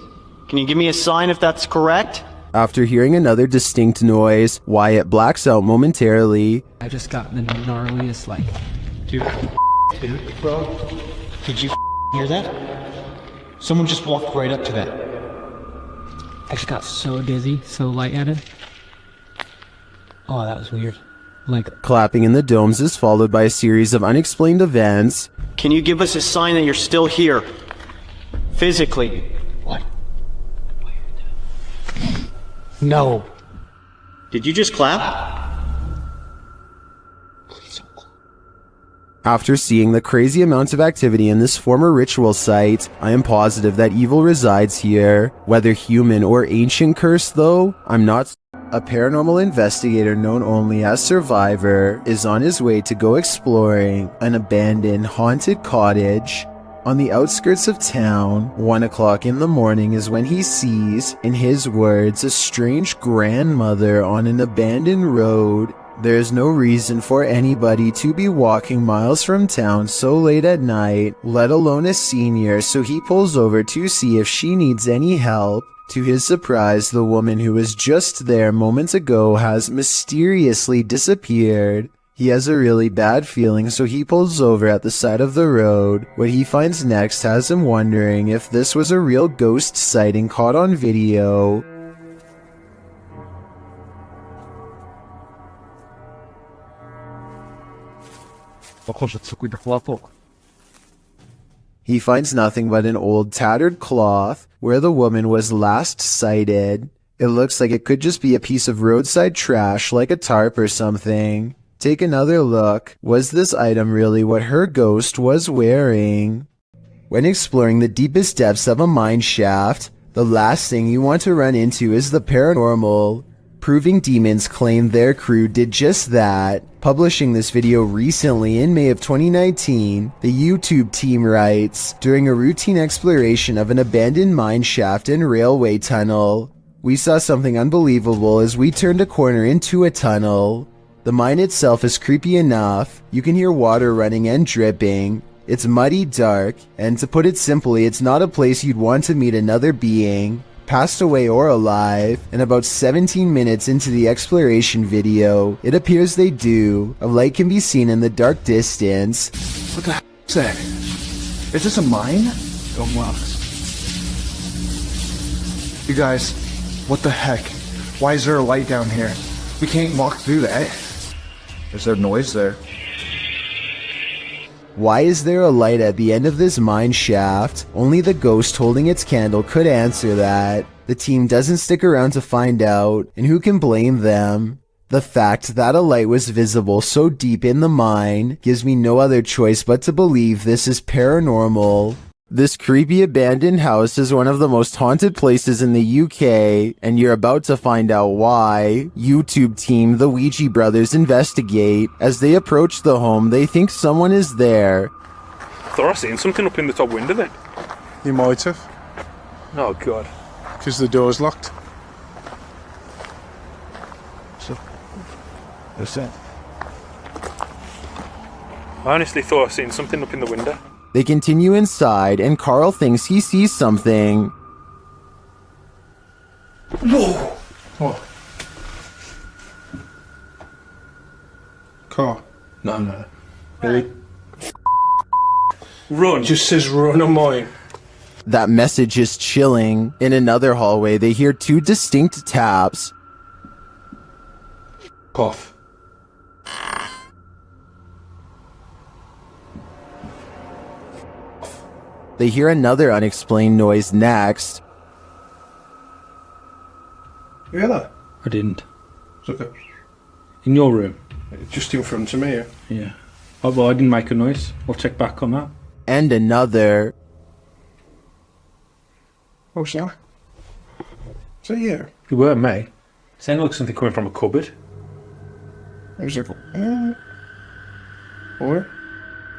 Can you give me a sign if that's correct? After hearing another distinct noise, Wyatt blacks out momentarily. I just got the gnarliest, like... Dude, bro. Did you hear that? Someone just walked right up to that. I just got so dizzy, so lightheaded. Oh, that was weird. Like... Clapping in the domes is followed by a series of unexplained events. Can you give us a sign that you're still here? Physically. What? No. Did you just clap? After seeing the crazy amounts of activity in this former ritual site, I am positive that evil resides here. Whether human or ancient curse though, I'm not. A paranormal investigator known only as Survivor is on his way to go exploring an abandoned haunted cottage. On the outskirts of town, 1 o'clock in the morning is when he sees, in his words, a strange grandmother on an abandoned road. There is no reason for anybody to be walking miles from town so late at night, let alone a senior, so he pulls over to see if she needs any help. To his surprise, the woman who was just there moments ago has mysteriously disappeared. He has a really bad feeling, so he pulls over at the side of the road. What he finds next has him wondering if this was a real ghost sighting caught on video. He finds nothing but an old tattered cloth where the woman was last sighted. It looks like it could just be a piece of roadside trash like a tarp or something. Take another look. Was this item really what her ghost was wearing? When exploring the deepest depths of a mine shaft, the last thing you want to run into is the paranormal. Proving Demons claim their crew did just that. Publishing this video recently in May of 2019, the YouTube team writes, during a routine exploration of an abandoned mine shaft and railway tunnel, we saw something unbelievable as we turned a corner into a tunnel. The mine itself is creepy enough. You can hear water running and dripping. It's muddy, dark, and to put it simply, it's not a place you'd want to meet another being, passed away or alive. And about 17 minutes into the exploration video, it appears they do. A light can be seen in the dark distance. What the is that? Is this a mine? Don't walk. You guys, what the heck? Why is there a light down here? We can't walk through that. Is there noise there? Why is there a light at the end of this mine shaft? Only the ghost holding its candle could answer that. The team doesn't stick around to find out, and who can blame them? The fact that a light was visible so deep in the mine gives me no other choice but to believe this is paranormal. This creepy abandoned house is one of the most haunted places in the UK, and you're about to find out why. YouTube team The Ouija Brothers investigate. As they approach the home, they think someone is there. Thought I seen something up in the top window then. You might have. Oh god. Because the door's locked. That's it. I honestly thought I seen something up in the window. They continue inside, and Carl thinks he sees something. Whoa! What? Car? No. Really? Run. Just says run on mine. That message is chilling. In another hallway, they hear 2 distinct taps. Cough. They hear another unexplained noise next. You hear that? I didn't. It's okay. In your room? Just in front of me, yeah. Yeah. Oh, well, I didn't make a noise. I'll check back on that. And another. Oh, sorry. Is that you? You were, mate. Sounded like something coming from a cupboard. It was like, or?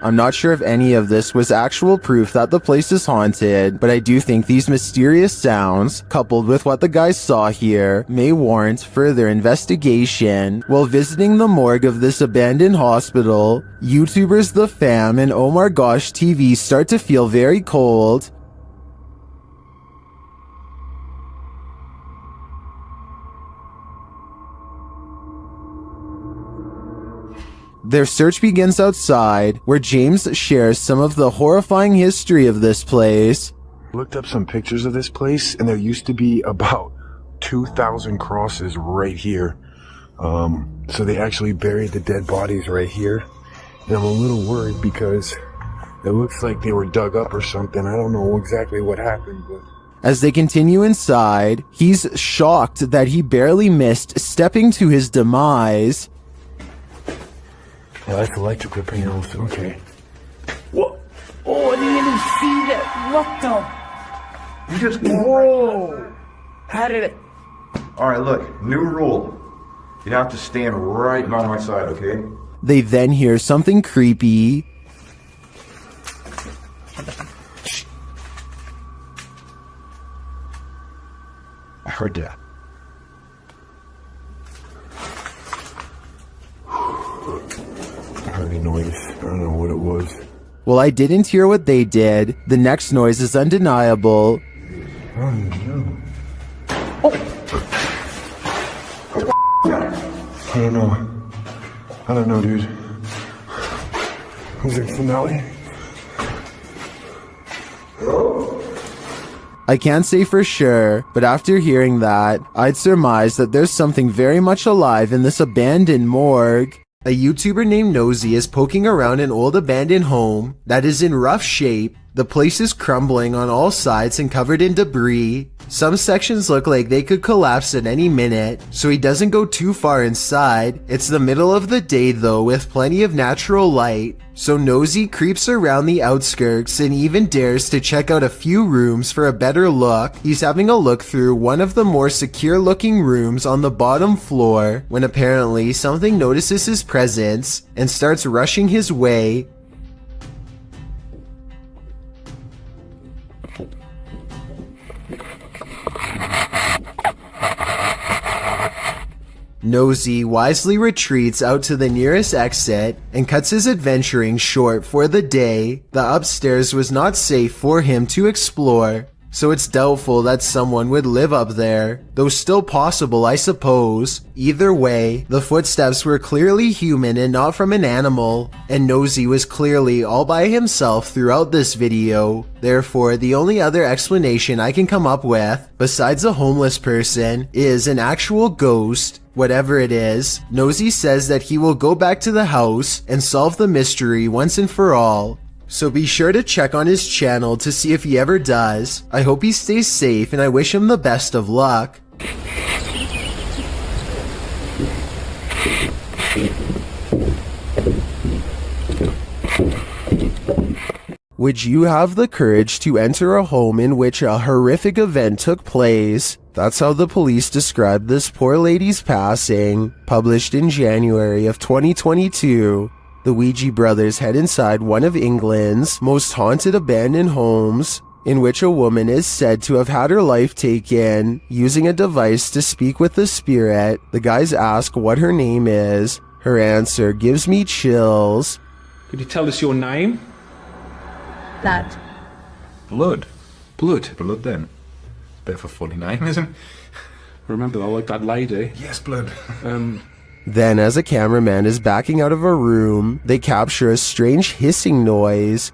I'm not sure if any of this was actual proof that the place is haunted, but I do think these mysterious sounds, coupled with what the guys saw here, may warrant further investigation. While visiting the morgue of this abandoned hospital, YouTubers The Fam and Omar Gosh TV start to feel very cold. Their search begins outside, where James shares some of the horrifying history of this place. Looked up some pictures of this place, and there used to be about 2,000 crosses right here. So they actually buried the dead bodies right here. And I'm a little worried because it looks like they were dug up or something. I don't know exactly what happened, but... As they continue inside, he's shocked that he barely missed stepping to his demise. Yeah, that's electrical panels, okay. What? Oh, I didn't even see that. What the? You just... Whoa! How did it... Alright, look. New rule. You have to stand right by my side, okay? They then hear something creepy. I heard that. I heard a noise. I don't know what it was. Well, I didn't hear what they did. The next noise is undeniable. Oh, no. I don't know, dude. Was it finale? I can't say for sure, but after hearing that, I'd surmise that there's something very much alive in this abandoned morgue. A YouTuber named Nosy is poking around an old abandoned home that is in rough shape. The place is crumbling on all sides and covered in debris. Some sections look like they could collapse at any minute, so he doesn't go too far inside. It's the middle of the day though, with plenty of natural light, so Nosy creeps around the outskirts and even dares to check out a few rooms for a better look. He's having a look through one of the more secure looking rooms on the bottom floor when apparently something notices his presence and starts rushing his way. Nosy wisely retreats out to the nearest exit and cuts his adventuring short for the day. The upstairs was not safe for him to explore, so it's doubtful that someone would live up there, though still possible, I suppose. Either way, the footsteps were clearly human and not from an animal, and Nosy was clearly all by himself throughout this video. Therefore, the only other explanation I can come up with, besides a homeless person, is an actual ghost. Whatever it is, Nosy says that he will go back to the house and solve the mystery once and for all. So be sure to check on his channel to see if he ever does. I hope he stays safe and I wish him the best of luck. Would you have the courage to enter a home in which a horrific event took place? That's how the police described this poor lady's passing, published in January of 2022. The Ouija brothers head inside one of England's most haunted abandoned homes, in which a woman is said to have had her life taken using a device to speak with the spirit. The guys ask what her name is. Her answer gives me chills. Could you tell us your name? Blood. Blood? Blood? Blood then. Bit of a funny name, isn't it? Remember, I like that lady. Yes, Blood. Then, as a cameraman is backing out of a room, they capture a strange hissing noise.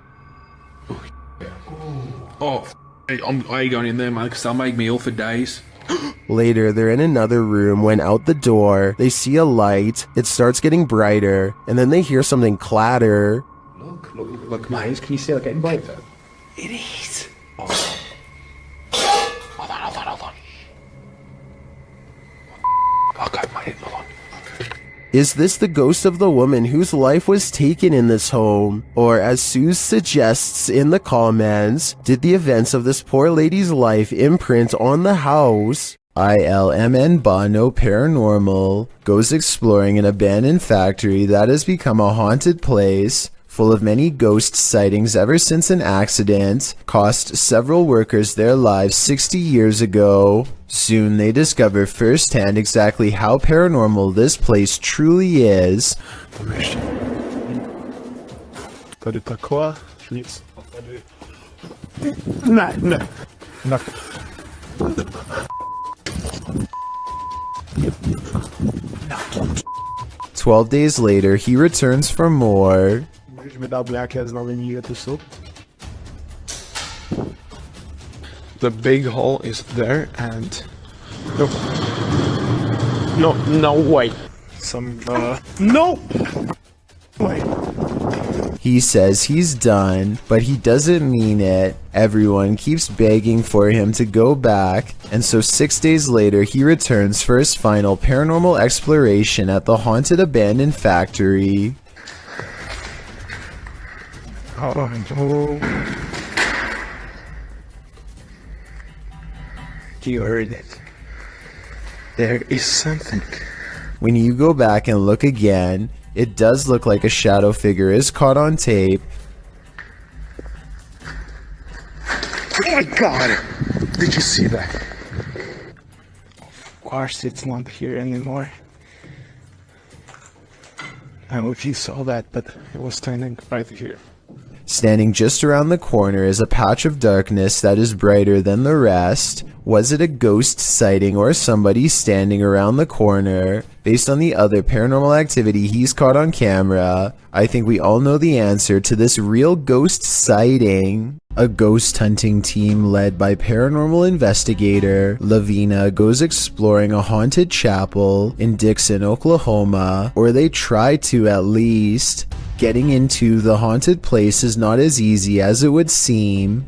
Oh, I ain't going in there, man, because they'll make me ill for days. Later, they're in another room when out the door, they see a light, it starts getting brighter, and then they hear something clatter. Look, mate, can you see it getting brighter? It is. Hold on. Okay, mate, hold on. Is this the ghost of the woman whose life was taken in this home? Or as Suze suggests in the comments, did the events of this poor lady's life imprint on the house? ILMN Bono Paranormal goes exploring an abandoned factory that has become a haunted place, full of many ghost sightings ever since an accident cost several workers their lives 60 years ago. Soon they discover firsthand exactly how paranormal this place truly is. Tady taková, nic. Ne. 12 days later, he returns for more. Můžeš mi dát nějaké znamení, že to jsou? The big hole is there and... No way. No! Wait. He says he's done, but he doesn't mean it. Everyone keeps begging for him to go back, and so 6 days later he returns for his final paranormal exploration at the haunted abandoned factory. Oh, no. You heard it. There is something. When you go back and look again, it does look like a shadow figure is caught on tape. Oh my god! Did you see that? Of course it's not here anymore. I don't know if you saw that, but it was standing right here. Standing just around the corner is a patch of darkness that is brighter than the rest. Was it a ghost sighting or somebody standing around the corner? Based on the other paranormal activity he's caught on camera, I think we all know the answer to this real ghost sighting. A ghost hunting team led by paranormal investigator Lavina goes exploring a haunted chapel in Dixon, Oklahoma, or they try to at least. Getting into the haunted place is not as easy as it would seem.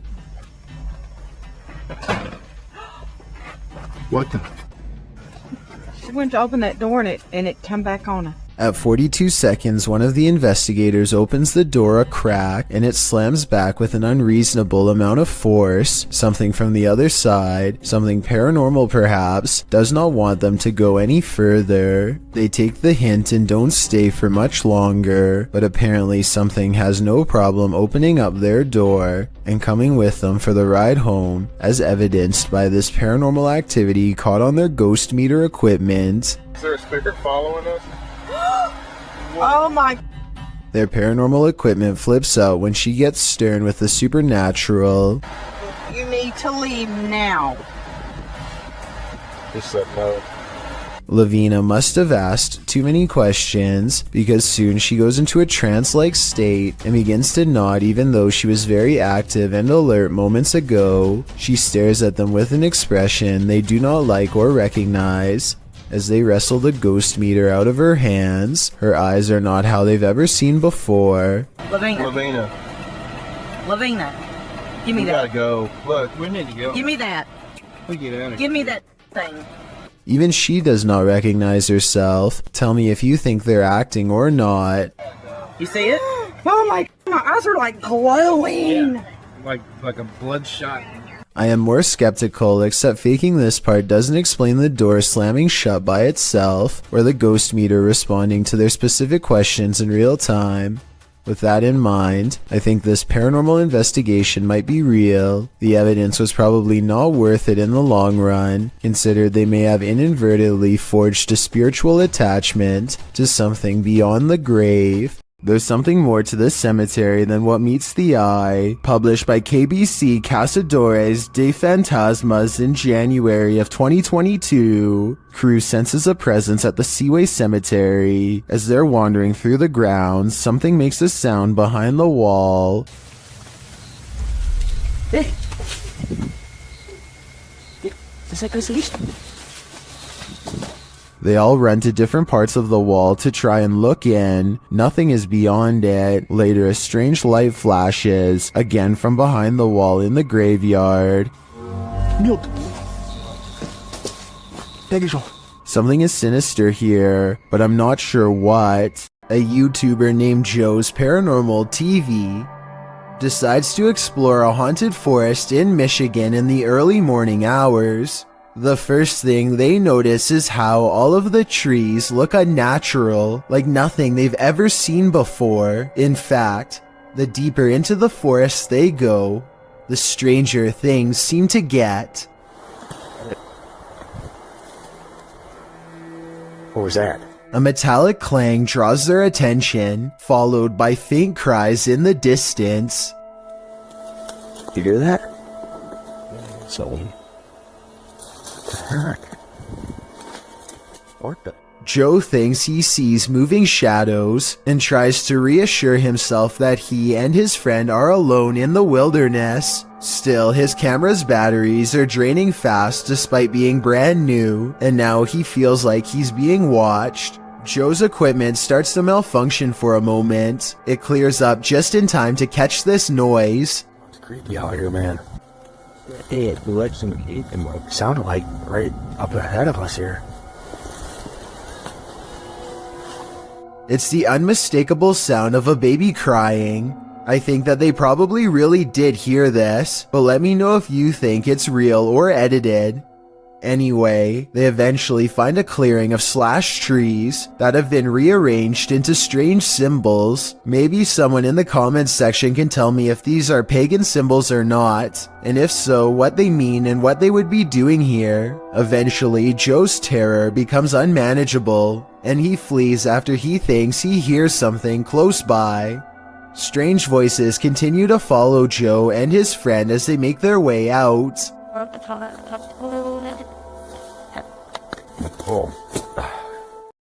What the? She went to open that door and it come back on her. At 42 seconds, one of the investigators opens the door a crack and it slams back with an unreasonable amount of force. Something from the other side, something paranormal perhaps, does not want them to go any further. They take the hint and don't stay for much longer, but apparently something has no problem opening up their door and coming with them for the ride home, as evidenced by this paranormal activity caught on their ghost meter equipment. Is there a speaker following us? Oh my. Their paranormal equipment flips out when she gets stern with the supernatural. You need to leave now. He said no. Lavina must have asked too many questions because soon she goes into a trance-like state and begins to nod even though she was very active and alert moments ago. She stares at them with an expression they do not like or recognize. As they wrestle the ghost meter out of her hands, her eyes are not how they've ever seen before. Lavina. Give me We that. gotta go. Look, we need to go. Give me that. We get out of here. Give me that thing. Even she does not recognize herself. Tell me if you think they're acting or not. You see it? Oh my eyes are like glowing. Like a bloodshot. I am more skeptical, except faking this part doesn't explain the door slamming shut by itself, or the ghost meter responding to their specific questions in real time. With that in mind, I think this paranormal investigation might be real. The evidence was probably not worth it in the long run, considered they may have inadvertently forged a spiritual attachment to something beyond the grave. There's something more to this cemetery than what meets the eye. Published by KBC Cazadores de Fantasmas in January of 2022, crew senses a presence at the Seaway Cemetery. As they're wandering through the grounds, something makes a sound behind the wall. They all run to different parts of the wall to try and look in. Nothing is beyond it. Later, a strange light flashes, again from behind the wall in the graveyard. Something is sinister here, but I'm not sure what. A YouTuber named Joe's Paranormal TV decides to explore a haunted forest in Michigan in the early morning hours. The first thing they notice is how all of the trees look unnatural, like nothing they've ever seen before. In fact, the deeper into the forest they go, the stranger things seem to get. What was that? A metallic clang draws their attention, followed by faint cries in the distance. You hear that? So, heck? What the? Joe thinks he sees moving shadows and tries to reassure himself that he and his friend are alone in the wilderness. Still, his camera's batteries are draining fast despite being brand new, and now he feels like he's being watched. Joe's equipment starts to malfunction for a moment. It clears up just in time to catch this noise. It's creepy out here, man. It sounded like right up ahead of us here. It's the unmistakable sound of a baby crying. I think that they probably really did hear this, but let me know if you think it's real or edited. Anyway, they eventually find a clearing of slashed trees that have been rearranged into strange symbols. Maybe someone in the comments section can tell me if these are pagan symbols or not, and if so, what they mean and what they would be doing here. Eventually, Joe's terror becomes unmanageable, and he flees after he thinks he hears something close by. Strange voices continue to follow Joe and his friend as they make their way out.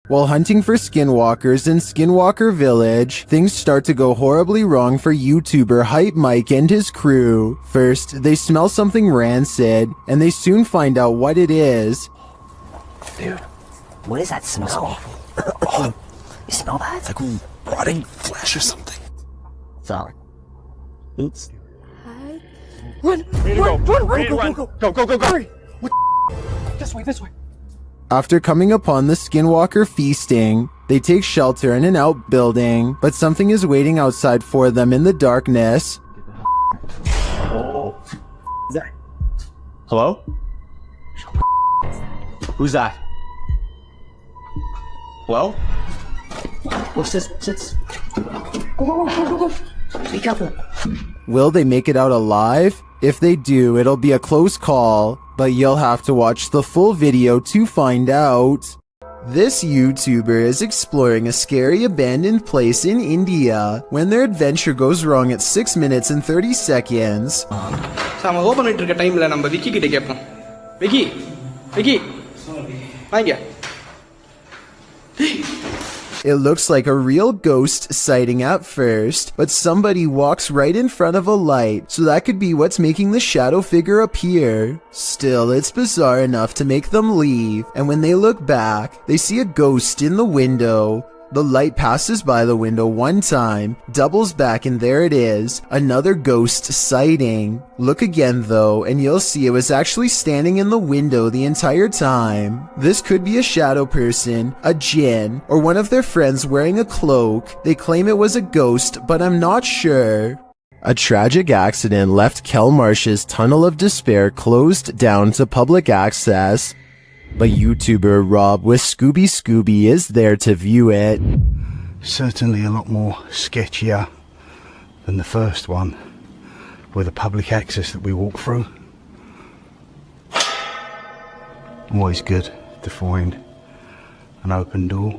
While hunting for skinwalkers in Skinwalker Village, things start to go horribly wrong for YouTuber Hype Mike and his crew. First, they smell something rancid, and they soon find out what it is. Dude, what is that smell? You smell that? It's like rotting flesh or something. Sorry. Oops. Run! Run! Go! Hurry! This way! After coming upon the Skinwalker feasting, they take shelter in an outbuilding, but something is waiting outside for them in the darkness. Hello? Who's that? Hello? What's this? Go. Be careful. Will they make it out alive? If they do, it'll be a close call, but you'll have to watch the full video to find out. This YouTuber is exploring a scary abandoned place in India when their adventure goes wrong at 6 minutes and 30 seconds. நம்ம open பண்ணிட்டு இருக்க டைம்ல நம்ம விக்கி கிட்ட கேட்போம். விக்கி வாங்க. It looks like a real ghost sighting at first, but somebody walks right in front of a light, so that could be what's making the shadow figure appear. Still, it's bizarre enough to make them leave, and when they look back, they see a ghost in the window. The light passes by the window one time, doubles back, and there it is, another ghost sighting. Look again though, and you'll see it was actually standing in the window the entire time. This could be a shadow person, a djinn, or one of their friends wearing a cloak. They claim it was a ghost, but I'm not sure. A tragic accident left Kelmarsh's Tunnel of Despair closed down to public access. But YouTuber Rob with Scooby is there to view it. Certainly a lot more sketchier than the first one, with the public access that we walk through. Always good to find an open door.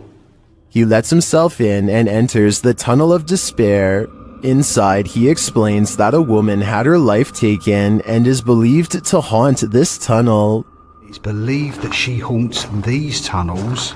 He lets himself in and enters the Tunnel of Despair. Inside, he explains that a woman had her life taken and is believed to haunt this tunnel. It's believed that she haunts these tunnels,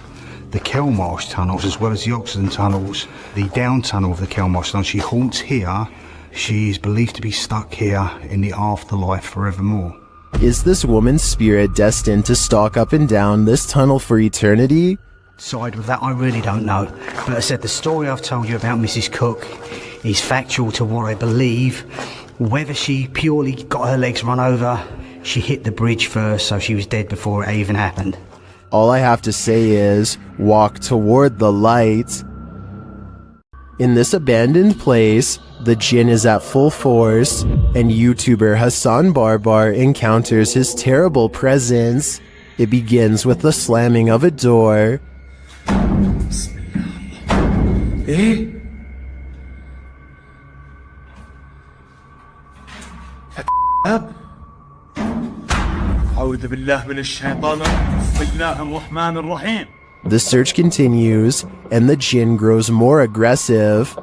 the Kelmarsh tunnels, as well as the Oxenden tunnels, the down tunnel of the Kelmarsh tunnel. She haunts here. She is believed to be stuck here in the afterlife forevermore. Is this woman's spirit destined to stalk up and down this tunnel for eternity? Side with that, I really don't know. But I said the story I've told you about Mrs. Cook is factual to what I believe. Whether she purely got her legs run over, she hit the bridge first, so she was dead before it even happened. All I have to say is, walk toward the light. In this abandoned place, the jinn is at full force, and YouTuber Hassan Barbar encounters his terrible presence. It begins with the slamming of a door. ايه؟ أب أعوذ بالله من الشيطان بسم الله الرحمن الرحيم. The search continues, and the jinn grows more aggressive.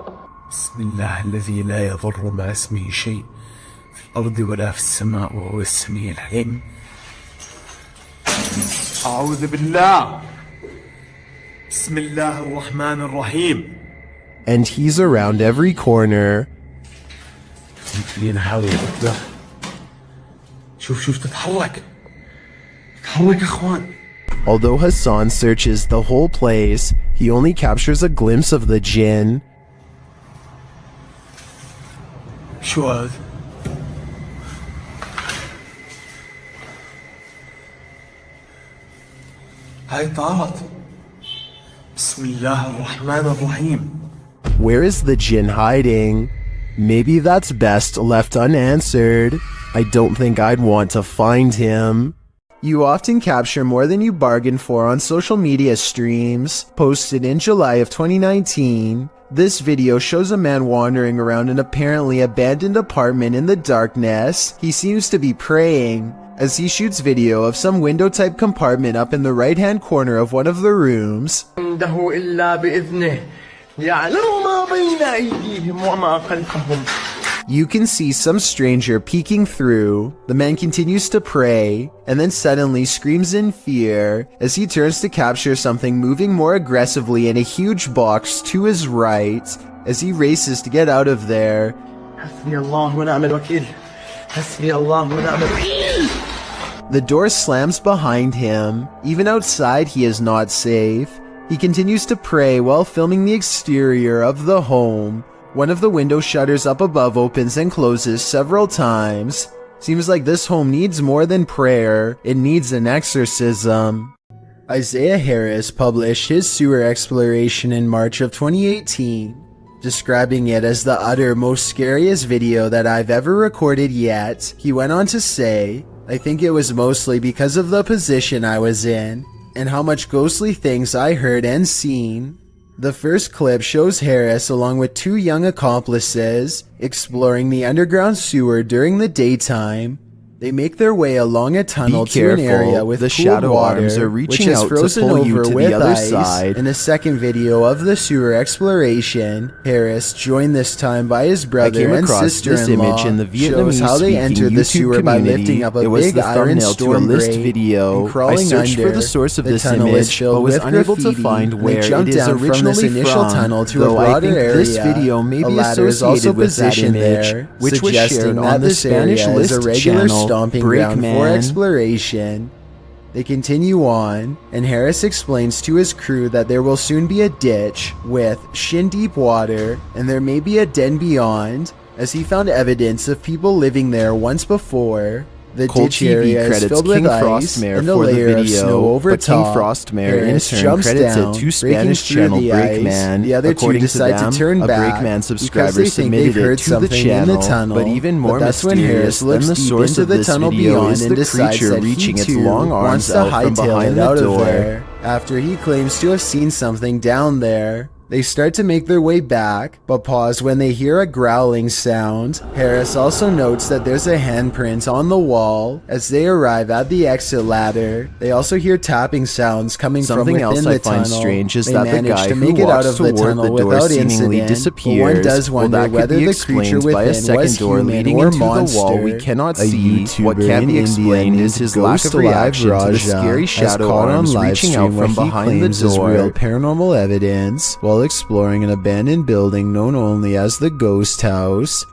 بسم الله الذي لا يضر مع اسمه شيء في الأرض ولا في السماء وهو السميع العليم. أعوذ بالله بسم الله الرحمن الرحيم. And he's around every corner. خلينا نحاول نقدر. شوف تتحرك يا اخوان. Although Hassan searches the whole place, he only captures a glimpse of the jinn. شو هذا؟ هاي طارت. بسم الله الرحمن الرحيم. Where is the jinn hiding? Maybe that's best left unanswered. I don't think I'd want to find him. You often capture more than you bargain for on social media streams. Posted in July of 2019, this video shows a man wandering around an apparently abandoned apartment in the darkness. He seems to be praying, as he shoots video of some window-type compartment up in the right-hand corner of one of the rooms. عنده إلا بإذنه يعلم ما بين أيديهم وما خلفهم. You can see some stranger peeking through. The man continues to pray, and then suddenly screams in fear as he turns to capture something moving more aggressively in a huge box to his right as he races to get out of there. حسبي الله ونعم الوكيل. حسبي الله ونعم الوكيل. The door slams behind him. Even outside, he is not safe. He continues to pray while filming the exterior of the home. One of the window shutters up above opens and closes several times. Seems like this home needs more than prayer, it needs an exorcism. Isaiah Harris published his sewer exploration in March of 2018, describing it as the utter most scariest video that I've ever recorded yet. He went on to say, "I think it was mostly because of the position I was in, and how much ghostly things I heard and seen." The first clip shows Harris along with two young accomplices exploring the underground sewer during the daytime. They make their way along a tunnel to an area with the cool shadow water, arms are which reaching is out to frozen pull you over to with the other ice. side. In the second video of the sewer exploration, Harris, joined this time by his brother came and across sister-in-law, this image in the shows how they Vietnamese-speaking entered the YouTube sewer by community. lifting up a It was big the iron thumbnail to a storm list grate video. and crawling I searched under. for the source of The this tunnel is image, filled but was with unable to graffiti. find They where jumped it is down from this originally initial from, tunnel to though a I broader think area. this video may A be ladder is also associated with that positioned image, there, which was suggesting shared that on this this Spanish area is a list regular channel, stomping ground for Brickman. exploration. They continue on, and Harris explains to his crew that there will soon be a ditch with shin-deep water, and there may be a den beyond, as he found evidence of people living there once before. The Cold ditch TV area is credits filled King with ice Frostmare and a for the layer of video, snow over but King top. Frostmare in Harris turn jumps credits down, it to breaking Spanish through channel the Breakman. ice. The other According two decide them, to turn a back Breakman because subscriber they think submitted they've heard it to the something channel, in the tunnel. but even more But that's when mysterious Harris looks than the deep source into of the this tunnel video beyond is and the decides creature that reaching he its too long arms wants to out from hightail behind it the out of door. there. After he claims to have seen something down there, they start to make their way back, but pause when they hear a growling sound. Harris also notes that there's a handprint on the wall as they arrive at the exit ladder. They also hear tapping sounds coming Something from within else the I find tunnel. strange is They that the manage guy to who make it out walks of the toward tunnel the door without seemingly incident. disappears. One does Well, wonder that could whether be the creature explained by a within second was door human leading or into monster. the wall we cannot A see. YouTuber What can in be India explained named is his lack of Ghost Alive reaction to the Raja scary has shadow caught on arms live reaching stream out what from he behind the claims is door. real paranormal evidence while exploring an abandoned building known only as the Ghost House.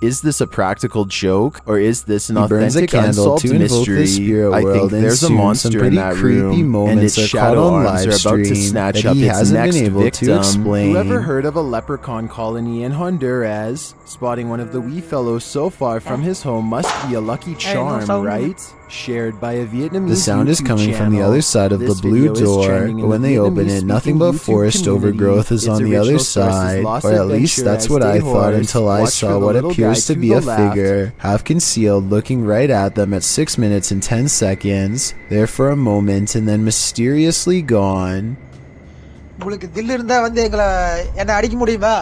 Is this a practical joke, or is this an He burns a authentic candle unsolved to invoke mystery? the spirit I think world, and there's a soon monster some in pretty that creepy room, and moments its are caught shadow on arms are about to livestream snatch that up he its hasn't next been able to victim. explain. Whoever heard of a leprechaun colony in Honduras? Spotting one of the wee fellows so far from his home must be a lucky charm, right? Shared by a Vietnamese The sound is YouTube coming from the channel. other side of the This blue video is door, trending in but when the they open it, Vietnamese-speaking nothing but YouTube forest community. overgrowth is Its on the original other source is side, Lost or at least Adventure that's as what Stay I thought Horse. until I Watch saw for the what little appears guy to to be the a left. figure, half concealed, looking right at them at 6 minutes and 10 seconds, there for a moment and then mysteriously gone. உங்களுக்கு தில் இருந்தா வந்து என்ன அடிக்க முடியுமா?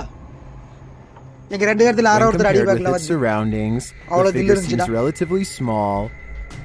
எங்க ரெண்டு பேர்த்துல When ஆரோ ஒருத்தர் compared அடிப்பாங்களா with its வந்து surroundings, the அவ்வளவு தில் figure இருந்துச்சுடா. seems relatively small.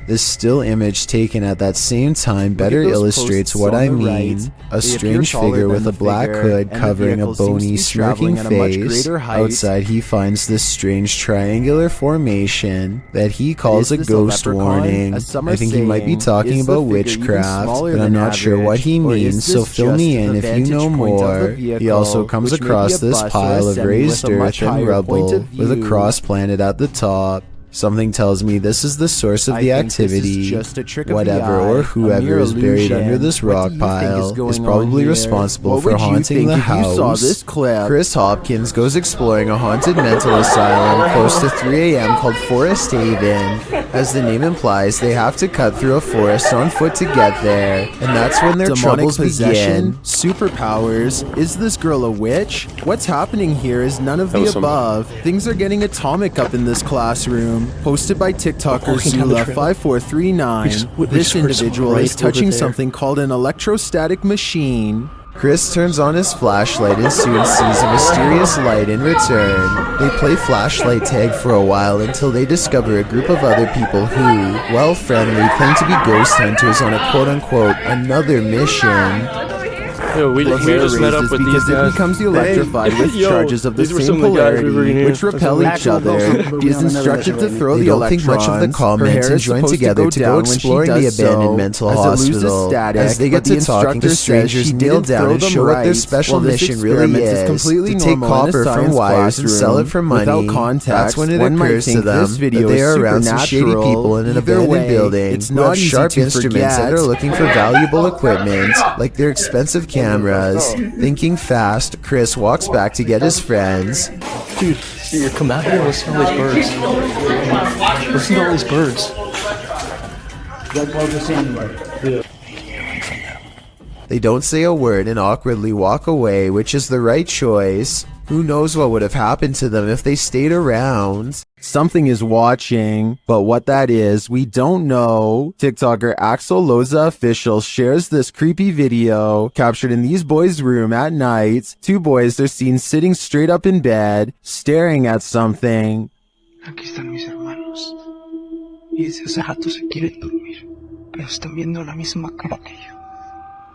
This still image taken at that same time better those illustrates posts what on I the mean. right. A They appear strange taller figure than with the a black figure, hood and the covering a vehicle seems to bony, be smirking traveling at a much face. greater height. Outside, he finds this strange triangular formation that he calls a Is this ghost leprechaun? warning. As some are I think he might be saying, talking is the about figure even witchcraft, smaller but I'm than not sure what he average? Or is means, so this fill just me the in if you know vantage point of more. the vehicle, He also comes which may be across a this bus or a pile of semi raised with a much earth and higher point rubble of with a view. cross planted at the top. Something tells me this is the source of I the think this is activity. just a trick of Whatever the eye, or a whoever mere is buried illusion. under this What rock do you think pile is is going probably on here? responsible What for would you haunting think the if you saw house. this clip? Chris Hopkins goes exploring a haunted mental asylum close to 3 a.m. called Forest Haven. As the name implies, they have to cut through a forest on foot to get there, and that's when their Demonic troubles possession, begin. superpowers. Is this girl a witch? What's happening here is none of the above. Things are getting atomic up in this classroom. Posted by TikToker Zula5439. This individual is touching something called an electrostatic machine. Chris turns on his flashlight and soon sees a mysterious light in return. They play flashlight tag for a while until they discover a group of other people who, while friendly, claim to be ghost hunters on a quote-unquote another mission. Yo, we just met up with these because guys. it becomes electrified with Yo, charges of the these were same some of the guys we were polarity, in which here. repel each other. He is instructed to throw They the don't think much of the electrons. comments Her hair and is join supposed together to go down when she exploring the does abandoned so, mental as it loses hospital. static, As they but get the to talking, the instructor says strangers she kneel didn't down throw and them show what their right. special Well, this mission really experiment is completely to take normal in a copper from science wires and sell it classroom. for money. Without context, That's when it one might occurs to think them this that video they is are around some shady supernatural. people in an Either abandoned way, building it's who not have easy sharp to instruments and forget. are looking for valuable equipment, like their expensive cameras. Thinking fast, Chris walks back to get his friends. Dude, come out here. Let's see all these birds. Let's see all these birds. They don't say a word and awkwardly walk away, which is the right choice. Who knows what would have happened to them if they stayed around? Something is watching, but what that is, we don't know. TikToker Axel Loza Official shares this creepy video captured in these boys' room at night. Two boys are seen sitting straight up in bed, staring at something. Aquí están mis hermanos. Y desde hace rato se quieren dormir, pero están viendo la misma cara que yo.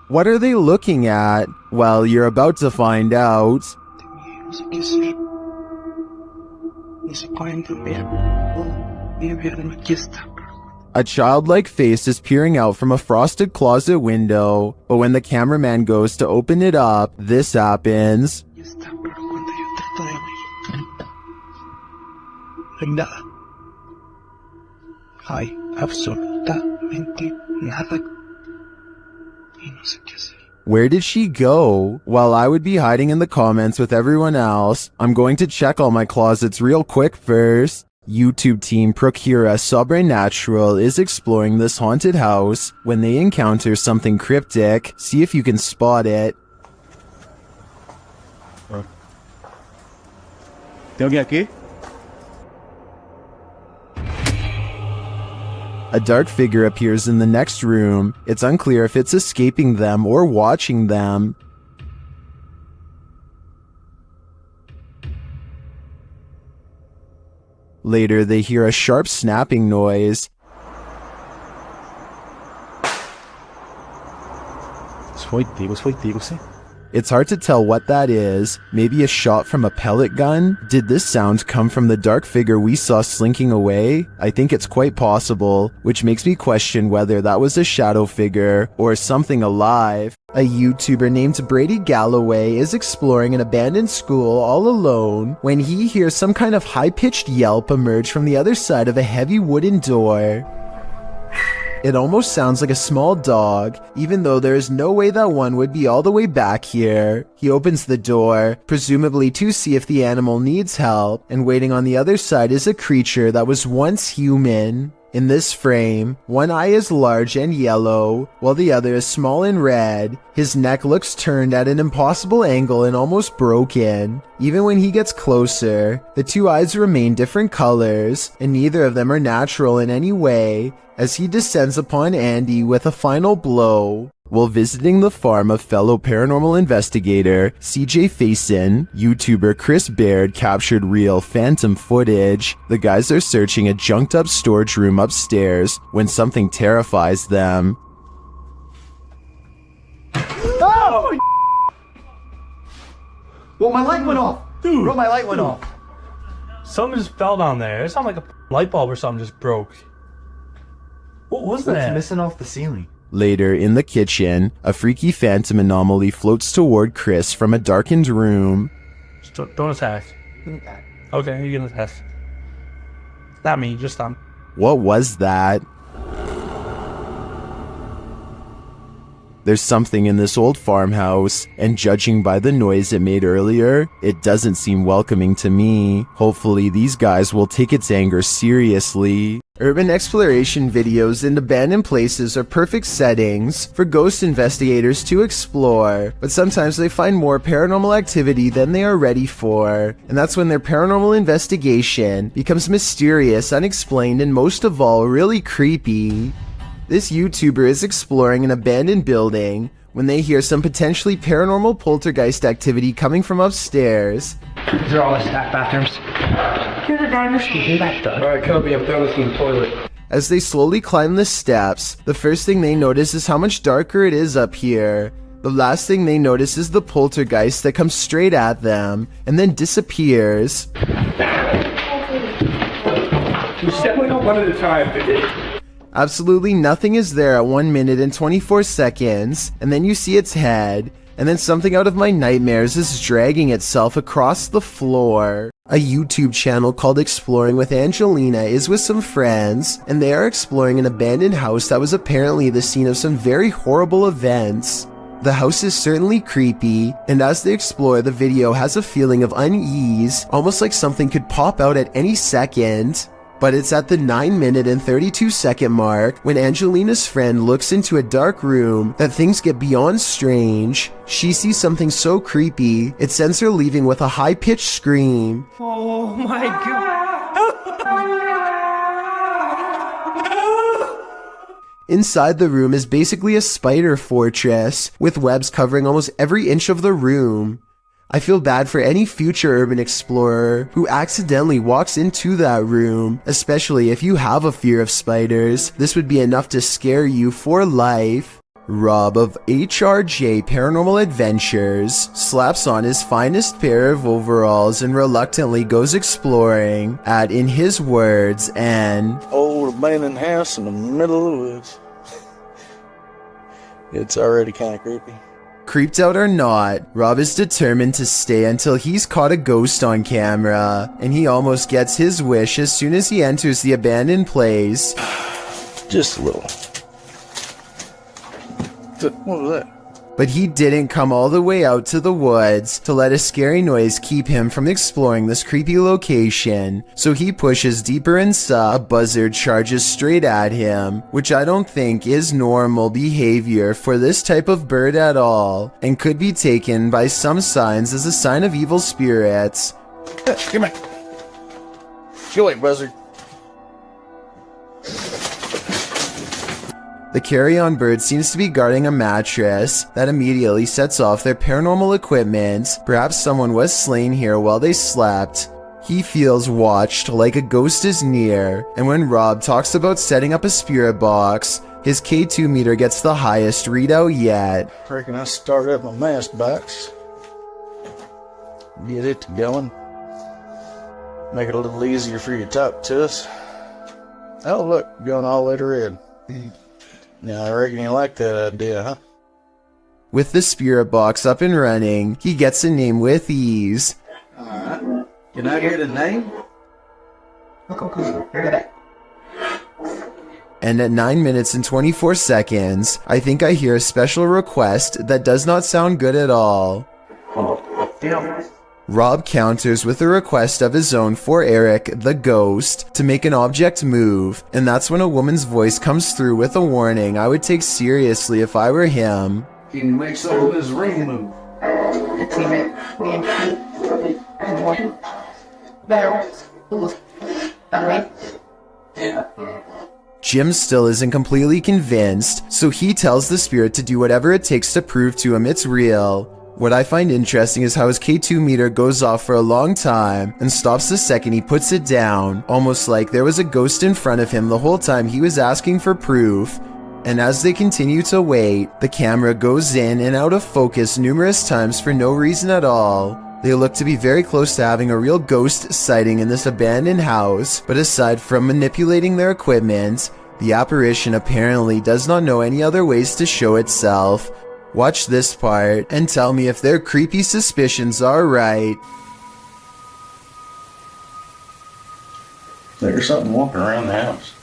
What are they looking at? Well, you're about to find out. No sé qué hacer. No se pueden dormir. Mi invierno aquí está. A childlike face is peering out from a frosted closet window, but when the cameraman goes to open it up, this happens. Aquí está, pero cuando yo trato de abrir, no hay nada. Hay absolutamente nada. Y no sé qué hacer. Where did she go? While I would be hiding in the comments with everyone else, I'm going to check all my closets real quick first. YouTube team Procura Sobrenatural is exploring this haunted house. When they encounter something cryptic, see if you can spot it. ¿Tengo que ir aquí? A dark figure appears in the next room. It's unclear if it's escaping them or watching them. Later, they hear a sharp snapping noise. It's hard to tell what that is. Maybe a shot from a pellet gun? Did this sound come from the dark figure we saw slinking away? I think it's quite possible, which makes me question whether that was a shadow figure or something alive. A YouTuber named Brady Galloway is exploring an abandoned school all alone when he hears some kind of high-pitched yelp emerge from the other side of a heavy wooden door. It almost sounds like a small dog, even though there is no way that one would be all the way back here. He opens the door, presumably to see if the animal needs help, and waiting on the other side is a creature that was once human. In this frame, one eye is large and yellow, while the other is small and red. His neck looks turned at an impossible angle and almost broken. Even when he gets closer, the two eyes remain different colors, and neither of them are natural in any way, as he descends upon Andy with a final blow. While visiting the farm of fellow paranormal investigator CJ Faison, YouTuber Chris Baird captured real phantom footage. The guys are searching a junked up storage room upstairs when something terrifies them. Oh! Well, my light went off. Dude. Bro, my light went off. Something just fell down there. It sounded like a light bulb or something just broke. What was that? It's missing off the ceiling. Later, in the kitchen, a freaky phantom anomaly floats toward Chris from a darkened room. Just don't attack. Okay, you can attack. Not me, just them. What was that? There's something in this old farmhouse, and judging by the noise it made earlier, it doesn't seem welcoming to me. Hopefully these guys will take its anger seriously. Urban exploration videos in abandoned places are perfect settings for ghost investigators to explore, but sometimes they find more paranormal activity than they are ready for, and that's when their paranormal investigation becomes mysterious, unexplained, and most of all, really creepy. This YouTuber is exploring an abandoned building when they hear some potentially paranormal poltergeist activity coming from upstairs. These are all the staff bathrooms. You're the dinosaur. Do that, Doug. Alright, Kobe, I'm done with the toilet. As they slowly climb the steps, the first thing they notice is how much darker it is up here. The last thing they notice is the poltergeist that comes straight at them and then disappears. You step like one at a time. Absolutely nothing is there at 1 minute and 24 seconds, and then you see its head, and then something out of my nightmares is dragging itself across the floor. A YouTube channel called Exploring with Angelina is with some friends, and they are exploring an abandoned house that was apparently the scene of some very horrible events. The house is certainly creepy, and as they explore, the video has a feeling of unease, almost like something could pop out at any second. But it's at the 9 minute and 32 second mark when Angelina's friend looks into a dark room that things get beyond strange. She sees something so creepy, it sends her leaving with a high-pitched scream. Oh my god. Inside the room is basically a spider fortress, with webs covering almost every inch of the room. I feel bad for any future urban explorer who accidentally walks into that room, especially if you have a fear of spiders. This would be enough to scare you for life. Rob of HRJ Paranormal Adventures slaps on his finest pair of overalls and reluctantly goes exploring at, in his words, an old abandoned house in the middle of the woods. It's already kind of creepy. Creeped out or not, Rob is determined to stay until he's caught a ghost on camera, and he almost gets his wish as soon as he enters the abandoned place. Just a little. What was that? But he didn't come all the way out to the woods to let a scary noise keep him from exploring this creepy location, so he pushes deeper and a buzzard charges straight at him, which I don't think is normal behavior for this type of bird at all, and could be taken by some signs as a sign of evil spirits. Come here. Go away, buzzard. The carry-on bird seems to be guarding a mattress that immediately sets off their paranormal equipment. Perhaps someone was slain here while they slept. He feels watched like a ghost is near, and when Rob talks about setting up a spirit box, his K2 meter gets the highest readout yet. Reckon I start up my mask box. Get it going. Make it a little easier for you to talk to us. Oh look, going all the way to red. Now, I reckon you like that idea, huh? With the spirit box up and running, he gets a name with ease. Alright. Can I hear the name? And at 9 minutes and 24 seconds, I think I hear a special request that does not sound good at all. Rob counters with a request of his own for Eric, the ghost, to make an object move, and that's when a woman's voice comes through with a warning I would take seriously if I were him. Can you make some of this ring move? Jim still isn't completely convinced, so he tells the spirit to do whatever it takes to prove to him it's real. What I find interesting is how his K2 meter goes off for a long time and stops the second he puts it down, almost like there was a ghost in front of him the whole time he was asking for proof. And as they continue to wait, the camera goes in and out of focus numerous times for no reason at all. They look to be very close to having a real ghost sighting in this abandoned house, but aside from manipulating their equipment, the apparition apparently does not know any other ways to show itself. Watch this part and tell me if their creepy suspicions are right. There's something walking around the house.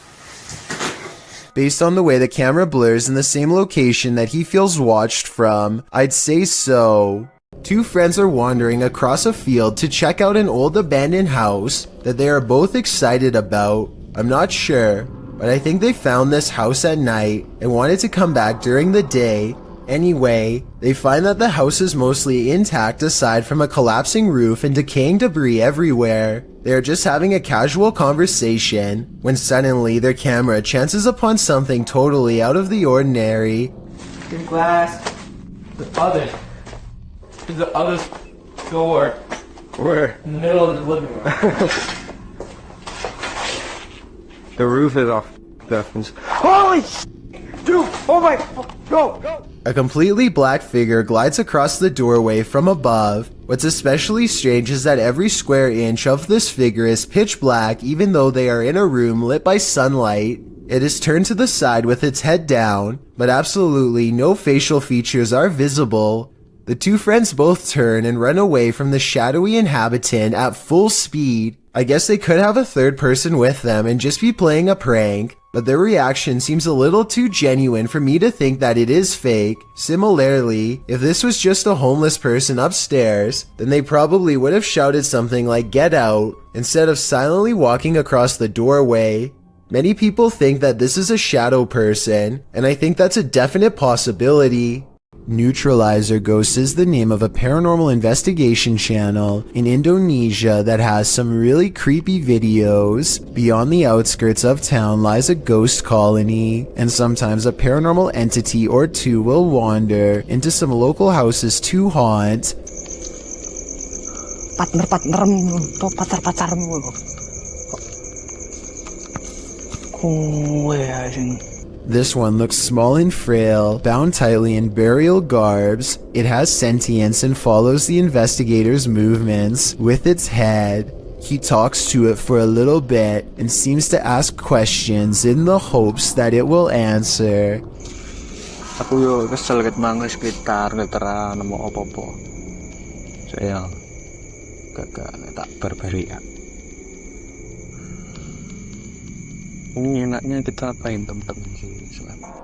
Based on the way the camera blurs in the same location that he feels watched from, I'd say so. Two friends are wandering across a field to check out an old abandoned house that they are both excited about. I'm not sure, but I think they found this house at night and wanted to come back during the day. Anyway, they find that the house is mostly intact aside from a collapsing roof and decaying debris everywhere. They are just having a casual conversation when suddenly their camera chances upon something totally out of the ordinary. Your glass. The other door. Where? In the middle of the living room. The roof is off. Holy dude! Oh my! Go! A completely black figure glides across the doorway from above. What's especially strange is that every square inch of this figure is pitch black even though they are in a room lit by sunlight. It is turned to the side with its head down, but absolutely no facial features are visible. The two friends both turn and run away from the shadowy inhabitant at full speed. I guess they could have a third person with them and just be playing a prank, but their reaction seems a little too genuine for me to think that it is fake. Similarly, if this was just a homeless person upstairs, then they probably would have shouted something like "Get out" instead of silently walking across the doorway. Many people think that this is a shadow person, and I think that's a definite possibility. Neutralizer Ghost is the name of a paranormal investigation channel in Indonesia that has some really creepy videos. Beyond the outskirts of town lies a ghost colony, and sometimes a paranormal entity or two will wander into some local houses to haunt. This one looks small and frail, bound tightly in burial garbs. It has sentience and follows the investigator's movements with its head. He talks to it for a little bit and seems to ask questions in the hopes that it will answer. Aku yo kesel ket mangga sekitar ngetera nemu opo-opo. Saya gak tak barbari ya. Enaknya kita apain temen-temen sih.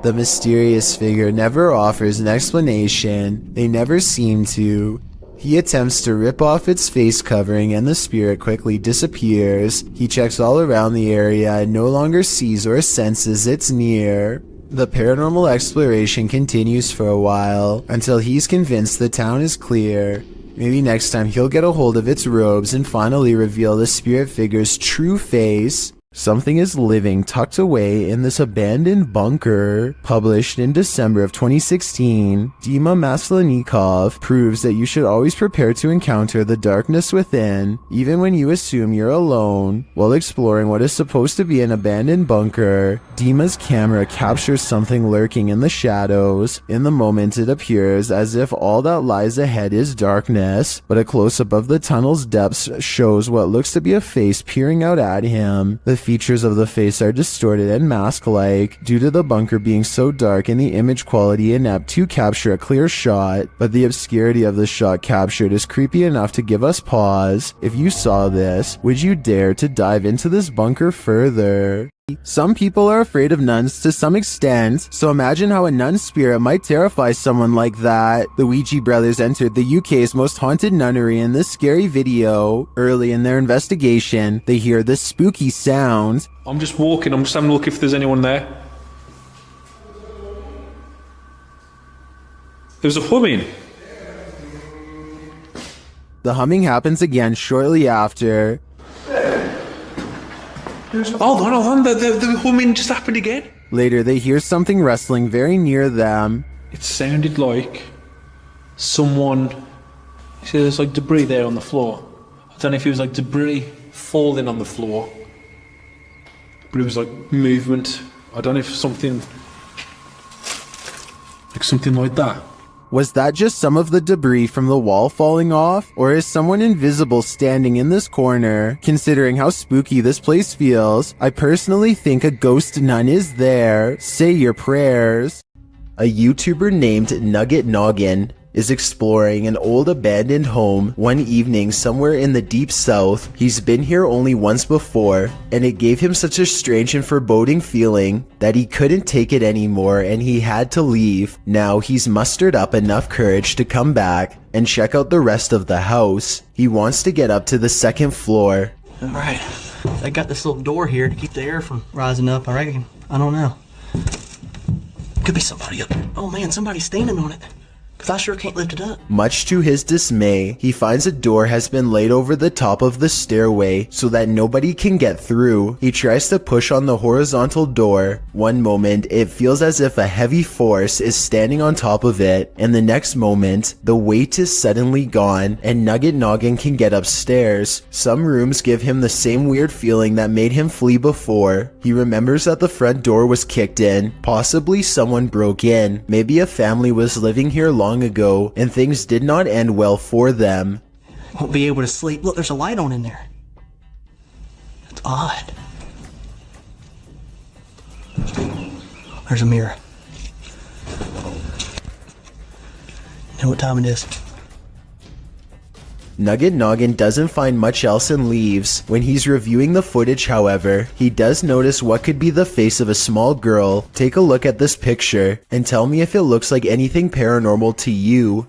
The mysterious figure never offers an explanation. They never seem to. He attempts to rip off its face covering and the spirit quickly disappears. He checks all around the area and no longer sees or senses it's near. The paranormal exploration continues for a while until he's convinced the town is clear. Maybe next time he'll get a hold of its robes and finally reveal the spirit figure's true face. Something is living tucked away in this abandoned bunker. Published in December of 2016, Dima Maslenikov proves that you should always prepare to encounter the darkness within, even when you assume you're alone. While exploring what is supposed to be an abandoned bunker, Dima's camera captures something lurking in the shadows. In the moment, it appears as if all that lies ahead is darkness, but a close-up of the tunnel's depths shows what looks to be a face peering out at him. The features of the face are distorted and mask-like due to the bunker being so dark and the image quality inept to capture a clear shot, but the obscurity of the shot captured is creepy enough to give us pause. If you saw this, would you dare to dive into this bunker further? Some people are afraid of nuns to some extent, so imagine how a nun spirit might terrify someone like that. The Ouija brothers entered the UK's most haunted nunnery in this scary video. Early in their investigation, they hear this spooky sound. I'm just walking, I'm just having a look if there's anyone there. There's a humming. The humming happens again shortly after. Hold on, the humming just happened again. Later, they hear something rustling very near them. It sounded like someone... See, there's like debris there on the floor. I don't know if it was like debris falling on the floor, but it was like movement. I don't know if something like that. Was that just some of the debris from the wall falling off? Or is someone invisible standing in this corner? Considering how spooky this place feels, I personally think a ghost nun is there. Say your prayers. A YouTuber named Nugget Noggin is exploring an old abandoned home one evening somewhere in the deep south. He's been here only once before, and it gave him such a strange and foreboding feeling that he couldn't take it anymore and he had to leave. Now he's mustered up enough courage to come back and check out the rest of the house. He wants to get up to the second floor. Alright, I got this little door here to keep the air from rising up, I reckon. I don't know. Could be somebody up there. Oh man, somebody's standing on it. Cause I sure can't lift it up. Much to his dismay, he finds a door has been laid over the top of the stairway so that nobody can get through. He tries to push on the horizontal door. One moment, it feels as if a heavy force is standing on top of it, and the next moment, the weight is suddenly gone and Nugget Noggin can get upstairs. Some rooms give him the same weird feeling that made him flee before. He remembers that the front door was kicked in. Possibly someone broke in. Maybe a family was living here long ago and things did not end well for them. Won't be able to sleep. Look, there's a light on in there. That's odd. There's a mirror. You know what time it is? Nugget Noggin doesn't find much else and leaves. When he's reviewing the footage, however, he does notice what could be the face of a small girl. Take a look at this picture and tell me if it looks like anything paranormal to you.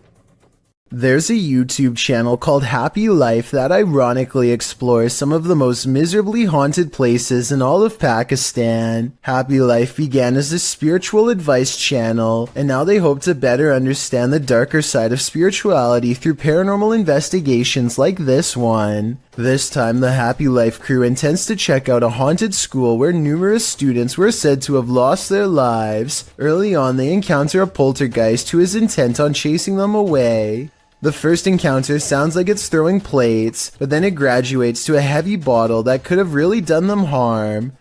There's a YouTube channel called Happy Life that ironically explores some of the most miserably haunted places in all of Pakistan. Happy Life began as a spiritual advice channel, and now they hope to better understand the darker side of spirituality through paranormal investigations like this one. This time, the Happy Life crew intends to check out a haunted school where numerous students were said to have lost their lives. Early on, they encounter a poltergeist who is intent on chasing them away. The first encounter sounds like it's throwing plates, but then it graduates to a heavy bottle that could have really done them harm.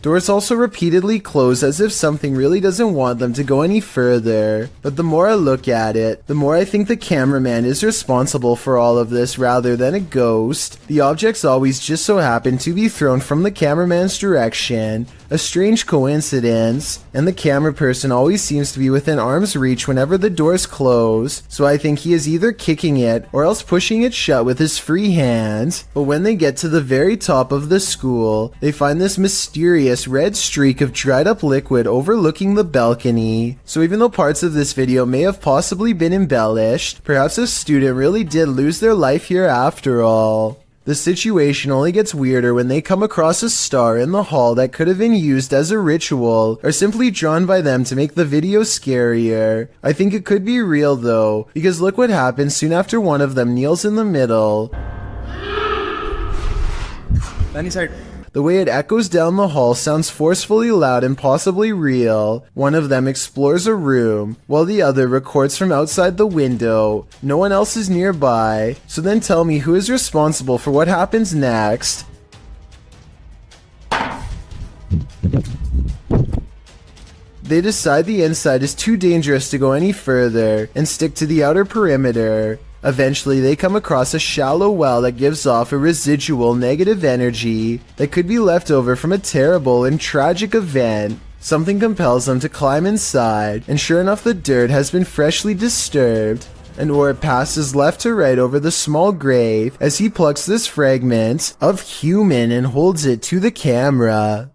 Doors also repeatedly close as if something really doesn't want them to go any further. But the more I look at it, the more I think the cameraman is responsible for all of this rather than a ghost. The objects always just so happen to be thrown from the cameraman's direction. A strange coincidence, and the camera person always seems to be within arm's reach whenever the doors close, so I think he is either kicking it or else pushing it shut with his free hand. But when they get to the very top of the school, they find this mysterious red streak of dried up liquid overlooking the balcony. So even though parts of this video may have possibly been embellished, perhaps a student really did lose their life here after all. The situation only gets weirder when they come across a star in the hall that could have been used as a ritual or simply drawn by them to make the video scarier. I think it could be real though, because look what happens soon after one of them kneels in the middle. The way it echoes down the hall sounds forcefully loud and possibly real. One of them explores a room, while the other records from outside the window. No one else is nearby, so then tell me who is responsible for what happens next. They decide the inside is too dangerous to go any further and stick to the outer perimeter. Eventually, they come across a shallow well that gives off a residual negative energy that could be left over from a terrible and tragic event. Something compels them to climb inside, and sure enough, the dirt has been freshly disturbed. An orb passes left to right over the small grave as he plucks this fragment of human and holds it to the camera.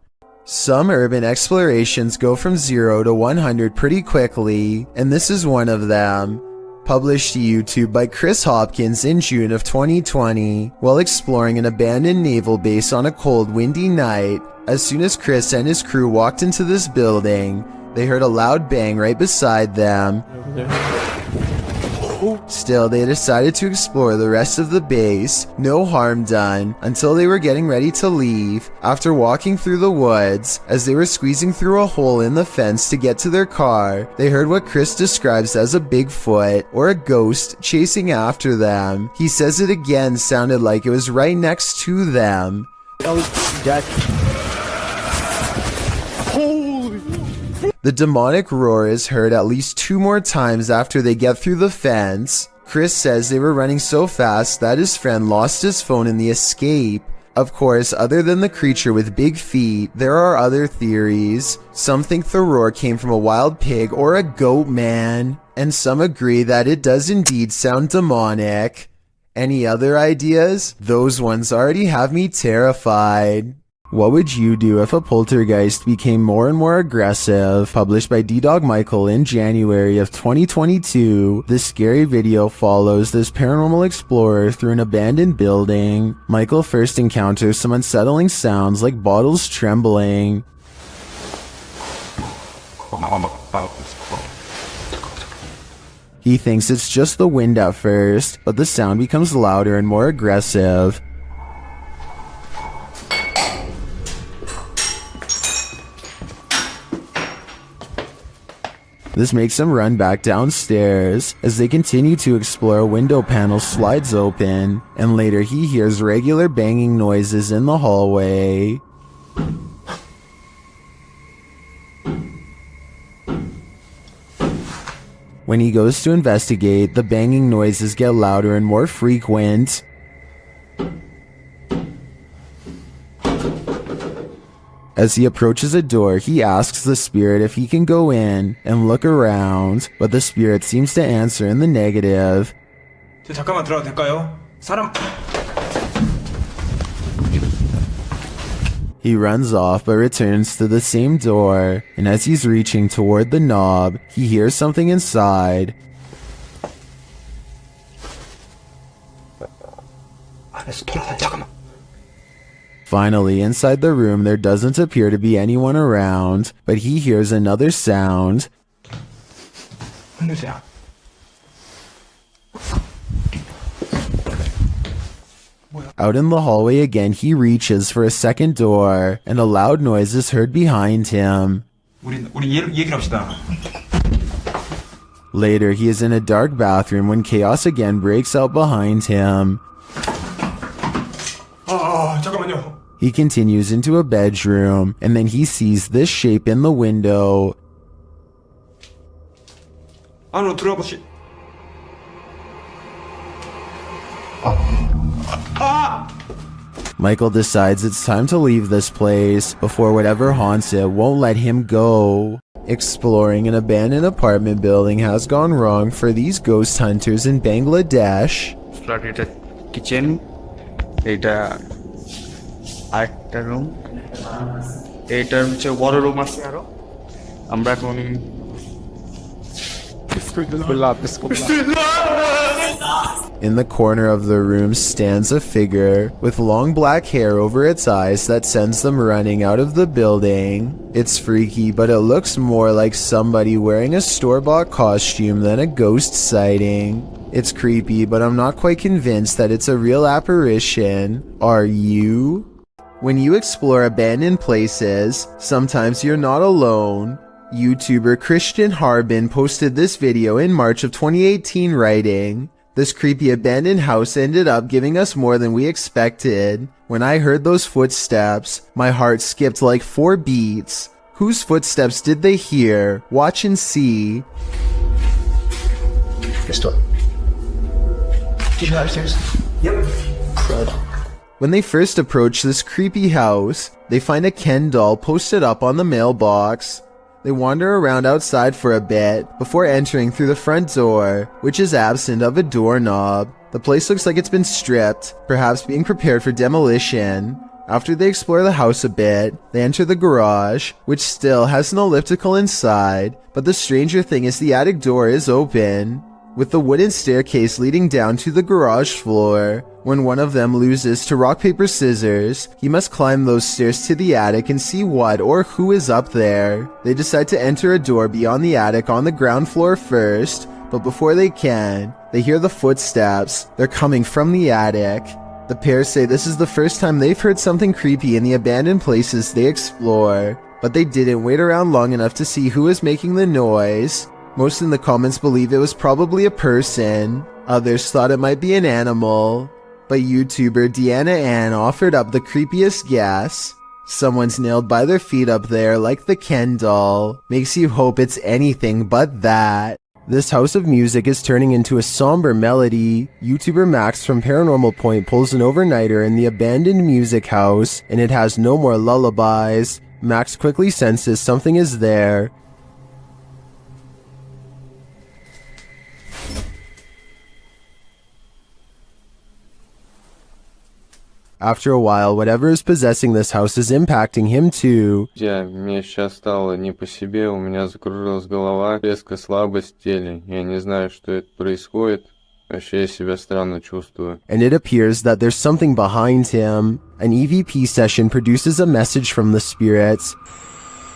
Some urban explorations go from 0 to 100 pretty quickly, and this is one of them. Published to YouTube by Chris Hopkins in June of 2020, while exploring an abandoned naval base on a cold, windy night. As soon as Chris and his crew walked into this building, they heard a loud bang right beside them. Still, they decided to explore the rest of the base, no harm done, until they were getting ready to leave. After walking through the woods, as they were squeezing through a hole in the fence to get to their car, they heard what Chris describes as a Bigfoot, or a ghost, chasing after them. He says it again sounded like it was right next to them. The demonic roar is heard at least 2 more times after they get through the fence. Chris says they were running so fast that his friend lost his phone in the escape. Of course, other than the creature with big feet, there are other theories. Some think the roar came from a wild pig or a goat man, and some agree that it does indeed sound demonic. Any other ideas? Those ones already have me terrified. What would you do if a poltergeist became more and more aggressive? Published by D-Dog Michael in January of 2022, this scary video follows this paranormal explorer through an abandoned building. Michael first encounters some unsettling sounds like bottles trembling. He thinks it's just the wind at first, but the sound becomes louder and more aggressive. This makes him run back downstairs. As they continue to explore, a window panel slides open, and later he hears regular banging noises in the hallway. When he goes to investigate, the banging noises get louder and more frequent. As he approaches a door, he asks the spirit if he can go in and look around, but the spirit seems to answer in the negative. 잠깐만 들어가도 될까요? 사람. He runs off but returns to the same door, and as he's reaching toward the knob, he hears something inside. 잠깐만. Finally, inside the room, there doesn't appear to be anyone around, but he hears another sound. Out in the hallway again, he reaches for a second door, and a loud noise is heard behind him. Later, he is in a dark bathroom when chaos again breaks out behind him. 잠깐만요. He continues into a bedroom, and then he sees this shape in the window. 안으로 들어가 보시. Michael decides it's time to leave this place before whatever haunts it won't let him go. Exploring an abandoned apartment building has gone wrong for these ghost hunters in Bangladesh. Kitchen, একটা room, এইটার হচ্ছে বড় room আছে আরো। আমরা এখন In the corner of the room stands a figure with long black hair over its eyes that sends them running out of the building. It's freaky, but it looks more like somebody wearing a store-bought costume than a ghost sighting. It's creepy, but I'm not quite convinced that it's a real apparition. Are you? When you explore abandoned places, sometimes you're not alone. YouTuber Christian Harbin posted this video in March of 2018 writing, "This creepy abandoned house ended up giving us more than we expected. When I heard those footsteps, my heart skipped like 4 beats. Whose footsteps did they hear? Watch and see. Esto. Did you go upstairs? Yep. Crud. When they first approach this creepy house, they find a Ken doll posted up on the mailbox. They wander around outside for a bit before entering through the front door, which is absent of a doorknob. The place looks like it's been stripped, perhaps being prepared for demolition. After they explore the house a bit, they enter the garage, which still has an elliptical inside, but the stranger thing is the attic door is open, with the wooden staircase leading down to the garage floor. When one of them loses to rock, paper, scissors, he must climb those stairs to the attic and see what or who is up there. They decide to enter a door beyond the attic on the ground floor first, but before they can, they hear the footsteps. They're coming from the attic. The pair say this is the first time they've heard something creepy in the abandoned places they explore, but they didn't wait around long enough to see who is making the noise. Most in the comments believe it was probably a person. Others thought it might be an animal. But YouTuber Deanna Ann offered up the creepiest guess. Someone's nailed by their feet up there like the Ken doll. Makes you hope it's anything but that. This house of music is turning into a somber melody. YouTuber Max from Paranormal Point pulls an overnighter in the abandoned music house, and it has no more lullabies. Max quickly senses something is there. After a while, whatever is possessing this house is impacting him too. Мне сейчас стало не по себе, у меня закружилась голова, резкая слабость в теле. Я не знаю, что это происходит. Вообще я себя странно чувствую. And it appears that there's something behind him. An EVP session produces a message from the spirits.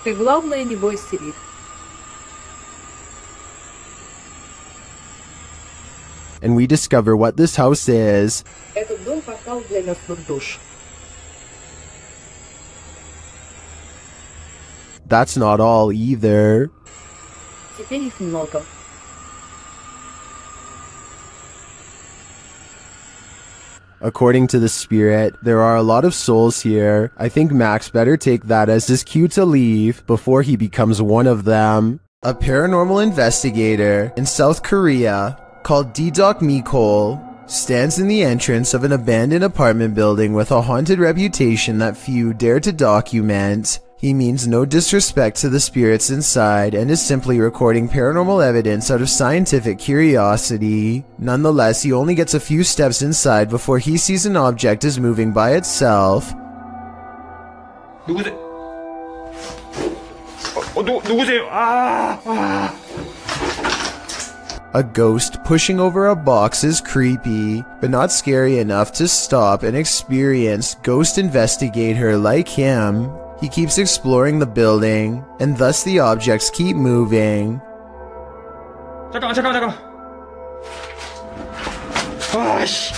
Ты главное не бойся их. And we discover what this house is. Этот дом портал для мертвых душ. That's not all either. Теперь их много. According to the spirit, there are a lot of souls here. I think Max better take that as his cue to leave before he becomes one of them. A paranormal investigator in South Korea called D-Doc Mikol stands in the entrance of an abandoned apartment building with a haunted reputation that few dare to document. He means no disrespect to the spirits inside and is simply recording paranormal evidence out of scientific curiosity. Nonetheless, he only gets a few steps inside before he sees an object is moving by itself. 누구세요? 누구세요? A ghost pushing over a box is creepy, but not scary enough to stop an experienced ghost investigator like him. He keeps exploring the building, and thus the objects keep moving. 잠깐만. 아씨.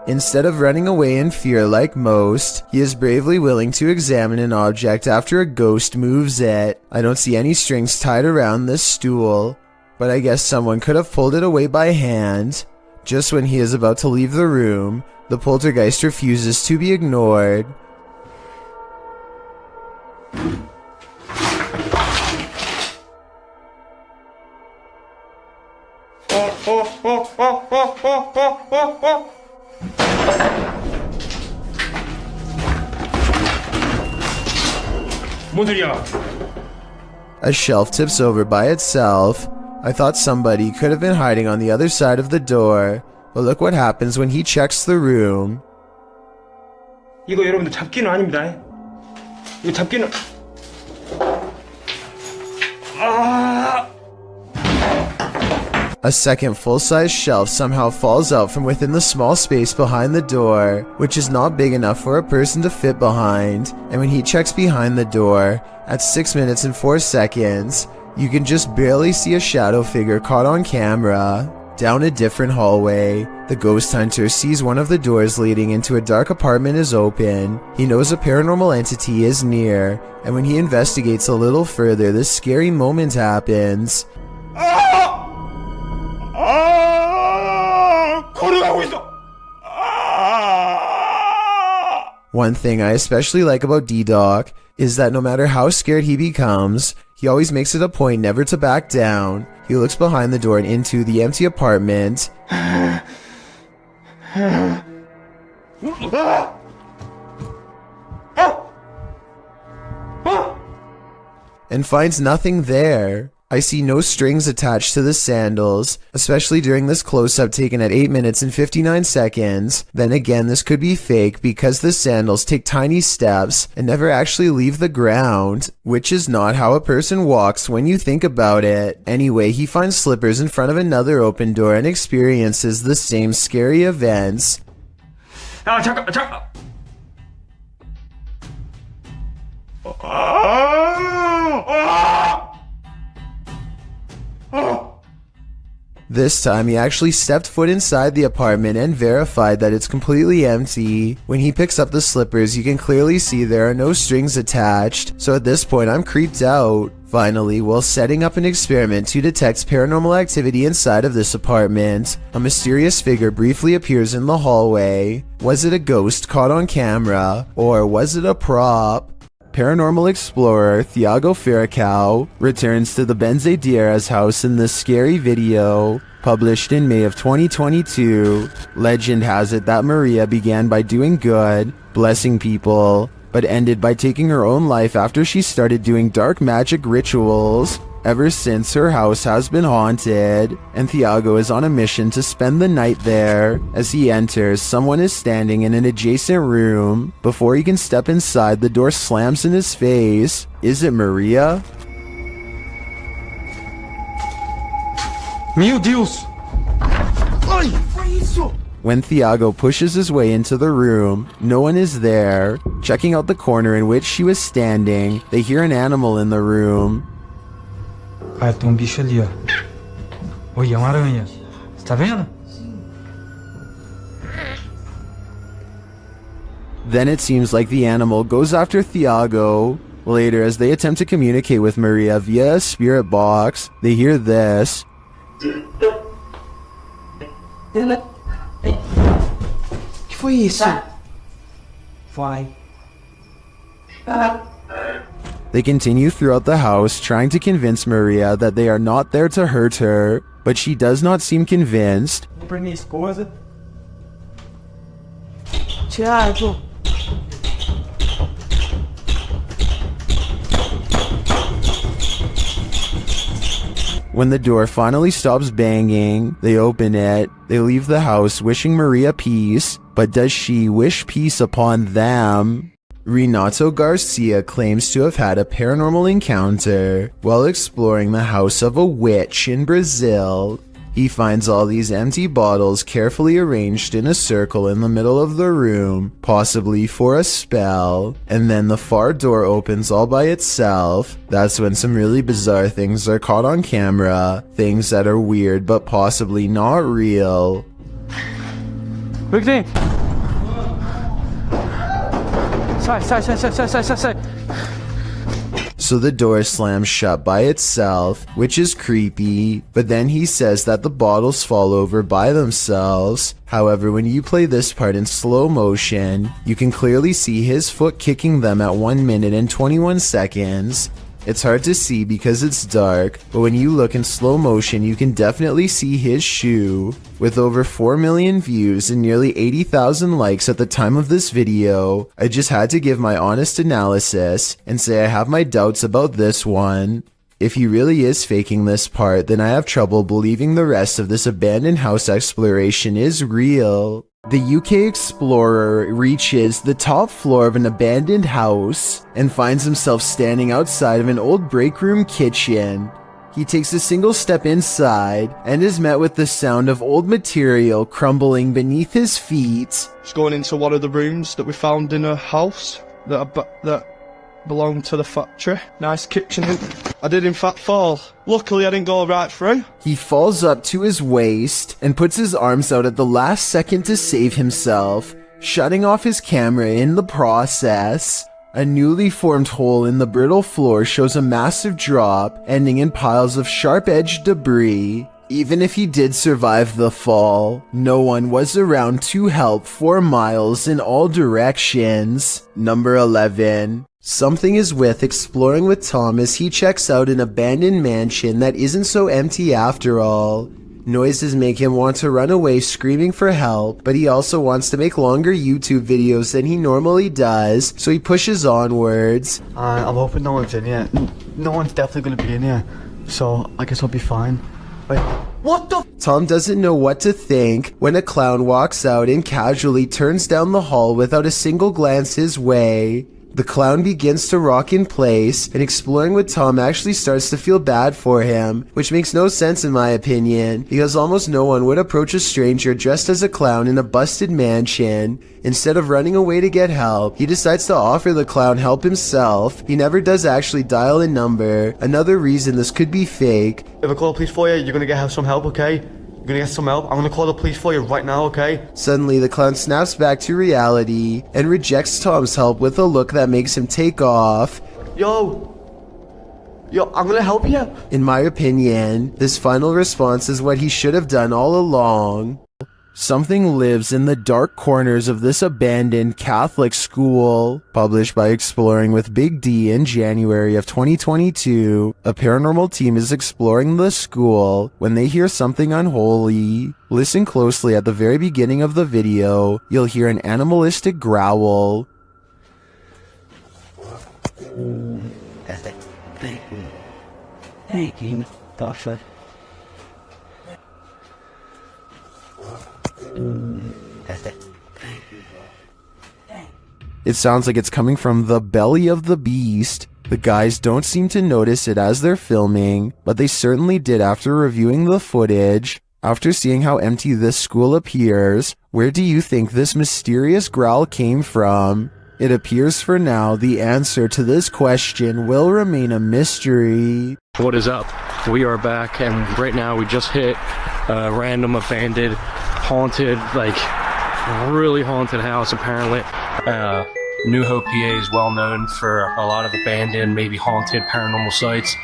Instead of running away in fear like most, he is bravely willing to examine an object after a ghost moves it. I don't see any strings tied around this stool, but I guess someone could have pulled it away by hand. Just when he is about to leave the room, the poltergeist refuses to be ignored. 뭔 소리야? A shelf tips over by itself. I thought somebody could have been hiding on the other side of the door, but look what happens when he checks the room. 이거 여러분들 잡기는 아닙니다. 이거 잡기는 A second full-size shelf somehow falls out from within the small space behind the door, which is not big enough for a person to fit behind, and when he checks behind the door, at 6 minutes and 4 seconds, you can just barely see a shadow figure caught on camera. Down a different hallway, the ghost hunter sees one of the doors leading into a dark apartment is open. He knows a paranormal entity is near, and when he investigates a little further, this scary moment happens. 코르가 하고 있어? One thing I especially like about D-Doc is that no matter how scared he becomes, he always makes it a point never to back down. He looks behind the door and into the empty apartment and finds nothing there. I see no strings attached to the sandals, especially during this close-up taken at 8 minutes and 59 seconds. Then again, this could be fake because the sandals take tiny steps and never actually leave the ground, which is not how a person walks when you think about it. Anyway, he finds slippers in front of another open door and experiences the same scary events. 아 잠깐. This time he actually stepped foot inside the apartment and verified that it's completely empty. When he picks up the slippers, you can clearly see there are no strings attached, so at this point I'm creeped out. Finally, while setting up an experiment to detect paranormal activity inside of this apartment, a mysterious figure briefly appears in the hallway. Was it a ghost caught on camera, or was it a prop? Paranormal explorer Thiago Ferracao returns to the Benzedeiras house in this scary video, published in May of 2022. Legend has it that Maria began by doing good, blessing people, but ended by taking her own life after she started doing dark magic rituals. Ever since, her house has been haunted, and Thiago is on a mission to spend the night there. As he enters, someone is standing in an adjacent room. Before he can step inside, the door slams in his face. Is it Maria? Meu Deus! Ai, foi isso? When Thiago pushes his way into the room, no one is there. Checking out the corner in which she was standing, they hear an animal in the room. Ah, tem bicho ali, ó. Oi, é uma aranha. Você tá vendo? Then it seems like the animal goes after Thiago. Later, as they attempt to communicate with Maria via a spirit box, they hear this. Que foi isso? Vai. They continue throughout the house, trying to convince Maria that they are not there to hurt her, but she does not seem convinced. Pra minha esposa. Thiago. When the door finally stops banging, they open it. They leave the house wishing Maria peace, but does she wish peace upon them? Renato Garcia claims to have had a paranormal encounter while exploring the house of a witch in Brazil. He finds all these empty bottles carefully arranged in a circle in the middle of the room, possibly for a spell, and then the far door opens all by itself. That's when some really bizarre things are caught on camera, things that are weird but possibly not real. Victim! Sai. So the door slams shut by itself, which is creepy, but then he says that the bottles fall over by themselves. However, when you play this part in slow motion, you can clearly see his foot kicking them at 1 minute and 21 seconds. It's hard to see because it's dark, but when you look in slow motion, you can definitely see his shoe. With over 4 million views and nearly 80,000 likes at the time of this video, I just had to give my honest analysis and say I have my doubts about this one. If he really is faking this part, then I have trouble believing the rest of this abandoned house exploration is real. The UK explorer reaches the top floor of an abandoned house and finds himself standing outside of an old break room kitchen. He takes a single step inside and is met with the sound of old material crumbling beneath his feet. Just going into one of the rooms that we found in a house that belonged to the factory. Nice kitchen. I did in fact fall. Luckily I didn't go right through. He falls up to his waist and puts his arms out at the last second to save himself, shutting off his camera in the process. A newly formed hole in the brittle floor shows a massive drop, ending in piles of sharp-edged debris. Even if he did survive the fall, no one was around to help 4 miles in all directions. Number 11. Something is with exploring with Tom as he checks out an abandoned mansion that isn't so empty after all. Noises make him want to run away screaming for help, but he also wants to make longer YouTube videos than he normally does, so he pushes onwards. I'm hoping no one's in here. No one's definitely gonna be in here, so I guess I'll be fine. Wait, what the? Tom doesn't know what to think when a clown walks out and casually turns down the hall without a single glance his way. The clown begins to rock in place, and exploring with Tom actually starts to feel bad for him, which makes no sense in my opinion, because almost no one would approach a stranger dressed as a clown in a busted mansion. Instead of running away to get help, he decides to offer the clown help himself. He never does actually dial a number, another reason this could be fake. If I call the police for you, you're gonna get some help, okay? You're gonna get some help. I'm gonna call the police for you right now, okay? Suddenly, the clown snaps back to reality and rejects Tom's help with a look that makes him take off. Yo, I'm gonna help you. In my opinion, this final response is what he should have done all along. Something lives in the dark corners of this abandoned Catholic school. Published by Exploring with Big D in January of 2022, a paranormal team is exploring the school when they hear something unholy. Listen closely at the very beginning of the video. You'll hear an animalistic growl. It sounds like it's coming from the belly of the beast. The guys don't seem to notice it as they're filming, but they certainly did after reviewing the footage. After seeing how empty this school appears, where do you think this mysterious growl came from? It appears for now the answer to this question will remain a mystery. What is up? We are back, and right now we just hit a random abandoned, haunted, like really haunted house apparently. New Hope, PA is well known for a lot of abandoned, maybe haunted paranormal sites.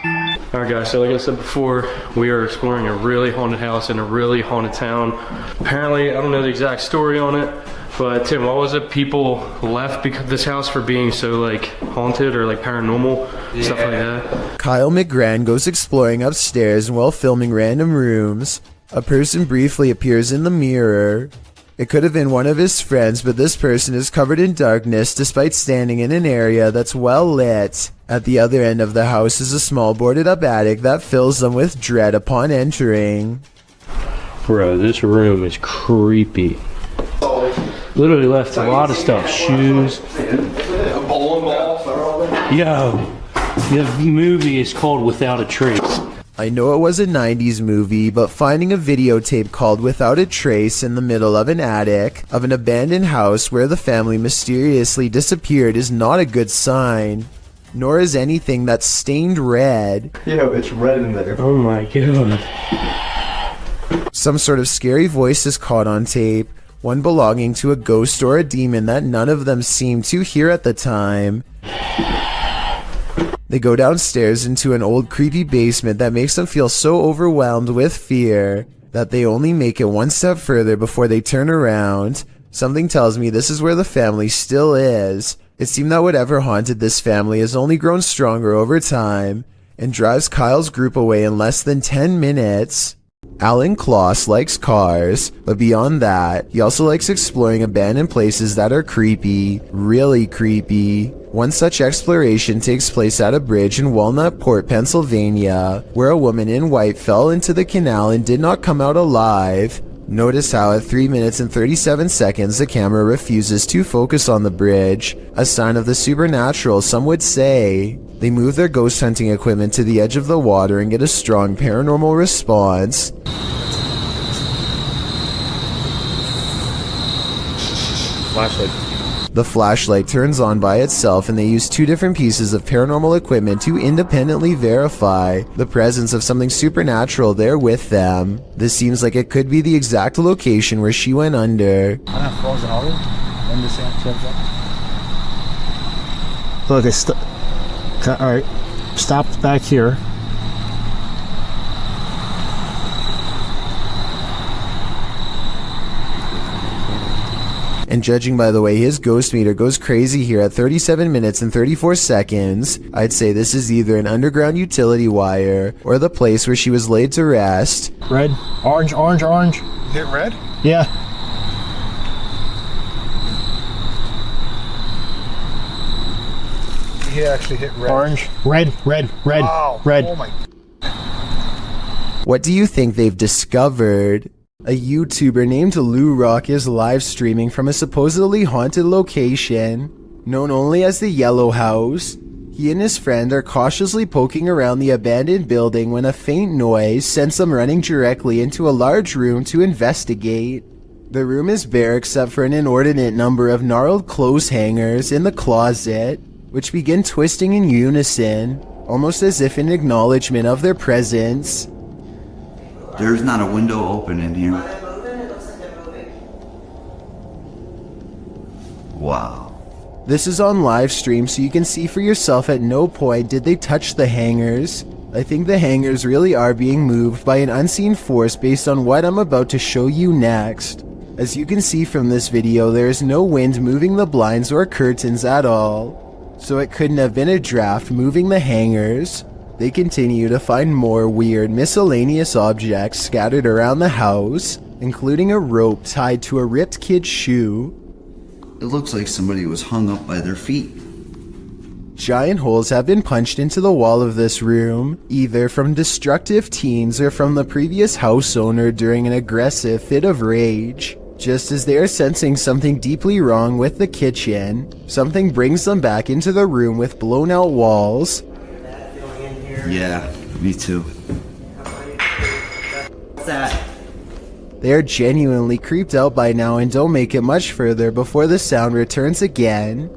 Alright guys, so like I said before, we are exploring a really haunted house in a really haunted town. Apparently, I don't know the exact story on it, but Tim, what was it? People left because this house for being so like haunted or like paranormal, stuff like that. Kyle McGran goes exploring upstairs while filming random rooms. A person briefly appears in the mirror. It could have been one of his friends, but this person is covered in darkness despite standing in an area that's well lit. At the other end of the house is a small boarded up attic that fills them with dread upon entering. Bro, this room is creepy. Literally left a lot of stuff, shoes. Yo, the movie is called Without a Trace. I know it was a 90s movie, but finding a videotape called Without a Trace in the middle of an attic of an abandoned house where the family mysteriously disappeared is not a good sign. Nor is anything that's stained red. Yo, it's red in there. Oh my god. Some sort of scary voice is caught on tape, one belonging to a ghost or a demon that none of them seemed to hear at the time. They go downstairs into an old creepy basement that makes them feel so overwhelmed with fear that they only make it one step further before they turn around. Something tells me this is where the family still is. It seemed that whatever haunted this family has only grown stronger over time and drives Kyle's group away in less than 10 minutes. Alan Kloss likes cars, but beyond that, he also likes exploring abandoned places that are creepy, really creepy. One such exploration takes place at a bridge in Walnut Port, Pennsylvania, where a woman in white fell into the canal and did not come out alive. Notice how at 3 minutes and 37 seconds the camera refuses to focus on the bridge, a sign of the supernatural some would say. They move their ghost hunting equipment to the edge of the water and get a strong paranormal response. Flashlight. The flashlight turns on by itself and they use 2 different pieces of paranormal equipment to independently verify the presence of something supernatural there with them. This seems like it could be the exact location where she went under. Look, it's alright, stop back here. And judging by the way his ghost meter goes crazy here at 37 minutes and 34 seconds, I'd say this is either an underground utility wire or the place where she was laid to rest. Red, orange, orange, orange. Hit red? Yeah. He actually hit red. Orange, red, red, red, wow. red. Oh my. What do you think they've discovered? A YouTuber named Lou Rock is live streaming from a supposedly haunted location known only as the Yellow House. He and his friend are cautiously poking around the abandoned building when a faint noise sends them running directly into a large room to investigate. The room is bare except for an inordinate number of gnarled clothes hangers in the closet, which begin twisting in unison, almost as if in acknowledgement of their presence. There's not a window open in here. Wow. This is on live stream, so you can see for yourself at no point did they touch the hangers. I think the hangers really are being moved by an unseen force based on what I'm about to show you next. As you can see from this video, there is no wind moving the blinds or curtains at all, so it couldn't have been a draft moving the hangers. They continue to find more weird miscellaneous objects scattered around the house, including a rope tied to a ripped kid's shoe. It looks like somebody was hung up by their feet. Giant holes have been punched into the wall of this room, either from destructive teens or from the previous house owner during an aggressive fit of rage. Just as they are sensing something deeply wrong with the kitchen, something brings them back into the room with blown out walls. Yeah, me too. What's that? They are genuinely creeped out by now and don't make it much further before the sound returns again.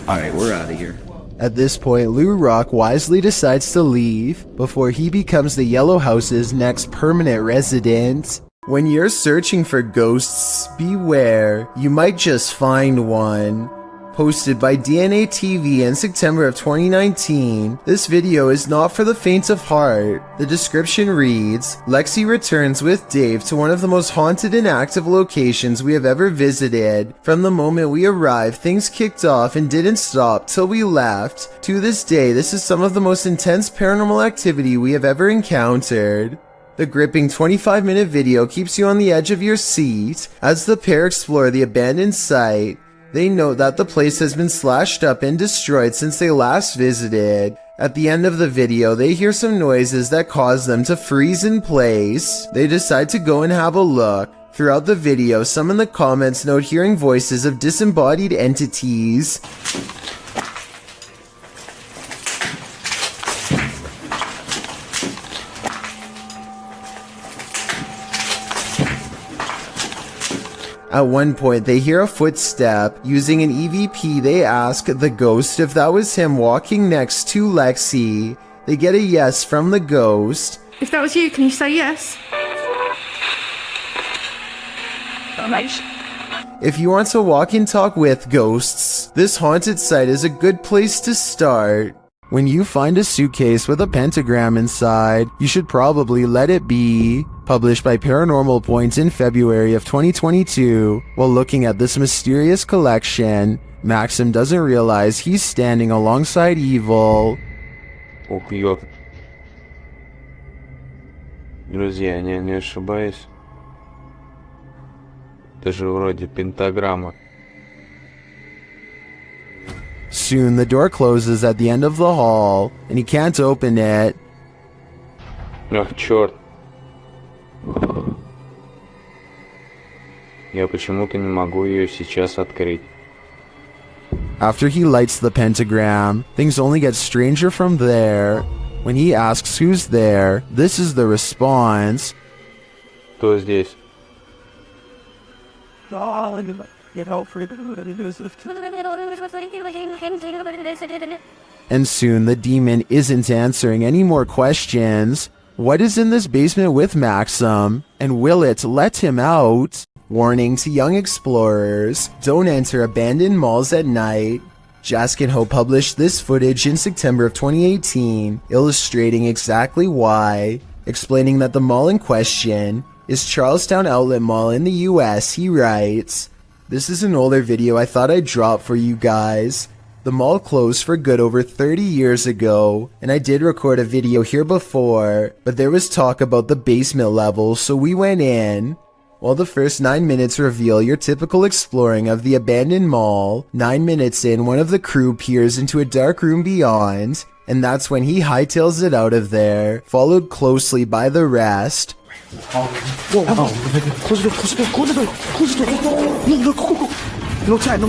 Alright, we're out of here. At this point, Lou Rock wisely decides to leave before he becomes the Yellow House's next permanent resident. When you're searching for ghosts, beware, you might just find one. Posted by DNA TV in September of 2019, this video is not for the faint of heart. The description reads, Lexi returns with Dave to one of the most haunted and active locations we have ever visited. From the moment we arrived, things kicked off and didn't stop till we left. To this day, this is some of the most intense paranormal activity we have ever encountered. The gripping 25-minute video keeps you on the edge of your seat as the pair explore the abandoned site. They note that the place has been slashed up and destroyed since they last visited. At the end of the video, they hear some noises that cause them to freeze in place. They decide to go and have a look. Throughout the video, some in the comments note hearing voices of disembodied entities. At one point, they hear a footstep. Using an EVP, they ask the ghost if that was him walking next to Lexi. They get a yes from the ghost. If that was you, can you say yes? If you want to walk and talk with ghosts, this haunted site is a good place to start. When you find a suitcase with a pentagram inside, you should probably let it be. Published by Paranormal Point in February of 2022. While looking at this mysterious collection, Maxim doesn't realize he's standing alongside evil. Убьет. Друзья, не ошибаюсь. Это же вроде пентаграмма. Soon the door closes at the end of the hall, and he can't open it. Ах, черт. Я почему-то не могу ее сейчас открыть. After he lights the pentagram, things only get stranger from there. When he asks who's there, this is the response. Кто здесь? And soon the demon isn't answering any more questions. What is in this basement with Maxim? And will it let him out? Warning to young explorers, don't enter abandoned malls at night. Jaskin Ho published this footage in September of 2018, illustrating exactly why, explaining that the mall in question is Charlestown Outlet Mall in the US, he writes. This is an older video I thought I'd drop for you guys. The mall closed for good over 30 years ago, and I did record a video here before, but there was talk about the basement level, so we went in. While the first 9 minutes reveal your typical exploring of the abandoned mall, 9 minutes in, one of the crew peers into a dark room beyond, and that's when he hightails it out of there, followed closely by the rest. Whoa, close the door, close the door, close the door, close the door. Go. No time, go.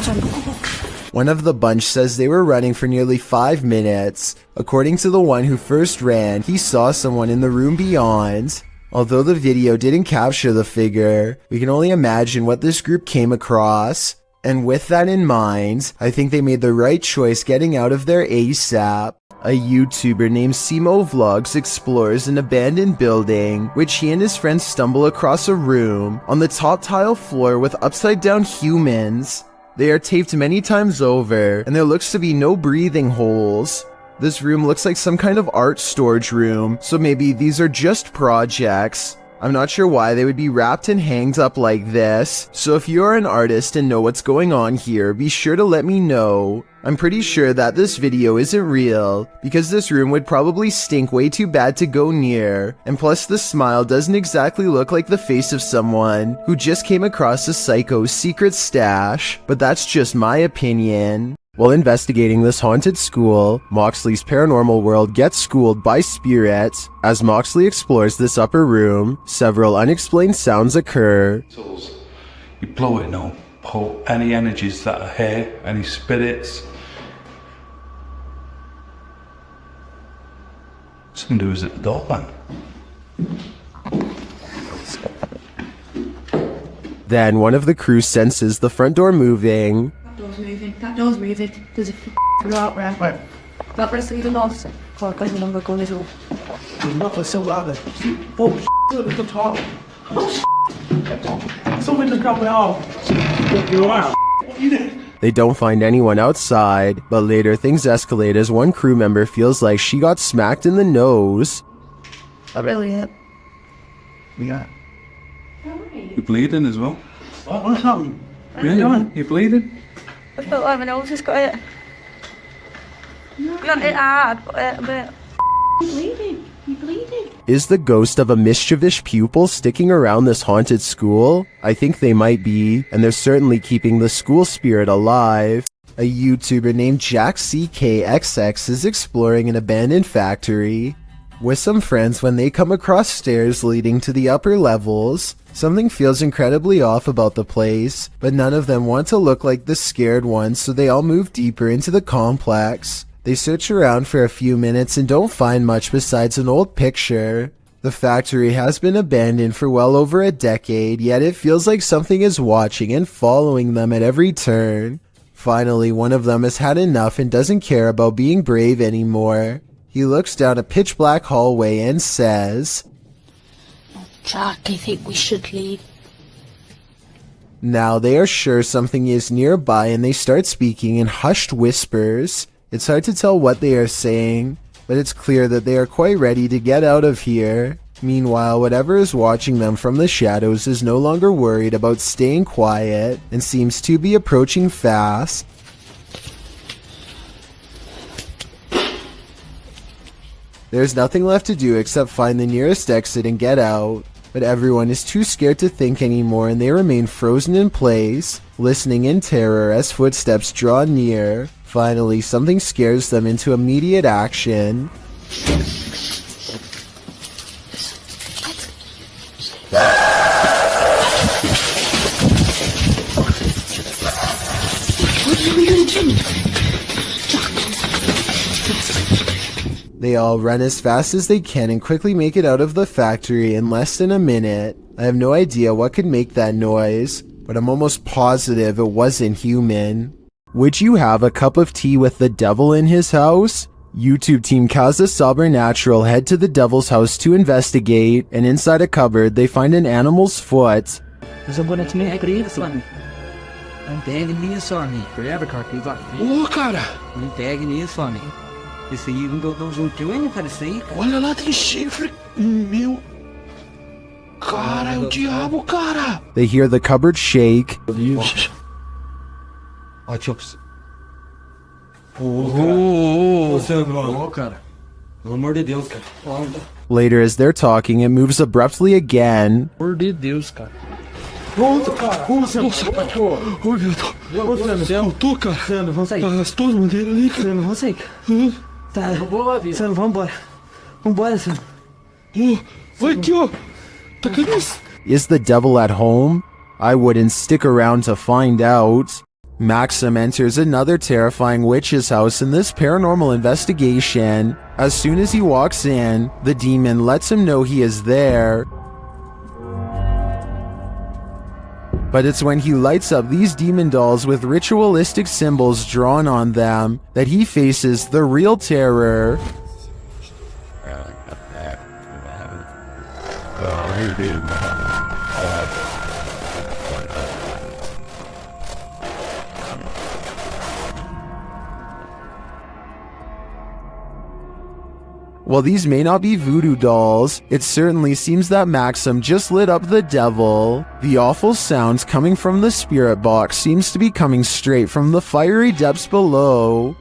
One of the bunch says they were running for nearly 5 minutes. According to the one who first ran, he saw someone in the room beyond. Although the video didn't capture the figure, we can only imagine what this group came across. And with that in mind, I think they made the right choice getting out of there ASAP. A YouTuber named Simo Vlogs explores an abandoned building, which he and his friends stumble across a room on the top tile floor with upside down humans. They are taped many times over, and there looks to be no breathing holes. This room looks like some kind of art storage room, so maybe these are just projects. I'm not sure why they would be wrapped and hanged up like this, so if you're an artist and know what's going on here, be sure to let me know. I'm pretty sure that this video isn't real, because this room would probably stink way too bad to go near, and plus the smile doesn't exactly look like the face of someone who just came across a psycho's secret stash, but that's just my opinion. While investigating this haunted school, Moxley's paranormal world gets schooled by spirits. As Moxley explores this upper room, several unexplained sounds occur. You blow it now, pull any energies that are here, any spirits. Something to do is at the door, man. Then one of the crew senses the front door moving. That door's moving. There's a out there. Where? That rest of the lost. Oh, I can't remember going this way. There's nothing still out there. Oh, look at the top. Oh, something just got me off. You're out. What you doing? They don't find anyone outside, but later things escalate as one crew member feels like she got smacked in the nose. I really am. We got. You're bleeding as well. What's happening? Yeah, you're bleeding. I felt like my nose has got it. Not it hard, but a bit. You're bleeding. You're bleeding. Is the ghost of a mischievous pupil sticking around this haunted school? I think they might be, and they're certainly keeping the school spirit alive. A YouTuber named JackCKXX is exploring an abandoned factory with some friends when they come across stairs leading to the upper levels. Something feels incredibly off about the place, but none of them want to look like the scared ones, so they all move deeper into the complex. They search around for a few minutes and don't find much besides an old picture. The factory has been abandoned for well over a decade, yet it feels like something is watching and following them at every turn. Finally, one of them has had enough and doesn't care about being brave anymore. He looks down a pitch-black hallway and says, Jack, I think we should leave. Now they are sure something is nearby and they start speaking in hushed whispers. It's hard to tell what they are saying, but it's clear that they are quite ready to get out of here. Meanwhile, whatever is watching them from the shadows is no longer worried about staying quiet and seems to be approaching fast. There's nothing left to do except find the nearest exit and get out. But everyone is too scared to think anymore and they remain frozen in place, listening in terror as footsteps draw near. Finally, something scares them into immediate action. They all run as fast as they can and quickly make it out of the factory in less than a minute. I have no idea what could make that noise, but I'm almost positive it wasn't human. Would you have a cup of tea with the devil in his house? YouTube team Kaza Sobernatural head to the devil's house to investigate, and inside a cupboard they find an animal's foot. Esse aí, um dos juntinhos, parecia. Olha lá, tem chifre, meu. Cara, é o diabo, cara! They hear the cupboard shake. Ai, Chops. cara. Pelo amor de Deus, cara. Later, as they're talking, it moves abruptly again. Pelo amor de Deus, cara. Nossa, cara! Nossa, cara! Oi, meu Deus! Escutou, cara? Sandro, vamos sair. As tuas manteigas ali, cara. Sandro, vamos sair. Tá. Boa, vida. Sandro, vambora. Vambora, Sandro. Vai aqui, ó. Tá caindo. Is the devil at home? I wouldn't stick around to find out. Maxim enters another terrifying witch's house in this paranormal investigation. As soon as he walks in, the demon lets him know he is there. But it's when he lights up these demon dolls with ritualistic symbols drawn on them that he faces the real terror. While these may not be voodoo dolls, it certainly seems that Maxim just lit up the devil. The awful sounds coming from the spirit box seems to be coming straight from the fiery depths below.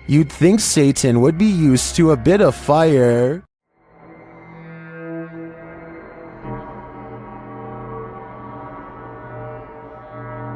You'd think Satan would be used to a bit of fire.